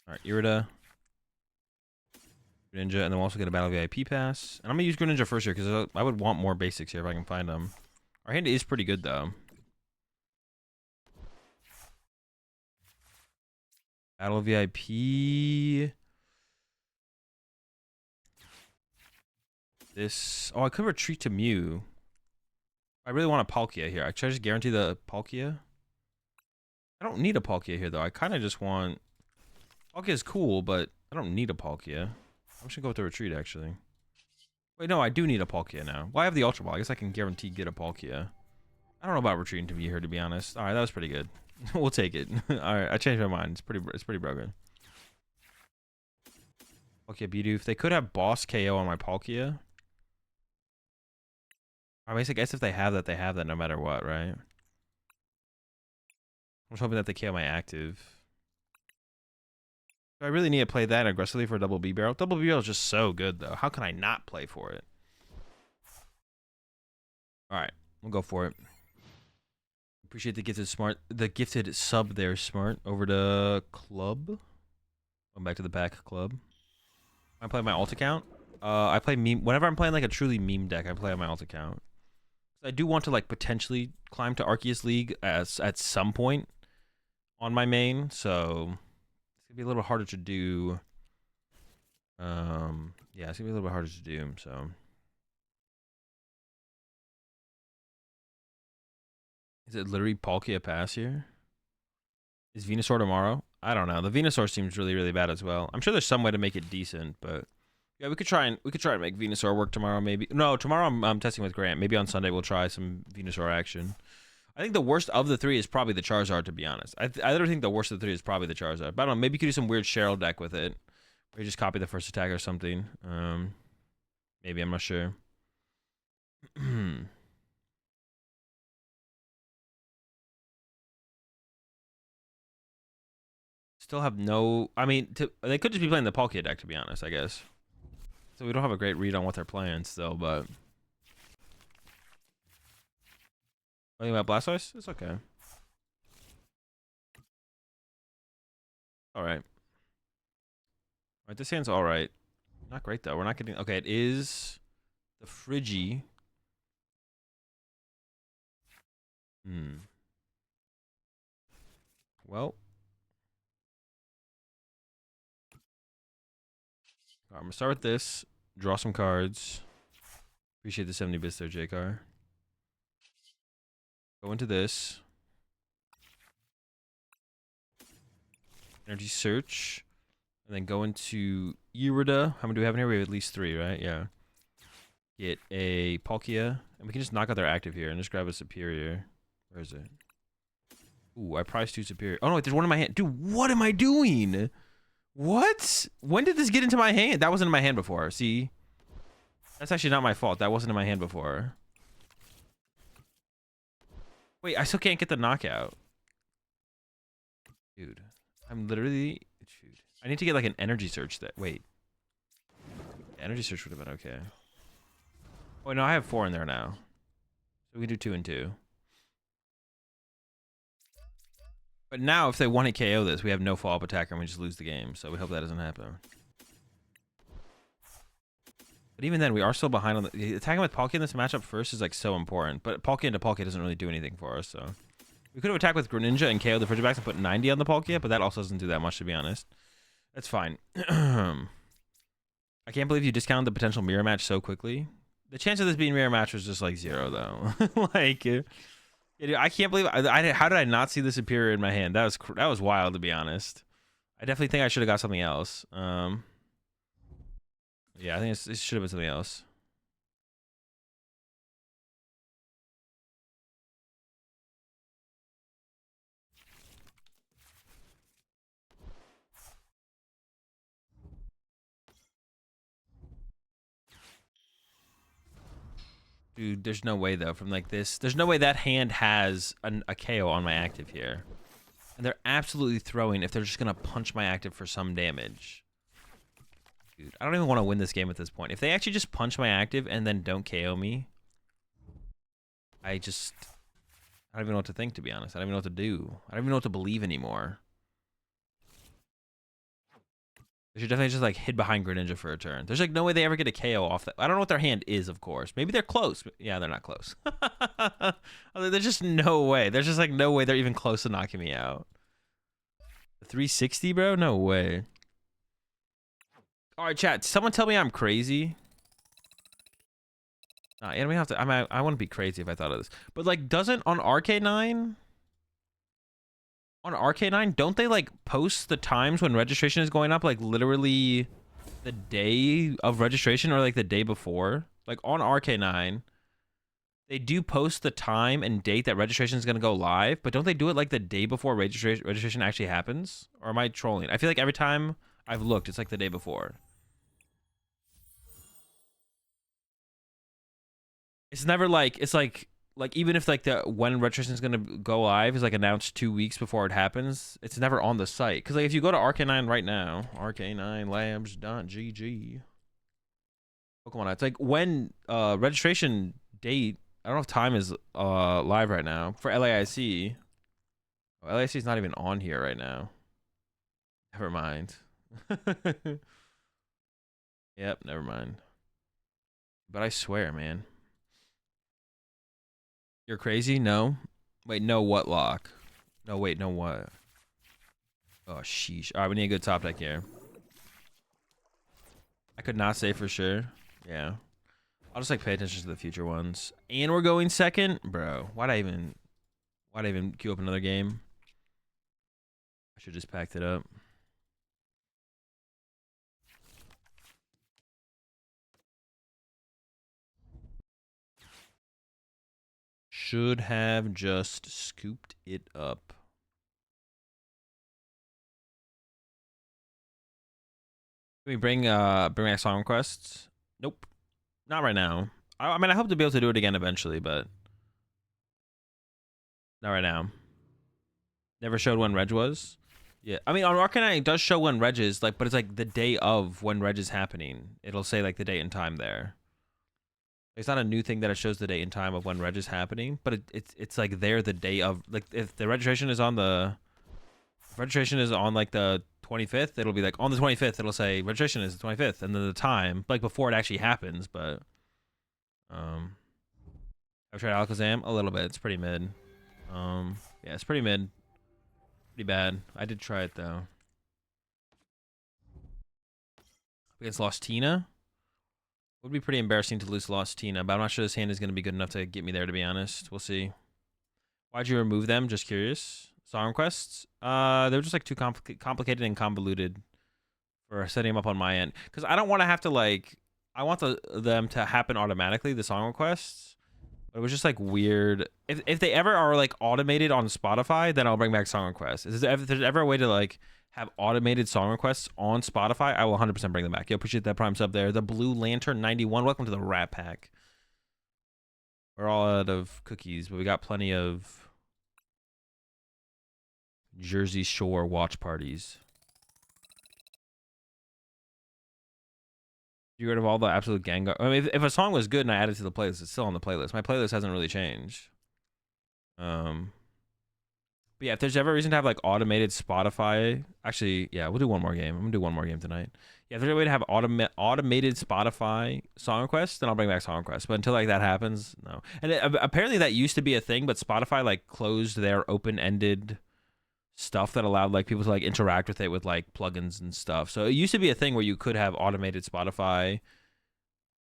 [SPEAKER 1] Alright, Irida. Greninja, and then we'll also get a Battle VIP pass. And I'm going to use Greninja first here, because I would want more basics here if I can find them. Our hand is pretty good, though. Battle VIP. This... Oh, I could retreat to Mew. I really want a Palkia here. Should I just guarantee the Palkia? I don't need a Palkia here, though. I kind of just want... Palkia is cool, but I don't need a Palkia. I'm just going to go with the retreat, actually. Wait, no, I do need a Palkia now. Well, I have the Ultra Ball. I guess I can guarantee get a Palkia. I don't know about retreating to Mew here, to be honest. All right, that was pretty good. We'll take it. All right, I changed my mind. It's pretty broken. Palkia Bidoof. They could have Boss KO on my Palkia. I guess if they have that no matter what, right? I'm just hoping that they KO my active. I really need to play that aggressively for Double B Barrel. Double B Barrel is just so good, though. How can I not play for it? All right, we'll go for it. Appreciate the gifted sub there, Smart. Over to Club. Going back to the back Club. I play my alt account. I play meme whenever I'm playing like a truly meme deck. I play on my alt account. I do want to like potentially climb to Arceus League at some point on my main, so it's gonna be a little harder to do. Yeah, it's gonna be a little bit harder to do. So, is it literally Palkia pass here? Is Venusaur tomorrow? I don't know. The Venusaur seems really bad as well. I'm sure there's some way to make it decent, but Yeah, we could try and make Venusaur work tomorrow. Maybe no, tomorrow I'm testing with Grant. Maybe on Sunday we'll try some Venusaur action. I think the worst of the three is probably the Charizard, to be honest. I don't think the worst of the three is probably the Charizard. But I don't know, maybe you could do some weird Cheryl deck with it. Or you just copy the first attack or something. Maybe, I'm not sure. Still have no... I mean, they could just be playing the Palkia deck, to be honest, I guess. So we don't have a great read on what they're playing still, but... What do you think about Blastoise? It's okay. Alright. Alright, this hand's alright. Not great, though. We're not getting... Okay, it is the Friggy. Well... I'm gonna start with this. Draw some cards. Appreciate the 70 bits there, JCar. Go into this. Energy search. And then go into Irida. How many do we have in here? We have at least 3, right? Yeah. Get a Palkia. And we can just knock out their active here and just grab a Superior. Where is it? Ooh, I priced 2 Superior. Oh no, wait, there's one in my hand. Dude, what am I doing? What? When did this get into my hand? That wasn't in my hand before. See? That's actually not my fault. That wasn't in my hand before. Wait, I still can't get the knockout. Dude, I'm literally... Shoot. I need to get like an energy search that... Wait. Energy search would have been okay. Oh, no, I have 4 in there now. So we can do 2 and 2. But now, if they want to KO this, we have no follow-up attacker and we just lose the game. So we hope that doesn't happen. But even then, we are still behind on the... Attacking with Palkia in this matchup first is like so important. But Palkia into Palkia doesn't really do anything for us, so... We could have attacked with Greninja and KO the Frigibacks and put 90 on the Palkia, but that also doesn't do that much, to be honest. That's fine. I can't believe you discounted the potential mirror match so quickly. The chance of this being mirror match was just like 0, though. Like... Yeah, dude, I can't believe... how did I not see the Superior in my hand? That was wild, to be honest. I definitely think I should have got something else. Yeah, I think it should have been something else. Dude, there's no way, though, from like this. There's no way that hand has a KO on my active here. And they're absolutely throwing if they're just going to punch my active for some damage. Dude, I don't even want to win this game at this point. If they actually just punch my active and then don't KO me, I don't even know what to think, to be honest. I don't even know what to do. I don't even know what to believe anymore. They should definitely just like hid behind Greninja for a turn. There's like no way they ever get a KO off that. I don't know what their hand is, of course. Maybe they're close. Yeah, they're not close. There's just no way. There's just like no way they're even close to knocking me out. 360, bro? No way. All right, chat. Someone tell me I'm crazy. Yeah, we have to. I wouldn't be crazy if I thought of this. But like, doesn't on RK9? On RK9, don't they like post the times when registration is going up, like literally the day of registration or like the day before? Like on RK9, they do post the time and date that registration is going to go live, but don't they do it like the day before registration actually happens? Or am I trolling? I feel like every time I've looked, it's like the day before. It's never like, it's like even if like the when registration is gonna go live is like announced 2 weeks before it happens, it's never on the site. Because like if you go to RK9 right now, RK9labs.gg, Pokemon, it's like when registration date. I don't know if time is live right now for LAIC. Oh, LAIC is not even on here right now. Never mind. Yep, never mind. But I swear, man. You're crazy? No. Wait, no what lock? No, wait, no what? Oh, sheesh. All right, we need a good top deck here. I could not say for sure. Yeah. I'll just like pay attention to the future ones. And we're going second? Bro, why'd I even queue up another game? I should just packed it up. should have just scooped it up. Can we bring back song requests? Nope. Not right now. I mean, I hope to be able to do it again eventually, but not right now. Never showed when Reg was. Yeah, I mean, on Arcanine it does show when Reg is, like, but it's like the day of when Reg is happening. It'll say like the date and time there. It's not a new thing that it shows the date and time of when Reg is happening, but it's like there the day of, like, if the registration is on like the 25th, it'll be like on the 25th it'll say registration is the 25th, and then the time like before it actually happens. But I've tried Alakazam a little bit. It's pretty mid. Yeah, it's pretty mid. Pretty bad. I did try it though. Against Lost Tina? Would be pretty embarrassing to lose Lost Tina, but I'm not sure this hand is going to be good enough to get me there, to be honest. We'll see. Why'd you remove them? Just curious. Song requests? They were just like too complicated and convoluted for setting them up on my end. Because I don't want to have to, like, I want them to happen automatically, the song requests. But it was just like weird. If they ever are like automated on Spotify, then I'll bring back song requests. If there's ever a way to like have automated song requests on Spotify, I will 100% bring them back. Yo, appreciate that Prime sub there. The Blue Lantern 91. Welcome to the Rat Pack. We're all out of cookies, but we got plenty of Jersey Shore watch parties. You rid of all the absolute Gengar. I mean, if a song was good and I added it to the playlist, it's still on the playlist. My playlist hasn't really changed. But yeah, if there's ever a reason to have like automated Spotify, actually, yeah, we'll do one more game. I'm gonna do one more game tonight. Yeah, if there's a way to have automated Spotify song requests, then I'll bring back song requests. But until like that happens, no. And apparently that used to be a thing, but Spotify like closed their open-ended stuff that allowed like people to like interact with it with like plugins and stuff. So it used to be a thing where you could have automated Spotify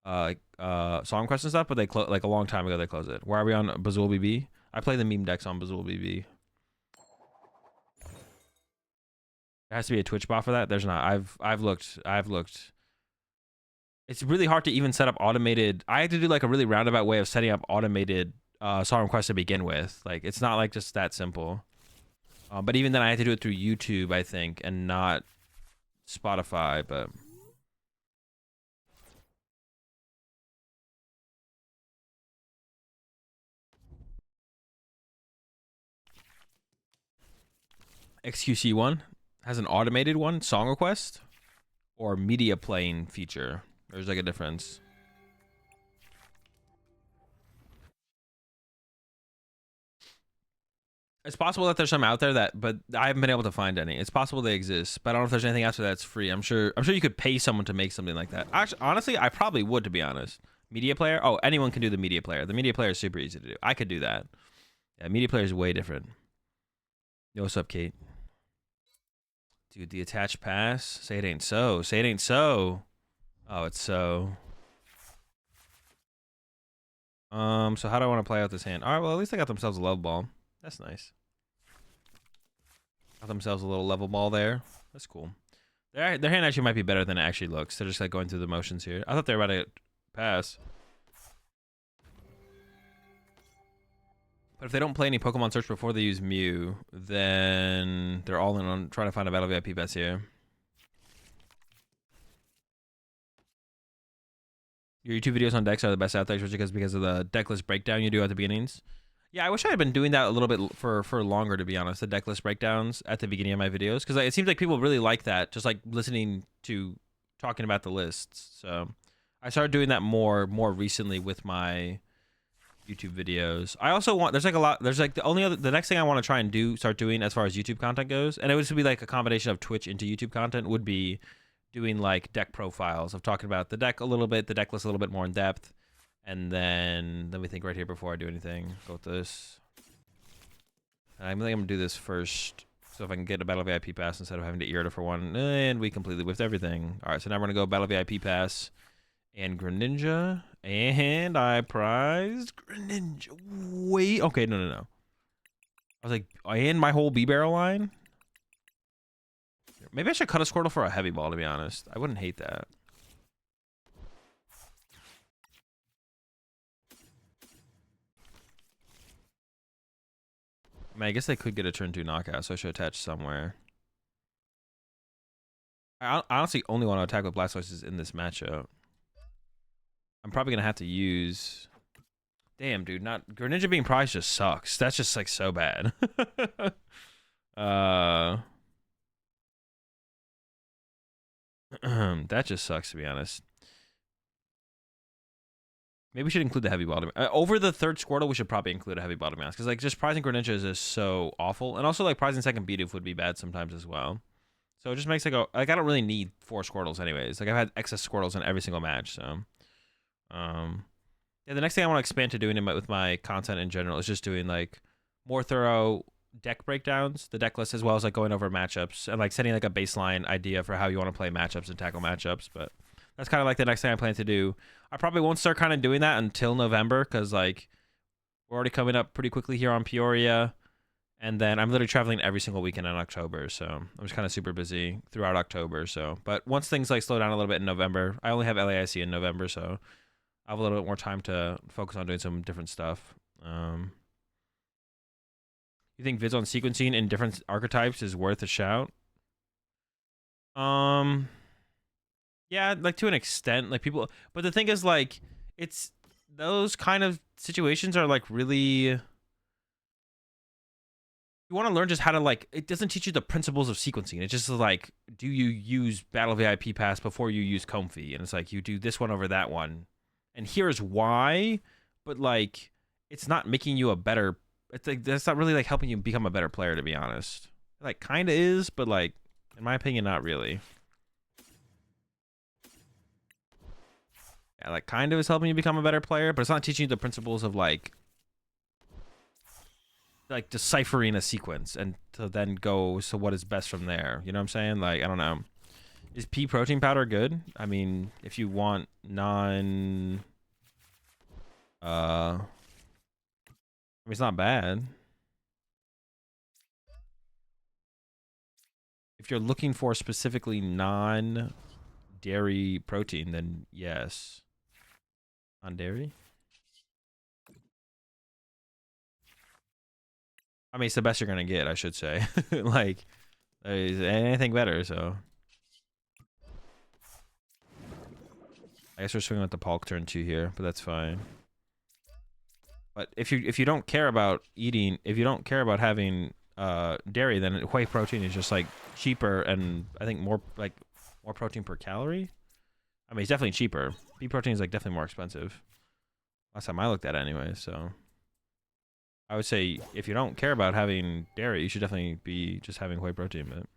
[SPEAKER 1] song requests and stuff, but they like a long time ago they closed it. Why are we on AzulGG? I play the meme decks on AzulGG. There has to be a Twitch bot for that. There's not. I've looked. It's really hard to even set up automated. I had to do like a really roundabout way of setting up automated song requests to begin with. Like it's not like just that simple. But even then, I had to do it through YouTube, I think, and not Spotify. But XQC1 has an automated one, song request, or media playing feature. There's like a difference. It's possible that there's some out there that, but I haven't been able to find any. It's possible they exist, but I don't know if there's anything out there that's free. I'm sure you could pay someone to make something like that. Actually, honestly, I probably would, to be honest. Media player? Oh, anyone can do the media player. The media player is super easy to do. I could do that. Yeah, media player is way different. Yo, what's up, Kate? Dude, the attached pass? Say it ain't so. Say it ain't so. Oh, it's so. So how do I want to play out this hand? All right, well, at least they got themselves a level ball. That's nice. Got themselves a little level ball there. That's cool. Their hand actually might be better than it actually looks. They're just like going through the motions here. I thought they were about to pass. But if they don't play any Pokemon Search before they use Mew, then they're all in on trying to find a Battle VIP pass here. Your YouTube videos on decks are the best out there, especially because of the deck list breakdown you do at the beginnings. Yeah, I wish I had been doing that a little bit for longer, to be honest, the deck list breakdowns at the beginning of my videos, because it seems like people really like that, just like listening to talking about the lists. So I started doing that more recently with my YouTube videos. I also want, there's like the next thing I want to try and start doing as far as YouTube content goes, and it would just be like a combination of Twitch into YouTube content, would be doing like deck profiles of talking about the deck a little bit, the deck list a little bit more in depth. And then let me think right here before I do anything. Go with this. I think I'm gonna do this first, so if I can get a Battle VIP pass instead of having to Irida for one. And we completely whiffed everything. All right, so now we're gonna go Battle VIP pass and Greninja, and I prized Greninja. Wait, okay, no. I was like, and my whole B-Barrel line. Maybe I should cut a Squirtle for a heavy ball, to be honest. I wouldn't hate that. I mean, I guess they could get a turn 2 knockout, so I should attach somewhere. I honestly only want to attack with Blastoise in this matchup. I'm probably going to have to use... Damn, dude, not Greninja being prized just sucks. That's just like so bad. That just sucks, to be honest. Maybe we should include the heavy bottom. Over the third Squirtle, we should probably include a heavy bottom mask. Because like just prizing Greninja is just so awful. And also like prizing second Bidoof would be bad sometimes as well. So it just makes it go... Like I don't really need 4 Squirtles anyways. Like I've had excess Squirtles in every single match, so... Yeah, the next thing I want to expand to doing with my content in general is just doing like more thorough deck breakdowns, the deck list, as well as like going over matchups and like setting like a baseline idea for how you want to play matchups and tackle matchups. But that's kind of like the next thing I plan to do. I probably won't start kind of doing that until November because like we're already coming up pretty quickly here on Peoria. And then I'm literally traveling every single weekend in October. So I'm just kind of super busy throughout October. So, but once things like slow down a little bit in November, I only have LAIC in November. So I have a little bit more time to focus on doing some different stuff. You think vids on sequencing in different archetypes is worth a shout? Yeah, like to an extent, like people, but the thing is like, it's those kind of situations are like really, you want to learn just how to like, it doesn't teach you the principles of sequencing. It's just like, do you use Battle VIP Pass before you use Comfy? And it's like, you do this one over that one. And here's why, but like, it's not making you a better, it's like, that's not really like helping you become a better player, to be honest. It like kind of is, but like, in my opinion, not really. Yeah, like kind of is helping you become a better player, but it's not teaching you the principles of like deciphering a sequence and to then go, so what is best from there? You know what I'm saying? Like, I don't know. Is pea protein powder good? I mean, if you want non... I mean, it's not bad. If you're looking for specifically non-dairy protein, then yes. Non-dairy? I mean, it's the best you're going to get, I should say. Like, is anything better, so... I guess we're swinging with the Palk turn 2 here, but that's fine. But if you don't care about eating, if you don't care about having dairy, then whey protein is just like cheaper and I think more protein per calorie. I mean, it's definitely cheaper. Pea protein is like definitely more expensive. Last time I looked at it anyway, so I would say if you don't care about having dairy, you should definitely be just having whey protein. But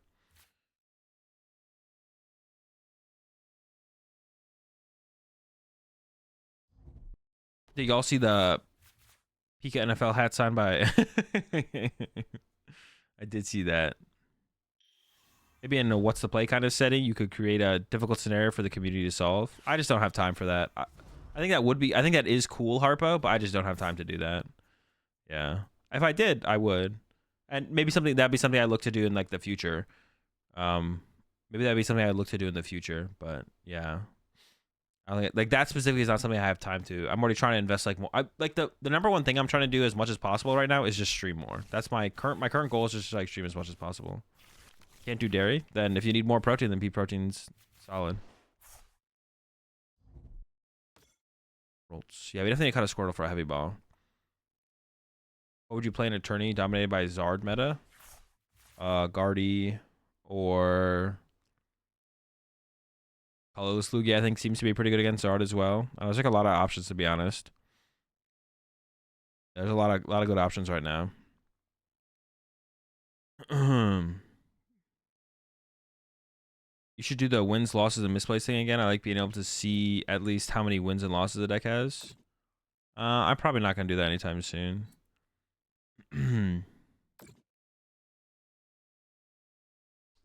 [SPEAKER 1] did y'all see the Pika NFL hat signed by? I did see that. Maybe in a what's the play kind of setting, you could create a difficult scenario for the community to solve. I just don't have time for that. I think that would be, I think that is cool, Harpo, but I just don't have time to do that. Yeah. If I did, I would. And maybe that'd be something I look to do in like the future. Maybe that'd be something I look to do in the future, but yeah. Like that specifically is not something I have time to. I'm already trying to invest like more. The number one thing I'm trying to do as much as possible right now is just stream more. That's my current goal is just like stream as much as possible. Can't do dairy? Then if you need more protein, then pea protein's solid. Yeah, we definitely need to cut a Squirtle for a heavy ball. What would you play in a tourney dominated by Zard meta? Guardy or Colorless Lugia, I think seems to be pretty good against Zard as well. There's like a lot of options, to be honest. There's a lot of good options right now. You should do the wins, losses, and misplays thing again. I like being able to see at least how many wins and losses the deck has. I'm probably not going to do that anytime soon.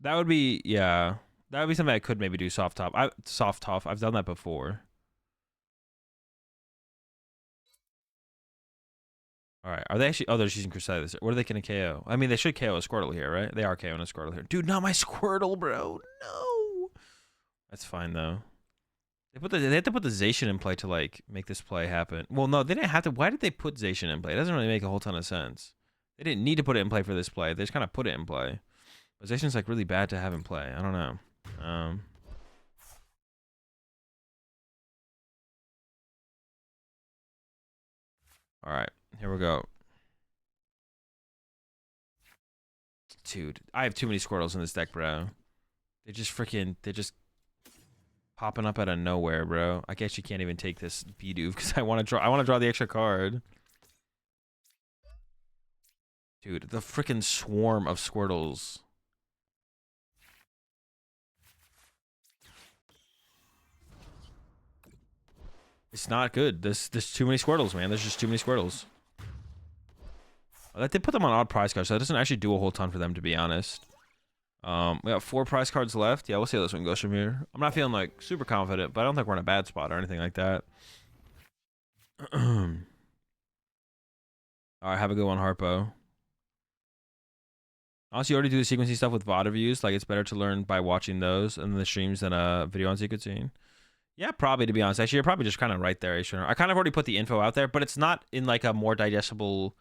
[SPEAKER 1] That would be, yeah. That would be something I could maybe do soft top. Soft top. I've done that before. All right. Are they actually? Oh, they're just using Crusaders. What are they going to KO? I mean, they should KO a Squirtle here, right? They are KOing a Squirtle here. Dude, not my Squirtle, bro. No. That's fine though. They had to put the Zacian in play to like make this play happen. Well, no, they didn't have to. Why did they put Zacian in play? It doesn't really make a whole ton of sense. They didn't need to put it in play for this play. They just kind of put it in play. Position's like really bad to have in play. I don't know. All right, here we go. Dude, I have too many Squirtles in this deck, bro. They're just popping up out of nowhere, bro. I guess you can't even take this Bidoof because I want to draw the extra card. Dude, the freaking swarm of Squirtles. It's not good. There's too many Squirtles, man. There's just too many Squirtles. They put them on odd prize cards, so that doesn't actually do a whole ton for them, to be honest. We got 4 prize cards left. Yeah, we'll see how this one goes from here. I'm not feeling like super confident, but I don't think we're in a bad spot or anything like that. All right, have a good one, Harpo. Honestly, you already do the sequencing stuff with VOD reviews. Like, it's better to learn by watching those and the streams than a video on sequencing. Yeah, probably, to be honest. Actually, you're probably just kind of right there, I kind of already put the info out there, but it's not in like a more digestible.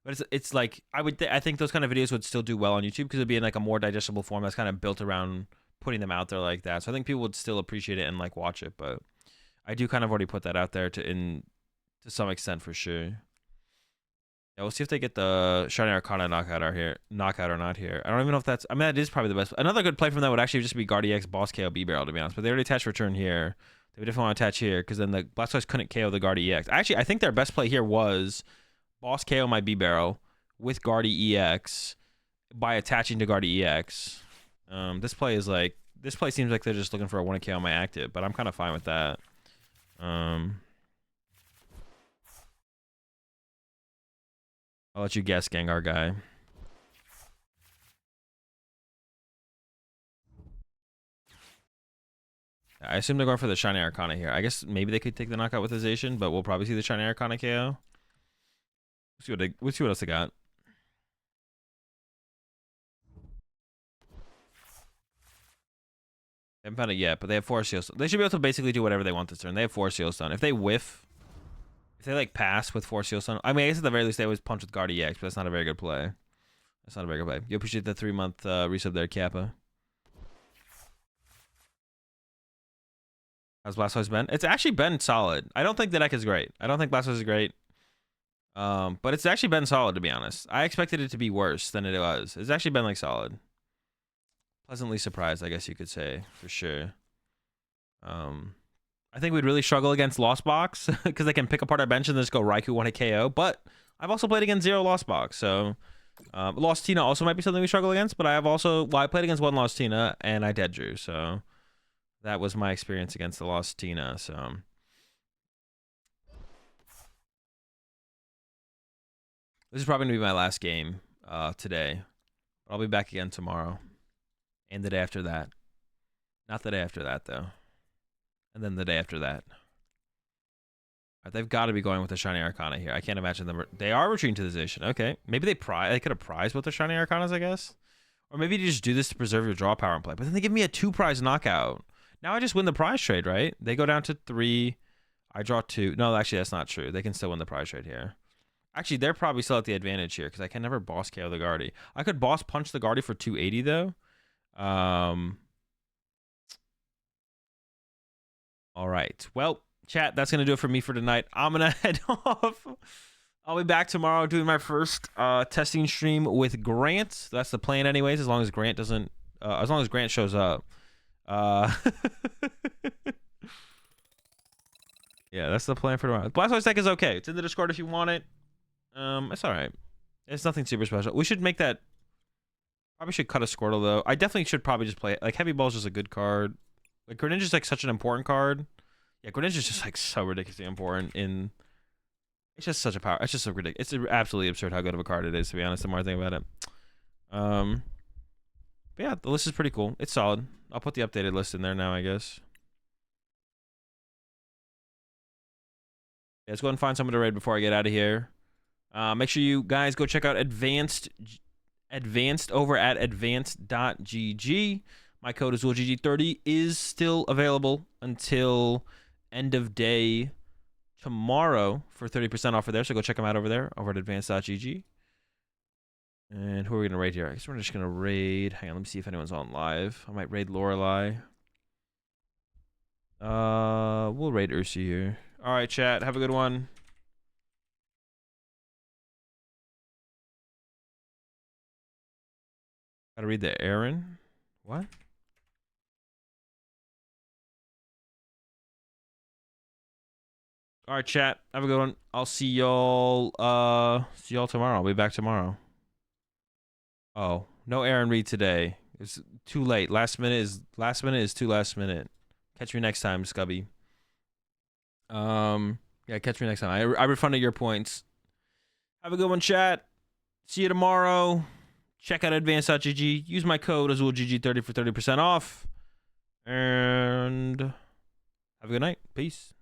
[SPEAKER 1] But it's like I think those kind of videos would still do well on YouTube because it'd be in like a more digestible form that's kind of built around putting them out there like that. So I think people would still appreciate it and like watch it. But I do kind of already put that out there to some extent for sure. Yeah, we'll see if they get the Shiny Arcana knockout or not here. I don't even know if that's. I mean, that is probably the best. Another good play from that would actually just be Guardy X Boss KO B Barrel, to be honest. But they already attached return here. They would definitely want to attach here because then the Blastoise couldn't KO the Guardy EX. Actually, I think their best play here was Boss KO my B Barrel with Guardy EX by attaching to Guardy EX. This play seems like they're just looking for a 1 KO my active, but I'm kind of fine with that. I'll let you guess, Gengar guy. I assume they're going for the Shiny Arcana here. I guess maybe they could take the knockout with Azation, but we'll probably see the Shiny Arcana KO. Let's see what else they got. I haven't found it yet, but they have 4 seals. They should be able to basically do whatever they want this turn. They have 4 seals done. If they whiff, if they like pass with 4 seals done, I mean, I guess at the very least they always punch with Guardy EX, but that's not a very good play. That's not a very good play. You appreciate the 3-month resub there, Kappa. How's Blastoise been? It's actually been solid. I don't think the deck is great. I don't think Blastoise is great. But it's actually been solid, to be honest. I expected it to be worse than it was. It's actually been like solid. Pleasantly surprised, I guess you could say, for sure. I think we'd really struggle against Lost Box because they can pick apart our bench and just go Raikou 1 KO. But I've also played against 0 Lost Box, so Lost Tina also might be something we struggle against. But I played against 1 Lost Tina and I dead drew, so that was my experience against the Lost Tina. So this is probably gonna be my last game today. I'll be back again tomorrow and the day after that. Not the day after that though. And then the day after that. Right, they've got to be going with the Shiny Arcana here. I can't imagine them. They are retreating to the Zation. Okay. Maybe they could have prized with the Shiny Arcanas, I guess. Or maybe you just do this to preserve your draw power and play. But then they give me a 2-prize knockout. Now I just win the prize trade, right? They go down to 3. I draw 2. No, actually, that's not true. They can still win the prize trade here. Actually, they're probably still at the advantage here because I can never boss KO the Guardy. I could boss punch the Guardy for 280, though. All right. Well, chat, that's going to do it for me for tonight. I'm going to head off. I'll be back tomorrow doing my first testing stream with Grant. That's the plan anyways, as long as Grant doesn't... as long as Grant shows up. Yeah, that's the plan for tomorrow. Blastoise deck is okay. It's in the Discord if you want it. It's all right. It's nothing super special. We should make that... Probably should cut a Squirtle, though. I definitely should probably just play it. Like, Heavy Ball's just a good card. Like, Greninja's like such an important card. Yeah, Greninja's just like so ridiculously important in... It's just such a power. It's just so ridiculous. It's absolutely absurd how good of a card it is, to be honest, the more I think about it. But yeah, the list is pretty cool. It's solid. I'll put the updated list in there now, I guess. Yeah, let's go ahead and find someone to raid before I get out of here. Make sure you guys go check out Advanced over at advanced.gg. My code is AzulGG30 is still available until end of day tomorrow for 30% off of there. So go check them out over there over at advanced.gg. And who are we gonna raid here? I guess we're just gonna raid. Hang on, let me see if anyone's on live. I might raid Lorelei. We'll raid Ursi here. All right, chat. Have a good one. Gotta read the Aaron. What? All right, chat. Have a good one. I'll see y'all. See y'all tomorrow. I'll be back tomorrow. Oh, no Aaron Reed today. It's too late. Last minute is too last minute. Catch me next time, Scubby. Yeah, catch me next time. I refunded your points. Have a good one, chat. See you tomorrow. Check out advanced.gg. Use my code AzulGG30 for 30% off. And have a good night. Peace.